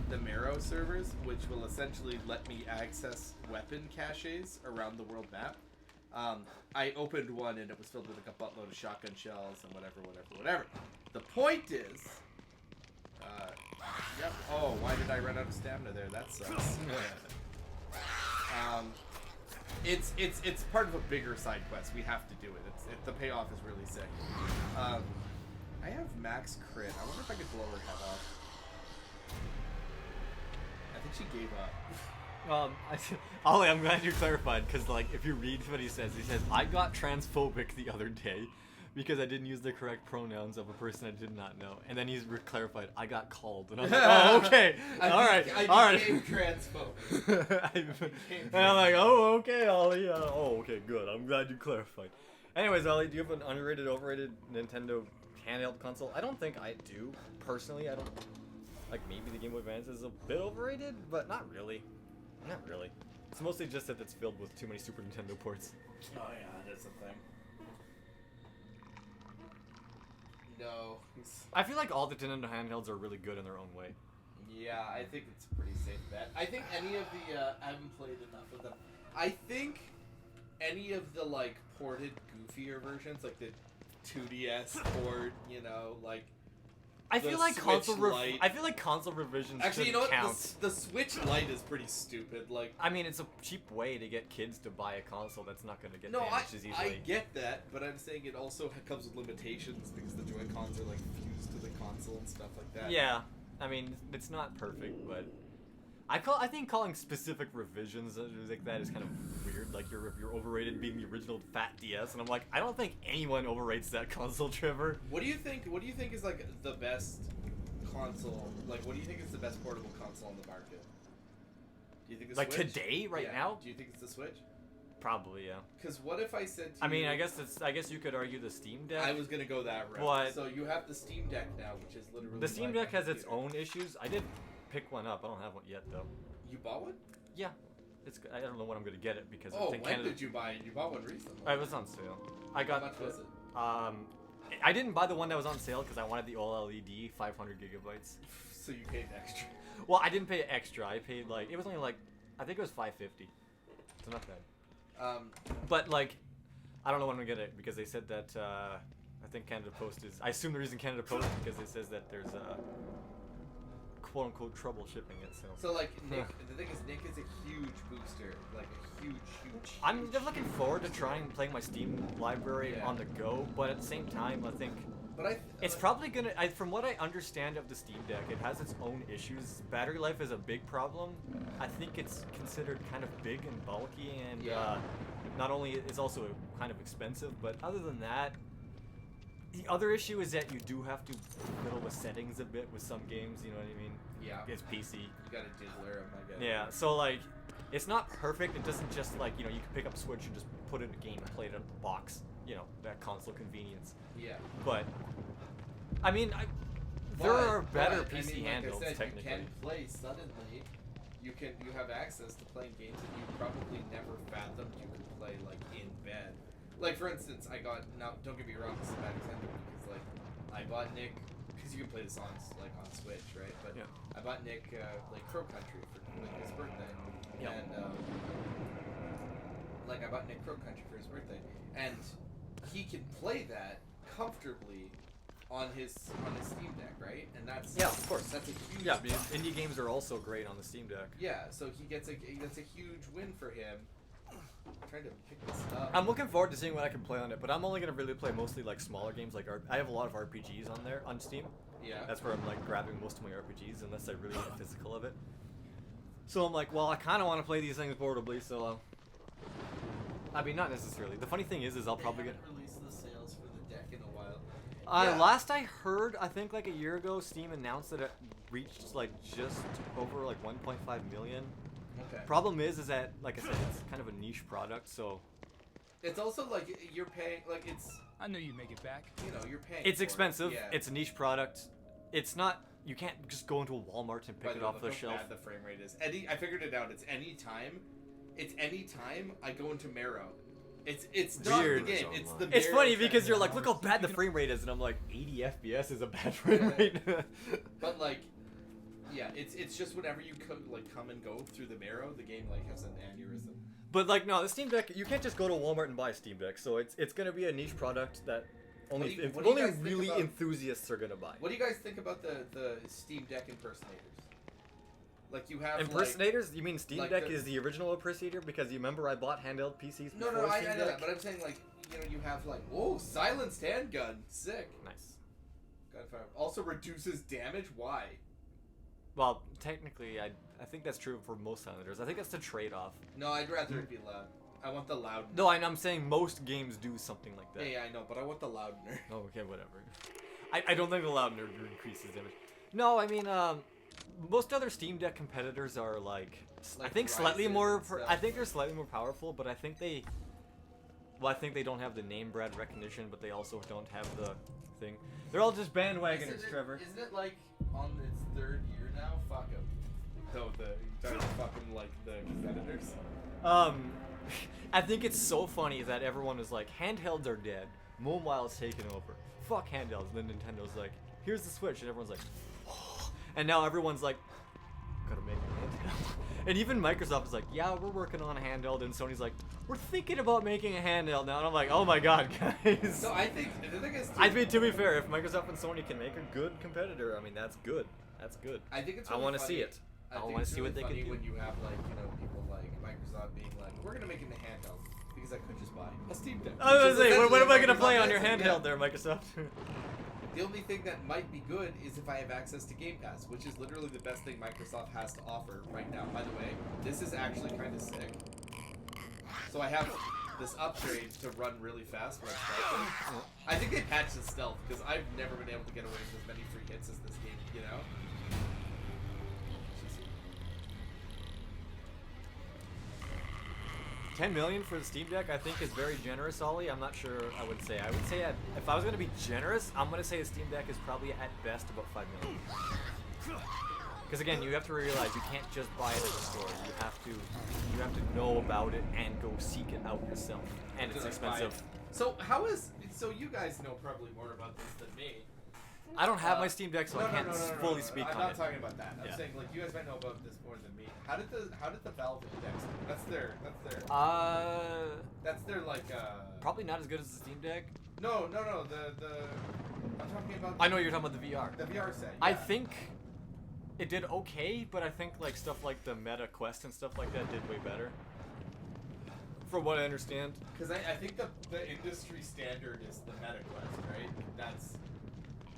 [SPEAKER 11] the Marrow servers, which will essentially let me access weapon caches around the world map. I opened one and it was filled with like a buttload of shotgun shells and whatever. The point is, yep. Oh, why did I run out of stamina there? That sucks. It's part of a bigger side quest. We have to do it. The payoff is really sick. I have max crit. I wonder if I could blow her head off. I think she gave up.
[SPEAKER 2] Ollie, I'm glad you clarified because, like, if you read what he says, I got transphobic the other day because I didn't use the correct pronouns of a person I did not know, and then he's clarified, I got called, and I'm like, oh, okay, all right.
[SPEAKER 11] I became transphobic.
[SPEAKER 2] And I'm like, oh, okay, Ollie. Oh, okay, good. I'm glad you clarified. Anyways, Ollie, do you have an underrated, overrated Nintendo handheld console? I don't think I do personally. I don't. Like, maybe the Game Boy Advance is a bit overrated, but not really. Not really. It's mostly just that it's filled with too many Super Nintendo ports.
[SPEAKER 11] Oh yeah, that's the thing. No.
[SPEAKER 2] I feel like all the Nintendo handhelds are really good in their own way.
[SPEAKER 11] Yeah, I think it's a pretty safe bet. I think any of the, I haven't played enough of them. I think any of the, like, ported, goofier versions, like the 2DS port, you know, like...
[SPEAKER 2] I
[SPEAKER 1] the
[SPEAKER 2] feel like
[SPEAKER 1] Switch Lite.
[SPEAKER 2] I feel like console revisions
[SPEAKER 1] Actually, you know
[SPEAKER 2] shouldn't
[SPEAKER 1] what?
[SPEAKER 2] count.
[SPEAKER 1] The Switch Lite is pretty stupid. Like,
[SPEAKER 2] I mean, it's a cheap way to get kids to buy a console that's not going to get
[SPEAKER 1] no,
[SPEAKER 2] damaged as easily.
[SPEAKER 1] I get that, but I'm saying it also comes with limitations because the Joy-Cons are like fused to the console and stuff like that.
[SPEAKER 2] Yeah, I mean, it's not perfect, but I think calling specific revisions like that is kind of weird. Like you're overrated being the original fat DS, and I'm like, I don't think anyone overrates that console, Trevor.
[SPEAKER 1] What do you think? What do you think is like the best console? Like, what do you think is the best portable console on the market? Do you think the
[SPEAKER 2] Like
[SPEAKER 1] Switch?
[SPEAKER 2] today, right
[SPEAKER 1] Yeah.
[SPEAKER 2] now?
[SPEAKER 1] Do you think it's the Switch?
[SPEAKER 2] Probably, yeah.
[SPEAKER 1] Because what if I said to
[SPEAKER 2] I mean,
[SPEAKER 1] you,
[SPEAKER 2] I guess you could argue the Steam Deck.
[SPEAKER 1] I was gonna go that route.
[SPEAKER 2] But
[SPEAKER 1] So you have the Steam Deck now, which is literally
[SPEAKER 2] the Steam
[SPEAKER 1] like
[SPEAKER 2] Deck
[SPEAKER 1] a
[SPEAKER 2] has its
[SPEAKER 1] computer.
[SPEAKER 2] own issues. I did pick one up. I don't have one yet though.
[SPEAKER 1] You bought one?
[SPEAKER 2] Yeah, I don't know when I'm gonna get it because
[SPEAKER 1] Oh,
[SPEAKER 2] I think
[SPEAKER 1] when
[SPEAKER 2] Canada.
[SPEAKER 1] did you buy it? You bought one recently.
[SPEAKER 2] It was on sale. I got.
[SPEAKER 1] How much was it?
[SPEAKER 2] I didn't buy the one that was on sale because I wanted the OLED 500 gigabytes.
[SPEAKER 1] So you paid extra.
[SPEAKER 2] Well, I didn't pay extra. I paid like it was only like I think it was $550. So not bad. But like, I don't know when I'm gonna get it because they said that I think Canada Post is. I assume the reason Canada Post is because it says that there's quote unquote trouble shipping it.
[SPEAKER 1] So like Nick, the thing is Nick is a huge booster, like a huge.
[SPEAKER 2] I'm just looking forward to trying playing my Steam library
[SPEAKER 1] Yeah.
[SPEAKER 2] on the go, but at the same time, I think
[SPEAKER 1] But
[SPEAKER 2] it's probably gonna. From what I understand of the Steam Deck, it has its own issues. Battery life is a big problem. I think it's considered kind of big and bulky, and
[SPEAKER 1] Yeah.
[SPEAKER 2] not only it's also kind of expensive, but other than that, the other issue is that you do have to fiddle with settings a bit with some games. You know what I mean?
[SPEAKER 1] Yeah.
[SPEAKER 2] It's PC.
[SPEAKER 1] You got a diddler, I guess.
[SPEAKER 2] Yeah, so like, it's not perfect. It doesn't just like, you know, you can pick up Switch and just put it in a game and play it out of the box. You know, that console convenience.
[SPEAKER 1] Yeah.
[SPEAKER 2] But, I mean, there are better
[SPEAKER 1] but,
[SPEAKER 2] PC
[SPEAKER 1] I mean,
[SPEAKER 2] handles,
[SPEAKER 1] like I said,
[SPEAKER 2] technically.
[SPEAKER 1] You can play suddenly. You have access to playing games that you probably never fathomed you could play like in bed. Like for instance, I got don't get me wrong, this is a bad example because like I bought Nick because you can play this on Switch, right? But
[SPEAKER 2] Yeah.
[SPEAKER 1] I bought Nick like Crow Country for like, his birthday,
[SPEAKER 2] Yep.
[SPEAKER 1] and like I bought Nick Crow Country for his birthday, and he can play that comfortably on his Steam Deck, right? And that's
[SPEAKER 2] Yeah, of course.
[SPEAKER 1] That's a huge
[SPEAKER 2] Yeah, because indie games are also great on the Steam Deck.
[SPEAKER 1] yeah. So that's a huge win for him. I'm trying to pick this up.
[SPEAKER 2] I'm looking forward to seeing what I can play on it, but I'm only gonna really play mostly like smaller games. Like I have a lot of RPGs on there on Steam.
[SPEAKER 1] Yeah.
[SPEAKER 2] That's where I'm like grabbing most of my RPGs, unless I really want physical of it. So I'm like, well, I kind of want to play these things portably, so. I mean, not necessarily. The funny thing is I'll probably get.
[SPEAKER 1] Released the sales for the deck in a while. Yeah.
[SPEAKER 2] Last I heard, I think like a year ago, Steam announced that it reached like just over like 1.5 million.
[SPEAKER 1] Okay.
[SPEAKER 2] Problem is that like I said, it's kind of a niche product, so.
[SPEAKER 1] It's also like you're paying like it's.
[SPEAKER 17] I knew you'd make it back.
[SPEAKER 1] You know, you're paying.
[SPEAKER 2] It's
[SPEAKER 1] for
[SPEAKER 2] expensive.
[SPEAKER 1] It. Yeah.
[SPEAKER 2] It's a niche product. It's not. You can't just go into a Walmart and
[SPEAKER 1] By
[SPEAKER 2] pick it
[SPEAKER 1] way,
[SPEAKER 2] off
[SPEAKER 1] look
[SPEAKER 2] the
[SPEAKER 1] how
[SPEAKER 2] shelf.
[SPEAKER 1] bad the frame rate is. I figured it out. It's any time I go into Marrow. It's not
[SPEAKER 2] Weird.
[SPEAKER 1] the game. It's the.
[SPEAKER 2] It's
[SPEAKER 1] Marrow
[SPEAKER 2] funny because
[SPEAKER 1] thing.
[SPEAKER 2] you're like, look how bad the frame rate is, and I'm like, 80 FPS is a bad frame rate.
[SPEAKER 1] But like, yeah, it's just whenever you come and go through the Marrow, the game like has an aneurysm.
[SPEAKER 2] But like, no, the Steam Deck, you can't just go to Walmart and buy a Steam Deck. So it's gonna be a niche product that only
[SPEAKER 1] What do you guys think
[SPEAKER 2] really
[SPEAKER 1] about-
[SPEAKER 2] enthusiasts are gonna buy.
[SPEAKER 1] What do you guys think about the Steam Deck impersonators? Like you have
[SPEAKER 2] Impersonators? You mean Steam
[SPEAKER 1] like
[SPEAKER 2] Deck
[SPEAKER 1] the-
[SPEAKER 2] is the original impersonator? Because you remember I bought handheld PCs
[SPEAKER 1] No,
[SPEAKER 2] before
[SPEAKER 1] I
[SPEAKER 2] Steam
[SPEAKER 1] know
[SPEAKER 2] Deck?
[SPEAKER 1] that, but I'm saying like you have like whoa, silenced handgun, sick.
[SPEAKER 2] Nice.
[SPEAKER 1] Gunfire also reduces damage. Why?
[SPEAKER 2] Well, technically, I think that's true for most silencers. I think that's the trade-off.
[SPEAKER 1] No, I'd rather it be loud. I want the loud.
[SPEAKER 2] No, I'm saying most games do something like that.
[SPEAKER 1] Yeah, I know, but I want the loudener.
[SPEAKER 2] Oh, okay, whatever. I don't think the loudener increases damage. No, I mean, most other Steam Deck competitors are like I think slightly
[SPEAKER 1] Ryzen
[SPEAKER 2] more.
[SPEAKER 1] and stuff.
[SPEAKER 2] I think they're slightly more powerful, but I think they. Well, I think they don't have the name brand recognition, but they also don't have the thing. They're all just bandwagoners, Trevor.
[SPEAKER 1] Isn't it like on its third year now? Fuck them. So you fucking like the competitors.
[SPEAKER 2] I think it's so funny that everyone is like, handhelds are dead. Mobile's taken over. Fuck handhelds. And then Nintendo's like, here's the Switch, and everyone's like, oh. And now everyone's like, gotta make a handheld. And even Microsoft is like, yeah, we're working on a handheld, and Sony's like, we're thinking about making a handheld now. And I'm like, oh my god, guys.
[SPEAKER 1] So I think the thing is,
[SPEAKER 2] I mean, to be fair, if Microsoft and Sony can make a good competitor, I mean, that's good. That's good.
[SPEAKER 1] I think it's.
[SPEAKER 2] I
[SPEAKER 1] Really
[SPEAKER 2] want to see
[SPEAKER 1] funny.
[SPEAKER 2] it. I
[SPEAKER 1] think
[SPEAKER 2] want to
[SPEAKER 1] it's
[SPEAKER 2] see
[SPEAKER 1] really
[SPEAKER 2] what they can
[SPEAKER 1] funny
[SPEAKER 2] do.
[SPEAKER 1] when you have like people like Microsoft being like, we're gonna make it in a handheld because I could just buy a Steam Deck.
[SPEAKER 2] I was gonna say, what am I gonna
[SPEAKER 1] Microsoft
[SPEAKER 2] play on your
[SPEAKER 1] has,
[SPEAKER 2] handheld there, Microsoft?
[SPEAKER 1] The only thing that might be good is if I have access to Game Pass, which is literally the best thing Microsoft has to offer right now. By the way, this is actually kind of sick. So I have this upgrade to run really fast when I'm stealthing. I think they patched the stealth because I've never been able to get away with as many free hits as this game, you know?
[SPEAKER 2] 10 million for the Steam Deck, I think, is very generous, Ollie. I'm not sure I would say. I would say if I was going to be generous, I'm going to say the Steam Deck is probably at best about 5 million. Because again, you have to realize you can't just buy it at the store. You have to know about it and go seek it out yourself, and it's expensive.
[SPEAKER 1] So so you guys know probably more about this than me.
[SPEAKER 2] I don't have my Steam Deck, so I can't fully speak
[SPEAKER 1] I'm
[SPEAKER 2] on
[SPEAKER 1] not
[SPEAKER 2] it.
[SPEAKER 1] talking about that. I'm
[SPEAKER 2] Yeah.
[SPEAKER 1] saying like you guys might know about this more than me. How did the Valve Index? That's their. That's their like.
[SPEAKER 2] Probably not as good as the Steam Deck.
[SPEAKER 1] No. The I'm talking about.
[SPEAKER 2] I know you're talking about the VR.
[SPEAKER 1] The VR set.
[SPEAKER 2] I
[SPEAKER 1] yeah.
[SPEAKER 2] think it did okay, but I think like stuff like the Meta Quest and stuff like that did way better. From what I understand.
[SPEAKER 1] Because I think the industry standard is the Meta Quest, right?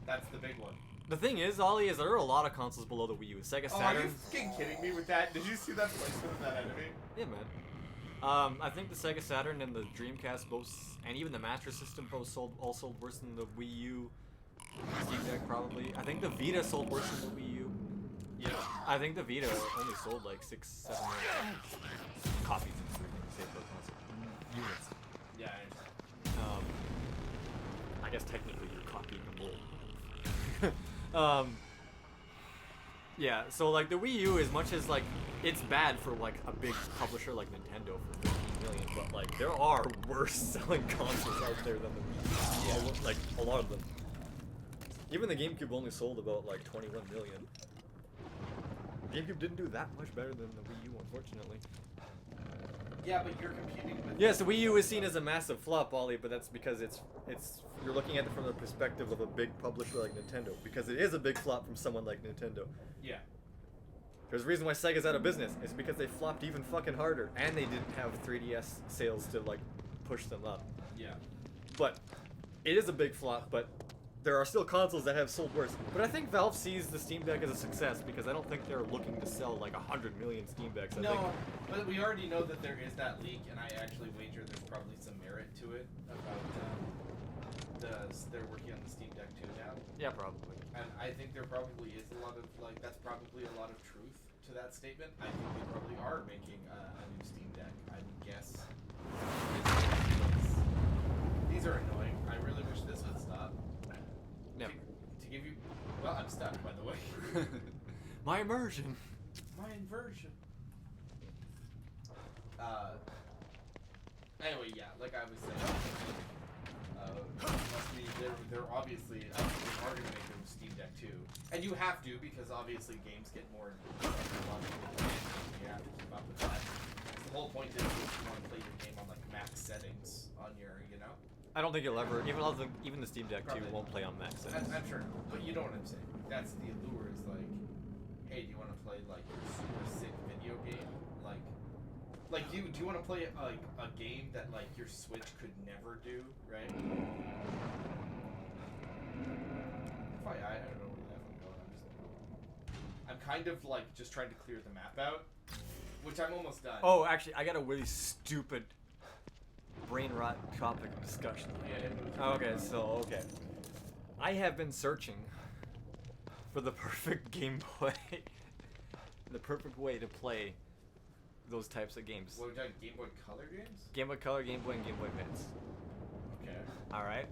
[SPEAKER 1] That's the big one.
[SPEAKER 2] The thing is, Ollie, is there are a lot of consoles below the Wii U. Sega
[SPEAKER 1] Oh, are you
[SPEAKER 2] Saturn.
[SPEAKER 1] fucking kidding me with that? Did you see that placement of that enemy?
[SPEAKER 2] Yeah, man. I think the Sega Saturn and the Dreamcast both, and even the Master System both all sold worse than the Wii U. Steam Deck probably. I think the Vita sold worse than the Wii U. Yeah. I think the Vita only sold like 6-7 million copies. Units.
[SPEAKER 1] Yeah.
[SPEAKER 2] I guess technically you're copying the mold. Yeah, so like the Wii U, as much as like it's bad for like a big publisher like Nintendo for 15 million, but like there are worse selling consoles out there than the Wii U. Yeah. Like a lot of them. Even the GameCube only sold about like 21 million. GameCube didn't do that much better than the Wii U, unfortunately.
[SPEAKER 1] Yeah, but you're competing with.
[SPEAKER 2] Yes, the Wii U is seen as a massive flop, Ollie, but that's because it's you're looking at it from the perspective of a big publisher like Nintendo, because it is a big flop from someone like Nintendo.
[SPEAKER 1] Yeah.
[SPEAKER 2] There's a reason why Sega's out of business. It's because they flopped even fucking harder, and they didn't have 3DS sales to like push them up.
[SPEAKER 1] Yeah.
[SPEAKER 2] But it is a big flop, but there are still consoles that have sold worse. But I think Valve sees the Steam Deck as a success because I don't think they're looking to sell like 100 million Steam Decks. I think.
[SPEAKER 1] But we already know that there is that leak, and I actually wager there's probably some merit to it about they're working on the Steam Deck 2 now.
[SPEAKER 2] Yeah, probably.
[SPEAKER 1] And I think there probably is a lot of like that's probably a lot of truth to that statement. I think they probably are making a new Steam Deck. I would guess. These are annoying. I really wish this would stop.
[SPEAKER 2] Never.
[SPEAKER 1] To give you, well, I'm stuck by the way.
[SPEAKER 2] My immersion.
[SPEAKER 1] My inversion. Anyway, yeah, like I was saying, must be they're obviously they are gonna make a Steam Deck 2, and you have to because obviously games get more logical. You have to keep up with that. The whole point is you want to play your game on like max settings on your, you know.
[SPEAKER 2] I don't think you'll ever, even the Steam Deck 2 won't play on max settings.
[SPEAKER 1] I'm sure, but you know what I'm saying. That's the allure. Is like, hey, do you want to play like your super sick video game? Like, do you want to play like a game that like your Switch could never do, right? If I don't know where I'm going. I'm kind of like just trying to clear the map out, which I'm almost done.
[SPEAKER 2] Oh, actually, I got a really stupid brain rot topic of discussion. Okay, okay. I have been searching for the perfect Game Boy, the perfect way to play those types of games.
[SPEAKER 1] What are we talking, Game Boy Color games?
[SPEAKER 2] Game Boy Color, Game Boy, and Game Boy Advance.
[SPEAKER 1] Okay.
[SPEAKER 2] Alright.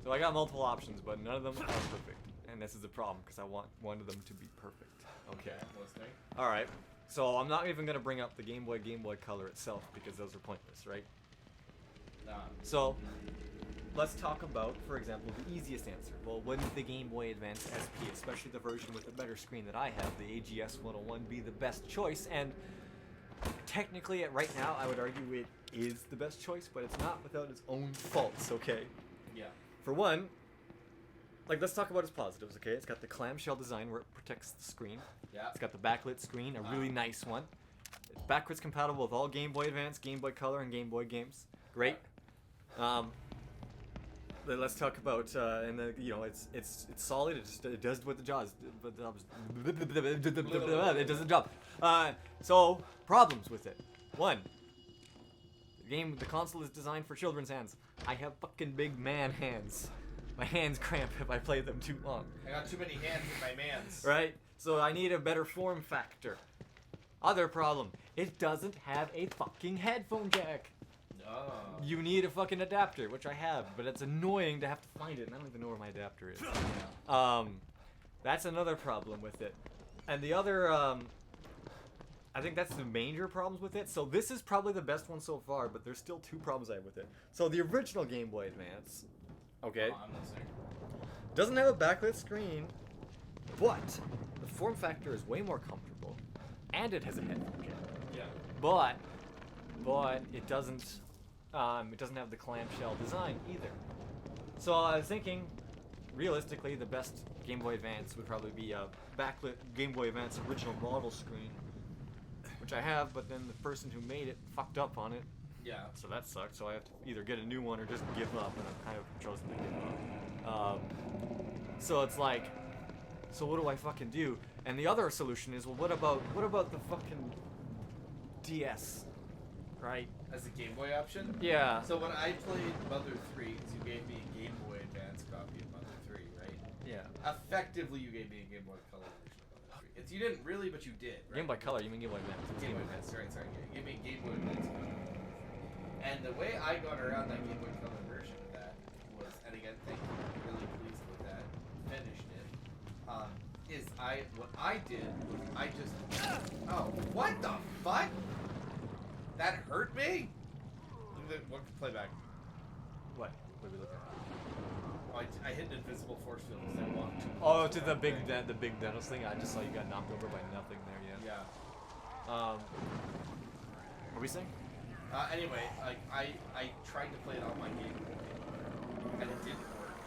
[SPEAKER 2] So I got multiple options, but none of them are perfect. And this is the problem, because I want one of them to be perfect. Okay.
[SPEAKER 1] Listening.
[SPEAKER 2] Alright. So I'm not even going to bring up the Game Boy Color itself, because those are pointless, right?
[SPEAKER 1] Nah.
[SPEAKER 2] So, let's talk about, for example, the easiest answer. Well, wouldn't the Game Boy Advance SP, especially the version with the better screen that I have, the AGS 101, be the best choice? And technically, right now, I would argue it is the best choice, but it's not without its own faults, okay?
[SPEAKER 1] Yeah.
[SPEAKER 2] For one, like, let's talk about its positives, okay? It's got the clamshell design where it protects the screen.
[SPEAKER 1] Yeah.
[SPEAKER 2] It's got the backlit screen, a really nice one. It's backwards compatible with all Game Boy Advance, Game Boy Color, and Game Boy games. Great. Let's talk about and you know it's solid. It does what the jaws. It does the job. So problems with it. One. The console is designed for children's hands. I have fucking big man hands. My hands cramp if I play them too long.
[SPEAKER 1] I got too many hands in my mans.
[SPEAKER 2] Right? So I need a better form factor. Other problem. It doesn't have a fucking headphone jack.
[SPEAKER 1] Oh.
[SPEAKER 2] You need a fucking adapter, which I have, but it's annoying to have to find it, and I don't even know where my adapter is. That's another problem with it. And the other, I think that's the major problems with it. So this is probably the best one so far, but there's still two problems I have with it. So the original Game Boy Advance, okay,
[SPEAKER 1] I'm listening.
[SPEAKER 2] doesn't have a backlit screen, but the form factor is way more comfortable, and it has a headphone jack.
[SPEAKER 1] Yeah.
[SPEAKER 2] But it doesn't have the clamshell design either. So I was thinking, realistically, the best Game Boy Advance would probably be a backlit Game Boy Advance original model screen, which I have, but then the person who made it fucked up on it.
[SPEAKER 1] Yeah.
[SPEAKER 2] So that sucked, so I have to either get a new one or just give up, and I've kind of chosen to give up. So it's like, so what do I fucking do? And the other solution is, well, what about the fucking DS? Right?
[SPEAKER 1] As a Game Boy option?
[SPEAKER 2] Yeah.
[SPEAKER 1] So when I played Mother 3, because you gave me a Game Boy Advance copy of Mother 3, right?
[SPEAKER 2] Yeah.
[SPEAKER 1] Effectively, you gave me a Game Boy Color version of Mother 3. You didn't really, but you did, right?
[SPEAKER 2] Game Boy Color, you mean Game Boy Advance?
[SPEAKER 1] Game Boy Advance, sorry. You gave me a Game Boy Advance copy. And the way I got around that Game Boy Color version of that was, and again, thank you, I'm really pleased with that, finished it, what I did was I just, oh, what the fuck? That hurt me? What playback?
[SPEAKER 2] What? What are we looking at?
[SPEAKER 1] Oh, I hit an invisible force field as I walked to.
[SPEAKER 2] Oh, to the big Dennis thing. I just saw you got knocked over by nothing there. Yeah.
[SPEAKER 1] Yeah.
[SPEAKER 2] What were we saying?
[SPEAKER 1] Anyway, like I tried to play it on my Game Boy, and it didn't work.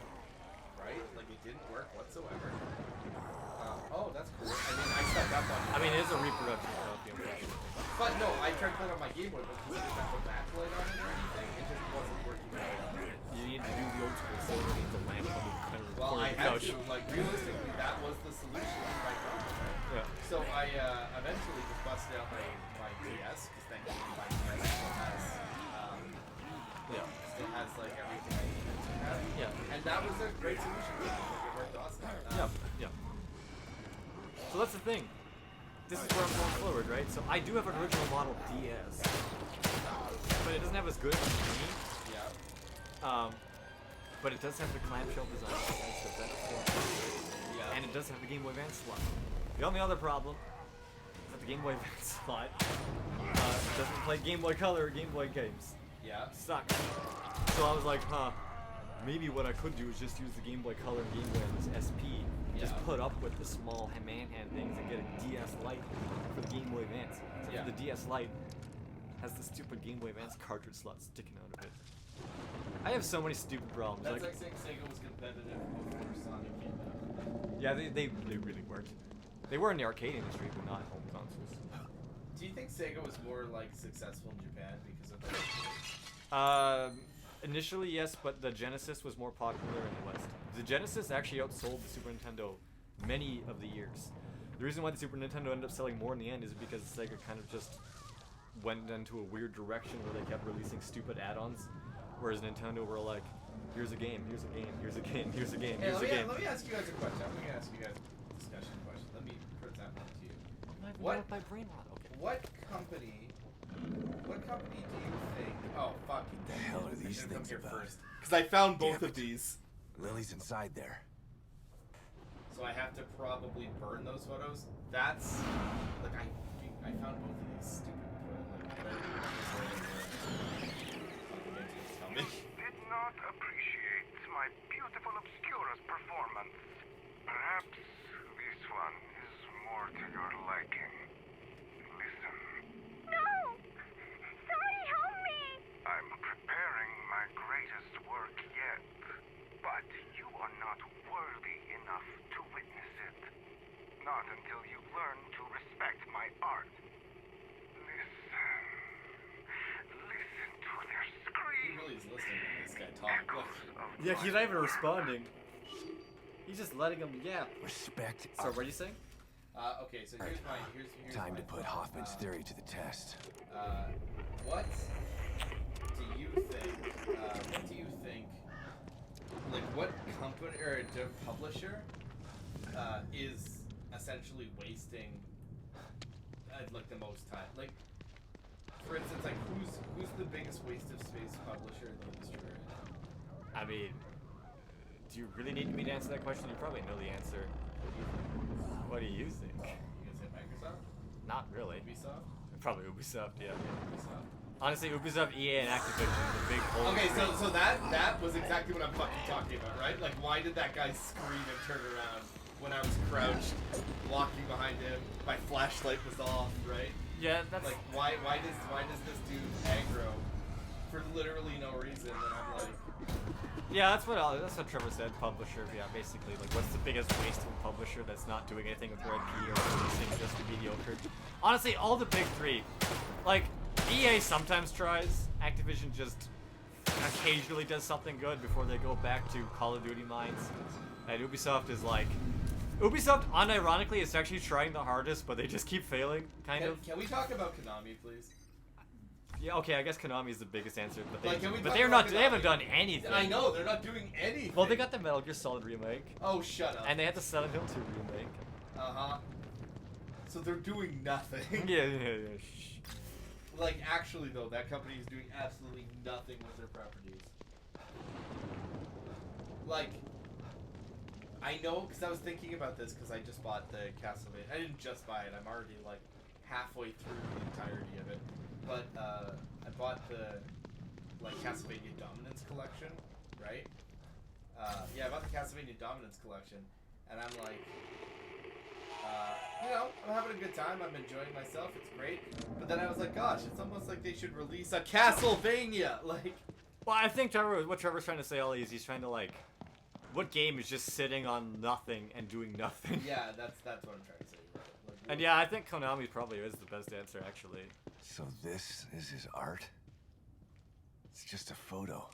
[SPEAKER 1] Right? Like it didn't work whatsoever. Oh, that's cool. I mean, I stepped up on it.
[SPEAKER 2] I mean, it is a reproduction of the impression.
[SPEAKER 1] But no, I tried playing on my Game Boy, but because it didn't have a backlight on it or anything, it just wasn't working at all.
[SPEAKER 2] You need to do the old school thing. You need to lamp on the
[SPEAKER 1] Well, I had
[SPEAKER 2] couch.
[SPEAKER 1] to. Like, realistically, that was the solution to my problem, right?
[SPEAKER 2] Yeah.
[SPEAKER 1] So I eventually just busted out my DS, because thankfully my DS still has, still has, like, everything I needed to have.
[SPEAKER 2] Yeah.
[SPEAKER 1] And that was a great solution. It worked awesome.
[SPEAKER 2] Yeah. So that's the thing. This is where I'm going forward, right? So I do have an original model DS, but it doesn't have as good of a screen.
[SPEAKER 1] Yeah.
[SPEAKER 2] But it does have the clamshell design, so that's
[SPEAKER 1] Yeah.
[SPEAKER 2] and it does have the Game Boy Advance slot. The only other problem is that the Game Boy Advance slot doesn't play Game Boy Color or Game Boy games.
[SPEAKER 1] Yeah.
[SPEAKER 2] Sucks. So I was like, maybe what I could do is just use the Game Boy Color and Game Boy Advance SP. Just put up with the small man-hand things and get a DS Lite for the Game Boy Advance. Except for the DS Lite has the stupid Game Boy Advance cartridge slot sticking out of it. I have so many stupid problems.
[SPEAKER 1] That's like saying Sega was competitive before Sonic came out.
[SPEAKER 2] Yeah, they really weren't. They were in the arcade industry, but not home consoles.
[SPEAKER 1] Do you think Sega was more like successful in Japan because of that?
[SPEAKER 2] Initially, yes, but the Genesis was more popular in the West. The Genesis actually outsold the Super Nintendo many of the years. The reason why the Super Nintendo ended up selling more in the end is because Sega kind of just went into a weird direction where they kept releasing stupid add-ons, whereas Nintendo were like, here's a game, here's a game, here's a game, here's a game, here's a game.
[SPEAKER 1] Let me ask you guys a question. I'm going to ask you guys a discussion question. Let me present one to you.
[SPEAKER 2] My brain rot. Okay.
[SPEAKER 1] What company do you think? Oh, fucking
[SPEAKER 5] The hell are these
[SPEAKER 1] come
[SPEAKER 5] things
[SPEAKER 1] here
[SPEAKER 5] about?
[SPEAKER 1] first. Because I found both of these.
[SPEAKER 5] Lily's inside there.
[SPEAKER 1] So I have to probably burn those photos. That's like I found both of these stupid
[SPEAKER 9] Did not appreciate my beautiful Obscurus performance. Perhaps this one is more to your liking. Listen.
[SPEAKER 14] No! Somebody help me!
[SPEAKER 9] I'm preparing my greatest work yet, but you are not worthy enough to witness it. Not until you learn to respect my art. Listen to their
[SPEAKER 1] He
[SPEAKER 9] screams.
[SPEAKER 1] really is listening to this guy talk.
[SPEAKER 2] Yeah, he's not even responding. He's just letting him yap.
[SPEAKER 16] Respect.
[SPEAKER 2] So what are you saying?
[SPEAKER 1] Okay, so here's
[SPEAKER 16] Time
[SPEAKER 1] my
[SPEAKER 16] to put
[SPEAKER 1] thought.
[SPEAKER 16] Hoffman's theory to the test.
[SPEAKER 1] What do you think? Like, what company or publisher is essentially wasting like the most time? Like, for instance, like who's the biggest waste of space publisher in the industry right now?
[SPEAKER 2] I mean, do you really need me to answer that question? You probably know the answer. What do you think?
[SPEAKER 1] You gonna say Microsoft?
[SPEAKER 2] Not really.
[SPEAKER 1] Ubisoft?
[SPEAKER 2] Probably Ubisoft, yeah.
[SPEAKER 1] Ubisoft.
[SPEAKER 2] Honestly, Ubisoft, EA, and Activision are the big holes.
[SPEAKER 1] Okay, so that was exactly what I'm fucking talking about, right? Like, why did that guy scream and turn around when I was crouched, walking behind him? My flashlight was off, right?
[SPEAKER 2] Yeah, that's
[SPEAKER 1] like why does this dude aggro for literally no reason? And I'm like,
[SPEAKER 2] yeah, that's what Trevor said. Publisher, yeah, basically, like, what's the biggest waste of a publisher that's not doing anything with their IP or releasing just mediocre? Honestly, all the big three, like, EA sometimes tries. Activision just occasionally does something good before they go back to Call of Duty mines. And Ubisoft is like, Ubisoft, unironically, is actually trying the hardest, but they just keep failing, kind of.
[SPEAKER 1] Can we talk about Konami, please?
[SPEAKER 2] Yeah, okay, I guess Konami is the biggest answer, but they,
[SPEAKER 1] Like, can we
[SPEAKER 2] but
[SPEAKER 1] talk
[SPEAKER 2] they're
[SPEAKER 1] about
[SPEAKER 2] not. They
[SPEAKER 1] Konami?
[SPEAKER 2] haven't done anything.
[SPEAKER 1] I know they're not doing anything.
[SPEAKER 2] Well, they got the Metal Gear Solid remake.
[SPEAKER 1] Oh, shut up.
[SPEAKER 2] And they had the Silent Hill 2 remake.
[SPEAKER 1] So they're doing nothing.
[SPEAKER 2] Yeah. Shh.
[SPEAKER 1] Like, actually, though, that company is doing absolutely nothing with their properties. Like, I know, because I was thinking about this, because I just bought the Castlevania. I didn't just buy it. I'm already, like, halfway through the entirety of it. But, I bought the, like, Castlevania Dominance Collection, right? Yeah, I bought the Castlevania Dominance Collection, and I'm like, you know, I'm having a good time. I'm enjoying myself. It's great. But then I was like, gosh, it's almost like they should release a Castlevania. Like,
[SPEAKER 2] well, I think what Trevor's trying to say, Ollie, is he's trying to, like, what game is just sitting on nothing and doing nothing?
[SPEAKER 1] Yeah, that's what I'm trying to say. Like,
[SPEAKER 2] and yeah, I think Konami probably is the best answer, actually.
[SPEAKER 16] So this is his art? It's just a photo.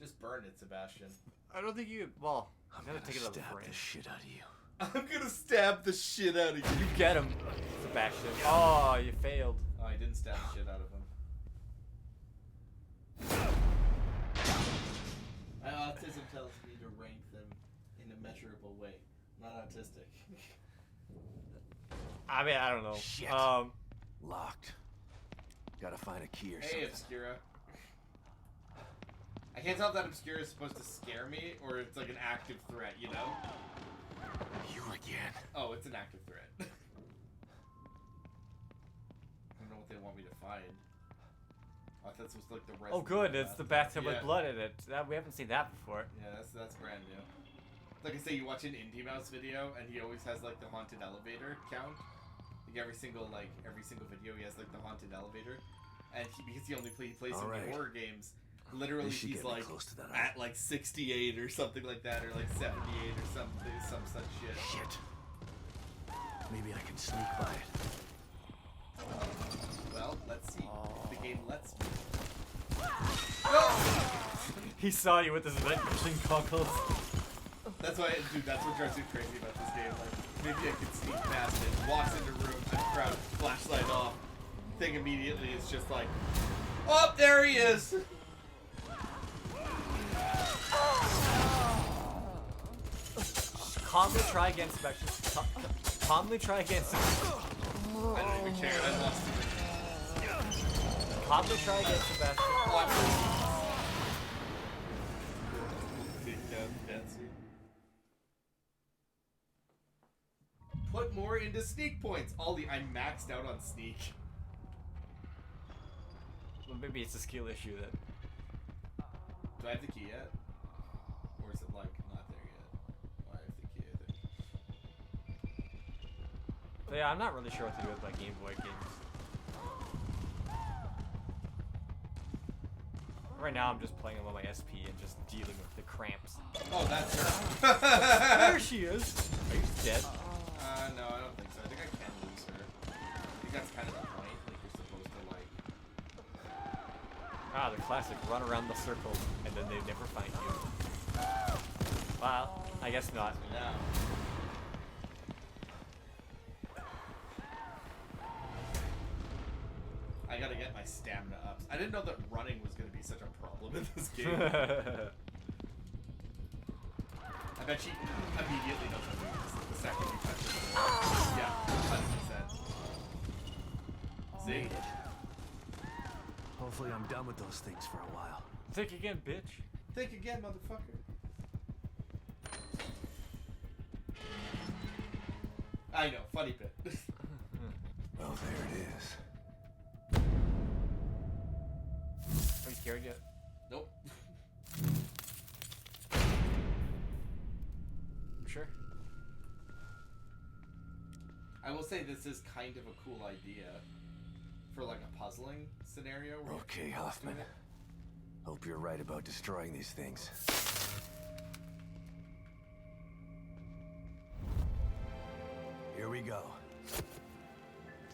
[SPEAKER 1] Just burn it, Sebastian.
[SPEAKER 2] I don't think you. Well, I'm gonna take it out of the
[SPEAKER 16] stab
[SPEAKER 2] frame.
[SPEAKER 16] the shit out of you.
[SPEAKER 1] I'm gonna stab the shit out of you.
[SPEAKER 2] You get him, Sebastian. Oh, you failed.
[SPEAKER 1] Oh, I didn't stab the shit out of him. My autism tells me to rank them in a measurable way. I'm not autistic.
[SPEAKER 2] I mean, I don't know.
[SPEAKER 16] Shit. Locked. Gotta find a key or
[SPEAKER 1] Hey,
[SPEAKER 16] something.
[SPEAKER 1] Obscura. I can't tell if that Obscura is supposed to scare me or it's like an active threat, you know?
[SPEAKER 16] You again.
[SPEAKER 1] Oh, it's an active threat. I don't know what they want me to find. I thought this was like the rest.
[SPEAKER 2] Oh, good. It's the bathtub with blood in it. We haven't seen that before.
[SPEAKER 1] Yeah, that's brand new. Like I say, you watch an Indie Mouse video, and he always has like the haunted elevator count. Like every single video, he has like the haunted elevator, and because he only plays so many horror games. Literally, he's like at like 68 or something like that, or like 78 or something, some such shit.
[SPEAKER 16] Shit. Maybe I can sneak by it.
[SPEAKER 1] Well, let's see. The game lets me.
[SPEAKER 2] He saw you with his event vision goggles.
[SPEAKER 1] That's why, dude. That's what drives me crazy about this game. Like, maybe I could sneak past it. Walks into room, just crowd, flashlight off. Thing immediately is just like, oh, there he is.
[SPEAKER 2] Calmly try again, Sebastian. Calmly try again, Sebastian.
[SPEAKER 1] I don't even care. I lost it.
[SPEAKER 2] Calmly try again, Sebastian.
[SPEAKER 1] Put more into sneak points. Ollie, I'm maxed out on sneak.
[SPEAKER 2] Well, maybe it's a skill issue then.
[SPEAKER 1] Do I have the key yet? Or is it like not there yet? Oh, I have the key, I think.
[SPEAKER 2] So yeah, I'm not really sure what to do with my Game Boy games. Right now, I'm just playing them on my SP and just dealing with the cramps.
[SPEAKER 1] Oh, that's her.
[SPEAKER 2] There she is. Are you dead?
[SPEAKER 1] No, I don't think so. I think I can lose her. I think that's kind of the point. Like, you're supposed to, like...
[SPEAKER 2] Ah, the classic run around the circle and then they never find you. Well, I guess not.
[SPEAKER 1] No. I gotta get my stamina up. I didn't know that running was gonna be such a problem in this game. I bet she immediately knows how to do this the second you touch it. Yeah, 100%. See?
[SPEAKER 5] Made it. Hopefully I'm done with those things for a while.
[SPEAKER 2] Think again, bitch.
[SPEAKER 1] Think again, motherfucker. I know, funny bit.
[SPEAKER 5] Well, there it is.
[SPEAKER 2] Are you scared yet?
[SPEAKER 1] Nope.
[SPEAKER 2] Sure.
[SPEAKER 1] I will say this is kind of a cool idea for like a puzzling scenario. Where
[SPEAKER 5] Okay,
[SPEAKER 1] you
[SPEAKER 5] Hoffman.
[SPEAKER 1] do it.
[SPEAKER 5] Hope you're right about destroying these things. Here we go.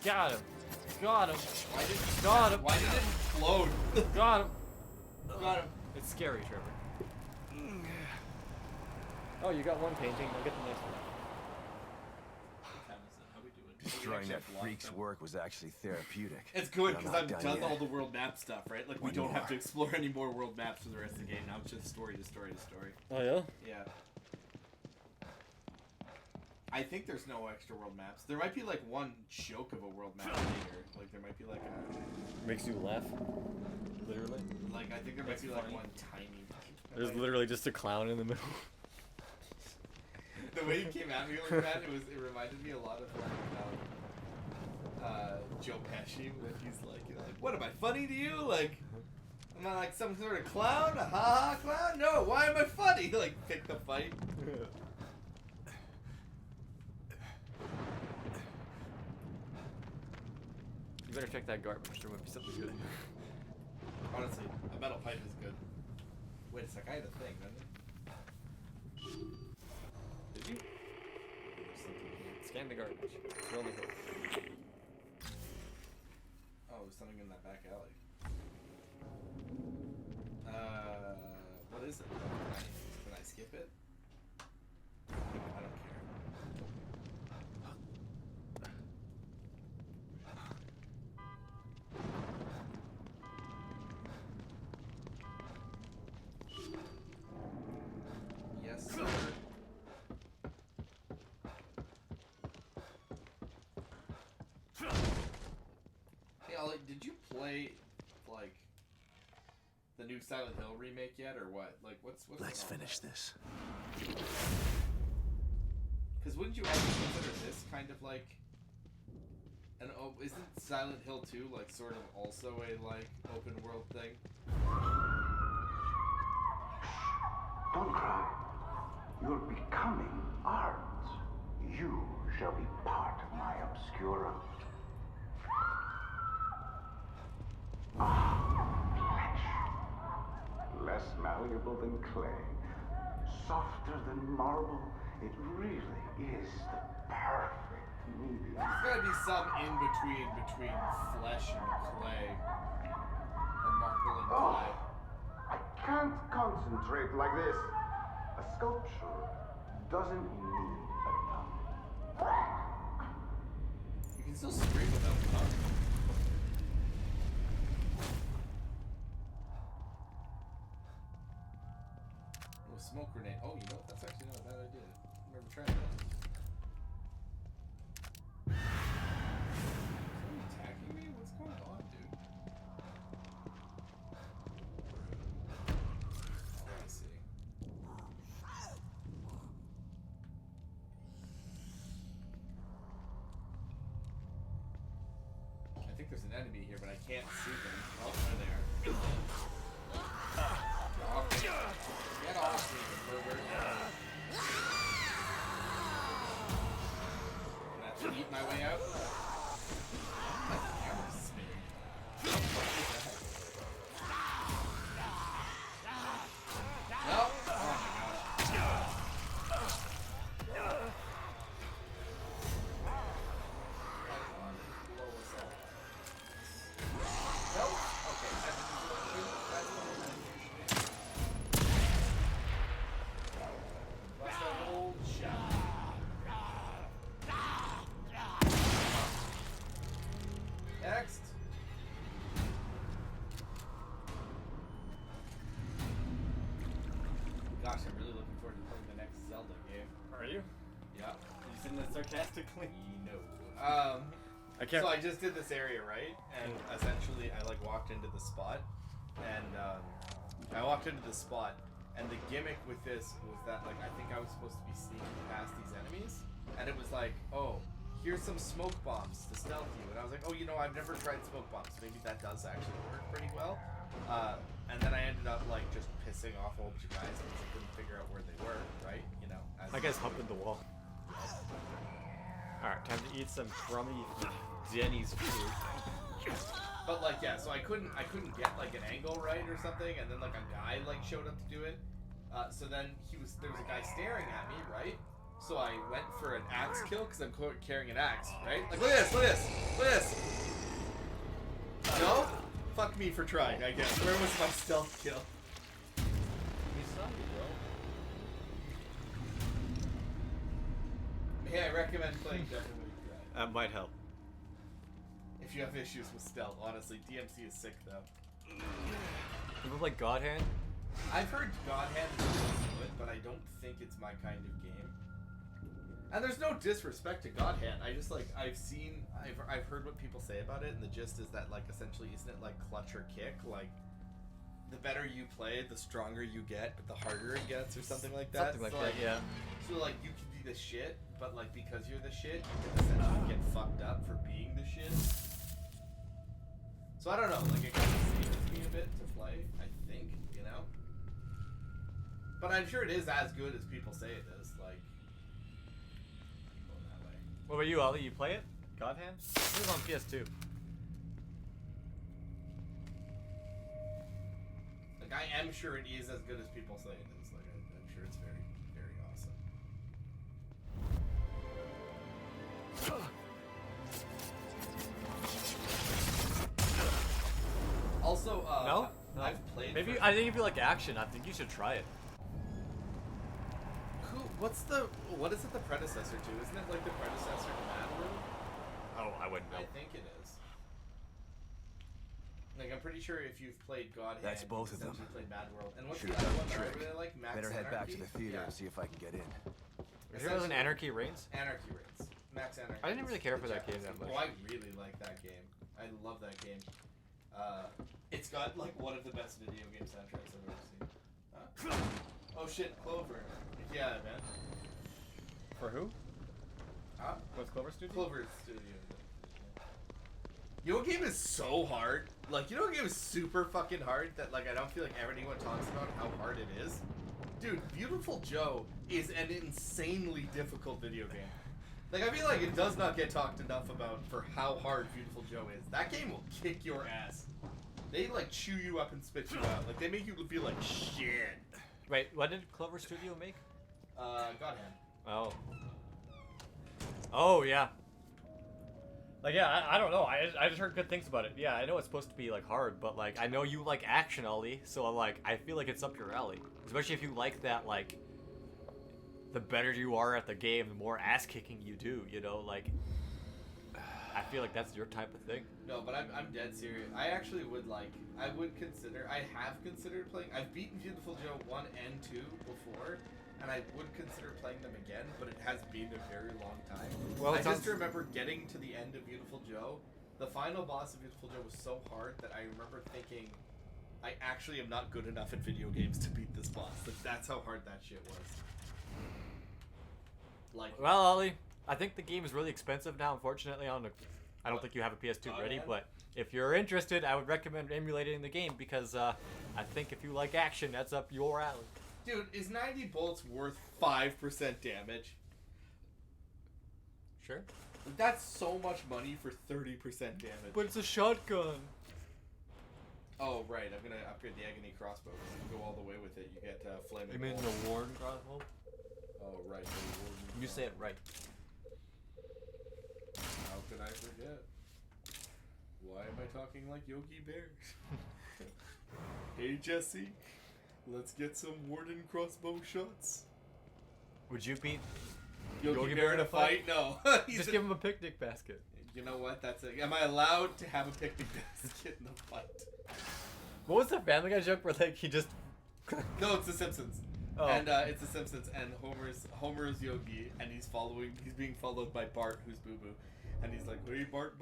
[SPEAKER 2] Got him. Got him.
[SPEAKER 1] Why did
[SPEAKER 2] Got him.
[SPEAKER 1] Why did it explode?
[SPEAKER 2] Got him.
[SPEAKER 1] Got him.
[SPEAKER 2] It's scary, Trevor. Oh, you got one painting. I'll get the next one.
[SPEAKER 1] How we doing?
[SPEAKER 5] Destroying that freak's work was actually therapeutic.
[SPEAKER 1] It's good
[SPEAKER 5] But I'm
[SPEAKER 1] because
[SPEAKER 5] not
[SPEAKER 1] I've
[SPEAKER 5] done
[SPEAKER 1] done
[SPEAKER 5] yet.
[SPEAKER 1] all the world map stuff, right? Like we
[SPEAKER 5] One
[SPEAKER 1] don't have
[SPEAKER 5] more.
[SPEAKER 1] to explore any more world maps for the rest of the game. Now it's just story to story to story.
[SPEAKER 2] Oh yeah?
[SPEAKER 1] Yeah. I think there's no extra world maps. There might be like one joke of a world map later. Like there might be like a
[SPEAKER 2] Makes you laugh. Literally.
[SPEAKER 1] like I think there might
[SPEAKER 2] That's
[SPEAKER 1] be like
[SPEAKER 2] funny.
[SPEAKER 1] one tiny.
[SPEAKER 2] There's literally just a clown in the middle.
[SPEAKER 1] The way you came at me like that, it reminded me a lot of like Joe Pesci when he's like, you know, like, what am I funny to you? Like, am I like some sort of clown? A ha ha clown? No, why am I funny? Like, pick the fight.
[SPEAKER 2] You better check that garbage. There might be something good in there.
[SPEAKER 1] Honestly, a metal pipe is good. Wait a sec, I had a thing, didn't I? Did you?
[SPEAKER 2] Scan the garbage. It's the only hope.
[SPEAKER 1] Oh, there's something in that back alley. What is it? Can I skip it? I don't care. Yes, sir. Hey, Ollie, did you play, like, the new Silent Hill remake yet, or what? Like, what's
[SPEAKER 5] Let's
[SPEAKER 1] going on
[SPEAKER 5] finish this.
[SPEAKER 1] Because wouldn't you also consider this kind of like an isn't Silent Hill 2 like sort of also a like open world thing?
[SPEAKER 10] Don't cry. You're becoming art. You shall be part of my Obscura. Flesh. Less malleable than clay. Softer than marble. It really is the perfect medium.
[SPEAKER 1] There's gotta be some in between flesh and clay. Or marble and clay.
[SPEAKER 10] I can't concentrate like this. A sculpture doesn't need a tongue.
[SPEAKER 1] You can still scream without a tongue. Oh, smoke grenade. Oh, you know what? That's actually not a bad idea. I've never tried that. Are you attacking me? What's going on, dude? Oh, I see. I think there's an enemy here, but I can't see them. Oh, they're there. Oh,
[SPEAKER 11] eat my way out. My camera's spinning. No. Oh my gosh. Next. Gosh, I'm really looking forward to playing the next Zelda game.
[SPEAKER 2] Are you?
[SPEAKER 11] Yeah.
[SPEAKER 2] You saying that sarcastically?
[SPEAKER 11] No.
[SPEAKER 2] I can't.
[SPEAKER 11] So I just did this area, right? And essentially, I like walked into the spot, and the gimmick with this was that like I think I was supposed to be sneaking past these enemies, and it was like, oh, here's some smoke bombs to stealth you, and I was like, oh, you know, I've never tried smoke bombs. Maybe that does actually work pretty well. And then I ended up like just pissing off a whole bunch of guys because I couldn't figure out where they were, right? You know.
[SPEAKER 2] I guess humping the wall. Alright, time to eat some crummy Denny's food.
[SPEAKER 11] But like yeah, so I couldn't get like an angle right or something, and then like a guy like showed up to do it. So then there was a guy staring at me, right? So I went for an axe kill because I'm carrying an axe, right? Like look at this. No? Fuck me for trying, I guess. Where was my stealth kill? Hey, I recommend playing Devil May Cry.
[SPEAKER 2] That might help.
[SPEAKER 11] If you have issues with stealth, honestly, DMC is sick though.
[SPEAKER 2] You look like God Hand?
[SPEAKER 11] I've heard God Hand is really good, but I don't think it's my kind of game. And there's no disrespect to God Hand. I just like I've heard what people say about it, and the gist is that like essentially isn't it like clutch or kick? Like the better you play, the stronger you get, but the harder it gets, or something like that.
[SPEAKER 2] Something like
[SPEAKER 11] so,
[SPEAKER 2] that, yeah.
[SPEAKER 11] So like you can be the shit, but like because you're the shit, you can essentially get fucked up for being the shit. So I don't know, like it kind of saves me a bit to play, I think, you know? But I'm sure it is as good as people say it is, like going that way.
[SPEAKER 2] What about you, Ollie? You play it? God Hand? It was on PS2.
[SPEAKER 11] Like I am sure it is as good as people say it is. Like I'm sure it's very, very awesome. Also,
[SPEAKER 2] No?
[SPEAKER 11] I've played.
[SPEAKER 2] Maybe I think if you like action, I think you should try it.
[SPEAKER 11] What is it the predecessor to? Isn't it like the predecessor to Mad World?
[SPEAKER 2] Oh, I wouldn't know.
[SPEAKER 11] I think it is. Like I'm pretty sure if you've played God Hand,
[SPEAKER 5] That's both of them.
[SPEAKER 11] you've played Mad World. And what's
[SPEAKER 5] Should've
[SPEAKER 11] the other
[SPEAKER 5] done
[SPEAKER 11] one
[SPEAKER 5] the
[SPEAKER 11] that I
[SPEAKER 5] trick.
[SPEAKER 11] really like? Max
[SPEAKER 5] Better head back to
[SPEAKER 11] Anarchy?
[SPEAKER 5] the theater
[SPEAKER 11] Yeah.
[SPEAKER 5] and see if I can get in.
[SPEAKER 2] There was an Anarchy Reigns?
[SPEAKER 11] Anarchy Reigns. Max Anarchy.
[SPEAKER 2] I didn't really care for that game that much.
[SPEAKER 11] Oh, I really like that game. I love that game. It's got like one of the best video game soundtracks I've ever seen. Huh? Oh shit, Clover. Yeah, man.
[SPEAKER 2] For who?
[SPEAKER 11] Huh?
[SPEAKER 2] What's Clover Studio?
[SPEAKER 11] Clover Studio. You know what game is so hard? Like, you know what game is super fucking hard that like I don't feel like anyone talks about how hard it is? Dude, Beautiful Joe is an insanely difficult video game. Like, I feel like it does not get talked enough about for how hard Beautiful Joe is. That game will kick your ass. They, like, chew you up and spit you out. Like, they make you feel like shit.
[SPEAKER 2] Wait, what did Clover Studio make?
[SPEAKER 11] God Hand.
[SPEAKER 2] Oh. Oh, yeah. Like, yeah, I don't know. I just heard good things about it. Yeah, I know it's supposed to be, like, hard, but, like, I know you like action, Ollie, so, like, I feel like it's up your alley. Especially if you like that, like, the better you are at the game, the more ass-kicking you do, you know? Like, I feel like that's your type of thing.
[SPEAKER 11] No, but I'm dead serious. I actually would, like, I have considered playing, I've beaten Beautiful Joe 1 and 2 before, and I would consider playing them again, but it has been a very long time.
[SPEAKER 2] Well,
[SPEAKER 11] I just remember getting to the end of Beautiful Joe. The final boss of Beautiful Joe was so hard that I remember thinking, I actually am not good enough at video games to beat this boss. Like, that's how hard that shit was. Like,
[SPEAKER 2] Well, Ollie, I think the game is really expensive now, unfortunately. I don't think you have a PS2 ready, but if you're interested, I would recommend emulating the game because I think if you like action, that's up your alley.
[SPEAKER 11] dude, is 90 bullets worth 5% damage?
[SPEAKER 2] Sure.
[SPEAKER 1] That's so much money for 30% damage.
[SPEAKER 2] But it's a shotgun.
[SPEAKER 1] Oh, right. I'm going to upgrade the Agony crossbow. Because if you go all the way with it, you get flaming.
[SPEAKER 2] You mean the Warden crossbow?
[SPEAKER 1] Oh, right. The Warden
[SPEAKER 2] You say it right.
[SPEAKER 1] How could I forget? Why am I talking like Yogi Bear? Hey, Jesse. Let's get some Warden crossbow shots.
[SPEAKER 2] Would you beat
[SPEAKER 1] Yogi Bear in a fight? No.
[SPEAKER 2] Just give him a picnic basket.
[SPEAKER 1] You know what? That's it. Am I allowed to have a picnic basket in the fight?
[SPEAKER 2] What was the Family Guy joke where like he just?
[SPEAKER 1] No, it's The Simpsons.
[SPEAKER 2] Oh.
[SPEAKER 1] And it's The Simpsons, and Homer's Yogi, and he's being followed by Bart, who's Boo Boo, and he's like, "Hey, Bart,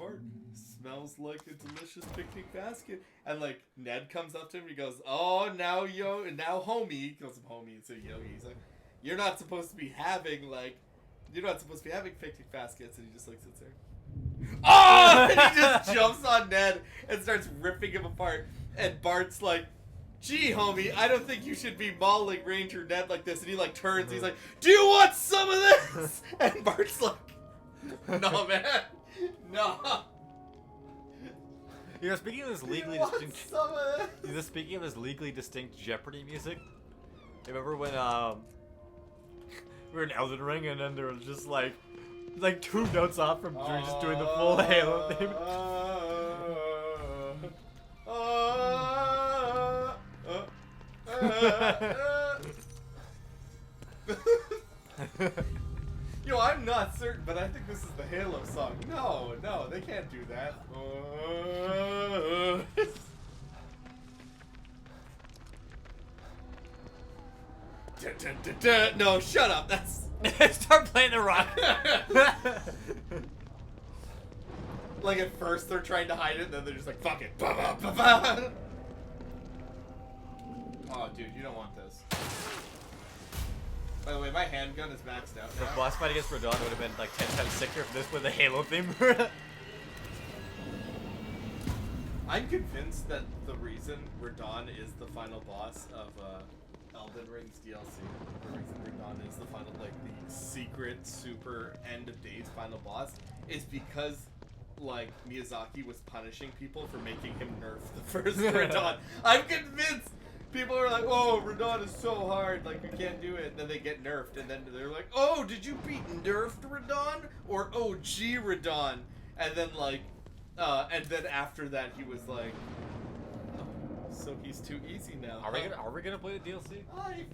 [SPEAKER 1] smells like a delicious picnic basket." And like Ned comes up to him, he goes, "Oh, now homie," he calls him homie, so Yogi. He's like, "You're not supposed to be having picnic baskets," and he just like sits there. Oh! And he just jumps on Ned and starts ripping him apart, and Bart's like, "Gee, homie, I don't think you should be mauling Ranger Ned like this." And he like turns, he's like, "Do you want some of this?" And Bart's like, "No, man, no."
[SPEAKER 2] You know, speaking of this legally distinct Jeopardy music, remember when we were in Elden Ring and then there was just like 2 notes off from just doing the full Halo theme.
[SPEAKER 1] Yo, I'm not certain, but I think this is the Halo song. No, they can't do that. No, shut up. That's
[SPEAKER 2] start playing the rock.
[SPEAKER 1] Like at first they're trying to hide it, and then they're just like, "Fuck it." Oh, dude, you don't want this. By the way, my handgun is maxed out now.
[SPEAKER 2] The boss fight against Radon would have been like 10 times sicker if this was the Halo theme.
[SPEAKER 1] I'm convinced that the reason Radon is the final boss of Elden Ring's DLC, the reason Radon is the final, like, the secret, super, end of days final boss, is because, like, Miyazaki was punishing people for making him nerf the first Radon. I'm convinced! People are like, "Oh, Radon is so hard, like, you can't do it," and then they get nerfed, and then they're like, "Oh, did you beat nerfed Radon? Or OG Radon?" And then, like, and then after that, he was like, "Oh, so he's too easy now."
[SPEAKER 2] Are we gonna play the DLC?
[SPEAKER 1] I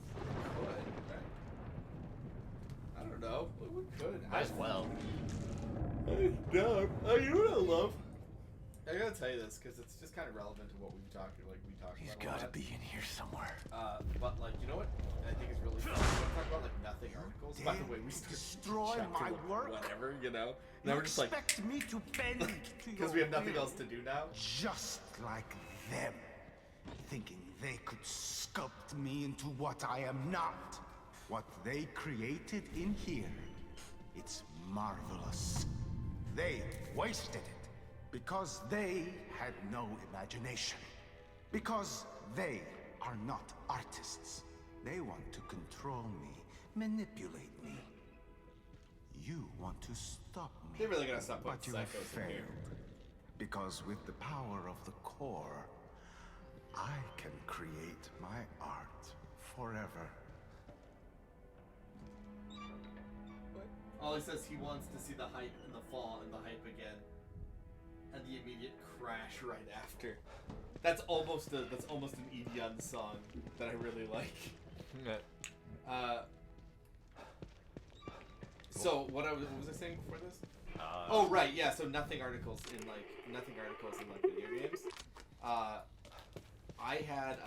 [SPEAKER 1] don't know. We could.
[SPEAKER 2] Might as well.
[SPEAKER 1] No. Oh, you know what I love? I gotta tell you this because it's just kind of relevant to what we talked about.
[SPEAKER 5] He's gotta be in here somewhere.
[SPEAKER 1] But like, you know what? I think is really fun. We talk about like nothing articles. By the way, we
[SPEAKER 13] destroy my work.
[SPEAKER 1] Whatever, you know. Now we're just like,
[SPEAKER 13] expect me to bend
[SPEAKER 1] because we have nothing else to do now.
[SPEAKER 13] Just like them, thinking they could sculpt me into what I am not. What they created in here, it's marvelous. They wasted it because they had no imagination. Because they are not artists. They want to control me, manipulate me. You want to stop me.
[SPEAKER 1] They're really gonna stop putting
[SPEAKER 13] but you have
[SPEAKER 1] psychos in here.
[SPEAKER 13] failed. Because with the power of the core, I can create my art forever.
[SPEAKER 1] All he says, he wants to see the hype and the fall and the hype again, and the immediate crash right after. That's almost an Edion song that I really like. So what was I saying before this? Oh right, yeah. So nothing articles in video games. I had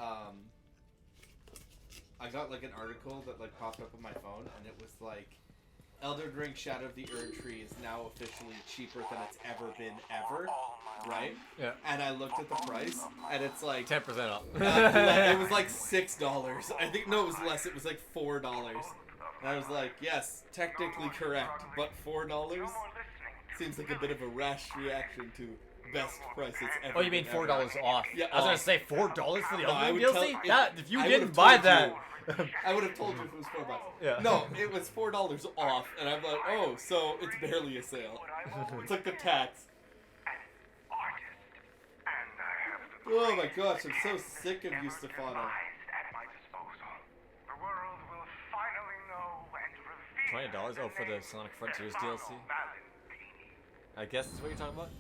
[SPEAKER 1] I got like an article that like popped up on my phone, and it was like, Elden Ring Shadow of the Erdtree is now officially cheaper than it's ever been ever, right?
[SPEAKER 2] Yeah.
[SPEAKER 1] And I looked at the price, and it's like
[SPEAKER 2] 10% off.
[SPEAKER 1] it was like $6. I think no, it was less. It was like $4. And I was like, yes, technically correct, but $4 seems like a bit of a rash reaction to best price it's ever.
[SPEAKER 2] Oh, you mean $4 off?
[SPEAKER 1] Yeah.
[SPEAKER 2] I was gonna say $4 for the
[SPEAKER 1] No, I
[SPEAKER 2] Elden
[SPEAKER 1] would
[SPEAKER 2] Ring DLC.
[SPEAKER 1] tell-
[SPEAKER 2] If you
[SPEAKER 1] I
[SPEAKER 2] didn't
[SPEAKER 1] would've
[SPEAKER 2] buy
[SPEAKER 1] told
[SPEAKER 2] that,
[SPEAKER 1] you I would have told you if it was $4.
[SPEAKER 2] Yeah.
[SPEAKER 1] No, it was $4 off, and I'm like, oh, so it's barely a sale. It's like the tax. Oh my gosh, I'm so sick of you, Stefano.
[SPEAKER 2] $20? Oh, for the Sonic Frontiers DLC? I guess that's what you're talking about?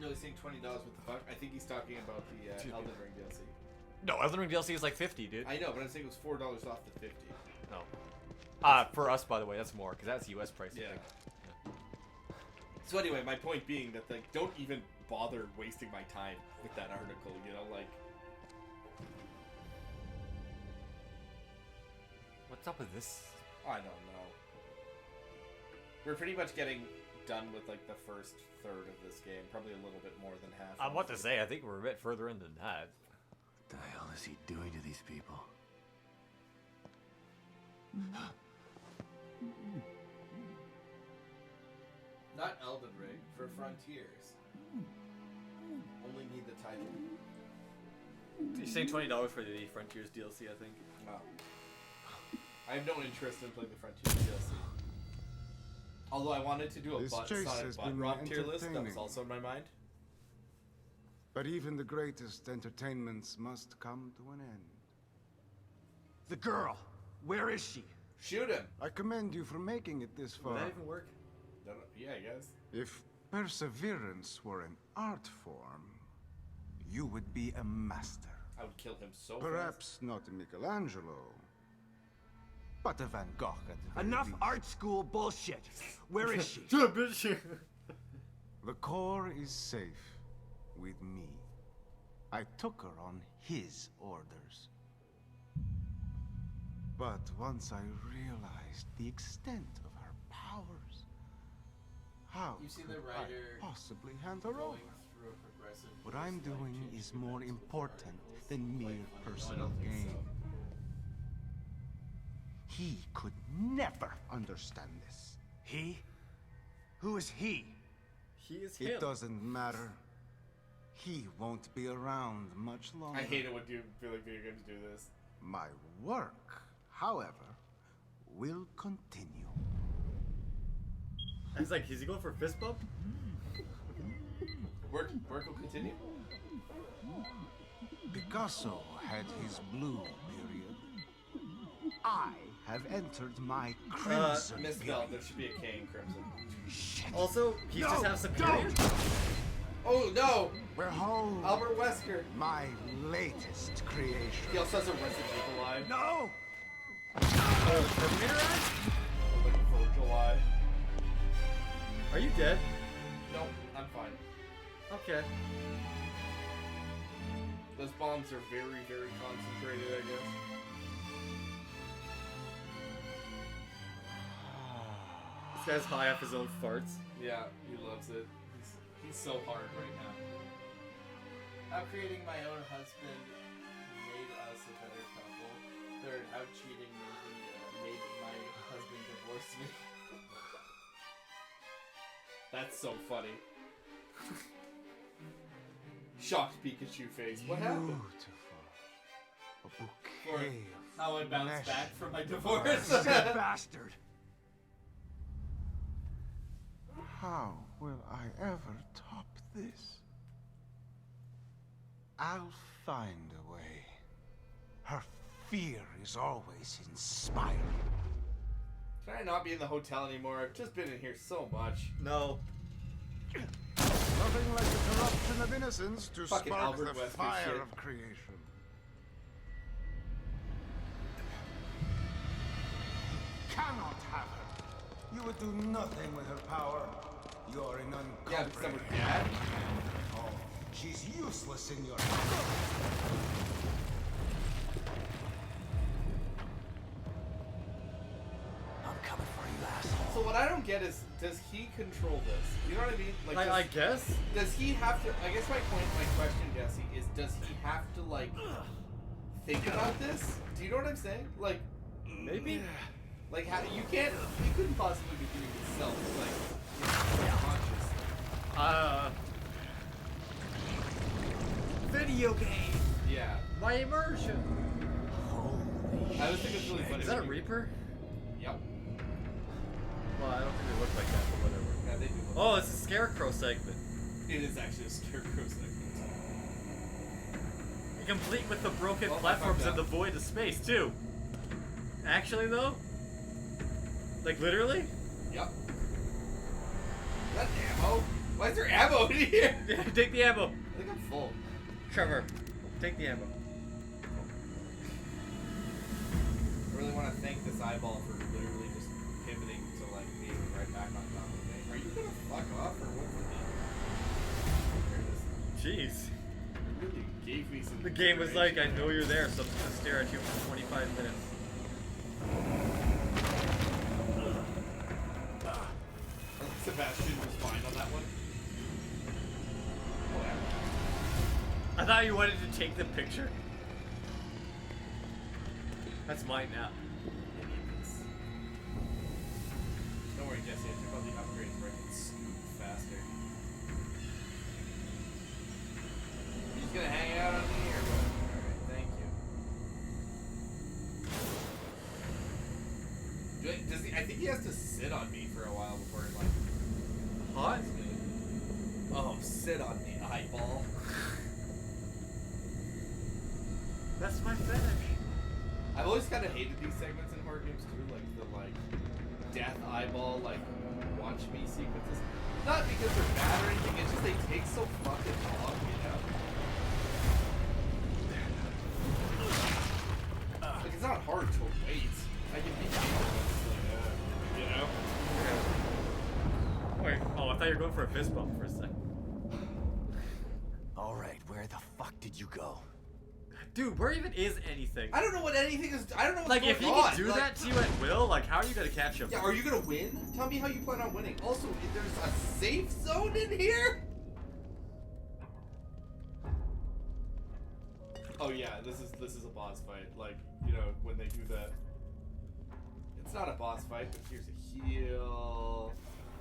[SPEAKER 1] No, he's saying $20. What the fuck? I think he's talking about the Elden Ring DLC.
[SPEAKER 2] No, Elden Ring DLC is like 50, dude.
[SPEAKER 1] I know, but I'm saying it was $4 off the 50.
[SPEAKER 2] No. For us, by the way, that's more, because that's US price, I think.
[SPEAKER 1] So anyway, my point being that, like, don't even bother wasting my time with that article, you know, like...
[SPEAKER 2] What's up with this?
[SPEAKER 1] I don't know. We're pretty much getting done with, like, the first third of this game. Probably a little bit more than half.
[SPEAKER 2] I'm about to say, I think we're a bit further in than that.
[SPEAKER 5] What the hell is he doing to these people?
[SPEAKER 1] Not Elden Ring, for Frontiers. Only need the title.
[SPEAKER 2] You're saying $20 for the Frontiers DLC, I think.
[SPEAKER 1] Wow. I have no interest in playing the Frontiers DLC. Although I wanted to do a Sonic Butt Rock tier list, that was also in my mind.
[SPEAKER 13] But even the greatest entertainments must come to an end.
[SPEAKER 5] The girl! Where is she?
[SPEAKER 1] Shoot him!
[SPEAKER 13] I commend you for making it this far.
[SPEAKER 2] Would that even work?
[SPEAKER 1] Yeah, I guess.
[SPEAKER 13] If perseverance were an art form, you would be a master.
[SPEAKER 1] I would kill him so
[SPEAKER 13] Perhaps not a Michelangelo, but a Van Gogh at the very
[SPEAKER 5] Enough
[SPEAKER 13] least.
[SPEAKER 5] art school bullshit! Where is she?
[SPEAKER 13] The core is safe with me. I took her on his orders. But once I realized the extent of her powers, how
[SPEAKER 1] You see
[SPEAKER 13] could
[SPEAKER 1] the writer
[SPEAKER 13] I possibly hand her over?
[SPEAKER 1] through a progressive
[SPEAKER 13] What I'm doing is more important than mere personal gain. He could never understand this.
[SPEAKER 5] He? Who is he?
[SPEAKER 2] He is
[SPEAKER 13] It doesn't matter. He won't be around much longer.
[SPEAKER 1] I hate it when video games do this.
[SPEAKER 13] My work, however, will continue.
[SPEAKER 2] He's like, is he going for a fist bump?
[SPEAKER 1] Work will continue?
[SPEAKER 13] Picasso had his blue period. I have entered my crimson
[SPEAKER 1] Misspelled. There should be a K in Crimson.
[SPEAKER 2] Also, he just has some period.
[SPEAKER 1] Oh no!
[SPEAKER 13] We're home.
[SPEAKER 1] Albert Wesker.
[SPEAKER 13] My latest creation.
[SPEAKER 1] He also has a Resident Evil line.
[SPEAKER 5] No!
[SPEAKER 2] Terminator eyes?
[SPEAKER 1] Like Virgil eye.
[SPEAKER 2] Are you dead?
[SPEAKER 1] No, I'm fine.
[SPEAKER 2] Okay.
[SPEAKER 1] Those bombs are very, very concentrated, I guess.
[SPEAKER 2] This guy's high off his own farts.
[SPEAKER 1] Yeah, he loves it. He's so hard right now. How creating my own husband made us a better couple. Third, how cheating made my husband divorce me. That's so funny. Shocked Pikachu face. What happened?
[SPEAKER 13] A bouquet
[SPEAKER 1] For how I bounced back from my divorce.
[SPEAKER 5] Bastard!
[SPEAKER 13] How will I ever top this? I'll find a way. Her fear is always inspiring.
[SPEAKER 1] Can I not be in the hotel anymore? I've just been in here so much.
[SPEAKER 2] No.
[SPEAKER 13] Nothing like the corruption of innocence to
[SPEAKER 1] Fucking
[SPEAKER 13] spark
[SPEAKER 1] Albert
[SPEAKER 13] the
[SPEAKER 1] Wesker
[SPEAKER 13] fire
[SPEAKER 1] shit.
[SPEAKER 13] of creation. You cannot have her. You would do nothing with her power. You're an
[SPEAKER 1] Yeah, because I'm her dad.
[SPEAKER 13] Oh, she's useless in your
[SPEAKER 5] I'm coming for you, asshole.
[SPEAKER 1] So what I don't get is, does he control this? You know what I mean? Like,
[SPEAKER 2] I guess.
[SPEAKER 1] Does he have to? I guess my question, Jesse, is does he have to like think about this? Do you know what I'm saying? Like,
[SPEAKER 2] maybe.
[SPEAKER 1] Like, how you can't? He couldn't possibly be doing this self, like, conscious.
[SPEAKER 2] Video game.
[SPEAKER 1] Yeah.
[SPEAKER 2] My immersion.
[SPEAKER 1] I was thinking it's really funny.
[SPEAKER 2] Is that a
[SPEAKER 1] when you-
[SPEAKER 2] Reaper?
[SPEAKER 1] Yep.
[SPEAKER 2] Well, I don't think they look like that, but whatever.
[SPEAKER 1] Yeah, they do look
[SPEAKER 2] Oh, it's a Scarecrow segment.
[SPEAKER 1] It is actually a Scarecrow segment.
[SPEAKER 2] Complete with the broken
[SPEAKER 1] Oh, I
[SPEAKER 2] platforms
[SPEAKER 1] fucked
[SPEAKER 2] and the
[SPEAKER 1] up.
[SPEAKER 2] void of space, too. Actually, though? Like, literally?
[SPEAKER 1] Yep. Is that ammo? Why is there ammo in here?
[SPEAKER 2] Take the ammo.
[SPEAKER 1] I think I'm full.
[SPEAKER 2] Trevor, take the ammo.
[SPEAKER 1] I really want to thank this eyeball for literally just pivoting to like being right back on top of me. Are you gonna fuck off or what?
[SPEAKER 2] Jeez.
[SPEAKER 1] It really gave me some.
[SPEAKER 2] The game was like, I know you're there, so I'm just gonna stare at you for 25 minutes.
[SPEAKER 1] Sebastian was fine on that one.
[SPEAKER 2] I thought you wanted to take the picture. That's mine now.
[SPEAKER 1] Don't worry, Jesse. I took all the upgrades where I can scoot faster. You just gonna hang out on me or what? Alright, thank you. Does he? I think he has to sit on me for a while before it like.
[SPEAKER 2] Hot?
[SPEAKER 1] Oh, sit on me, eyeball.
[SPEAKER 2] That's my finish.
[SPEAKER 1] I've always kind of hated these segments in horror games too, like the death eyeball, watch me sequences. Not because they're bad or anything, it's just they take so fucking long, you know? Like it's not hard to wait. I can be you know?
[SPEAKER 2] Wait, oh, I thought you were going for a fist bump for a second.
[SPEAKER 5] Alright, where the fuck did you go?
[SPEAKER 2] Dude, where even is anything?
[SPEAKER 1] I don't know what anything is. I don't know what's
[SPEAKER 2] Like,
[SPEAKER 1] going
[SPEAKER 2] if he
[SPEAKER 1] on.
[SPEAKER 2] can do that to you at will, like, how are you gonna catch him?
[SPEAKER 1] Yeah, are you gonna win? Tell me how you plan on winning. Also, if there's a safe zone in here? Oh yeah, this is a boss fight. Like, you know, when they do that. It's not a boss fight, but here's a heal.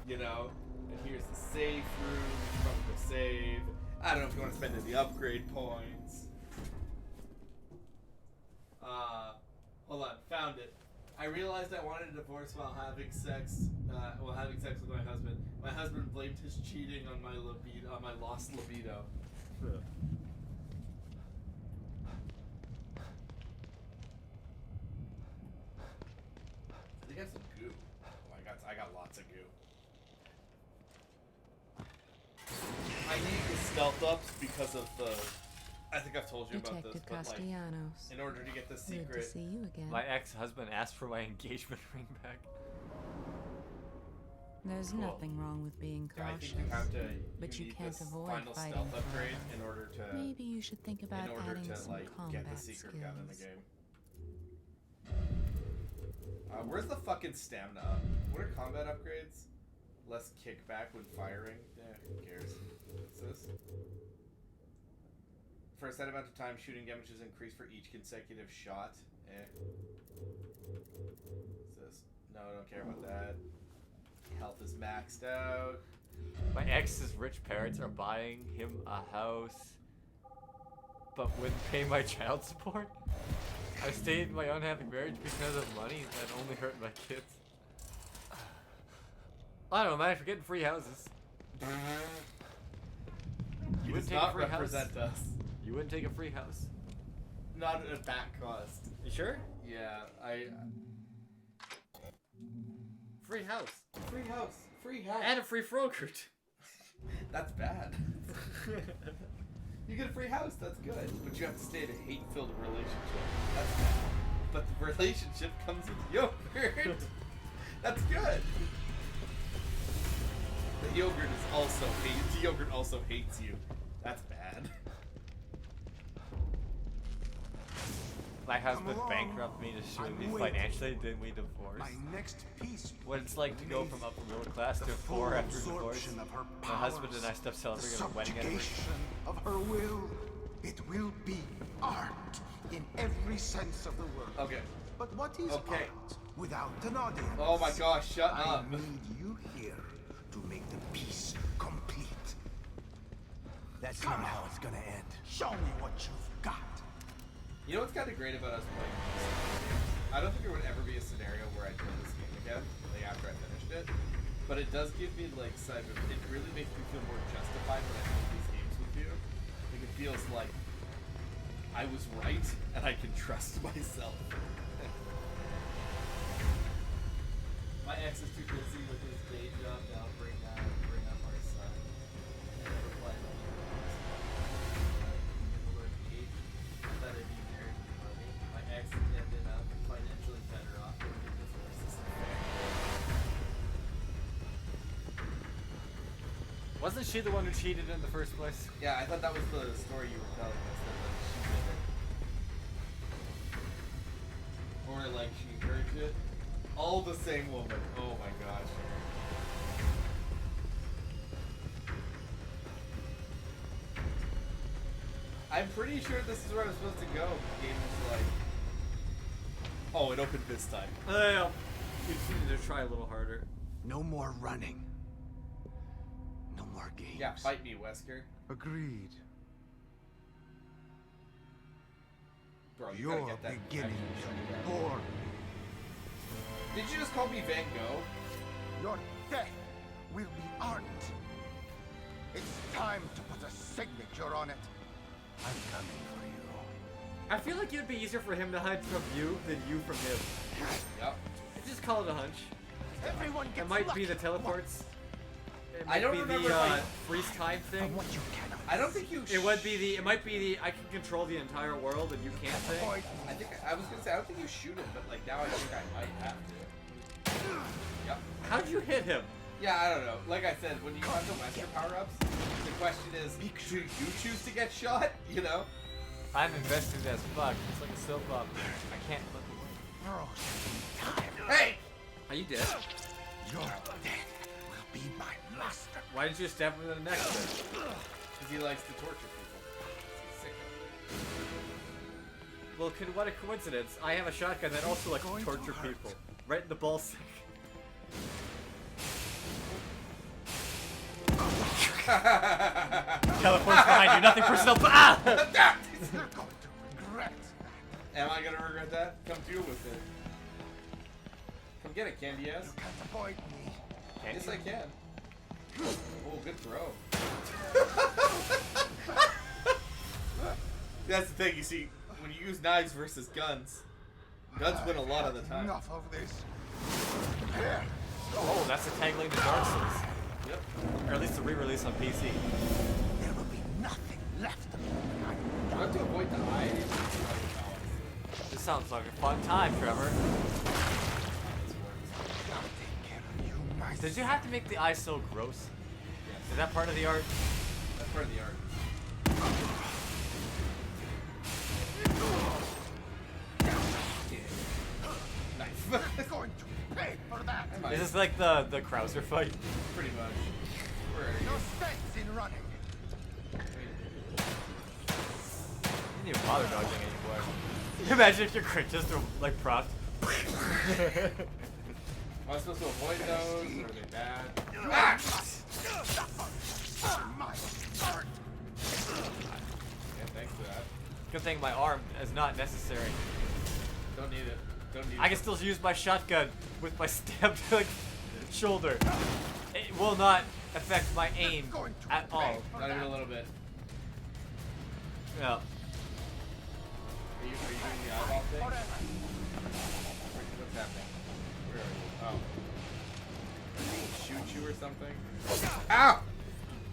[SPEAKER 1] You know? And here's the safe room from the save. I don't know if you want to spend any upgrade points. Hold on, found it. I realized I wanted a divorce while having sex with my husband. My husband blamed his cheating on my libido, on my lost libido. I think I have some goo. Oh, I got lots of goo. I need the stealth ups because of the. I think I've told you about this, but
[SPEAKER 12] Castellanos.
[SPEAKER 1] in order to get the secret.
[SPEAKER 12] Good to see you again.
[SPEAKER 2] My ex-husband asked for my engagement ring back.
[SPEAKER 12] There's nothing wrong with being
[SPEAKER 1] Yeah, I
[SPEAKER 12] cautious,
[SPEAKER 1] think you have to.
[SPEAKER 12] but you
[SPEAKER 1] need
[SPEAKER 12] can't
[SPEAKER 1] this
[SPEAKER 12] avoid
[SPEAKER 1] final
[SPEAKER 12] fighting.
[SPEAKER 1] stealth upgrade in order to.
[SPEAKER 12] Maybe you should think about
[SPEAKER 1] in order
[SPEAKER 12] adding
[SPEAKER 1] to
[SPEAKER 12] some
[SPEAKER 1] like
[SPEAKER 12] combat
[SPEAKER 1] get the secret
[SPEAKER 12] skills.
[SPEAKER 1] gun in the game. Where's the fucking stamina up? What are combat upgrades? Less kickback when firing. Yeah, who cares? What's this? For a set amount of time, shooting damage is increased for each consecutive shot. What's this? No, I don't care about that. Health is maxed out.
[SPEAKER 2] My ex's rich parents are buying him a house, but wouldn't pay my child support. I stayed in my unhappy marriage because of money that only hurt my kids. I don't know, man. For getting free houses.
[SPEAKER 1] You
[SPEAKER 2] wouldn't
[SPEAKER 1] does
[SPEAKER 2] take a
[SPEAKER 1] not
[SPEAKER 2] free
[SPEAKER 1] represent
[SPEAKER 2] house.
[SPEAKER 1] us.
[SPEAKER 2] You wouldn't take a free house.
[SPEAKER 1] Not at back cost.
[SPEAKER 2] You sure?
[SPEAKER 1] Yeah,
[SPEAKER 2] Free house.
[SPEAKER 1] Free house. Free house.
[SPEAKER 2] And a free frogurt.
[SPEAKER 1] That's bad. You get a free house, that's good. But you have to stay in a hate-filled relationship. That's bad. But the relationship comes with yogurt. That's good. The yogurt also hates you. That's bad.
[SPEAKER 2] My husband
[SPEAKER 13] along.
[SPEAKER 2] bankrupted me to sue
[SPEAKER 13] I'm
[SPEAKER 2] me
[SPEAKER 13] waiting.
[SPEAKER 2] financially, then we divorced.
[SPEAKER 13] My next piece.
[SPEAKER 2] What it's like to go from upper middle class to
[SPEAKER 13] The
[SPEAKER 2] poor
[SPEAKER 13] full
[SPEAKER 2] after divorce.
[SPEAKER 13] absorption of her
[SPEAKER 2] My husband
[SPEAKER 13] powers,
[SPEAKER 2] and I stopped
[SPEAKER 13] the
[SPEAKER 2] celebrating our wedding anniversary.
[SPEAKER 13] subjugation of her will. It will be art in every sense of the word.
[SPEAKER 1] Okay.
[SPEAKER 13] But what is
[SPEAKER 1] Okay.
[SPEAKER 13] art without an audience?
[SPEAKER 1] Oh my gosh, shut
[SPEAKER 13] I
[SPEAKER 1] up.
[SPEAKER 13] need you here to make the piece complete.
[SPEAKER 5] That's
[SPEAKER 13] Come
[SPEAKER 5] not how
[SPEAKER 13] on.
[SPEAKER 5] it's gonna end.
[SPEAKER 13] Show me what you've got.
[SPEAKER 11] You know what's kind of great about us playing this game? I don't think there would ever be a scenario where I play this game again, like after I finished it. But it does give me like it really makes me feel more justified when I play these games with you. Like it feels like I was right and I can trust myself. My ex is too busy with his day job now. Bring up our son. Reply to me. I thought I'd be married with money. My ex ended up financially better off than me. This isn't fair.
[SPEAKER 2] Wasn't she the one who cheated in the first place?
[SPEAKER 11] Yeah, I thought that was the story you were telling us, that like she did it. Or like she encouraged it. All the same woman. Oh my gosh. I'm pretty sure this is where I'm supposed to go. The game is like... Oh, it opened this time.
[SPEAKER 2] Yeah. You just need to try a little harder.
[SPEAKER 5] No more running. No more games.
[SPEAKER 11] Yeah, fight me, Wesker.
[SPEAKER 13] Agreed.
[SPEAKER 11] Bro, you
[SPEAKER 13] Your
[SPEAKER 11] gotta get that.
[SPEAKER 13] beginning born.
[SPEAKER 11] Did you just call me Van Gogh?
[SPEAKER 13] Your death will be art. It's time to put a signature on it. I'm coming for you.
[SPEAKER 2] I feel like it'd be easier for him to hide from you than you from him.
[SPEAKER 11] Yep.
[SPEAKER 2] Just call it a hunch.
[SPEAKER 13] Everyone gets
[SPEAKER 2] It might
[SPEAKER 13] lucky.
[SPEAKER 2] be the teleports. It
[SPEAKER 11] I
[SPEAKER 2] might
[SPEAKER 11] don't
[SPEAKER 2] be
[SPEAKER 11] remember
[SPEAKER 2] the
[SPEAKER 11] if
[SPEAKER 2] freeze time thing.
[SPEAKER 13] What you cannot.
[SPEAKER 11] I don't think you.
[SPEAKER 2] It would be the. It might be the. I can control the entire world and you can't thing.
[SPEAKER 11] I think I was gonna say I don't think you shoot him, but like now I think I might have to. Yep.
[SPEAKER 2] How'd you hit him?
[SPEAKER 11] Yeah, I don't know. Like I said, when you have the Wesker power-ups, the question is, do you choose to get shot? You know?
[SPEAKER 2] I'm invested as fuck. It's like a soap opera. I can't look away.
[SPEAKER 11] Hey!
[SPEAKER 2] Are you dead?
[SPEAKER 13] Your death will be my master.
[SPEAKER 2] Why didn't you stab him in the neck then?
[SPEAKER 11] Because he likes to torture people. He's sick of it.
[SPEAKER 2] Well, what a coincidence. I have a shotgun that also likes to torture people. Right in the ball sack. Teleport's behind you, nothing personal. Ah!
[SPEAKER 13] You're going to regret.
[SPEAKER 11] Am I gonna regret that? Come deal with it. Come get it, Candy ass.
[SPEAKER 13] You can't avoid me.
[SPEAKER 11] Yes, I can. Oh, good throw. That's the thing, you see, when you use knives versus guns, guns win a lot of the time.
[SPEAKER 13] Enough of this. Here.
[SPEAKER 2] Oh, that's the tagline to Dark Souls.
[SPEAKER 11] Yep.
[SPEAKER 2] Or at least the re-release on PC.
[SPEAKER 13] There will be nothing left of me.
[SPEAKER 11] You have to avoid the eye.
[SPEAKER 2] This sounds like a fun time, Trevor. Did you have to make the eye so gross?
[SPEAKER 11] Yes.
[SPEAKER 2] Is that part of the art?
[SPEAKER 11] That's part of the art. Nice.
[SPEAKER 13] You're going to pay for that.
[SPEAKER 2] Is this like the Krauser fight?
[SPEAKER 11] Pretty much. Where are you?
[SPEAKER 13] No sense in running.
[SPEAKER 2] You didn't even bother dodging anymore. Imagine if your crit just like propped.
[SPEAKER 11] Am I supposed to avoid those, or are they bad? Ah! Yeah, thanks for that.
[SPEAKER 2] Good thing my arm is not necessary.
[SPEAKER 11] Don't need it. Don't need
[SPEAKER 2] I
[SPEAKER 11] it.
[SPEAKER 2] can still use my shotgun with my stabbed like shoulder. It will not affect my aim at all.
[SPEAKER 11] Not even a little bit.
[SPEAKER 2] Yeah.
[SPEAKER 11] Are you doing the eyeball thing? What's happening? Where are you? Oh. Are you gonna shoot you or something? Ow!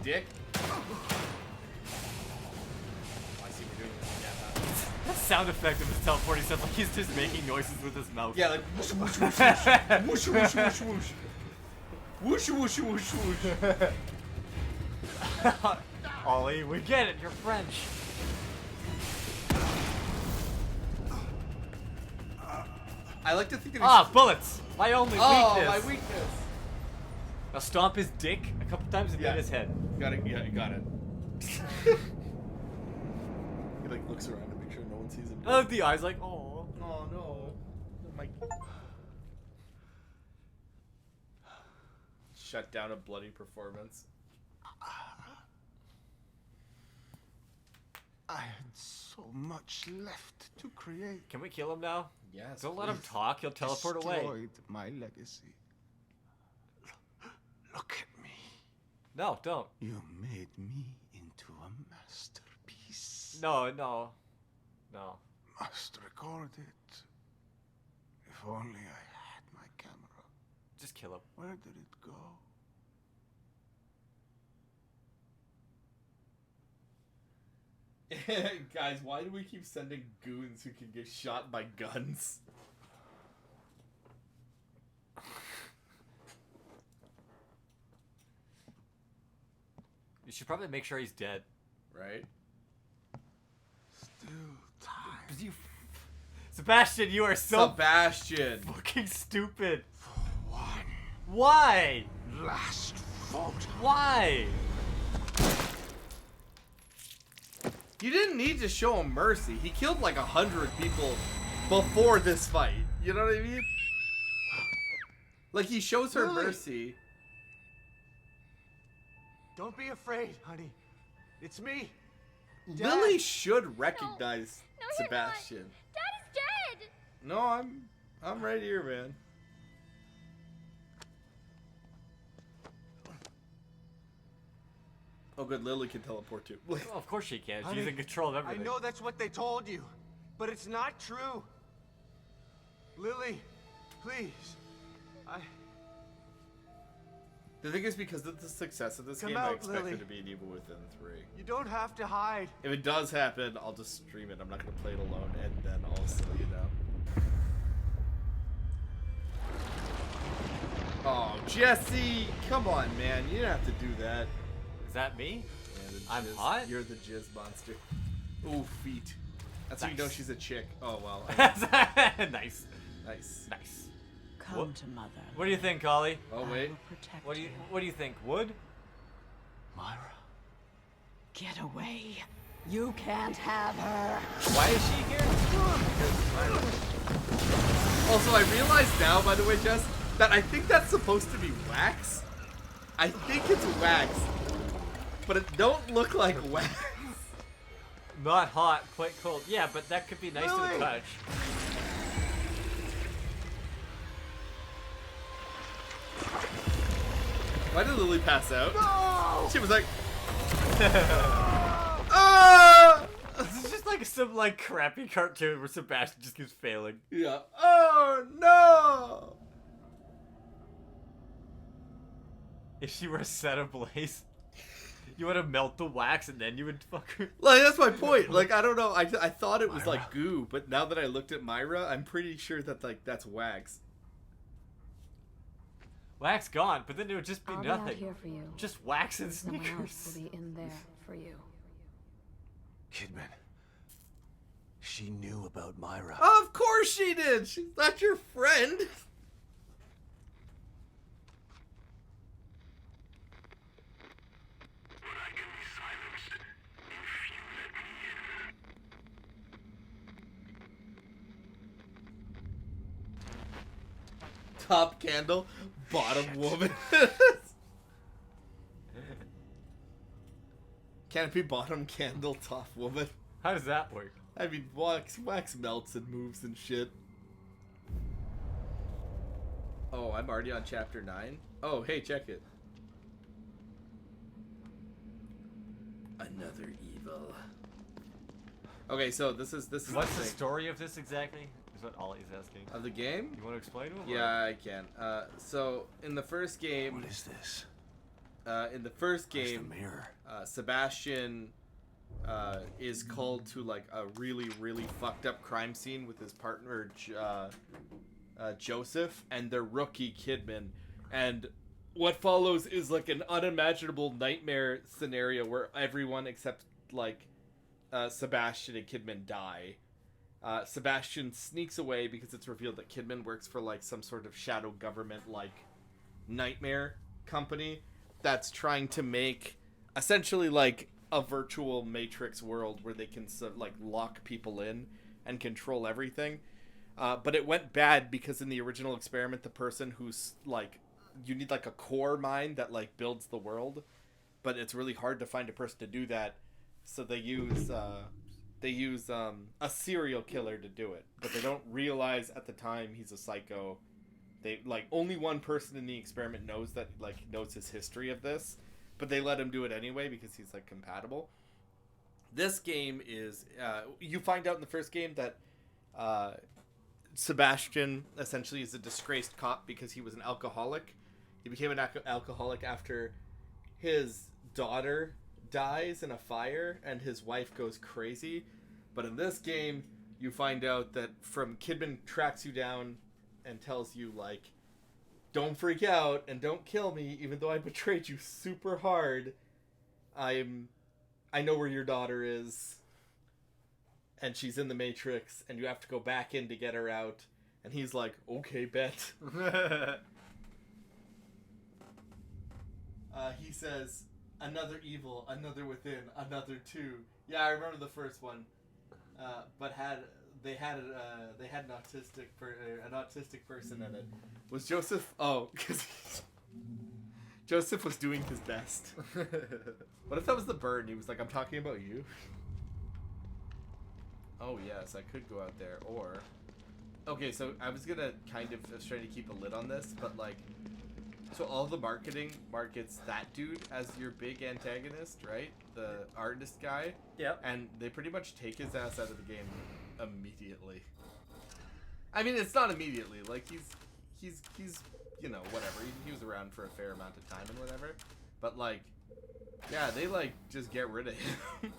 [SPEAKER 11] Dick. Oh, I see we're doing this again, huh?
[SPEAKER 2] That sound effect of his teleporting sounds like he's just making noises with his mouth.
[SPEAKER 11] Yeah, like whoosh whoosh whoosh whoosh whoosh whoosh whoosh whoosh whoosh whoosh whoosh whoosh.
[SPEAKER 2] Ollie, we get it. You're French.
[SPEAKER 11] I like to think that
[SPEAKER 2] Ah, bullets! My only weakness.
[SPEAKER 11] Oh, my weakness.
[SPEAKER 2] Now stomp his dick a couple times and
[SPEAKER 11] Yeah.
[SPEAKER 2] hit his head.
[SPEAKER 11] Got it. Yeah, you got it. He like looks around to make sure no one sees him.
[SPEAKER 2] I love the eyes like, oh.
[SPEAKER 11] Oh no. My. Shut down a bloody performance.
[SPEAKER 13] I had so so much left to create.
[SPEAKER 2] Can we kill him now?
[SPEAKER 11] Yes.
[SPEAKER 2] Don't let him talk. He'll teleport away.
[SPEAKER 13] Destroyed my legacy. Look at me.
[SPEAKER 2] No, don't.
[SPEAKER 13] You made me into a masterpiece.
[SPEAKER 2] No, no. No.
[SPEAKER 13] Must record it. If only I had my camera.
[SPEAKER 2] Just kill him.
[SPEAKER 13] Where did it go?
[SPEAKER 1] Guys, why do we keep sending goons who can get shot by guns?
[SPEAKER 2] You should probably make sure he's dead.
[SPEAKER 1] Right?
[SPEAKER 13] Still time.
[SPEAKER 2] Sebastian, you are so
[SPEAKER 1] Sebastian
[SPEAKER 2] fucking stupid.
[SPEAKER 13] One
[SPEAKER 2] Why?
[SPEAKER 13] last vote.
[SPEAKER 2] Why?
[SPEAKER 11] You didn't need to show him mercy. He killed like 100 people before this fight. You know what I mean? Like, he shows her
[SPEAKER 5] Lily.
[SPEAKER 11] mercy.
[SPEAKER 5] Don't be afraid, honey. It's me.
[SPEAKER 11] Lily should recognize
[SPEAKER 14] No, you're
[SPEAKER 11] Sebastian.
[SPEAKER 14] Dad is dead!
[SPEAKER 11] No, I'm right here, man. Oh, good. Lily can teleport too.
[SPEAKER 2] Well, of course she can. She's
[SPEAKER 5] Honey,
[SPEAKER 2] in control of everything.
[SPEAKER 5] I know that's what they told you, but it's not true. Lily, please.
[SPEAKER 11] The thing is, because of the success of this
[SPEAKER 5] Come
[SPEAKER 11] game, I
[SPEAKER 5] out,
[SPEAKER 11] expect
[SPEAKER 5] Lily.
[SPEAKER 11] it to be an Evil Within 3.
[SPEAKER 5] You don't have to hide.
[SPEAKER 11] If it does happen, I'll just stream it. I'm not going to play it alone, and then also, you know. Oh, Jesse! Come on, man. You didn't have to do that.
[SPEAKER 2] Is that me?
[SPEAKER 11] Yeah, the
[SPEAKER 2] I'm
[SPEAKER 11] jizz-
[SPEAKER 2] hot?
[SPEAKER 11] You're the jizz monster. Ooh, feet. That's how you know she's a chick. Oh, well.
[SPEAKER 2] Nice.
[SPEAKER 11] Nice.
[SPEAKER 2] Nice.
[SPEAKER 7] Come to Mother.
[SPEAKER 2] What do you think, Ollie?
[SPEAKER 11] Oh, wait.
[SPEAKER 2] What do you think? Wood?
[SPEAKER 5] Myra.
[SPEAKER 7] Get away. You can't have her.
[SPEAKER 2] Why is she here?
[SPEAKER 11] Also, I realize now, by the way, Jess, that I think that's supposed to be wax. I think it's wax. But it don't look like wax.
[SPEAKER 2] Not hot, quite cold. Yeah, but that could be nice to the touch.
[SPEAKER 11] Why did Lily pass out?
[SPEAKER 5] No!
[SPEAKER 11] She was like, ah!
[SPEAKER 2] This is just like some like crappy cartoon where Sebastian just keeps failing.
[SPEAKER 11] Yeah. Oh no!
[SPEAKER 2] If she were set ablaze, you would have melt the wax and then you would fuck her.
[SPEAKER 11] Like, that's my point. Like, I don't know. I thought it was like goo, but now that I looked at Myra, I'm pretty sure that like that's wax.
[SPEAKER 2] Wax gone, but then it would just be
[SPEAKER 6] I'll
[SPEAKER 2] nothing.
[SPEAKER 6] be out here for you.
[SPEAKER 2] Just wax and
[SPEAKER 6] Someone else
[SPEAKER 2] Snickers.
[SPEAKER 6] will be in there for you.
[SPEAKER 5] Kidman. She knew about Myra.
[SPEAKER 11] Of course she did. She's not your friend. Top candle, bottom woman. Canopy, bottom candle, top woman.
[SPEAKER 2] How does that work?
[SPEAKER 11] I mean, wax melts and moves and shit. Oh, I'm already on chapter 9. Oh, hey, check it. Another evil. Okay, so this is
[SPEAKER 2] What's the
[SPEAKER 11] thing.
[SPEAKER 2] story of this exactly? Is what Ollie's asking.
[SPEAKER 11] Of the game?
[SPEAKER 2] You want to explain to him?
[SPEAKER 11] Yeah, I can. So in the first game,
[SPEAKER 5] What is this?
[SPEAKER 11] in the first
[SPEAKER 5] Where's the
[SPEAKER 11] game,
[SPEAKER 5] mirror?
[SPEAKER 11] Sebastian is called to like a really, really fucked up crime scene with his partner Joseph and their rookie Kidman, and what follows is like an unimaginable nightmare scenario where everyone except like Sebastian and Kidman die. Sebastian sneaks away because it's revealed that Kidman works for like some sort of shadow government like nightmare company that's trying to make essentially like a virtual Matrix world where they can like lock people in and control everything. But it went bad because in the original experiment, the person who's like, you need like a core mind that like builds the world, but it's really hard to find a person to do that. So they use they use a serial killer to do it, but they don't realize at the time he's a psycho. They like only one person in the experiment knows that knows his history of this, but they let him do it anyway because he's like compatible. This game is you find out in the first game that Sebastian essentially is a disgraced cop because he was an alcoholic. He became an alcoholic after his daughter dies in a fire and his wife goes crazy. But in this game, you find out that Kidman tracks you down and tells you, like, don't freak out and don't kill me, even though I betrayed you super hard. I know where your daughter is, and she's in the Matrix, and you have to go back in to get her out. And he's like, okay, bet. He says, another evil, another within, another two. Yeah, I remember the first one, but they had an autistic person in it. Was Joseph? Oh, because Joseph was doing his best. What if that was the bird? And he was like, "I'm talking about you." Oh yes, I could go out there, or okay. So I was trying to keep a lid on this, but like. So all the marketing markets that dude as your big antagonist, right? The artist guy.
[SPEAKER 2] Yep.
[SPEAKER 11] And they pretty much take his ass out of the game immediately. I mean, it's not immediately. Like he's you know, whatever. He was around for a fair amount of time and whatever. But like, yeah, they like just get rid of him.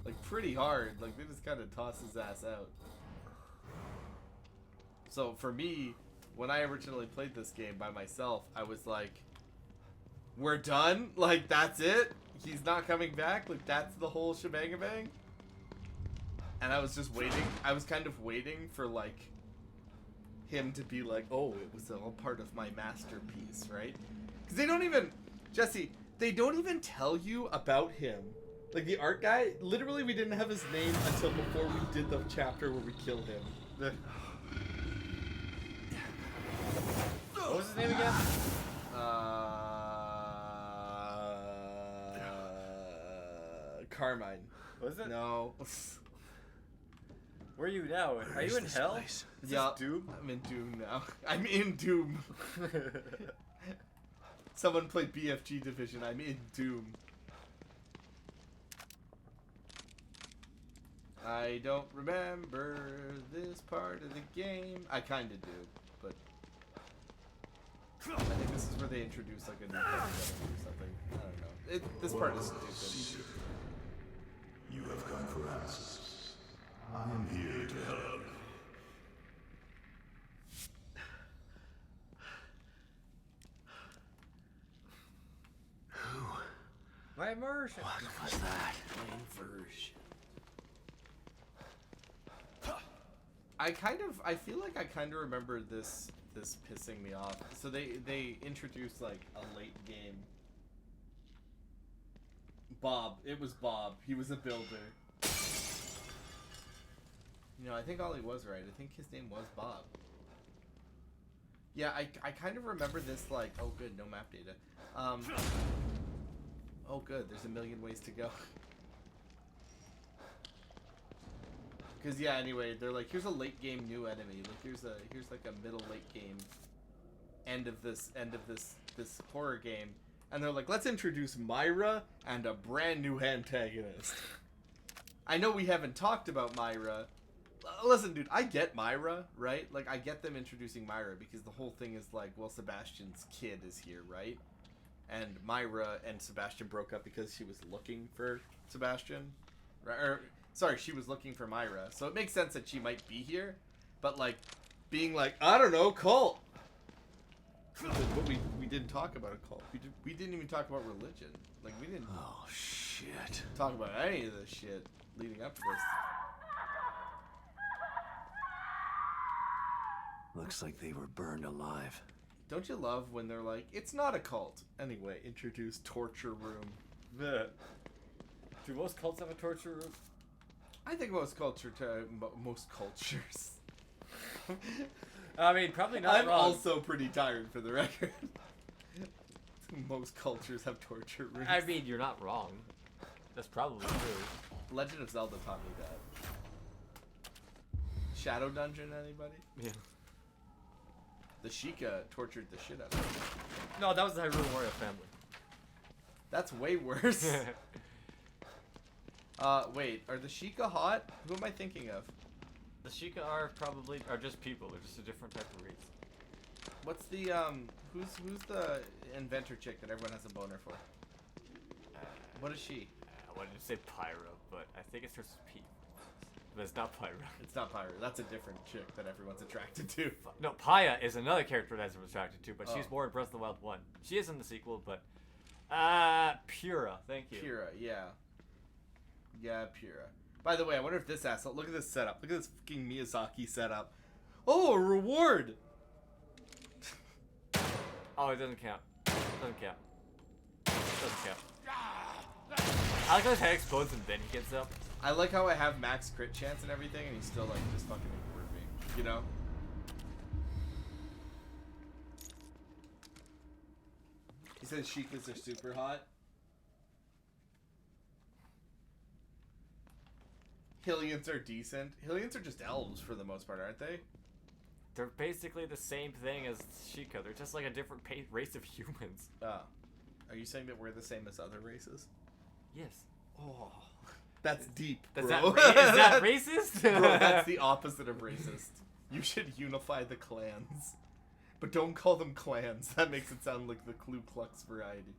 [SPEAKER 11] Like pretty hard. Like they just kind of toss his ass out. So for me, when I originally played this game by myself, I was like, we're done? Like, that's it? He's not coming back? Like, that's the whole shebang-a-bang? And I was just waiting. I was kind of waiting for, like, him to be like, oh, it was all part of my masterpiece, right? Because they don't even... Jesse, they don't even tell you about him. Like, the art guy, literally we didn't have his name until before we did the chapter where we kill him.
[SPEAKER 2] What was his name again?
[SPEAKER 11] Carmine.
[SPEAKER 2] Was it?
[SPEAKER 11] No.
[SPEAKER 2] Where are you now? Are you in hell?
[SPEAKER 11] Is
[SPEAKER 2] this
[SPEAKER 11] Doom? I'm in Doom now. I'm in Doom. Someone played BFG Division. I'm in Doom. I don't remember this part of the game. I kinda do, but I think this is where they introduce like a new thing or something. I don't know. This part is stupid.
[SPEAKER 18] You have come for answers. I am here to help.
[SPEAKER 5] Who?
[SPEAKER 2] My immersion.
[SPEAKER 5] What was that?
[SPEAKER 11] My inversion. I feel like I kind of remember this pissing me off. So they introduced like a late game. Bob. It was Bob. He was a builder. You know, I think Ollie was right. I think his name was Bob. Yeah, I kind of remember this like, oh good, no map data. Oh good, there's a million ways to go. Cause yeah, anyway, they're like, here's a late game new enemy. Like here's like a middle late game end of this horror game, and they're like, let's introduce Myra and a brand new antagonist. I know we haven't talked about Myra. Listen, dude, I get Myra, right? Like I get them introducing Myra because the whole thing is like, well, Sebastian's kid is here, right? And Myra and Sebastian broke up because she was looking for Sebastian, right? Or, sorry, she was looking for Myra. So it makes sense that she might be here. But, like, being like, I don't know, cult. But we didn't talk about a cult. We didn't even talk about religion. Like, we didn't...
[SPEAKER 5] Oh, shit.
[SPEAKER 11] Talk about any of this shit leading up to this.
[SPEAKER 5] Looks like they were burned alive.
[SPEAKER 11] Don't you love when they're like, it's not a cult. Anyway, introduce torture room.
[SPEAKER 2] Do most cults have a torture room?
[SPEAKER 11] I think most cultures.
[SPEAKER 2] I mean, probably not.
[SPEAKER 11] I'm
[SPEAKER 2] wrong.
[SPEAKER 11] also pretty tired, for the record. Most cultures have torture rooms.
[SPEAKER 2] I mean, you're not wrong. That's probably true.
[SPEAKER 11] Legend of Zelda taught me that. Shadow Dungeon, anybody?
[SPEAKER 2] Yeah.
[SPEAKER 11] The Sheikah tortured the shit out of me.
[SPEAKER 2] No, that was the Hyrule Warrior family.
[SPEAKER 11] That's way worse. Wait, are the Sheikah hot? Who am I thinking of?
[SPEAKER 2] The Sheikah are just people. They're just a different type of race.
[SPEAKER 11] What's the who's the inventor chick that everyone has a boner for? What is she?
[SPEAKER 2] I wanted to say Pyra, but I think it starts with P. But it's not Pyra.
[SPEAKER 11] It's not Pyra. That's a different chick that everyone's attracted to.
[SPEAKER 2] No, Paya is another character that I'm attracted to, but she's
[SPEAKER 11] Oh.
[SPEAKER 2] more in Breath of the Wild 1. She is in the sequel, but Pura, thank you.
[SPEAKER 11] Pura, yeah. Yeah, Pura. By the way, I wonder if this asshole. Look at this setup. Look at this fucking Miyazaki setup. Oh, a reward.
[SPEAKER 2] Oh, it doesn't count. Doesn't count. Doesn't count. I like how his head explodes and then he gets up.
[SPEAKER 11] I like how I have max crit chance and everything, and he's still like just fucking ignored me. You know? He says Sheikahs are super hot. Hylians are decent. Hylians are just elves for the most part, aren't they?
[SPEAKER 2] They're basically the same thing as Sheikah. They're just like a different race of humans.
[SPEAKER 11] Oh. Are you saying that we're the same as other races?
[SPEAKER 2] Yes.
[SPEAKER 11] Oh. That's deep, bro.
[SPEAKER 2] Is that racist?
[SPEAKER 11] Bro, that's the opposite of racist. You should unify the clans. But don't call them clans. That makes it sound like the Ku Klux variety.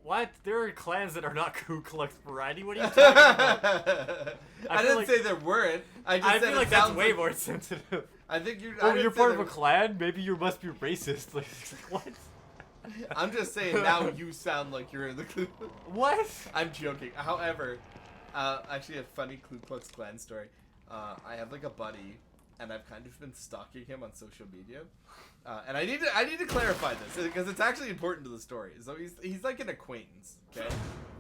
[SPEAKER 2] What? There are clans that are not Ku Klux variety. What are you talking about?
[SPEAKER 11] I didn't say there weren't. I just said
[SPEAKER 2] feel
[SPEAKER 11] it
[SPEAKER 2] like that's
[SPEAKER 11] sounds
[SPEAKER 2] way
[SPEAKER 11] like-
[SPEAKER 2] more sensitive.
[SPEAKER 11] I think you're.
[SPEAKER 2] Oh,
[SPEAKER 11] I didn't
[SPEAKER 2] you're
[SPEAKER 11] say
[SPEAKER 2] part of
[SPEAKER 11] there-
[SPEAKER 2] a clan? Maybe you must be racist. Like, what?
[SPEAKER 11] I'm just saying now you sound like you're in the Ku.
[SPEAKER 2] What?
[SPEAKER 11] I'm joking. However, actually a funny Ku Klux Klan story. I have like a buddy, and I've kind of been stalking him on social media. And I need to clarify this because it's actually important to the story. So he's like an acquaintance. Okay,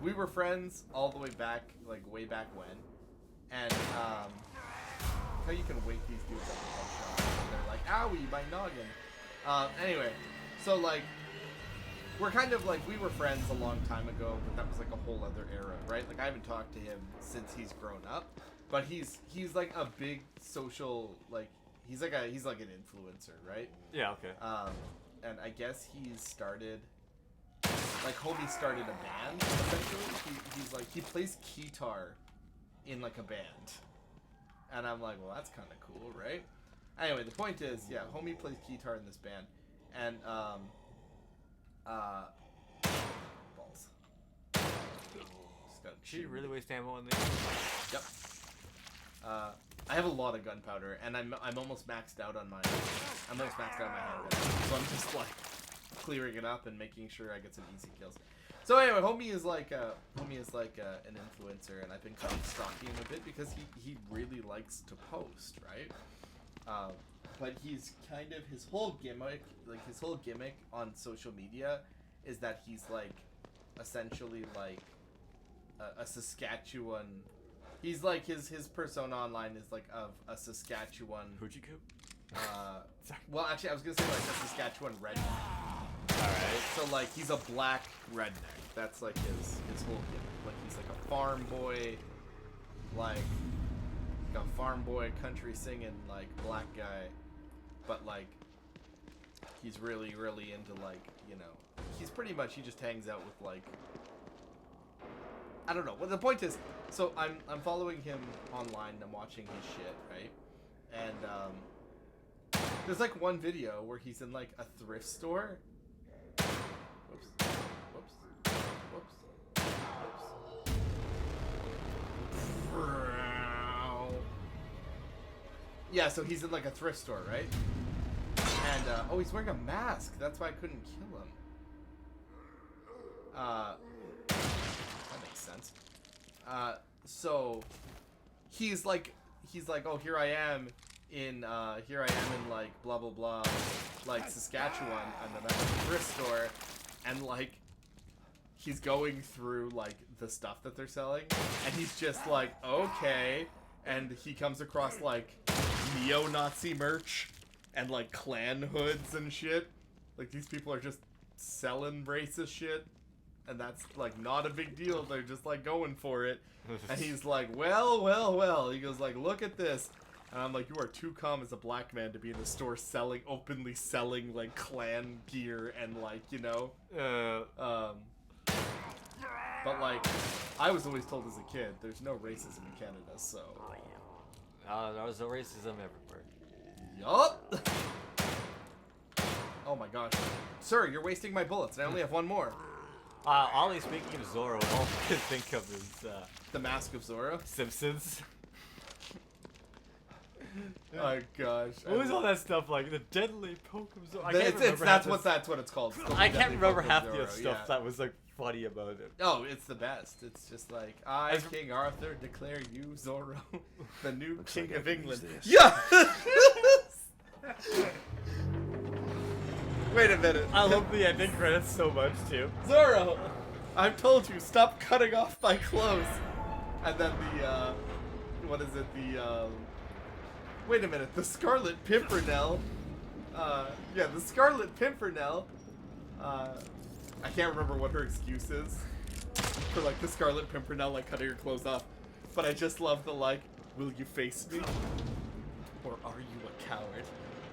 [SPEAKER 11] we were friends all the way back, like way back when, and how you can wake these dudes up with headshots. And they're like, "Owie, my noggin." Anyway, so like. We're kind of like, we were friends a long time ago, but that was like a whole other era, right? Like I haven't talked to him since he's grown up, but he's like a big social, like he's like an influencer, right?
[SPEAKER 2] Yeah, okay.
[SPEAKER 11] And I guess he's started, like homie started a band, essentially. He's like, he plays guitar in like a band. And I'm like, well, that's kind of cool, right? Anyway, the point is, yeah, homie plays guitar in this band. And, balls.
[SPEAKER 2] Should you really waste ammo on this?
[SPEAKER 11] Yep. I have a lot of gunpowder, and I'm almost maxed out on my handgun. So I'm just like clearing it up and making sure I get some easy kills. So anyway, homie is like an influencer, and I've been kind of stalking him a bit because he really likes to post, right? But he's kind of his whole gimmick on social media is that he's like essentially like a Saskatchewan. He's like his persona online is like of a Saskatchewan.
[SPEAKER 2] Hoochie-coo?
[SPEAKER 11] Well, actually, I was gonna say like a Saskatchewan redneck. All right. So like he's a black redneck. That's like his whole gimmick. Like he's like a farm boy, like a farm boy country singing like black guy, but like he's really into like, you know, he's pretty much, he just hangs out with like, I don't know. Well, the point is, so I'm following him online and I'm watching his shit, right? And there's like one video where he's in like a thrift store. Whoops. Yeah, so he's in like a thrift store, right? And oh, he's wearing a mask. That's why I couldn't kill him. That makes sense. So he's like, oh, here I am in like blah blah blah, like Saskatchewan, and then I'm at the thrift store, and like he's going through like the stuff that they're selling, and he's just like, okay, and he comes across like neo-Nazi merch and like Klan hoods and shit. Like these people are just selling racist shit.
[SPEAKER 1] and that's like not a big deal. They're just like going for it, and he's like, well. He goes like, look at this, and I'm like, you are too calm as a black man to be in the store openly selling like Klan gear and like But like, I was always told as a kid, there's no racism in Canada, so.
[SPEAKER 2] There's no racism everywhere.
[SPEAKER 1] Yup. Oh my gosh, sir, you're wasting my bullets, and I only have one more.
[SPEAKER 2] Ollie, speaking of Zorro, all I can think of is
[SPEAKER 1] The Mask of Zorro.
[SPEAKER 2] Simpsons.
[SPEAKER 1] Oh gosh.
[SPEAKER 2] What was all that stuff like? The deadly poke of Zorro. I can't remember
[SPEAKER 1] That's what it's called. It's called
[SPEAKER 2] I
[SPEAKER 1] the
[SPEAKER 2] can't
[SPEAKER 1] Deadly
[SPEAKER 2] remember
[SPEAKER 1] Poke of
[SPEAKER 2] half the
[SPEAKER 1] Zorro,
[SPEAKER 2] stuff
[SPEAKER 1] yeah.
[SPEAKER 2] that was like funny about it.
[SPEAKER 1] Oh, it's the best. It's just like, I, King Arthur, declare you Zorro, the new king of England. Yeah. Wait a minute.
[SPEAKER 2] I love the ending credits so much too.
[SPEAKER 1] Zorro, I've told you, stop cutting off my clothes. And then the, what is it? The, wait a minute. The Scarlet Pimpernel. Yeah, the Scarlet Pimpernel. I can't remember what her excuse is for like the Scarlet Pimpernel like cutting her clothes off, but I just love the like, will you face me, or are you a coward?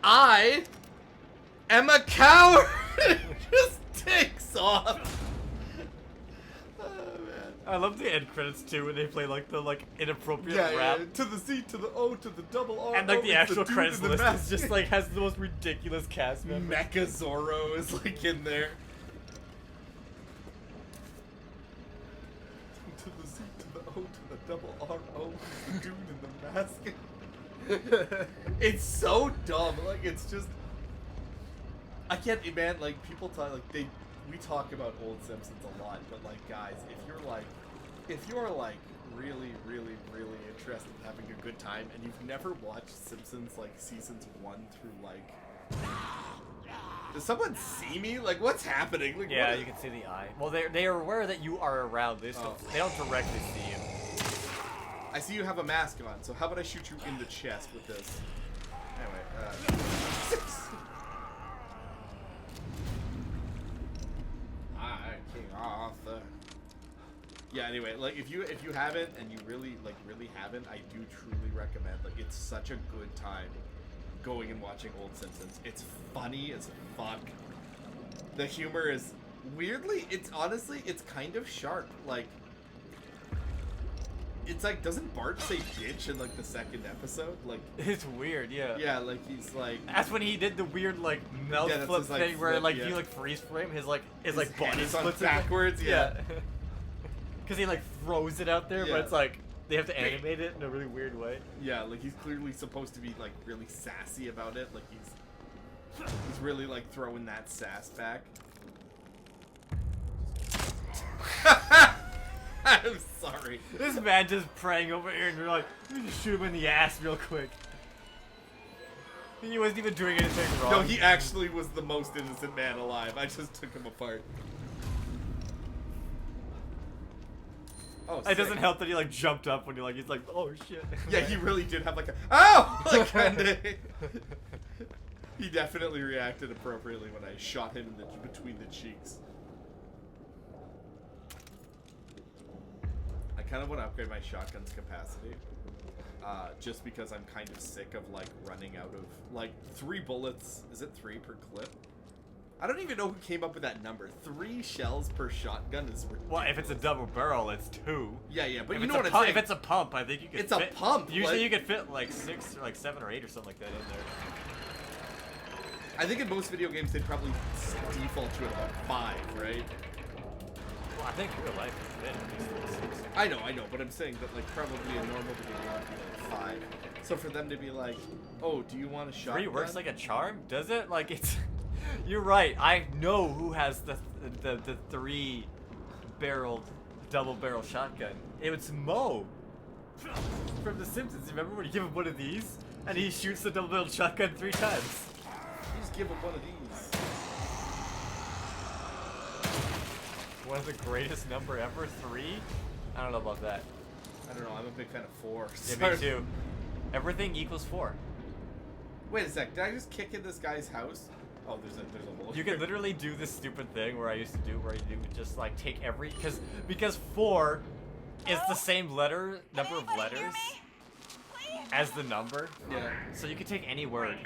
[SPEAKER 1] I am a coward. Just takes off. Oh man.
[SPEAKER 2] I love the end credits too when they play like the inappropriate
[SPEAKER 1] Yeah,
[SPEAKER 2] rap.
[SPEAKER 1] yeah, to the C, to the O, to the double R.
[SPEAKER 2] And like
[SPEAKER 1] O,
[SPEAKER 2] the
[SPEAKER 1] it's
[SPEAKER 2] actual
[SPEAKER 1] dude
[SPEAKER 2] credits
[SPEAKER 1] in the
[SPEAKER 2] list
[SPEAKER 1] mask.
[SPEAKER 2] is just like has the most ridiculous cast members.
[SPEAKER 1] Mecha Zorro is like in there. To the C, to the O, to the double R, O, the dude in the mask. It's so dumb. Like, it's just. I can't, man, like, people talk, like, we talk about old Simpsons a lot, but, like, guys, if you're, like, really, really, really interested in having a good time, and you've never watched Simpsons, like, seasons 1 through, like. Does someone see me? Like, what's happening? Like,
[SPEAKER 2] Yeah,
[SPEAKER 1] what
[SPEAKER 2] you can see the eye. Well, they are aware that you are around. They don't directly see you.
[SPEAKER 1] I see you have a mask on, so how about I shoot you in the chest with this? Anyway, I, King Arthur. Yeah, anyway, like if you haven't and you really haven't, I do truly recommend. Like, it's such a good time going and watching old Simpsons. It's funny as fuck. The humor is weirdly, it's kind of sharp. Like, it's like, doesn't Bart say bitch in like the second episode? Like,
[SPEAKER 2] it's weird, yeah.
[SPEAKER 1] Yeah, like he's like.
[SPEAKER 2] That's when he did the weird like mouth
[SPEAKER 1] Yeah, that's
[SPEAKER 2] flip
[SPEAKER 1] his, like,
[SPEAKER 2] thing where
[SPEAKER 1] flip,
[SPEAKER 2] like
[SPEAKER 1] yeah.
[SPEAKER 2] you like freeze frame his body
[SPEAKER 1] head is on
[SPEAKER 2] splits
[SPEAKER 1] backwards, yeah.
[SPEAKER 2] Because he like throws it out there,
[SPEAKER 1] Yeah.
[SPEAKER 2] but it's like they have to animate it in a really weird way.
[SPEAKER 1] Yeah, like he's clearly supposed to be like really sassy about it. Like he's really like throwing that sass back. I'm sorry.
[SPEAKER 2] This man just praying over here, and you're like, let me just shoot him in the ass real quick. He wasn't even doing anything wrong.
[SPEAKER 1] No, he actually was the most innocent man alive. I just took him apart. Oh,
[SPEAKER 2] It doesn't
[SPEAKER 1] sick.
[SPEAKER 2] help that he like jumped up when he's like, oh shit.
[SPEAKER 1] Yeah, he really did have like a ow, like kinda. He definitely reacted appropriately when I shot him in the between the cheeks. I kind of want to upgrade my shotgun's capacity, just because I'm kind of sick of like running out of like 3 bullets. Is it 3 per clip? I don't even know who came up with that number. 3 shells per shotgun is ridiculous.
[SPEAKER 2] Well, if it's a double barrel, it's 2.
[SPEAKER 1] Yeah, but
[SPEAKER 2] if
[SPEAKER 1] you know
[SPEAKER 2] it's
[SPEAKER 1] what
[SPEAKER 2] a
[SPEAKER 1] I'm
[SPEAKER 2] pump,
[SPEAKER 1] saying.
[SPEAKER 2] If it's a pump, I think you could.
[SPEAKER 1] It's a
[SPEAKER 2] fit,
[SPEAKER 1] pump,
[SPEAKER 2] Usually,
[SPEAKER 1] like-
[SPEAKER 2] you could fit like 6 or like 7 or 8 or something like that in there.
[SPEAKER 1] I think in most video games they'd probably default to it about 5, right?
[SPEAKER 2] Well, I think real life would fit at least like 6.
[SPEAKER 1] I know, but I'm saying that like probably a normal video game would be like 5. So for them to be like, oh, do you want a shotgun?
[SPEAKER 2] 3 works like a charm, does it? Like it's. You're right. I know who has the 3-barreled, double-barrel shotgun. It was Mo from The Simpsons. Remember when you give him one of these and he shoots the double-barreled shotgun 3 times?
[SPEAKER 1] You just give him one of these.
[SPEAKER 2] One of the greatest number ever, 3? I don't know about that.
[SPEAKER 1] I don't know. I'm a big fan of 4.
[SPEAKER 2] Yeah, me too. Everything equals 4.
[SPEAKER 1] Wait a sec. Did I just kick in this guy's house? Oh, there's a hole.
[SPEAKER 2] You can literally do this stupid thing where I used to do, where you would just like take every, because 4 is the same number of letters as the number.
[SPEAKER 1] Yeah.
[SPEAKER 2] So you can take any word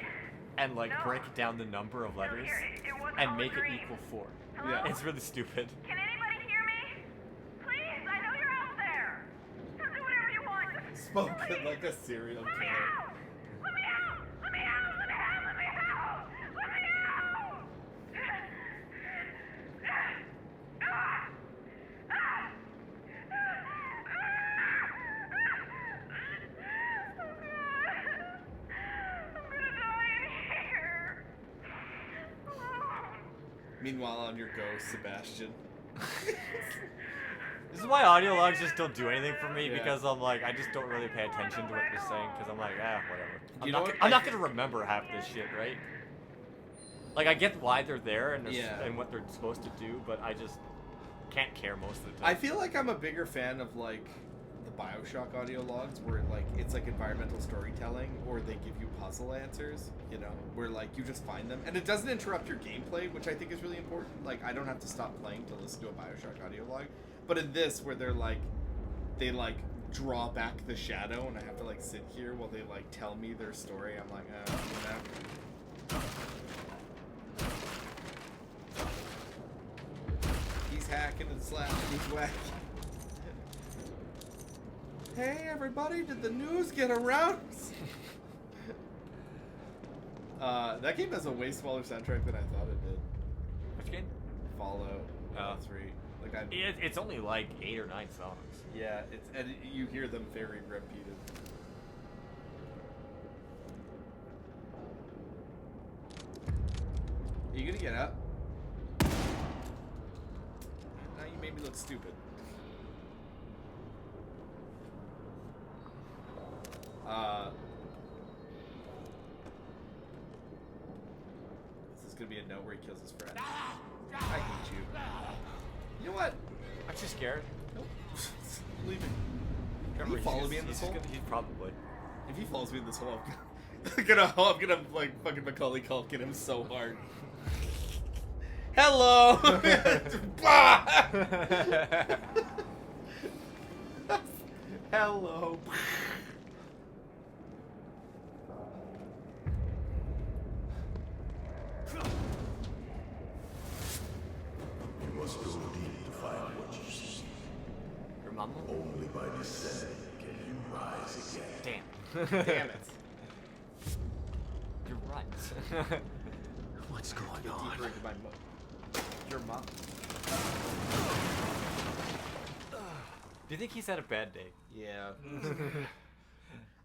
[SPEAKER 2] and like break down the number of letters and make it equal 4.
[SPEAKER 1] Yeah.
[SPEAKER 2] It's really stupid.
[SPEAKER 14] Can anybody hear me? Please, I know you're out there. Just do whatever you want. Just
[SPEAKER 1] Spoken like a serial killer.
[SPEAKER 14] Let me out! Let me out! Let me out! Let me out! Let me out! Let me out!
[SPEAKER 1] Meanwhile, on your go, Sebastian.
[SPEAKER 2] This is why audio logs just don't do anything for me,
[SPEAKER 1] Yeah.
[SPEAKER 2] because I'm like, I just don't really pay attention to what they're saying, because I'm like, whatever.
[SPEAKER 1] You know what?
[SPEAKER 2] I'm not gonna remember half this shit, right? Like, I get why they're there and,
[SPEAKER 1] Yeah.
[SPEAKER 2] and what they're supposed to do, but I just can't care most of the time.
[SPEAKER 1] I feel like I'm a bigger fan of like the BioShock audio logs, where like it's like environmental storytelling, or they give you puzzle answers. You know, where like you just find them, and it doesn't interrupt your gameplay, which I think is really important. Like I don't have to stop playing to listen to a BioShock audio log. But in this, where they draw back the shadow, and I have to like sit here while they like tell me their story, I'm like, He's hacking and slashing, he's whacking. Hey everybody, did the news get around? That game has a way smaller soundtrack than I thought it did.
[SPEAKER 2] Which game?
[SPEAKER 1] Fallout 3. Like
[SPEAKER 2] it's only like 8 or 9 songs.
[SPEAKER 1] Yeah, and you hear them very repeated. Are you gonna get up? Now you made me look stupid. This is gonna be a note where he kills his friend. I hate you. You know what?
[SPEAKER 2] Aren't you scared?
[SPEAKER 1] Nope. Leave me. Can
[SPEAKER 2] Remember,
[SPEAKER 1] you follow me in this hole?
[SPEAKER 2] He's probably.
[SPEAKER 1] If he follows me in this hole, I'm gonna like fucking Macaulay Culkin him so hard. Hello. Hello.
[SPEAKER 18] You must go deep to find what you seek.
[SPEAKER 2] Your mama?
[SPEAKER 18] Only by descending can you rise again.
[SPEAKER 2] Damn.
[SPEAKER 1] Damn it.
[SPEAKER 2] You're right.
[SPEAKER 5] What's going on?
[SPEAKER 1] Deeper into my your mom.
[SPEAKER 2] Do you think he's had a bad day?
[SPEAKER 1] Yeah.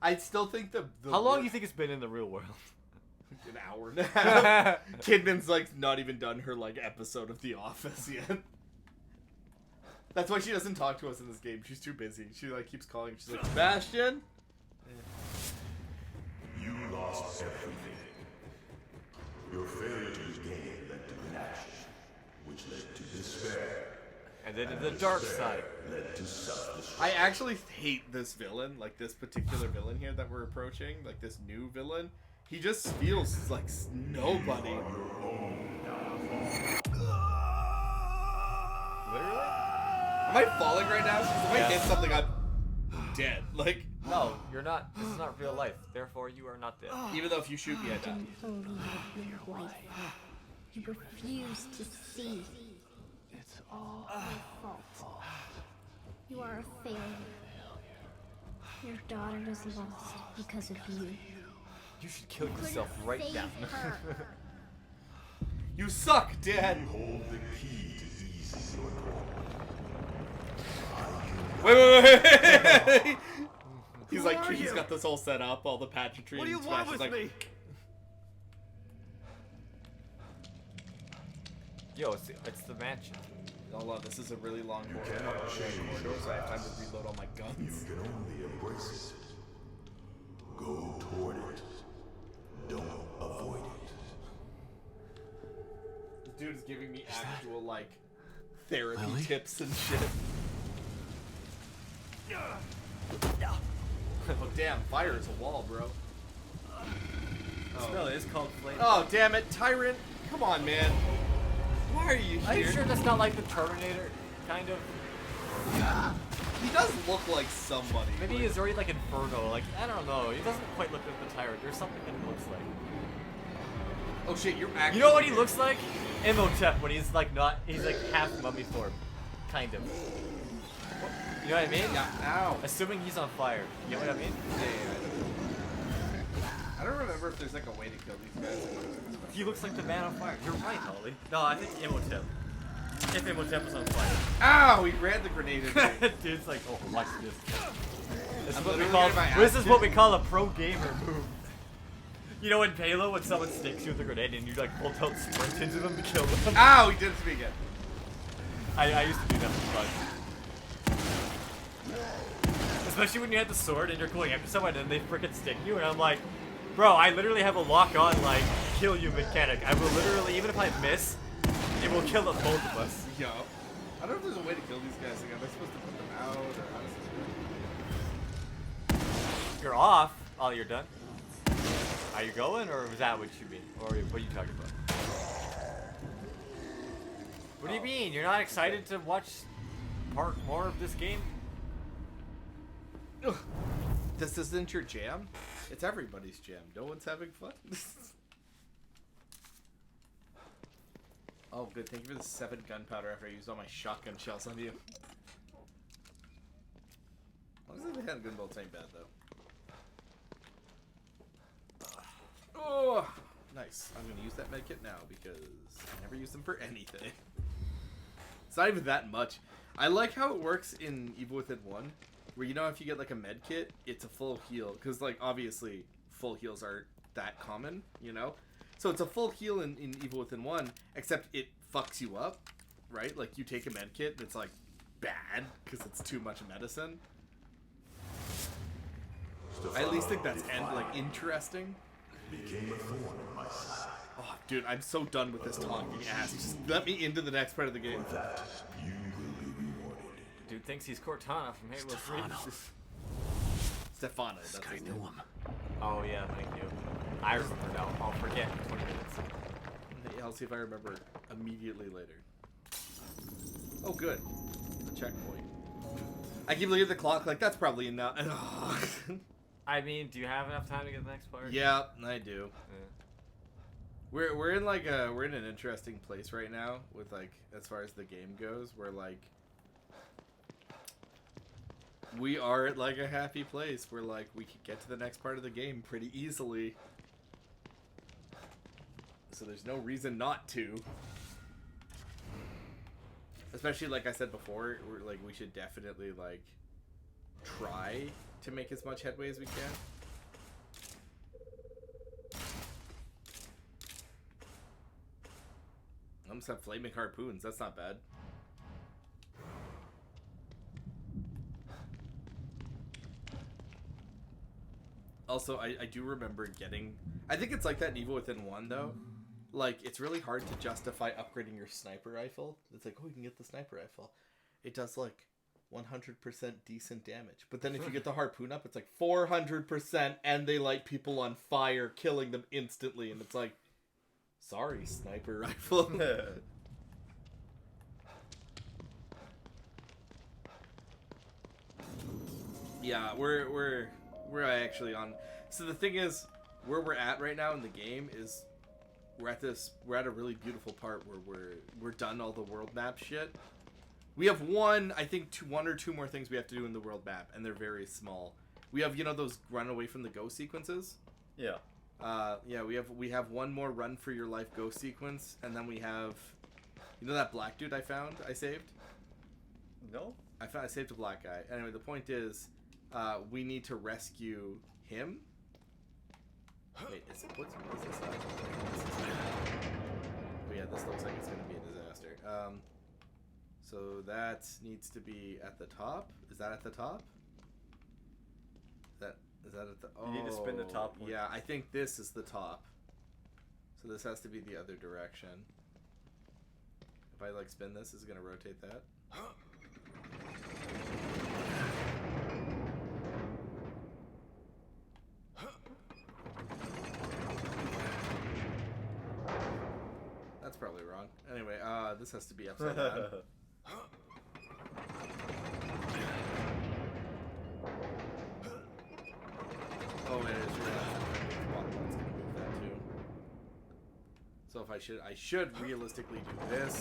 [SPEAKER 1] I still think the
[SPEAKER 2] How long do you think it's been in the real world?
[SPEAKER 1] An hour and a half. Kidman's like not even done her like episode of The Office yet. That's why she doesn't talk to us in this game. She's too busy. She like keeps calling. She's like, Sebastian.
[SPEAKER 18] You lost everything. Your failure to regain led to inaction, which led to despair.
[SPEAKER 2] And then to the dark side.
[SPEAKER 18] Led to self-destruction.
[SPEAKER 1] I actually hate this villain, like this particular villain here that we're approaching, like this new villain. He just feels like nobody.
[SPEAKER 2] Literally?
[SPEAKER 1] Am I falling right now? 'Cause if I hit something, I'm dead. Like,
[SPEAKER 2] no, you're not. This is not real life. Therefore, you are not dead.
[SPEAKER 1] Even though if you shoot me, I die.
[SPEAKER 19] Don't believe your wife. You refuse to see.
[SPEAKER 5] It's all
[SPEAKER 19] Your fault. You are a failure. Your daughter is lost because of you.
[SPEAKER 2] You should kill yourself right now.
[SPEAKER 1] You suck, Dad.
[SPEAKER 18] You hold the key to easing your
[SPEAKER 1] Wait. He's
[SPEAKER 5] Who
[SPEAKER 1] like,
[SPEAKER 5] are
[SPEAKER 1] he's
[SPEAKER 5] you?
[SPEAKER 1] got this all set up, all the pageantry.
[SPEAKER 5] What do you
[SPEAKER 1] and
[SPEAKER 5] want
[SPEAKER 1] Smash is
[SPEAKER 5] with
[SPEAKER 1] like,
[SPEAKER 5] me?
[SPEAKER 2] Yo, it's the mansion.
[SPEAKER 1] Hold on, this is a really long corridor, so I have time to reload all my guns.
[SPEAKER 18] You can only embrace it. Go toward it. Don't avoid it.
[SPEAKER 1] This dude is giving me actual, like, therapy
[SPEAKER 5] Lily?
[SPEAKER 1] tips and shit. Oh, damn, fire is a wall, bro.
[SPEAKER 2] This spell is called Flame.
[SPEAKER 1] Oh, damn it, Tyrant! Come on, man. Why are you here?
[SPEAKER 2] Are you sure that's not like the Terminator, kind of?
[SPEAKER 1] He does look like somebody.
[SPEAKER 2] Maybe he's already like Inferno. Like, I don't know. He doesn't quite look like the Tyrant. There's something that he looks like.
[SPEAKER 1] Oh shit, you're actually.
[SPEAKER 2] You know what he looks like? Imhotep when he's like not. He's like half mummy form, kind of. You know what I mean?
[SPEAKER 1] Yeah. Ow.
[SPEAKER 2] Assuming he's on fire. You know what I mean?
[SPEAKER 1] I don't remember if there's like a way to kill these guys.
[SPEAKER 2] He looks like the man on fire. You're right, Holly. No, I think Imhotep. If Imhotep was on fire.
[SPEAKER 1] Ow! He ran the grenade at me.
[SPEAKER 2] Dude's like, oh, watch this. This is
[SPEAKER 1] I'm
[SPEAKER 2] what we call a pro gamer move. You know in Halo when someone sticks you with a grenade and you like pull out sprint into them to kill them?
[SPEAKER 1] Ow! He did it to me again.
[SPEAKER 2] I used to do that for fun. Especially when you had the sword and you're going after someone and they freaking stick you and I'm like, bro, I literally have a lock-on like kill you mechanic. I will literally, even if I miss, it will kill both of us.
[SPEAKER 1] Yo. I don't know if there's a way to kill these guys. Like, am I supposed to put them out or how does this work?
[SPEAKER 2] You're off. Oh, you're done? Are you going or was that what you mean? Or what are you talking about? What do you mean? You're not excited to watch more of this game?
[SPEAKER 1] Ugh. This isn't your jam? It's everybody's jam. No one's having fun. Oh, good. Thank you for the 7 gunpowder after I used all my shotgun shells on you. As long as the handgun bolts ain't bad, though. Oh, nice. I'm going to use that medkit now because I never use them for anything. It's not even that much. I like how it works in Evil Within 1, where you know if you get like a medkit, it's a full heal. Because like obviously full heals aren't that common, you know? So it's a full heal in Evil Within 1, except it fucks you up, right? Like you take a medkit and it's like bad because it's too much medicine. I at least think that's like interesting.
[SPEAKER 18] Became a thorn in my side.
[SPEAKER 1] Oh, dude, I'm so done with this talking ass. Just let me into the next part of the game.
[SPEAKER 18] That you will be rewarded.
[SPEAKER 2] Dude thinks he's Cortana from Halo 3.
[SPEAKER 1] Stefano. That's his name.
[SPEAKER 2] Oh yeah, thank you. I remember now. I'll forget in 20 minutes.
[SPEAKER 1] I'll see if I remember immediately later. Oh, good. A checkpoint. I keep looking at the clock like that's probably enough.
[SPEAKER 2] I mean, do you have enough time to get the next part?
[SPEAKER 1] Yeah, I do.
[SPEAKER 2] Yeah.
[SPEAKER 1] We're in like we're in an interesting place right now with like as far as the game goes. We're like we are at like a happy place where like we could get to the next part of the game pretty easily. So there's no reason not to. Especially like I said before, we're like we should definitely like try to make as much headway as we can. I almost have flaming harpoons. That's not bad. Also, I do remember getting... I think it's like that in Evil Within 1, though. Like, it's really hard to justify upgrading your sniper rifle. It's like, oh, you can get the sniper rifle. It does, like, 100% decent damage. But then if you get the harpoon up, it's like 400%, and they light people on fire, killing them instantly. And it's like, sorry, sniper rifle. Yeah, we're actually on. So the thing is, where we're at right now in the game is we're at a really beautiful part where we're done all the world map shit. We have one or two more things we have to do in the world map, and they're very small. We have, you know, those run away from the ghost sequences?
[SPEAKER 2] Yeah.
[SPEAKER 1] Yeah, we have one more run for your life ghost sequence, and then we have, you know that black dude I saved?
[SPEAKER 2] No.
[SPEAKER 1] I saved a black guy. Anyway, the point is, we need to rescue him. Wait, what is this? Oh yeah, this looks like it's gonna be a disaster. So that needs to be at the top. Is that at the top? Is that at the? Oh,
[SPEAKER 2] you need to spin the top one.
[SPEAKER 1] Yeah, I think this is the top. So this has to be the other direction. If I like spin this, is it gonna rotate that?
[SPEAKER 11] This has to be upside down. Oh, it is. That's gonna move that too. So if I should realistically do this,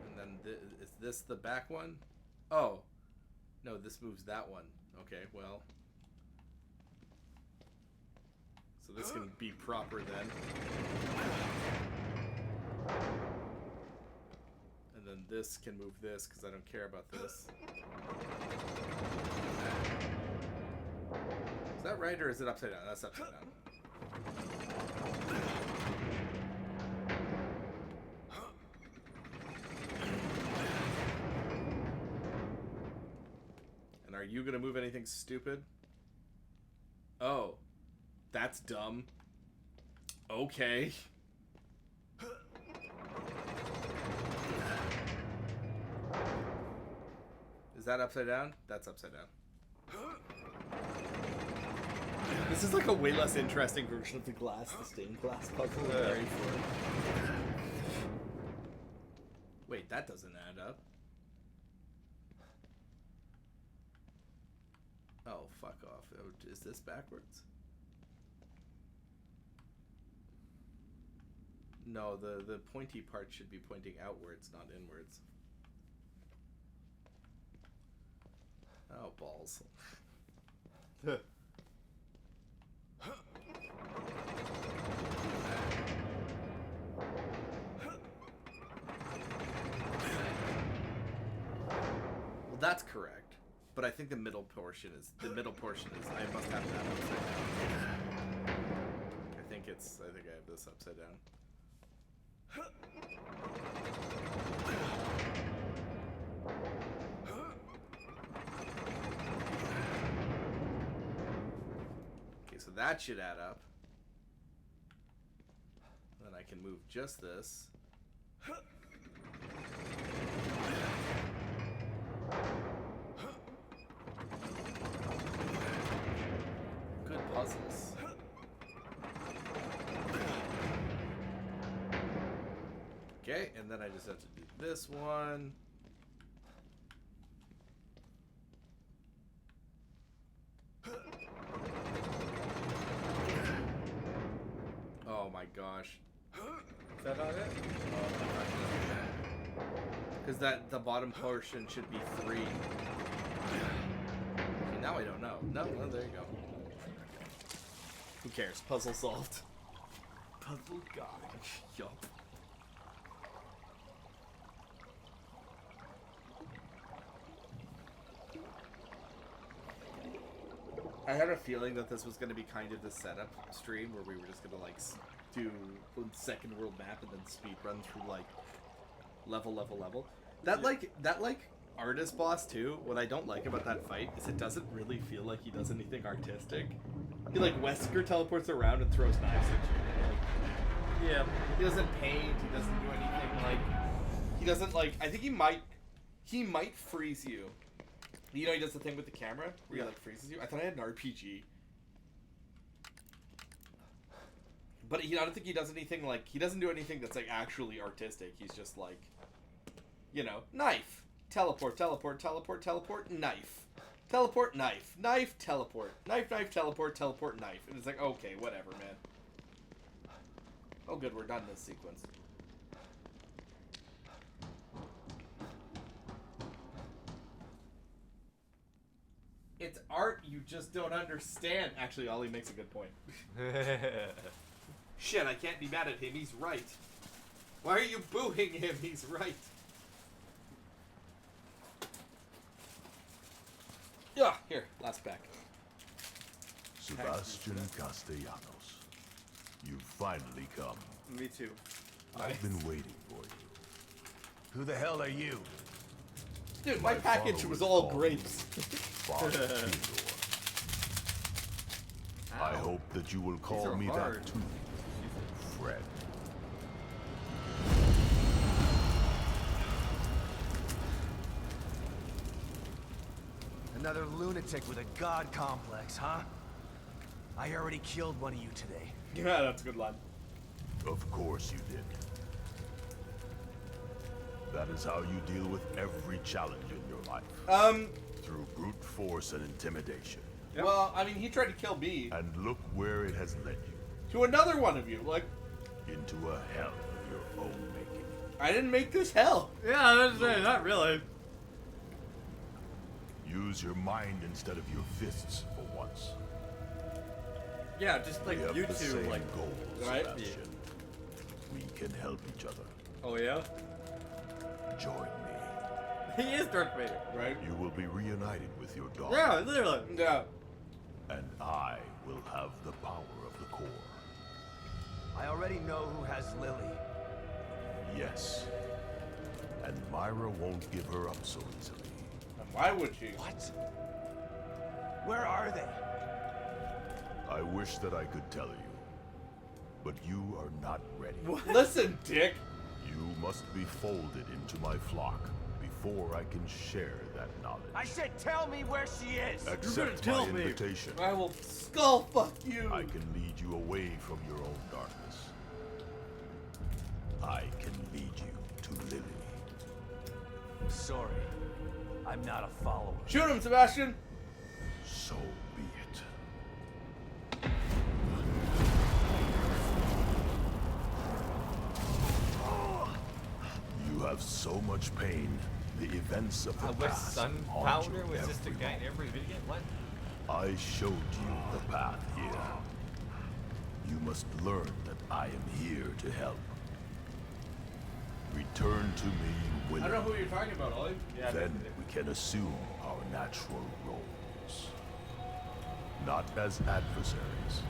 [SPEAKER 11] and then is this the back one? Oh, no, this moves that one. Okay, well, so this can be proper then. And then this can move this because I don't care about this. Is that right or is it upside down? That's upside down. And are you gonna move anything stupid? Oh, that's dumb. Okay. Is that upside down? That's upside down.
[SPEAKER 1] This is like a way less interesting version of the stained glass puzzle.
[SPEAKER 11] Very fun. Wait, that doesn't add up. Oh, fuck off. Is this backwards? No, the pointy part should be pointing outwards, not inwards. Oh, balls. Well, that's correct, but I think the middle portion is I must have that upside down. I think I have this upside down. Okay, so that should add up. Then I can move just this. Good puzzles. Okay, and then I just have to do this one. Oh my gosh.
[SPEAKER 1] Is that not it?
[SPEAKER 11] Because the bottom portion should be 3. Okay, now I don't know. No, well, there you go.
[SPEAKER 1] Who cares? Puzzle solved. Puzzle guy. Yup.
[SPEAKER 11] I had a feeling that this was going to be kind of the setup stream where we were just going to like do second world map and then speed run through like level. That artist boss too. What I don't like about that fight is it doesn't really feel like he does anything artistic. He like Wesker teleports around and throws knives at you. Like, yeah, he doesn't paint. He doesn't do anything like. He doesn't like. I think he might freeze you. You know, he does the thing with the camera where he like freezes you. I thought I had an RPG. But I don't think he does anything like, he doesn't do anything that's like actually artistic. He's just like, you know, knife, teleport, teleport, teleport, teleport, knife, teleport, knife, knife, teleport, knife, knife, teleport, teleport, knife. And it's like, okay, whatever, man. Oh good, we're done this sequence. It's art you just don't understand. Actually, Ollie makes a good point. Shit, I can't be mad at him. He's right. Why are you booing him? He's right. Yeah, here, last pack.
[SPEAKER 18] Sebastian Castellanos, you've finally come.
[SPEAKER 1] Me too.
[SPEAKER 18] I've been waiting for you.
[SPEAKER 5] Who the hell are you?
[SPEAKER 1] Dude, my package was all grapes.
[SPEAKER 18] Father Theodore. I hope that you will call me that too, Fred.
[SPEAKER 5] Another lunatic with a god complex, huh? I already killed one of you today.
[SPEAKER 1] Yeah, that's a good line.
[SPEAKER 18] Of course you did. That is how you deal with every challenge in your life. Through brute force and intimidation.
[SPEAKER 11] Well, I mean, he tried to kill me.
[SPEAKER 18] And look where it has led you.
[SPEAKER 11] To another one of you, like...
[SPEAKER 18] Into a hell of your own making.
[SPEAKER 11] I didn't make this hell.
[SPEAKER 2] Yeah, that's not really.
[SPEAKER 18] Use your mind instead of your fists for once.
[SPEAKER 2] Yeah, just like
[SPEAKER 18] we have
[SPEAKER 2] you
[SPEAKER 18] the
[SPEAKER 2] two,
[SPEAKER 18] same
[SPEAKER 2] like...
[SPEAKER 18] goals,
[SPEAKER 2] Right?
[SPEAKER 18] Sebastian. We can help each other.
[SPEAKER 2] Oh, yeah?
[SPEAKER 18] Join me.
[SPEAKER 2] He is Darth Vader.
[SPEAKER 11] Right?
[SPEAKER 18] You will be reunited with your daughter.
[SPEAKER 2] Yeah, literally.
[SPEAKER 11] Yeah.
[SPEAKER 18] And I will have the power of the core.
[SPEAKER 5] I already know who has Lily.
[SPEAKER 18] Yes. And Myra won't give her up so easily.
[SPEAKER 11] And why would she?
[SPEAKER 5] What? Where are they?
[SPEAKER 18] I wish that I could tell you. But you are not ready.
[SPEAKER 11] Listen, Dick.
[SPEAKER 18] You must be folded into my flock before I can share that knowledge.
[SPEAKER 5] I said tell me where she is!
[SPEAKER 18] Accept my invitation.
[SPEAKER 11] I will skull fuck you.
[SPEAKER 18] I can lead you away from your own darkness. I can lead you to Lily.
[SPEAKER 5] Sorry. I'm not a follower.
[SPEAKER 11] Shoot him, Sebastian!
[SPEAKER 18] So be it. You have so much pain. The events of the
[SPEAKER 2] I wish
[SPEAKER 18] past
[SPEAKER 2] Sun
[SPEAKER 18] haunt you
[SPEAKER 2] Powder was just a
[SPEAKER 18] every
[SPEAKER 2] guy in
[SPEAKER 18] moment.
[SPEAKER 2] every video. What?
[SPEAKER 18] I showed you the path here. You must learn that I am here to help. Return to me
[SPEAKER 11] I
[SPEAKER 18] willingly.
[SPEAKER 11] don't know who you're talking about, Ollie. Yeah,
[SPEAKER 18] Then we can assume our natural roles. Not as adversaries,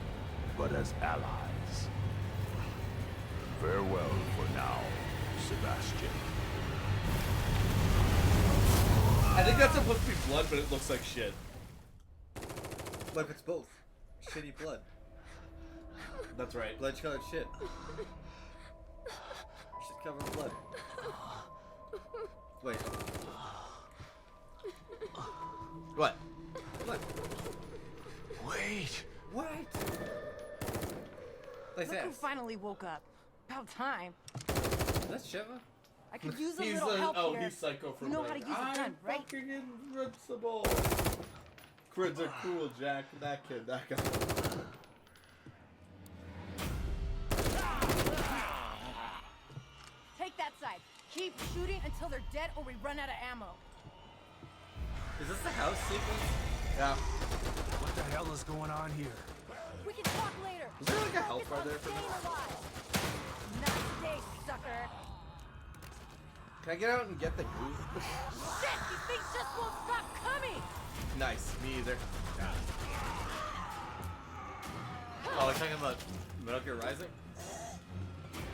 [SPEAKER 18] but as allies. Farewell for now, Sebastian.
[SPEAKER 11] I think that's supposed to be blood, but it looks like shit.
[SPEAKER 2] What if it's both? Shitty blood.
[SPEAKER 11] That's right.
[SPEAKER 2] Blood colored shit. Shit covered in blood. Wait.
[SPEAKER 11] What?
[SPEAKER 2] What?
[SPEAKER 5] Wait.
[SPEAKER 2] What? Like
[SPEAKER 20] Look who
[SPEAKER 2] that.
[SPEAKER 20] finally woke up. About time.
[SPEAKER 2] That's Sheva?
[SPEAKER 20] I could use a
[SPEAKER 11] He's
[SPEAKER 20] little help
[SPEAKER 11] oh,
[SPEAKER 20] here.
[SPEAKER 11] he's Psycho from
[SPEAKER 20] You know how to use a gun, right?
[SPEAKER 11] fucking invincible. Crids are cool, Jack. That kid, that guy.
[SPEAKER 20] Take that side. Keep shooting until they're dead or we run out of ammo.
[SPEAKER 2] Is this the house sequence?
[SPEAKER 11] Yeah.
[SPEAKER 5] What the hell is going on here?
[SPEAKER 20] We can talk later.
[SPEAKER 11] Is there like a health bar
[SPEAKER 20] Focus
[SPEAKER 11] there for
[SPEAKER 20] on
[SPEAKER 11] me?
[SPEAKER 20] staying alive. Nice day, sucker.
[SPEAKER 11] Can I get out and get the goose?
[SPEAKER 20] Shit, these things just won't stop coming.
[SPEAKER 11] Nice. Me either.
[SPEAKER 2] Oh, we're talking about Metal Gear Rising?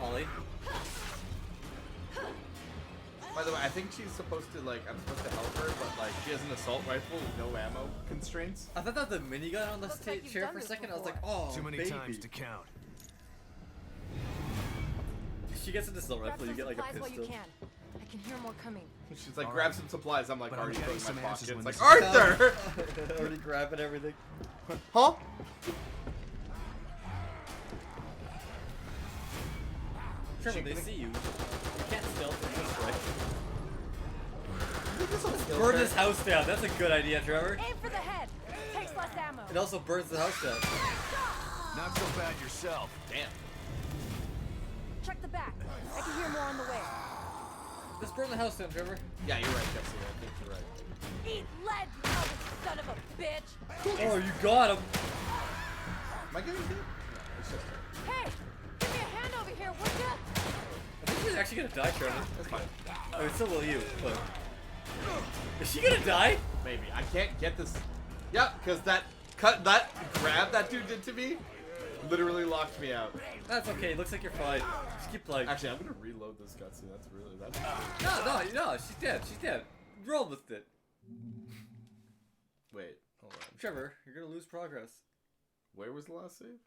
[SPEAKER 2] Ollie?
[SPEAKER 11] By the way, I think she's supposed to, like, I'm supposed to help her, but, like, she has an assault rifle with no ammo constraints.
[SPEAKER 2] I thought that was the minigun on the
[SPEAKER 20] Looks like you've
[SPEAKER 2] chair
[SPEAKER 20] done
[SPEAKER 2] for a
[SPEAKER 20] this
[SPEAKER 2] second. I was
[SPEAKER 20] before.
[SPEAKER 2] like, oh,
[SPEAKER 5] Too many
[SPEAKER 2] baby.
[SPEAKER 5] times to count.
[SPEAKER 2] If she gets an assault
[SPEAKER 20] Grab
[SPEAKER 2] rifle, you
[SPEAKER 20] some
[SPEAKER 2] get like a
[SPEAKER 20] supplies while you
[SPEAKER 2] pistol.
[SPEAKER 20] can. I can hear more coming.
[SPEAKER 11] She's like,
[SPEAKER 5] All
[SPEAKER 11] grab
[SPEAKER 5] right.
[SPEAKER 11] some supplies. I'm like,
[SPEAKER 5] But I'm
[SPEAKER 11] already
[SPEAKER 5] getting
[SPEAKER 11] putting my
[SPEAKER 5] some answers
[SPEAKER 11] pockets.
[SPEAKER 5] when
[SPEAKER 11] Like,
[SPEAKER 5] this
[SPEAKER 11] Arthur!
[SPEAKER 2] Already grabbing everything.
[SPEAKER 11] Huh?
[SPEAKER 2] Trevor, they see you. You can't stealth in this way.
[SPEAKER 11] Let's
[SPEAKER 2] Burn this house down. That's a good idea, Trevor.
[SPEAKER 20] Aim for the head. Takes less ammo.
[SPEAKER 2] It also burns the house down.
[SPEAKER 5] Not so bad yourself.
[SPEAKER 11] Damn.
[SPEAKER 20] Check the back. I can hear more on the way.
[SPEAKER 2] Let's burn the house down, Trevor.
[SPEAKER 11] Yeah, you're right, Jesse. I think you're right.
[SPEAKER 20] Eat lead, you other son of a bitch.
[SPEAKER 2] Oh, you got him.
[SPEAKER 11] Am I getting hit? No, it's just her.
[SPEAKER 20] Hey, give me a hand over here, would ya?
[SPEAKER 2] I think she's actually gonna die, Trevor.
[SPEAKER 11] That's fine.
[SPEAKER 2] I mean, so will you, but... Is she gonna die?
[SPEAKER 11] Maybe. I can't get this. Yep, because that grab that dude did to me literally locked me out.
[SPEAKER 2] That's okay. Looks like you're fine. Just keep playing.
[SPEAKER 11] Actually, I'm gonna reload this cutscene. That's
[SPEAKER 2] No, she's dead. She's dead. Roll with it.
[SPEAKER 11] Wait, hold on.
[SPEAKER 2] Trevor, you're gonna lose progress.
[SPEAKER 11] Where was the last save?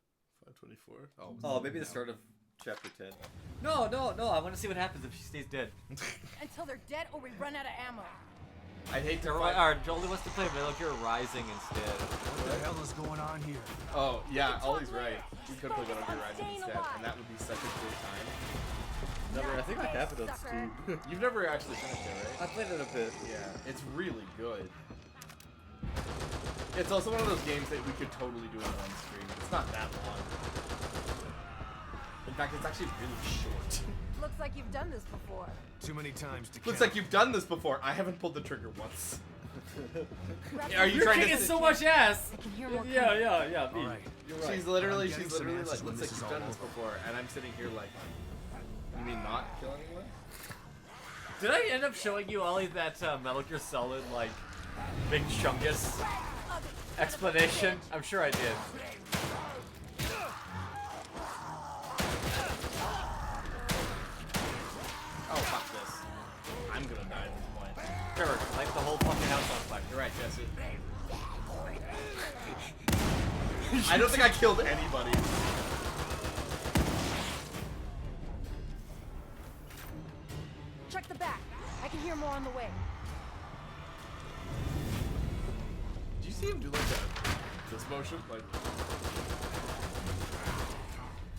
[SPEAKER 11] 524.
[SPEAKER 2] Oh, maybe the start of chapter 10. No. I want to see what happens if she stays dead.
[SPEAKER 20] Until they're dead or we run out of ammo.
[SPEAKER 11] I'd hate to
[SPEAKER 2] Alright, Jolie wants to play Metal Gear Rising instead.
[SPEAKER 5] What the hell is going on here?
[SPEAKER 11] Oh, yeah, Ollie's right. We could play Metal Gear Rising instead, and that would be such a good time.
[SPEAKER 1] Never, I think I have it on Steam.
[SPEAKER 11] You've never actually finished it, right?
[SPEAKER 1] I played it a bit.
[SPEAKER 11] Yeah, it's really good. It's also one of those games that we could totally do in one stream. It's not that long. In fact, it's actually really short.
[SPEAKER 20] Looks like you've done this before.
[SPEAKER 5] Too many times to
[SPEAKER 11] Looks
[SPEAKER 5] count.
[SPEAKER 11] like you've done this before. I haven't pulled the trigger once.
[SPEAKER 2] Are you trying to so much ass?
[SPEAKER 20] I can hear more
[SPEAKER 2] Yeah,
[SPEAKER 20] coming.
[SPEAKER 2] Me.
[SPEAKER 5] Right.
[SPEAKER 1] You're right.
[SPEAKER 11] She's literally
[SPEAKER 5] I'm getting
[SPEAKER 11] like,
[SPEAKER 5] some
[SPEAKER 11] looks
[SPEAKER 5] answers when
[SPEAKER 11] like
[SPEAKER 5] this
[SPEAKER 11] you've
[SPEAKER 5] is
[SPEAKER 11] done
[SPEAKER 5] all
[SPEAKER 11] this
[SPEAKER 5] over.
[SPEAKER 11] before, and I'm sitting here like, you mean not kill anyone?
[SPEAKER 2] Did I end up showing you, Ollie, that Metal Gear Solid, like, Big Chungus explanation? I'm sure I did.
[SPEAKER 11] Oh, fuck this. I'm gonna die at this point.
[SPEAKER 2] Trevor, light the whole fucking house on fire.
[SPEAKER 11] You're right, Jesse. I don't think I killed anybody.
[SPEAKER 20] Check the back. I can hear more on the way.
[SPEAKER 11] Did you see him do like this motion? Like,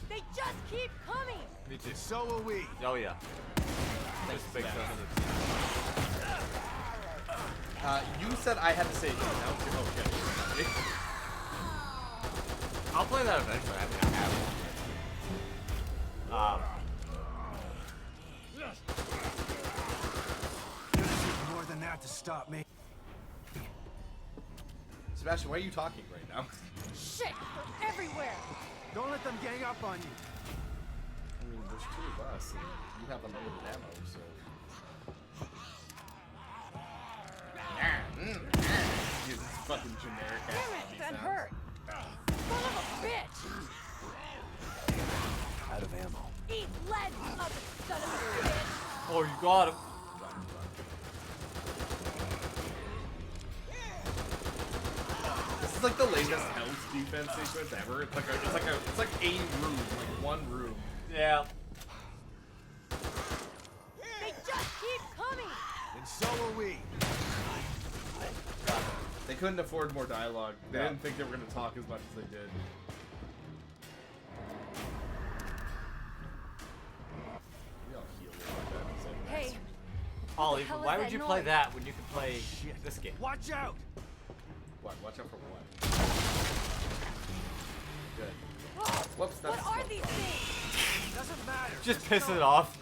[SPEAKER 20] They just keep coming.
[SPEAKER 2] Me too.
[SPEAKER 5] So are we.
[SPEAKER 2] Oh, yeah.
[SPEAKER 11] Thanks,
[SPEAKER 2] Big
[SPEAKER 11] Sebastian.
[SPEAKER 2] stuff.
[SPEAKER 11] You said I had to say it. Now it's your okay.
[SPEAKER 2] I'll play that eventually. I mean, I have it.
[SPEAKER 5] You're gonna do more than that to stop me.
[SPEAKER 11] Sebastian, why are you talking right now?
[SPEAKER 20] Shit, they're everywhere.
[SPEAKER 5] Don't let them gang up on you.
[SPEAKER 11] I mean, there's two of us, and you have unlimited ammo, so. Use this fucking generic ass
[SPEAKER 20] Damn it,
[SPEAKER 11] zombie
[SPEAKER 20] that
[SPEAKER 11] sounds.
[SPEAKER 20] hurt. Son of a bitch.
[SPEAKER 5] Out of ammo.
[SPEAKER 20] Eat lead, other son of a bitch.
[SPEAKER 2] Oh, you got him.
[SPEAKER 11] This is like the latest health defense sequence ever. It's like a room, like one room.
[SPEAKER 2] Yeah.
[SPEAKER 20] They just keep coming.
[SPEAKER 5] And so are we.
[SPEAKER 11] They couldn't afford more dialogue. They
[SPEAKER 2] Yeah.
[SPEAKER 11] didn't think they were going to talk as much as they did. We all heal like that.
[SPEAKER 20] Hey,
[SPEAKER 2] Ollie,
[SPEAKER 20] hell is
[SPEAKER 2] why
[SPEAKER 20] that
[SPEAKER 2] would you play
[SPEAKER 20] noise?
[SPEAKER 2] that when you could play this game?
[SPEAKER 5] Watch out.
[SPEAKER 11] What? Watch out for what? Good. Whoops, that's
[SPEAKER 20] what are these things?
[SPEAKER 5] Doesn't matter.
[SPEAKER 2] Just piss it off.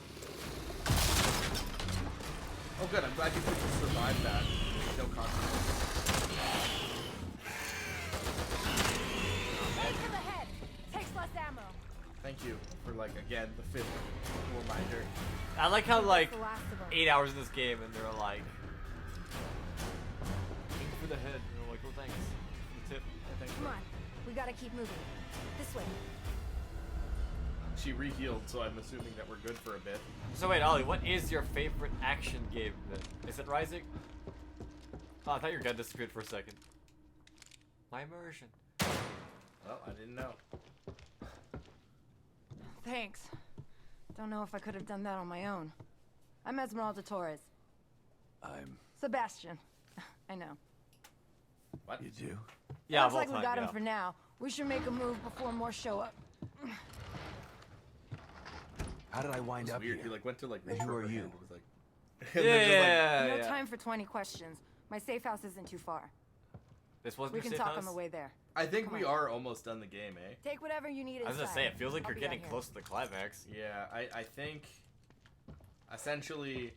[SPEAKER 11] Oh good, I'm glad you could survive that. No consequences.
[SPEAKER 20] Aim for the head. Takes less ammo.
[SPEAKER 11] Thank you for, like, again, the fifth reminder.
[SPEAKER 2] I like how, like,
[SPEAKER 20] The last of 'em.
[SPEAKER 2] 8 hours in this game and they're like, aim for the head. And I'm like, well, thanks. The tip.
[SPEAKER 20] Come on, we gotta keep moving. This way.
[SPEAKER 11] She re-healed, so I'm assuming that we're good for a bit.
[SPEAKER 2] So wait, Ollie, what is your favorite action game then? Is it Rising? Oh, I thought your gun disappeared for a second. My immersion.
[SPEAKER 11] Well, I didn't know.
[SPEAKER 20] Thanks. Don't know if I could have done that on my own. I'm Esmeralda Torres.
[SPEAKER 5] I'm.
[SPEAKER 20] Sebastian. I know.
[SPEAKER 11] What?
[SPEAKER 5] You do?
[SPEAKER 2] Yeah,
[SPEAKER 20] Looks
[SPEAKER 2] both
[SPEAKER 20] like we
[SPEAKER 2] time,
[SPEAKER 20] got
[SPEAKER 2] yeah.
[SPEAKER 20] him for now. We should make a move before more show up.
[SPEAKER 5] How did I wind
[SPEAKER 11] It's
[SPEAKER 5] up
[SPEAKER 11] weird.
[SPEAKER 5] here?
[SPEAKER 11] He like went to like.
[SPEAKER 5] And who are you?
[SPEAKER 11] Was like,
[SPEAKER 2] Yeah,
[SPEAKER 11] and then just, like,
[SPEAKER 2] yeah,
[SPEAKER 20] No
[SPEAKER 2] yeah.
[SPEAKER 20] time for 20 questions. My safe house isn't too far.
[SPEAKER 2] This wasn't
[SPEAKER 20] We
[SPEAKER 2] your
[SPEAKER 20] can
[SPEAKER 2] safe
[SPEAKER 20] talk
[SPEAKER 2] house?
[SPEAKER 20] on the way there.
[SPEAKER 11] I think
[SPEAKER 20] Come
[SPEAKER 11] we
[SPEAKER 20] on.
[SPEAKER 11] are almost done the game, eh?
[SPEAKER 20] Take whatever you need
[SPEAKER 2] I was
[SPEAKER 20] inside.
[SPEAKER 2] gonna say, it feels like
[SPEAKER 20] I'll
[SPEAKER 2] you're
[SPEAKER 20] be
[SPEAKER 2] getting
[SPEAKER 20] down here.
[SPEAKER 2] close to the climax.
[SPEAKER 11] Yeah, I think essentially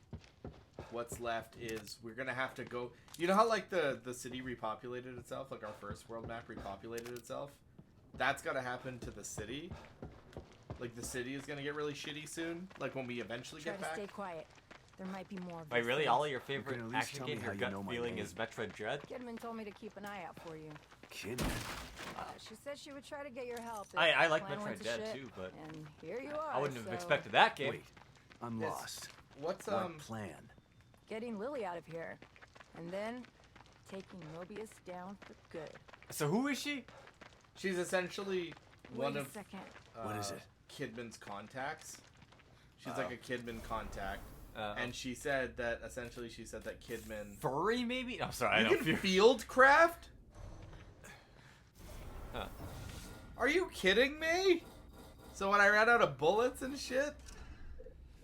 [SPEAKER 11] what's left is we're gonna have to go. You know how like the city repopulated itself, like our first world map repopulated itself? That's gotta happen to the city. Like the city is gonna get really shitty soon. Like when we eventually
[SPEAKER 20] Try
[SPEAKER 11] get
[SPEAKER 20] to
[SPEAKER 11] back.
[SPEAKER 20] stay quiet. There might be more. of
[SPEAKER 2] Wait,
[SPEAKER 20] these
[SPEAKER 2] really?
[SPEAKER 20] things.
[SPEAKER 2] Ollie, your favorite
[SPEAKER 5] at least
[SPEAKER 2] action
[SPEAKER 5] tell
[SPEAKER 2] game,
[SPEAKER 5] me
[SPEAKER 2] your
[SPEAKER 5] how you
[SPEAKER 2] gut
[SPEAKER 5] know my
[SPEAKER 2] feeling
[SPEAKER 5] name.
[SPEAKER 2] is Metroid Dread?
[SPEAKER 20] Kidman told me to keep an eye out for you.
[SPEAKER 5] Kid.
[SPEAKER 20] She said she would try to get your help. if
[SPEAKER 2] I
[SPEAKER 20] the
[SPEAKER 2] like
[SPEAKER 20] plan
[SPEAKER 2] Metroid
[SPEAKER 20] went to
[SPEAKER 2] Dread
[SPEAKER 20] shit,
[SPEAKER 2] too, but
[SPEAKER 20] And here you are.
[SPEAKER 2] I wouldn't have
[SPEAKER 20] so
[SPEAKER 2] expected that game.
[SPEAKER 5] Wait, I'm
[SPEAKER 11] Yes.
[SPEAKER 5] lost.
[SPEAKER 11] What's
[SPEAKER 5] What plan?
[SPEAKER 20] Getting Lily out of here, and then taking Mobius down for good.
[SPEAKER 2] So who is she?
[SPEAKER 11] She's essentially one
[SPEAKER 20] Wait a
[SPEAKER 11] of
[SPEAKER 20] second.
[SPEAKER 5] What is it?
[SPEAKER 11] Kidman's contacts. She's like a Kidman contact. and she said that essentially Kidman
[SPEAKER 2] furry maybe. I'm sorry.
[SPEAKER 11] You
[SPEAKER 2] I don't
[SPEAKER 11] can field craft.
[SPEAKER 2] Huh.
[SPEAKER 11] Are you kidding me? So when I ran out of bullets and shit.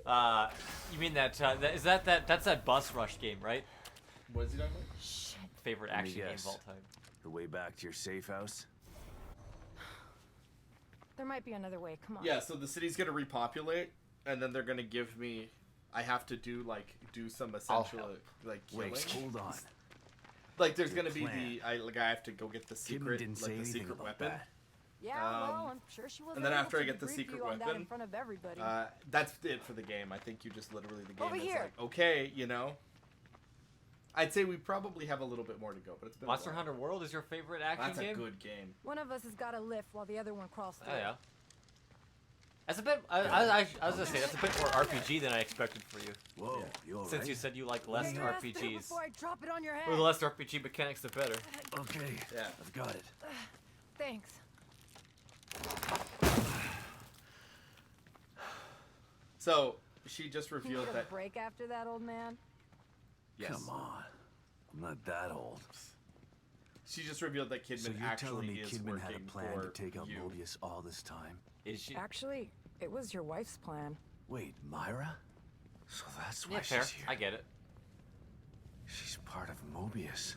[SPEAKER 2] You mean that's that Bus Rush game, right?
[SPEAKER 11] What is he talking about?
[SPEAKER 2] Shit. Favorite action game of all time.
[SPEAKER 5] The way back to your safe house?
[SPEAKER 20] There might be another way. Come on.
[SPEAKER 11] Yeah, so the city's gonna repopulate, and then they're gonna give me. I have to do some essential killing.
[SPEAKER 5] Wait, hold on.
[SPEAKER 11] Like there's gonna
[SPEAKER 5] plan.
[SPEAKER 11] be I have to go get the secret
[SPEAKER 5] didn't say anything
[SPEAKER 11] secret
[SPEAKER 5] about
[SPEAKER 11] weapon.
[SPEAKER 5] that.
[SPEAKER 20] Yeah, well, I'm sure she was.
[SPEAKER 11] And then
[SPEAKER 20] able
[SPEAKER 11] after I
[SPEAKER 20] to
[SPEAKER 11] get the
[SPEAKER 20] debrief
[SPEAKER 11] secret
[SPEAKER 20] you on that
[SPEAKER 11] weapon,
[SPEAKER 20] in front of everybody.
[SPEAKER 11] That's it for the game. I think you just literally the game
[SPEAKER 20] Over
[SPEAKER 11] is
[SPEAKER 20] here.
[SPEAKER 11] like okay, you know. I'd say we probably have a little bit more to go, but it's been
[SPEAKER 2] Monster
[SPEAKER 11] a while.
[SPEAKER 2] Hunter World is your favorite action
[SPEAKER 11] That's
[SPEAKER 2] game?
[SPEAKER 11] a good game.
[SPEAKER 20] One of us has got to lift while the other one crawls through.
[SPEAKER 2] Oh yeah. That's a bit. I was gonna say that's a bit more RPG than I expected for you.
[SPEAKER 5] Whoa, you all
[SPEAKER 2] Since
[SPEAKER 5] right?
[SPEAKER 2] you said you like less
[SPEAKER 20] Get your ass through
[SPEAKER 2] RPGs.
[SPEAKER 20] before I drop it on your head.
[SPEAKER 2] Well, the less RPG mechanics, the better.
[SPEAKER 5] Okay,
[SPEAKER 11] yeah,
[SPEAKER 5] I've got it.
[SPEAKER 20] Thanks.
[SPEAKER 11] So she just
[SPEAKER 20] You
[SPEAKER 11] revealed
[SPEAKER 20] need a
[SPEAKER 11] that.
[SPEAKER 20] break after that, old man.
[SPEAKER 11] Yes.
[SPEAKER 5] Come on. I'm not that old.
[SPEAKER 11] She just revealed that Kidman
[SPEAKER 5] So you're telling
[SPEAKER 11] actually
[SPEAKER 5] me
[SPEAKER 11] is
[SPEAKER 5] Kidman
[SPEAKER 11] working
[SPEAKER 5] had a plan
[SPEAKER 11] for
[SPEAKER 5] to take out
[SPEAKER 11] you.
[SPEAKER 5] Mobius all this time?
[SPEAKER 2] Is she?
[SPEAKER 20] Actually, it was your wife's plan.
[SPEAKER 5] Wait, Myra? So that's why
[SPEAKER 2] Yeah, fair.
[SPEAKER 5] she's here.
[SPEAKER 2] I get it.
[SPEAKER 5] She's part of Mobius.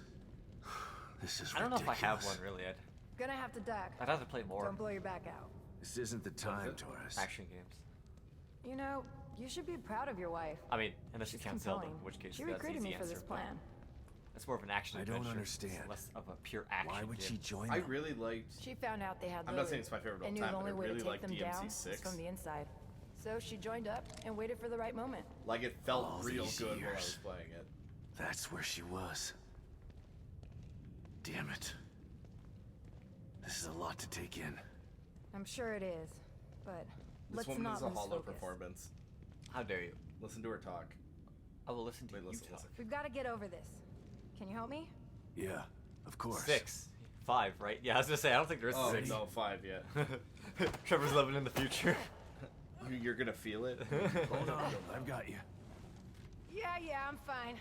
[SPEAKER 5] This is
[SPEAKER 2] I don't know if I have
[SPEAKER 5] ridiculous.
[SPEAKER 2] one really.
[SPEAKER 20] Gonna have to duck.
[SPEAKER 2] I'd have to play more
[SPEAKER 20] Don't blow your back out.
[SPEAKER 5] This isn't the time, Taurus.
[SPEAKER 2] action games.
[SPEAKER 20] You know, you should be proud of your wife.
[SPEAKER 2] I mean, unless you
[SPEAKER 20] She's
[SPEAKER 2] count Zelda,
[SPEAKER 20] compelling.
[SPEAKER 2] in which case
[SPEAKER 20] She
[SPEAKER 2] that's
[SPEAKER 20] recruited
[SPEAKER 2] easy
[SPEAKER 20] me for
[SPEAKER 2] answer,
[SPEAKER 20] this
[SPEAKER 2] but
[SPEAKER 20] plan.
[SPEAKER 2] That's more of an action
[SPEAKER 5] I don't
[SPEAKER 2] adventure.
[SPEAKER 5] understand.
[SPEAKER 2] It's less of a pure action
[SPEAKER 5] Why would
[SPEAKER 2] game.
[SPEAKER 5] she join
[SPEAKER 11] I
[SPEAKER 5] them?
[SPEAKER 11] really liked.
[SPEAKER 20] She found out they had
[SPEAKER 11] I'm
[SPEAKER 20] Lily,
[SPEAKER 11] not saying it's my favorite of all
[SPEAKER 20] and knew
[SPEAKER 11] time,
[SPEAKER 20] the
[SPEAKER 11] but
[SPEAKER 20] only
[SPEAKER 11] I
[SPEAKER 20] way
[SPEAKER 11] really
[SPEAKER 20] to take
[SPEAKER 11] liked
[SPEAKER 20] them down
[SPEAKER 11] DMC6.
[SPEAKER 20] was from the inside. So she joined up and waited for the right moment.
[SPEAKER 11] Like it felt
[SPEAKER 5] All
[SPEAKER 11] real
[SPEAKER 5] these
[SPEAKER 11] good while I was
[SPEAKER 5] years.
[SPEAKER 11] playing it.
[SPEAKER 5] That's where she was. Damn it. This is a lot to take in.
[SPEAKER 20] I'm sure it is, but
[SPEAKER 11] This
[SPEAKER 20] let's
[SPEAKER 11] woman
[SPEAKER 20] not
[SPEAKER 11] is a
[SPEAKER 20] lose
[SPEAKER 11] hollow
[SPEAKER 20] focus.
[SPEAKER 11] performance.
[SPEAKER 2] How dare you?
[SPEAKER 11] Listen to her talk.
[SPEAKER 2] I will listen to
[SPEAKER 11] Wait,
[SPEAKER 2] you
[SPEAKER 11] listen,
[SPEAKER 2] talk.
[SPEAKER 11] listen.
[SPEAKER 20] We've got to get over this. Can you help me?
[SPEAKER 5] Yeah, of course.
[SPEAKER 2] 6. 5, right? Yeah, I was gonna say I don't think there is
[SPEAKER 11] Oh
[SPEAKER 2] a 6.
[SPEAKER 11] no, 5 yet.
[SPEAKER 2] Trevor's living in the future.
[SPEAKER 11] You're gonna feel it.
[SPEAKER 5] Hold on, I've got you.
[SPEAKER 20] Yeah, I'm fine.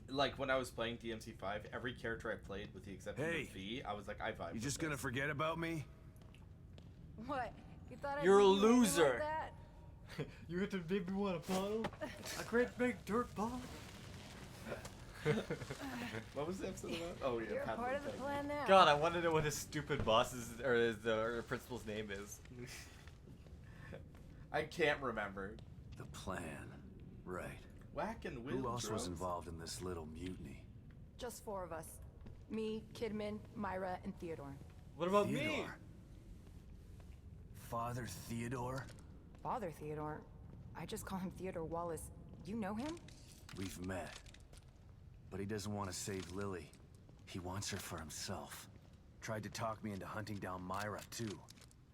[SPEAKER 11] Like when I was playing DMC5, every character I played, with the exception
[SPEAKER 5] Hey.
[SPEAKER 11] of V, I was like, I vibe.
[SPEAKER 5] You
[SPEAKER 11] with
[SPEAKER 5] just
[SPEAKER 11] this.
[SPEAKER 5] gonna forget about me?
[SPEAKER 20] What? You thought
[SPEAKER 2] You're a
[SPEAKER 20] I'd leave you hanging
[SPEAKER 2] loser.
[SPEAKER 20] Like that?
[SPEAKER 2] You hit to make me want a bottle? A great big dirt ball?
[SPEAKER 11] What was the episode about? Oh yeah,
[SPEAKER 20] You're a
[SPEAKER 11] Pat
[SPEAKER 20] part of the
[SPEAKER 11] Lopez.
[SPEAKER 20] plan now.
[SPEAKER 2] God, I want to know what his stupid boss's or principal's name is.
[SPEAKER 11] I can't remember.
[SPEAKER 5] The plan. Right.
[SPEAKER 11] Whack and Will.
[SPEAKER 5] Who else was
[SPEAKER 11] drones.
[SPEAKER 5] involved in this little mutiny?
[SPEAKER 20] Just 4 of us. Me, Kidman, Myra, and Theodore.
[SPEAKER 2] What about me?
[SPEAKER 5] Theodore. Father Theodore?
[SPEAKER 20] Father Theodore? I just call him Theodore Wallace. You know him?
[SPEAKER 5] We've met. But he doesn't want to save Lily. He wants her for himself. Tried to talk me into hunting down Myra, too.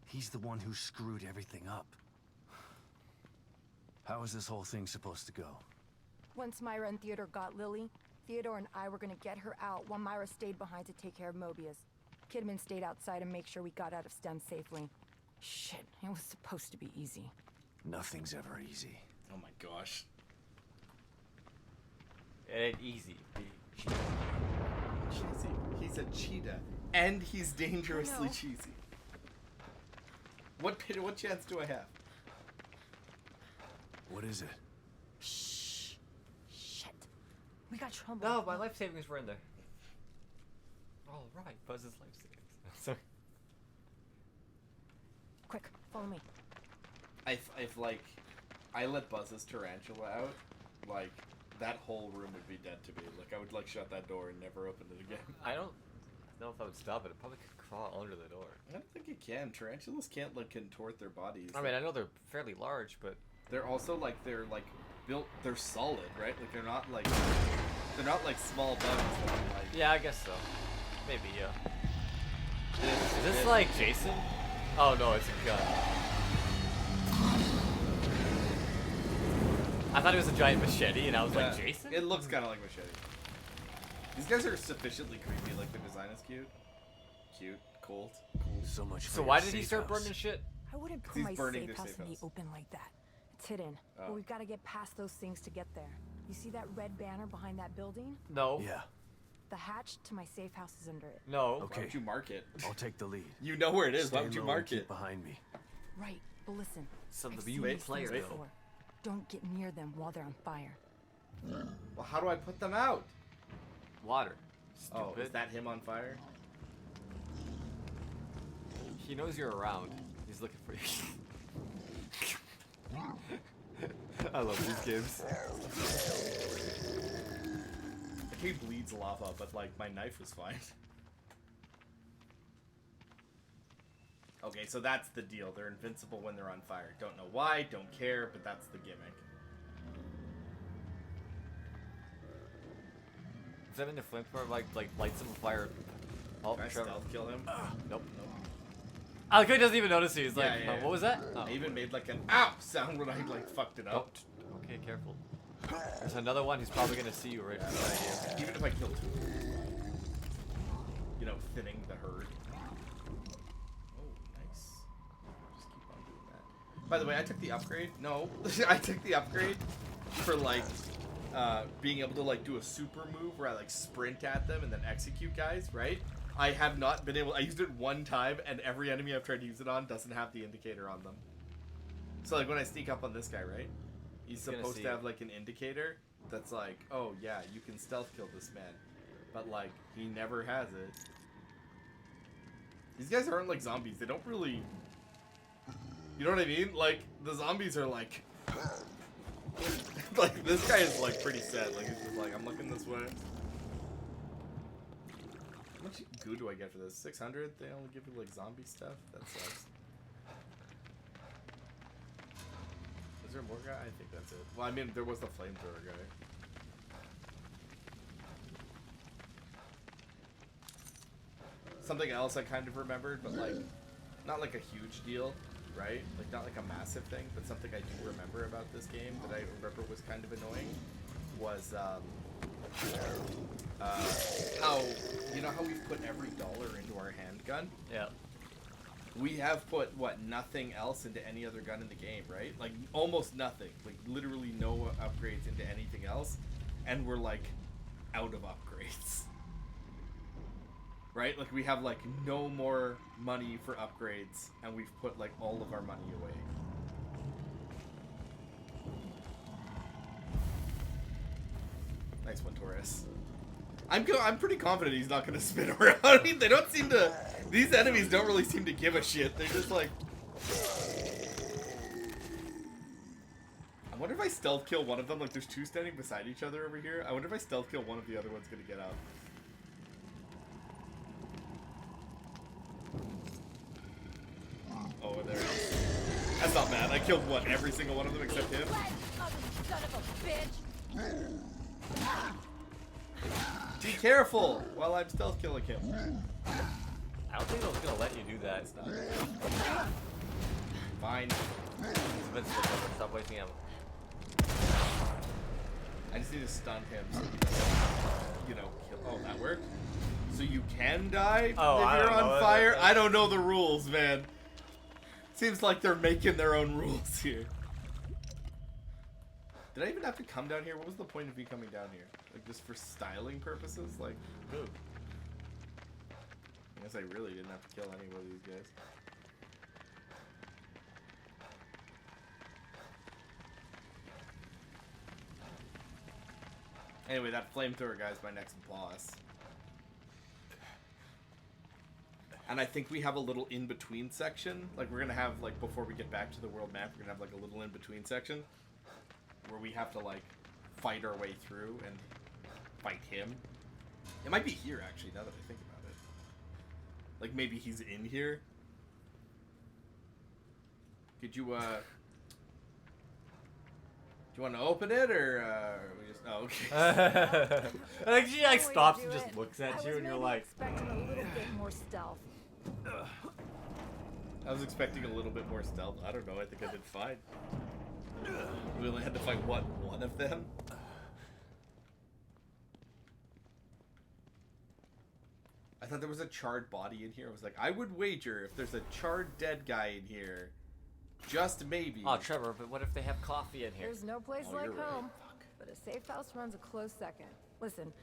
[SPEAKER 5] He's the one who screwed everything up. How is this whole thing supposed to go?
[SPEAKER 20] Once Myra and Theodore got Lily, Theodore and I were gonna get her out while Myra stayed behind to take care of Mobius. Kidman stayed outside and make sure we got out of STEM safely. Shit, it was supposed to be easy.
[SPEAKER 5] Nothing's ever easy.
[SPEAKER 11] Oh my gosh.
[SPEAKER 2] It ain't easy.
[SPEAKER 11] Cheesy. He's a cheetah, and he's dangerously
[SPEAKER 20] No.
[SPEAKER 11] cheesy. What chance do I have?
[SPEAKER 5] What is it?
[SPEAKER 20] Shh. Shit. We got trouble.
[SPEAKER 2] No, my life savings were in there. All right, Buzz's life savings. Sorry.
[SPEAKER 20] Quick, follow me.
[SPEAKER 11] If like, I let Buzz's tarantula out, like, that whole room would be dead to me. Like, I would like shut that door and never open it again.
[SPEAKER 2] I don't know if I would stop it. It probably could crawl under the door.
[SPEAKER 11] I don't think it can. Tarantulas can't like contort their bodies.
[SPEAKER 2] I mean, I know they're fairly large, but
[SPEAKER 11] They're also like they're built. They're solid, right? Like they're not like small bugs. That are, like,
[SPEAKER 2] yeah, I guess so. Maybe, yeah. Is this like Jason? Oh no, it's a gun. I thought it was a giant machete, and I was like, Jason?
[SPEAKER 11] It looks kind of like machete. These guys are sufficiently creepy. Like the design is cute, cold.
[SPEAKER 5] So much.
[SPEAKER 2] So why did he start burning shit?
[SPEAKER 20] I wouldn't put
[SPEAKER 1] He's
[SPEAKER 20] my
[SPEAKER 1] burning
[SPEAKER 20] safe
[SPEAKER 1] their
[SPEAKER 20] house
[SPEAKER 1] safe
[SPEAKER 20] in the
[SPEAKER 1] house.
[SPEAKER 20] open like that. It's hidden,
[SPEAKER 1] Oh.
[SPEAKER 20] but we've got to get past those things to get there. You see that red banner behind that building?
[SPEAKER 2] No.
[SPEAKER 5] Yeah.
[SPEAKER 20] The hatch to my safe house is under it.
[SPEAKER 2] No.
[SPEAKER 1] Why
[SPEAKER 5] Okay.
[SPEAKER 1] would you mark it?
[SPEAKER 5] I'll take the lead.
[SPEAKER 1] You know where it is. Why
[SPEAKER 5] Stay
[SPEAKER 1] would you
[SPEAKER 5] low and
[SPEAKER 1] mark
[SPEAKER 5] keep
[SPEAKER 1] it?
[SPEAKER 5] behind me.
[SPEAKER 20] Right, but listen.
[SPEAKER 2] Son of
[SPEAKER 20] I've
[SPEAKER 2] a
[SPEAKER 20] seen
[SPEAKER 2] wait,
[SPEAKER 20] these
[SPEAKER 2] player,
[SPEAKER 20] things
[SPEAKER 2] though.
[SPEAKER 20] before. Don't get near them while they're on fire.
[SPEAKER 11] Well, how do I put them out?
[SPEAKER 2] Water.
[SPEAKER 11] Oh,
[SPEAKER 2] Stupid.
[SPEAKER 11] is that him on fire?
[SPEAKER 2] He knows you're around. He's looking for you. I love these games.
[SPEAKER 1] He bleeds lava, but like my knife was fine. Okay, so that's the deal. They're invincible when they're on fire. Don't know why, don't care, but that's the gimmick.
[SPEAKER 2] Is that in the flamethrower like lights him on fire? Oh,
[SPEAKER 1] Can I
[SPEAKER 2] Trevor.
[SPEAKER 1] stealth kill him?
[SPEAKER 2] Nope. Alco doesn't even notice you. He's like,
[SPEAKER 1] Yeah, yeah.
[SPEAKER 2] what was that? Oh.
[SPEAKER 1] I even made like an ow sound when I like fucked it up.
[SPEAKER 2] Okay, careful. There's another one. He's probably gonna see you right beside you.
[SPEAKER 1] Even if I kill two. You know, thinning the herd. Oh, nice. Just keep on doing that. By the way, I took the upgrade. No, I took the upgrade for like being able to like do a super move where I like sprint at them and then execute guys, right? I have not been able. I used it one time, and every enemy I've tried to use it on doesn't have the indicator on them. So like when I sneak up on this guy, right? He's
[SPEAKER 2] gonna
[SPEAKER 1] supposed
[SPEAKER 2] see
[SPEAKER 1] to
[SPEAKER 2] you.
[SPEAKER 1] have like an indicator that's like, oh yeah, you can stealth kill this man, but like he never has it. These guys aren't like zombies. They don't really. You know what I mean? Like the zombies are like. Like this guy is like pretty sad. Like he's just like, I'm looking this way. How much goo do I get for this? 600? They only give you like zombie stuff? That sucks. Is there more guy? I think that's it. Well, I mean, there was the flamethrower guy. Something else I kind of remembered, but like, not like a huge deal, right? Like not like a massive thing, but something I do remember about this game that I remember was kind of annoying was how, you know how we've put every dollar into our handgun?
[SPEAKER 2] Yeah.
[SPEAKER 1] We have put, what, nothing else into any other gun in the game, right? Like, almost nothing. Like, literally no upgrades into anything else. And we're, like, out of upgrades. Right? Like, we have, like, no more money for upgrades. And we've put, like, all of our money away. Nice one, Torres. I'm pretty confident he's not going to spin around. I mean, they don't seem to... These enemies don't really seem to give a shit. They're just like... I wonder if I stealth kill one of them. Like, there's two standing beside each other over here. I wonder if I stealth kill one of the other one's going to get out. Oh, there it is. That's not bad. I killed, what, every single one of them except him?
[SPEAKER 20] Son of a bitch!
[SPEAKER 1] Be careful while I'm stealth killing him.
[SPEAKER 2] I don't think I was gonna let you do that.
[SPEAKER 1] Fine.
[SPEAKER 2] He's invincible. Stop wasting ammo.
[SPEAKER 1] I just need to stun him so he doesn't, you know, kill. Oh, that worked? So you can die
[SPEAKER 2] Oh,
[SPEAKER 1] if
[SPEAKER 2] I
[SPEAKER 1] you're
[SPEAKER 2] don't know.
[SPEAKER 1] on fire? I don't know the rules, man. Seems like they're making their own rules here. Did I even have to come down here? What was the point of me coming down here? Like, just for styling purposes? Like, ooh. I guess I really didn't have to kill any of these guys. Anyway, that flamethrower guy's my next boss. And I think we have a little in-between section. Like, we're gonna have, like, before we get back to the world map, we're gonna have, like, a little in-between section. Where we have to, like, fight our way through and fight him. It might be here, actually, now that I think about it. Like, maybe he's in here. Could you, do you want to open it, or, we just... Oh, okay.
[SPEAKER 2] Like, she, like, stops and just looks at you, and you're like...
[SPEAKER 20] expecting a little bit more stealth.
[SPEAKER 1] I was expecting a little bit more stealth. I don't know, I think I did fine. We only had to fight, what, one of them? I thought there was a charred body in here. I was like, I would wager if there's a charred dead guy in here,
[SPEAKER 11] Just maybe.
[SPEAKER 2] Oh, Trevor, but what if they have coffee in here?
[SPEAKER 20] There's no place
[SPEAKER 11] Oh,
[SPEAKER 20] like
[SPEAKER 11] you're right.
[SPEAKER 20] home. But a safe house runs a close second. Listen,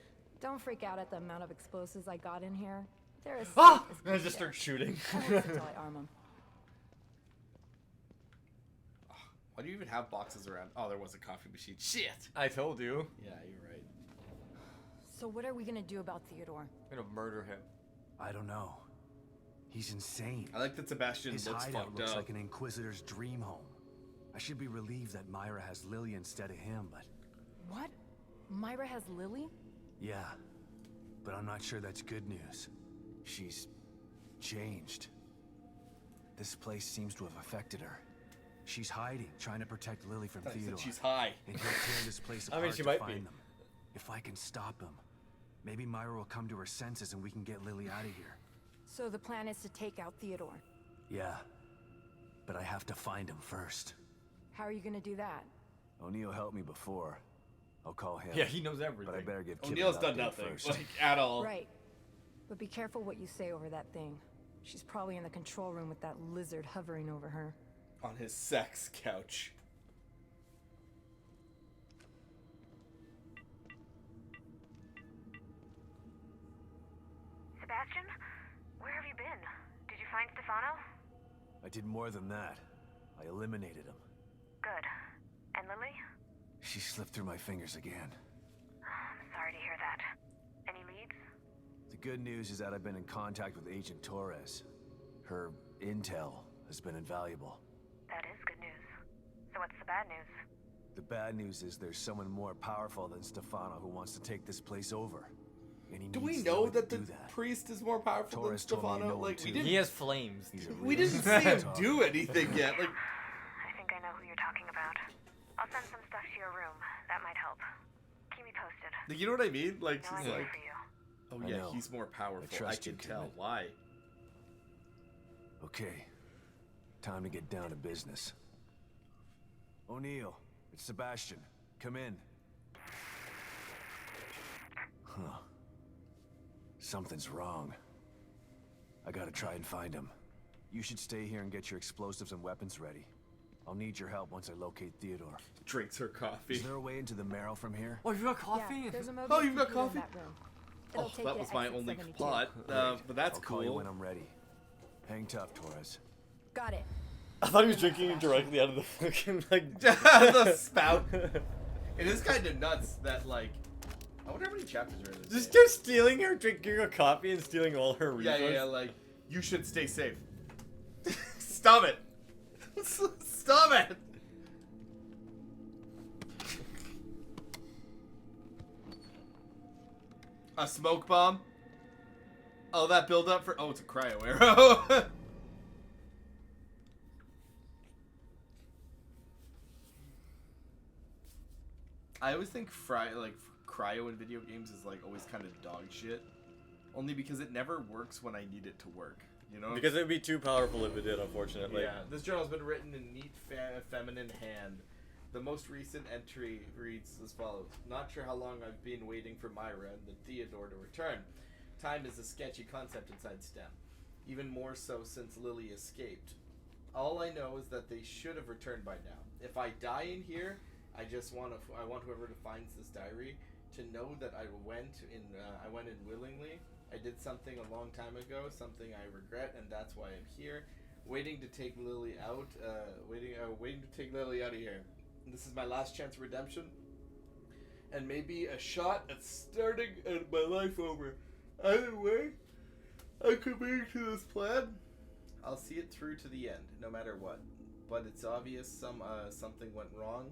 [SPEAKER 20] don't freak out at the amount of explosives I got in here. They're as
[SPEAKER 2] Ah!
[SPEAKER 20] safe as
[SPEAKER 2] I
[SPEAKER 20] can
[SPEAKER 2] just
[SPEAKER 20] get.
[SPEAKER 2] start shooting.
[SPEAKER 20] I won't sit till I arm 'em.
[SPEAKER 11] Why do you even have boxes around? Oh, there was a coffee machine. Shit.
[SPEAKER 2] I told you.
[SPEAKER 11] Yeah, you're right.
[SPEAKER 20] So what are we gonna do about Theodore?
[SPEAKER 2] I'm gonna murder him.
[SPEAKER 5] I don't know. He's insane.
[SPEAKER 11] I like that Sebastian
[SPEAKER 5] His
[SPEAKER 11] looks
[SPEAKER 5] hideout
[SPEAKER 11] fucked
[SPEAKER 5] looks
[SPEAKER 11] up.
[SPEAKER 5] like an Inquisitor's dream home. I should be relieved that Myra has Lily instead of him, but
[SPEAKER 20] What? Myra has Lily?
[SPEAKER 5] yeah. But I'm not sure that's good news. She's changed. This place seems to have affected her. She's hiding, trying to protect Lily from
[SPEAKER 11] I said
[SPEAKER 5] Theodore.
[SPEAKER 11] she's high.
[SPEAKER 5] And he'll tear this place
[SPEAKER 2] I
[SPEAKER 5] apart
[SPEAKER 2] mean, she
[SPEAKER 5] to
[SPEAKER 2] might
[SPEAKER 5] find
[SPEAKER 2] be.
[SPEAKER 5] them. If I can stop him, maybe Myra will come to her senses and we can get Lily out of here.
[SPEAKER 20] So the plan is to take out Theodore.
[SPEAKER 5] Yeah. But I have to find him first.
[SPEAKER 20] How are you gonna do that?
[SPEAKER 5] O'Neill helped me before. I'll call him.
[SPEAKER 2] Yeah, he knows everything.
[SPEAKER 5] But I better give Kip
[SPEAKER 11] O'Neill's
[SPEAKER 5] an
[SPEAKER 11] done
[SPEAKER 5] update
[SPEAKER 11] nothing,
[SPEAKER 5] first.
[SPEAKER 11] like, at all.
[SPEAKER 20] Right. But be careful what you say over that thing. She's probably in the control room with that lizard hovering over her.
[SPEAKER 11] On his sex couch.
[SPEAKER 14] Sebastian? Where have you been? Did you find Stefano?
[SPEAKER 5] I did more than that. I eliminated him.
[SPEAKER 14] Good. And Lily?
[SPEAKER 5] She slipped through my fingers again.
[SPEAKER 14] I'm sorry to hear that. Any leads?
[SPEAKER 5] The good news is that I've been in contact with Agent Torres. Her intel has been invaluable.
[SPEAKER 14] That is good news. So what's the bad news?
[SPEAKER 5] The bad news is there's someone more powerful than Stefano who wants to take this place over. And he
[SPEAKER 11] Do we
[SPEAKER 5] needs
[SPEAKER 11] know
[SPEAKER 5] Lily to
[SPEAKER 11] that the
[SPEAKER 5] do that.
[SPEAKER 11] priest is more powerful
[SPEAKER 5] Torres
[SPEAKER 11] than
[SPEAKER 5] told me he
[SPEAKER 11] Stefano?
[SPEAKER 5] knew
[SPEAKER 11] Like,
[SPEAKER 5] him
[SPEAKER 11] we
[SPEAKER 5] too.
[SPEAKER 11] didn't.
[SPEAKER 2] He has flames.
[SPEAKER 5] He's a
[SPEAKER 11] We
[SPEAKER 5] real
[SPEAKER 11] didn't see him
[SPEAKER 5] Centaur.
[SPEAKER 11] do anything yet. Like,
[SPEAKER 14] I think I know who you're talking about. I'll send some stuff to your room. That might help. Keep me posted.
[SPEAKER 11] you know what I mean? Like,
[SPEAKER 14] No
[SPEAKER 11] she's
[SPEAKER 14] idea
[SPEAKER 11] like,
[SPEAKER 14] for you.
[SPEAKER 11] oh
[SPEAKER 5] I
[SPEAKER 11] yeah,
[SPEAKER 5] know.
[SPEAKER 11] he's more powerful. I
[SPEAKER 5] trust
[SPEAKER 11] can
[SPEAKER 5] you,
[SPEAKER 11] tell.
[SPEAKER 5] Kidman.
[SPEAKER 11] Why?
[SPEAKER 5] Okay. Time to get down to business. O'Neill, it's Sebastian. Come in. Huh. Something's wrong. I gotta try and find him. You should stay here and get your explosives and weapons ready. I'll need your help once I locate Theodore.
[SPEAKER 11] Drinks her coffee.
[SPEAKER 5] Is there a way into the marrow from here?
[SPEAKER 2] Oh, you got coffee?
[SPEAKER 20] Yeah, there's a Mobius
[SPEAKER 11] Oh, you've got
[SPEAKER 20] computer in
[SPEAKER 11] coffee?
[SPEAKER 20] that room. It'll
[SPEAKER 11] Oh,
[SPEAKER 20] take
[SPEAKER 11] that
[SPEAKER 20] you
[SPEAKER 11] was
[SPEAKER 20] to
[SPEAKER 11] my
[SPEAKER 20] exit
[SPEAKER 11] only
[SPEAKER 20] 72.
[SPEAKER 11] plot. But that's
[SPEAKER 5] I'll call you
[SPEAKER 11] cool.
[SPEAKER 5] when I'm ready. Hang tough, Torres.
[SPEAKER 20] Got it.
[SPEAKER 2] I thought he was drinking it directly out of the fucking, like...
[SPEAKER 11] the spout. It is kind of nuts that, like, I wonder how many chapters are in this.
[SPEAKER 2] Just
[SPEAKER 11] game.
[SPEAKER 2] stealing her, drinking her coffee, and stealing all her resources.
[SPEAKER 11] Yeah, like, you should stay safe. Stop it. Stop it. A smoke bomb? Oh, that build up for... Oh, it's a cryo arrow. I always think cryo in video games is like always kind of dog shit. Only because it never works when I need it to work. You know?
[SPEAKER 2] Because it would be too powerful if it did, unfortunately.
[SPEAKER 11] Yeah. This journal has been written in neat, feminine hand. The most recent entry reads as follows. Not sure how long I've been waiting for Myra and the Theodore to return. Time is a sketchy concept inside STEM. Even more so since Lily escaped. All I know is that they should have returned by now. If I die in here, I want whoever finds this diary to know that I went in willingly. I did something a long time ago, something I regret, and that's why I'm here, waiting to take Lily out. Waiting to take Lily out of here. And this is my last chance of redemption, and maybe a shot at starting my life over. Either way, I'm committing to this plan. I'll see it through to the end, no matter what. But it's obvious something went wrong.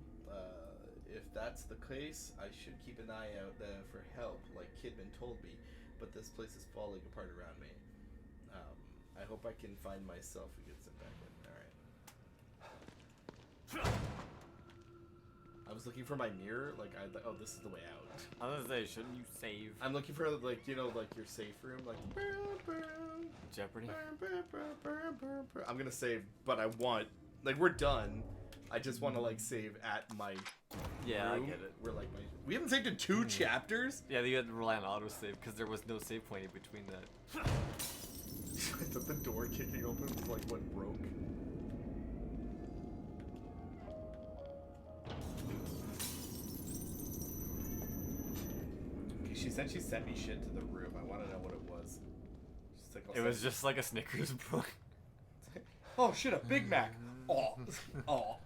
[SPEAKER 11] If that's the case, I should keep an eye out for help, like Kidman told me. But this place is falling apart around me. I hope I can find myself and get sent back in. Alright. I was looking for my mirror, like, oh, this is the way out.
[SPEAKER 2] I was gonna say, shouldn't you save?
[SPEAKER 11] I'm looking for, like, you know, like your safe room, like,
[SPEAKER 2] Jeopardy?
[SPEAKER 11] I'm gonna save, but I want, like, we're done. I just want to, like, save at my
[SPEAKER 2] Yeah,
[SPEAKER 11] room.
[SPEAKER 2] I get it.
[SPEAKER 11] We're like, we haven't saved in 2 chapters?
[SPEAKER 2] Yeah, you had to rely on autosave because there was no save point in between that.
[SPEAKER 11] I thought the door kicking open was like what broke.
[SPEAKER 1] she said she sent me shit to the room. I want to know what it was. She's like,
[SPEAKER 2] It was just like a Snickers bar.
[SPEAKER 1] oh shit, a Big Mac. Oh, oh,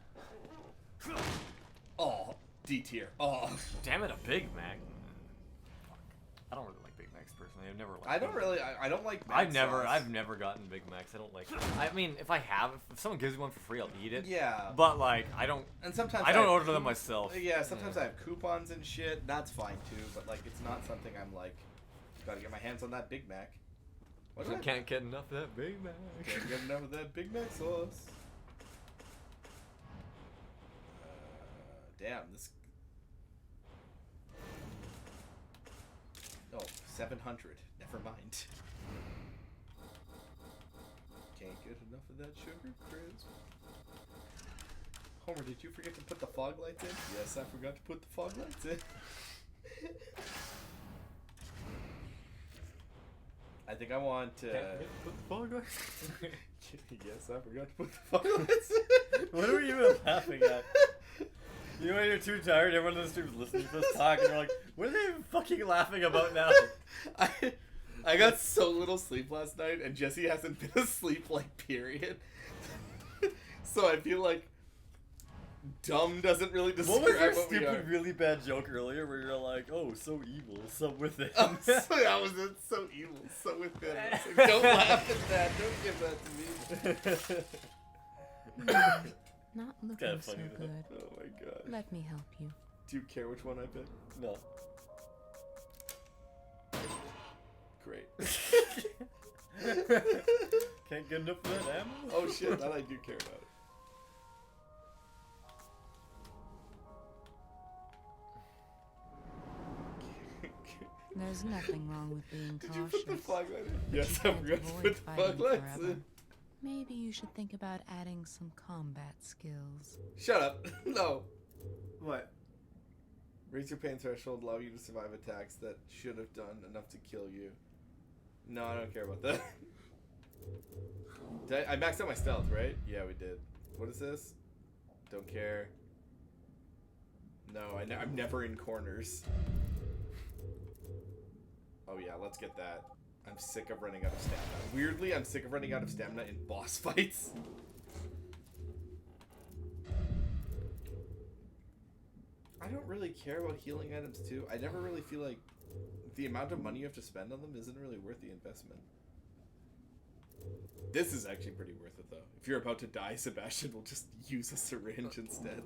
[SPEAKER 1] oh, D tier. Oh,
[SPEAKER 2] damn it, a Big Mac. I don't really like Big Macs personally. I've never liked.
[SPEAKER 1] I don't really. I don't like. Mac
[SPEAKER 2] I've
[SPEAKER 1] sauce.
[SPEAKER 2] never gotten Big Macs. I don't like. I mean, if I have, if someone gives me one for free, I'll eat it.
[SPEAKER 1] Yeah.
[SPEAKER 2] But like, I don't.
[SPEAKER 1] And sometimes
[SPEAKER 2] I don't
[SPEAKER 1] have
[SPEAKER 2] order them myself.
[SPEAKER 1] Yeah, sometimes I have coupons and shit. That's fine too. But like, it's not something I'm like, gotta get my hands on that Big Mac. What
[SPEAKER 2] I can't get enough of that Big Mac.
[SPEAKER 1] Can't get enough of that Big Mac sauce. Damn this. Oh, 700. Never mind. Can't get enough of that sugar crisp. Homer, did you forget to put the fog lights in? Yes, I forgot to put the fog lights in. I think I want to...
[SPEAKER 2] Put the fog lights
[SPEAKER 1] Yes, I forgot to put the fog lights in.
[SPEAKER 2] What are you even laughing at? You know when you're too tired, everyone in the stream is listening to us talk, and you're like, what are they even fucking laughing about now?
[SPEAKER 1] I got so little sleep last night, and Jesse hasn't been asleep, like, period. So I feel like dumb doesn't really describe
[SPEAKER 2] What was your
[SPEAKER 1] what we are.
[SPEAKER 2] stupid, really bad joke earlier where you're like, oh, so evil, so within?
[SPEAKER 1] That was it, so evil, so within. Like, don't laugh at that. Don't give that to me.
[SPEAKER 12] Not looking
[SPEAKER 2] Kinda
[SPEAKER 12] so
[SPEAKER 2] funny, though.
[SPEAKER 12] good.
[SPEAKER 1] Oh my god.
[SPEAKER 12] Let me help you.
[SPEAKER 1] Do you care which one I pick?
[SPEAKER 2] No.
[SPEAKER 1] Great.
[SPEAKER 2] Can't get enough of that ammo?
[SPEAKER 1] Oh shit, that I do care about.
[SPEAKER 12] There's nothing wrong with being
[SPEAKER 1] Did
[SPEAKER 12] cautious.
[SPEAKER 1] you put the fog light in? Yes, I
[SPEAKER 12] Can't
[SPEAKER 1] forgot to
[SPEAKER 12] avoid
[SPEAKER 1] put the
[SPEAKER 12] fighting
[SPEAKER 1] fog lights
[SPEAKER 12] forever.
[SPEAKER 1] in.
[SPEAKER 12] Maybe you should think about adding some combat skills.
[SPEAKER 1] Shut up. No. What? Raise your pain threshold, allow you to survive attacks that should have done enough to kill you. No, I don't care about that. I maxed out my stealth, right? Yeah, we did. What is this? Don't care. No, I'm never in corners. Oh yeah, let's get that. I'm sick of running out of stamina. Weirdly, I'm sick of running out of stamina in boss fights. I don't really care about healing items too. I never really feel like the amount of money you have to spend on them isn't really worth the investment. This is actually pretty worth it though. If you're about to die, Sebastian will just use a syringe instead.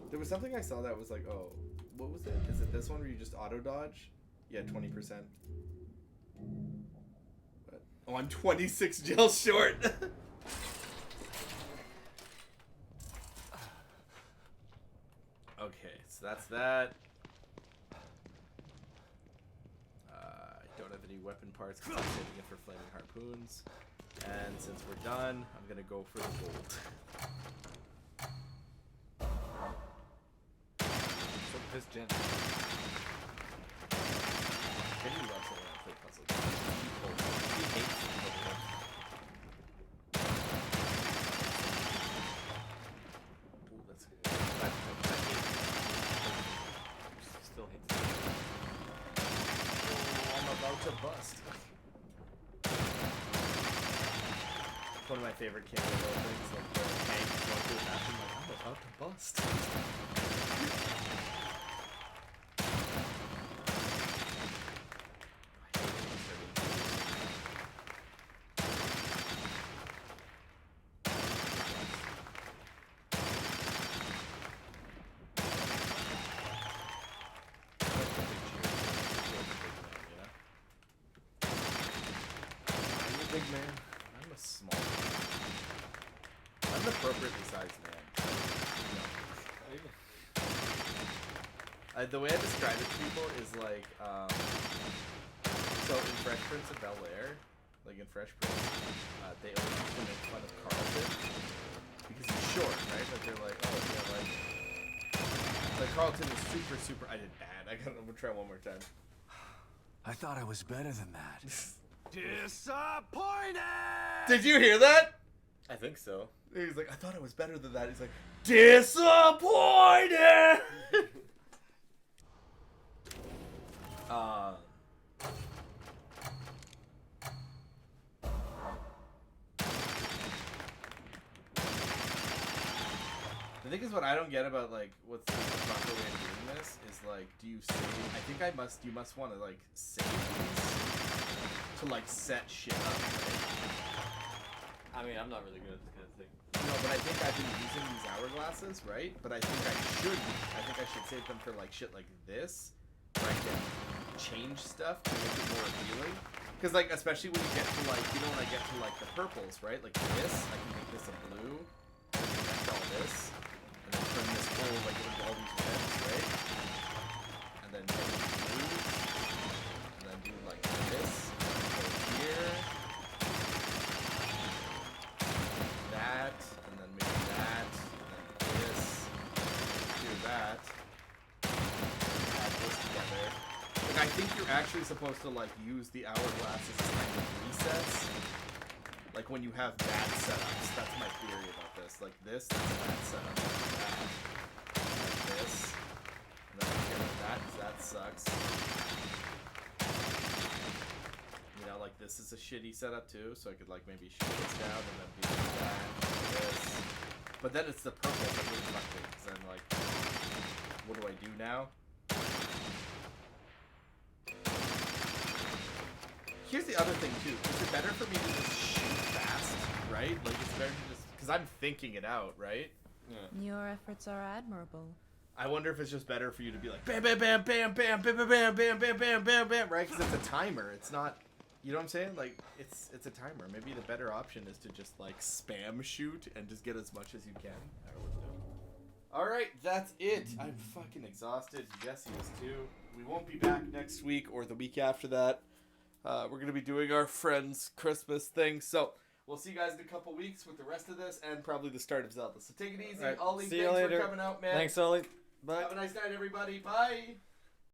[SPEAKER 1] There was something I saw that was like, oh, what was it? Is it this one where you just auto dodge? Yeah, 20%. But, oh, I'm 26 gel short. Okay, so that's that. I don't have any weapon parts because I'm saving it for flaming harpoons. And since we're done, I'm gonna go for the gold.
[SPEAKER 2] So this gen.
[SPEAKER 1] Maybe you watch someone play puzzles. He hates puzzles. Ooh, that's good. I
[SPEAKER 2] Still hates it.
[SPEAKER 1] Oh, I'm about to bust. One of my favorite cameo things, like the tank going through the bathroom, like, I'm about to bust. Big man. I'm a small man. I'm an appropriately sized man. No. The way I describe it to people is like, so in Fresh Prince of Bel-Air, like in Fresh Prince, they always used to make fun of Carlton because he's short, right? But they're like, oh yeah, like Carlton is super, super. I did bad. I'm gonna try one more time.
[SPEAKER 5] I thought I was better than that.
[SPEAKER 16] Disappointed!
[SPEAKER 1] Did you hear that?
[SPEAKER 2] I think so.
[SPEAKER 1] He's like, I thought I was better than that. He's like, disappointed!
[SPEAKER 11] The thing is, what I don't get about like what's the proper way of doing this is like, do you save? I think you must want to like save these to like set shit up. Right?
[SPEAKER 2] I mean, I'm not really good at this kind of thing.
[SPEAKER 11] No, but I think I've been using these hourglasses, right? But I think I should save them for like shit like this, where I can change stuff to make it more appealing. Because like, especially when you get to like, you know, when I get to like the purples, right? Like this, I can make this a blue, and then connect all this. And then turn this whole, like, into all these reds, right? And then make it blue. And then do, like, this. Go here. That. And then maybe that. And then this. Do that. Add this together. Like, I think you're actually supposed to, like, use the hourglasses as kind of resets. Like when you have bad setups, that's my theory about this. Like this, that's a bad setup. Like this, and then I get rid of that because that sucks. You know, like this is a shitty setup too, so I could like maybe shoot this down and then do that, this. But then it's the purple that really fucked me, because then like, what do I do now? Here's the other thing too. Is it better for me to just shoot fast, right? Like it's better to just, because I'm thinking it out, right? Yeah.
[SPEAKER 12] Your efforts are admirable.
[SPEAKER 11] I wonder if it's just better for you to be like bam, bam, bam, bam, bam, bam, bam, bam, bam, bam, bam, bam, bam, right? Because it's a timer. It's not, you know what I'm saying? Like it's a timer. Maybe the better option is to just like spam shoot and just get as much as you can. All right, that's it. I'm fucking exhausted. Jesse is too. We won't be back next week or the week after that. We're going to be doing our friends' Christmas thing. So we'll see you guys in a couple weeks with the rest of this and probably the start of Zelda. So take it easy.
[SPEAKER 2] Right.
[SPEAKER 11] Ollie,
[SPEAKER 2] See you
[SPEAKER 11] thanks
[SPEAKER 2] later.
[SPEAKER 11] for coming out, man.
[SPEAKER 2] Thanks, Ollie. Bye.
[SPEAKER 11] Have a nice night, everybody. Bye.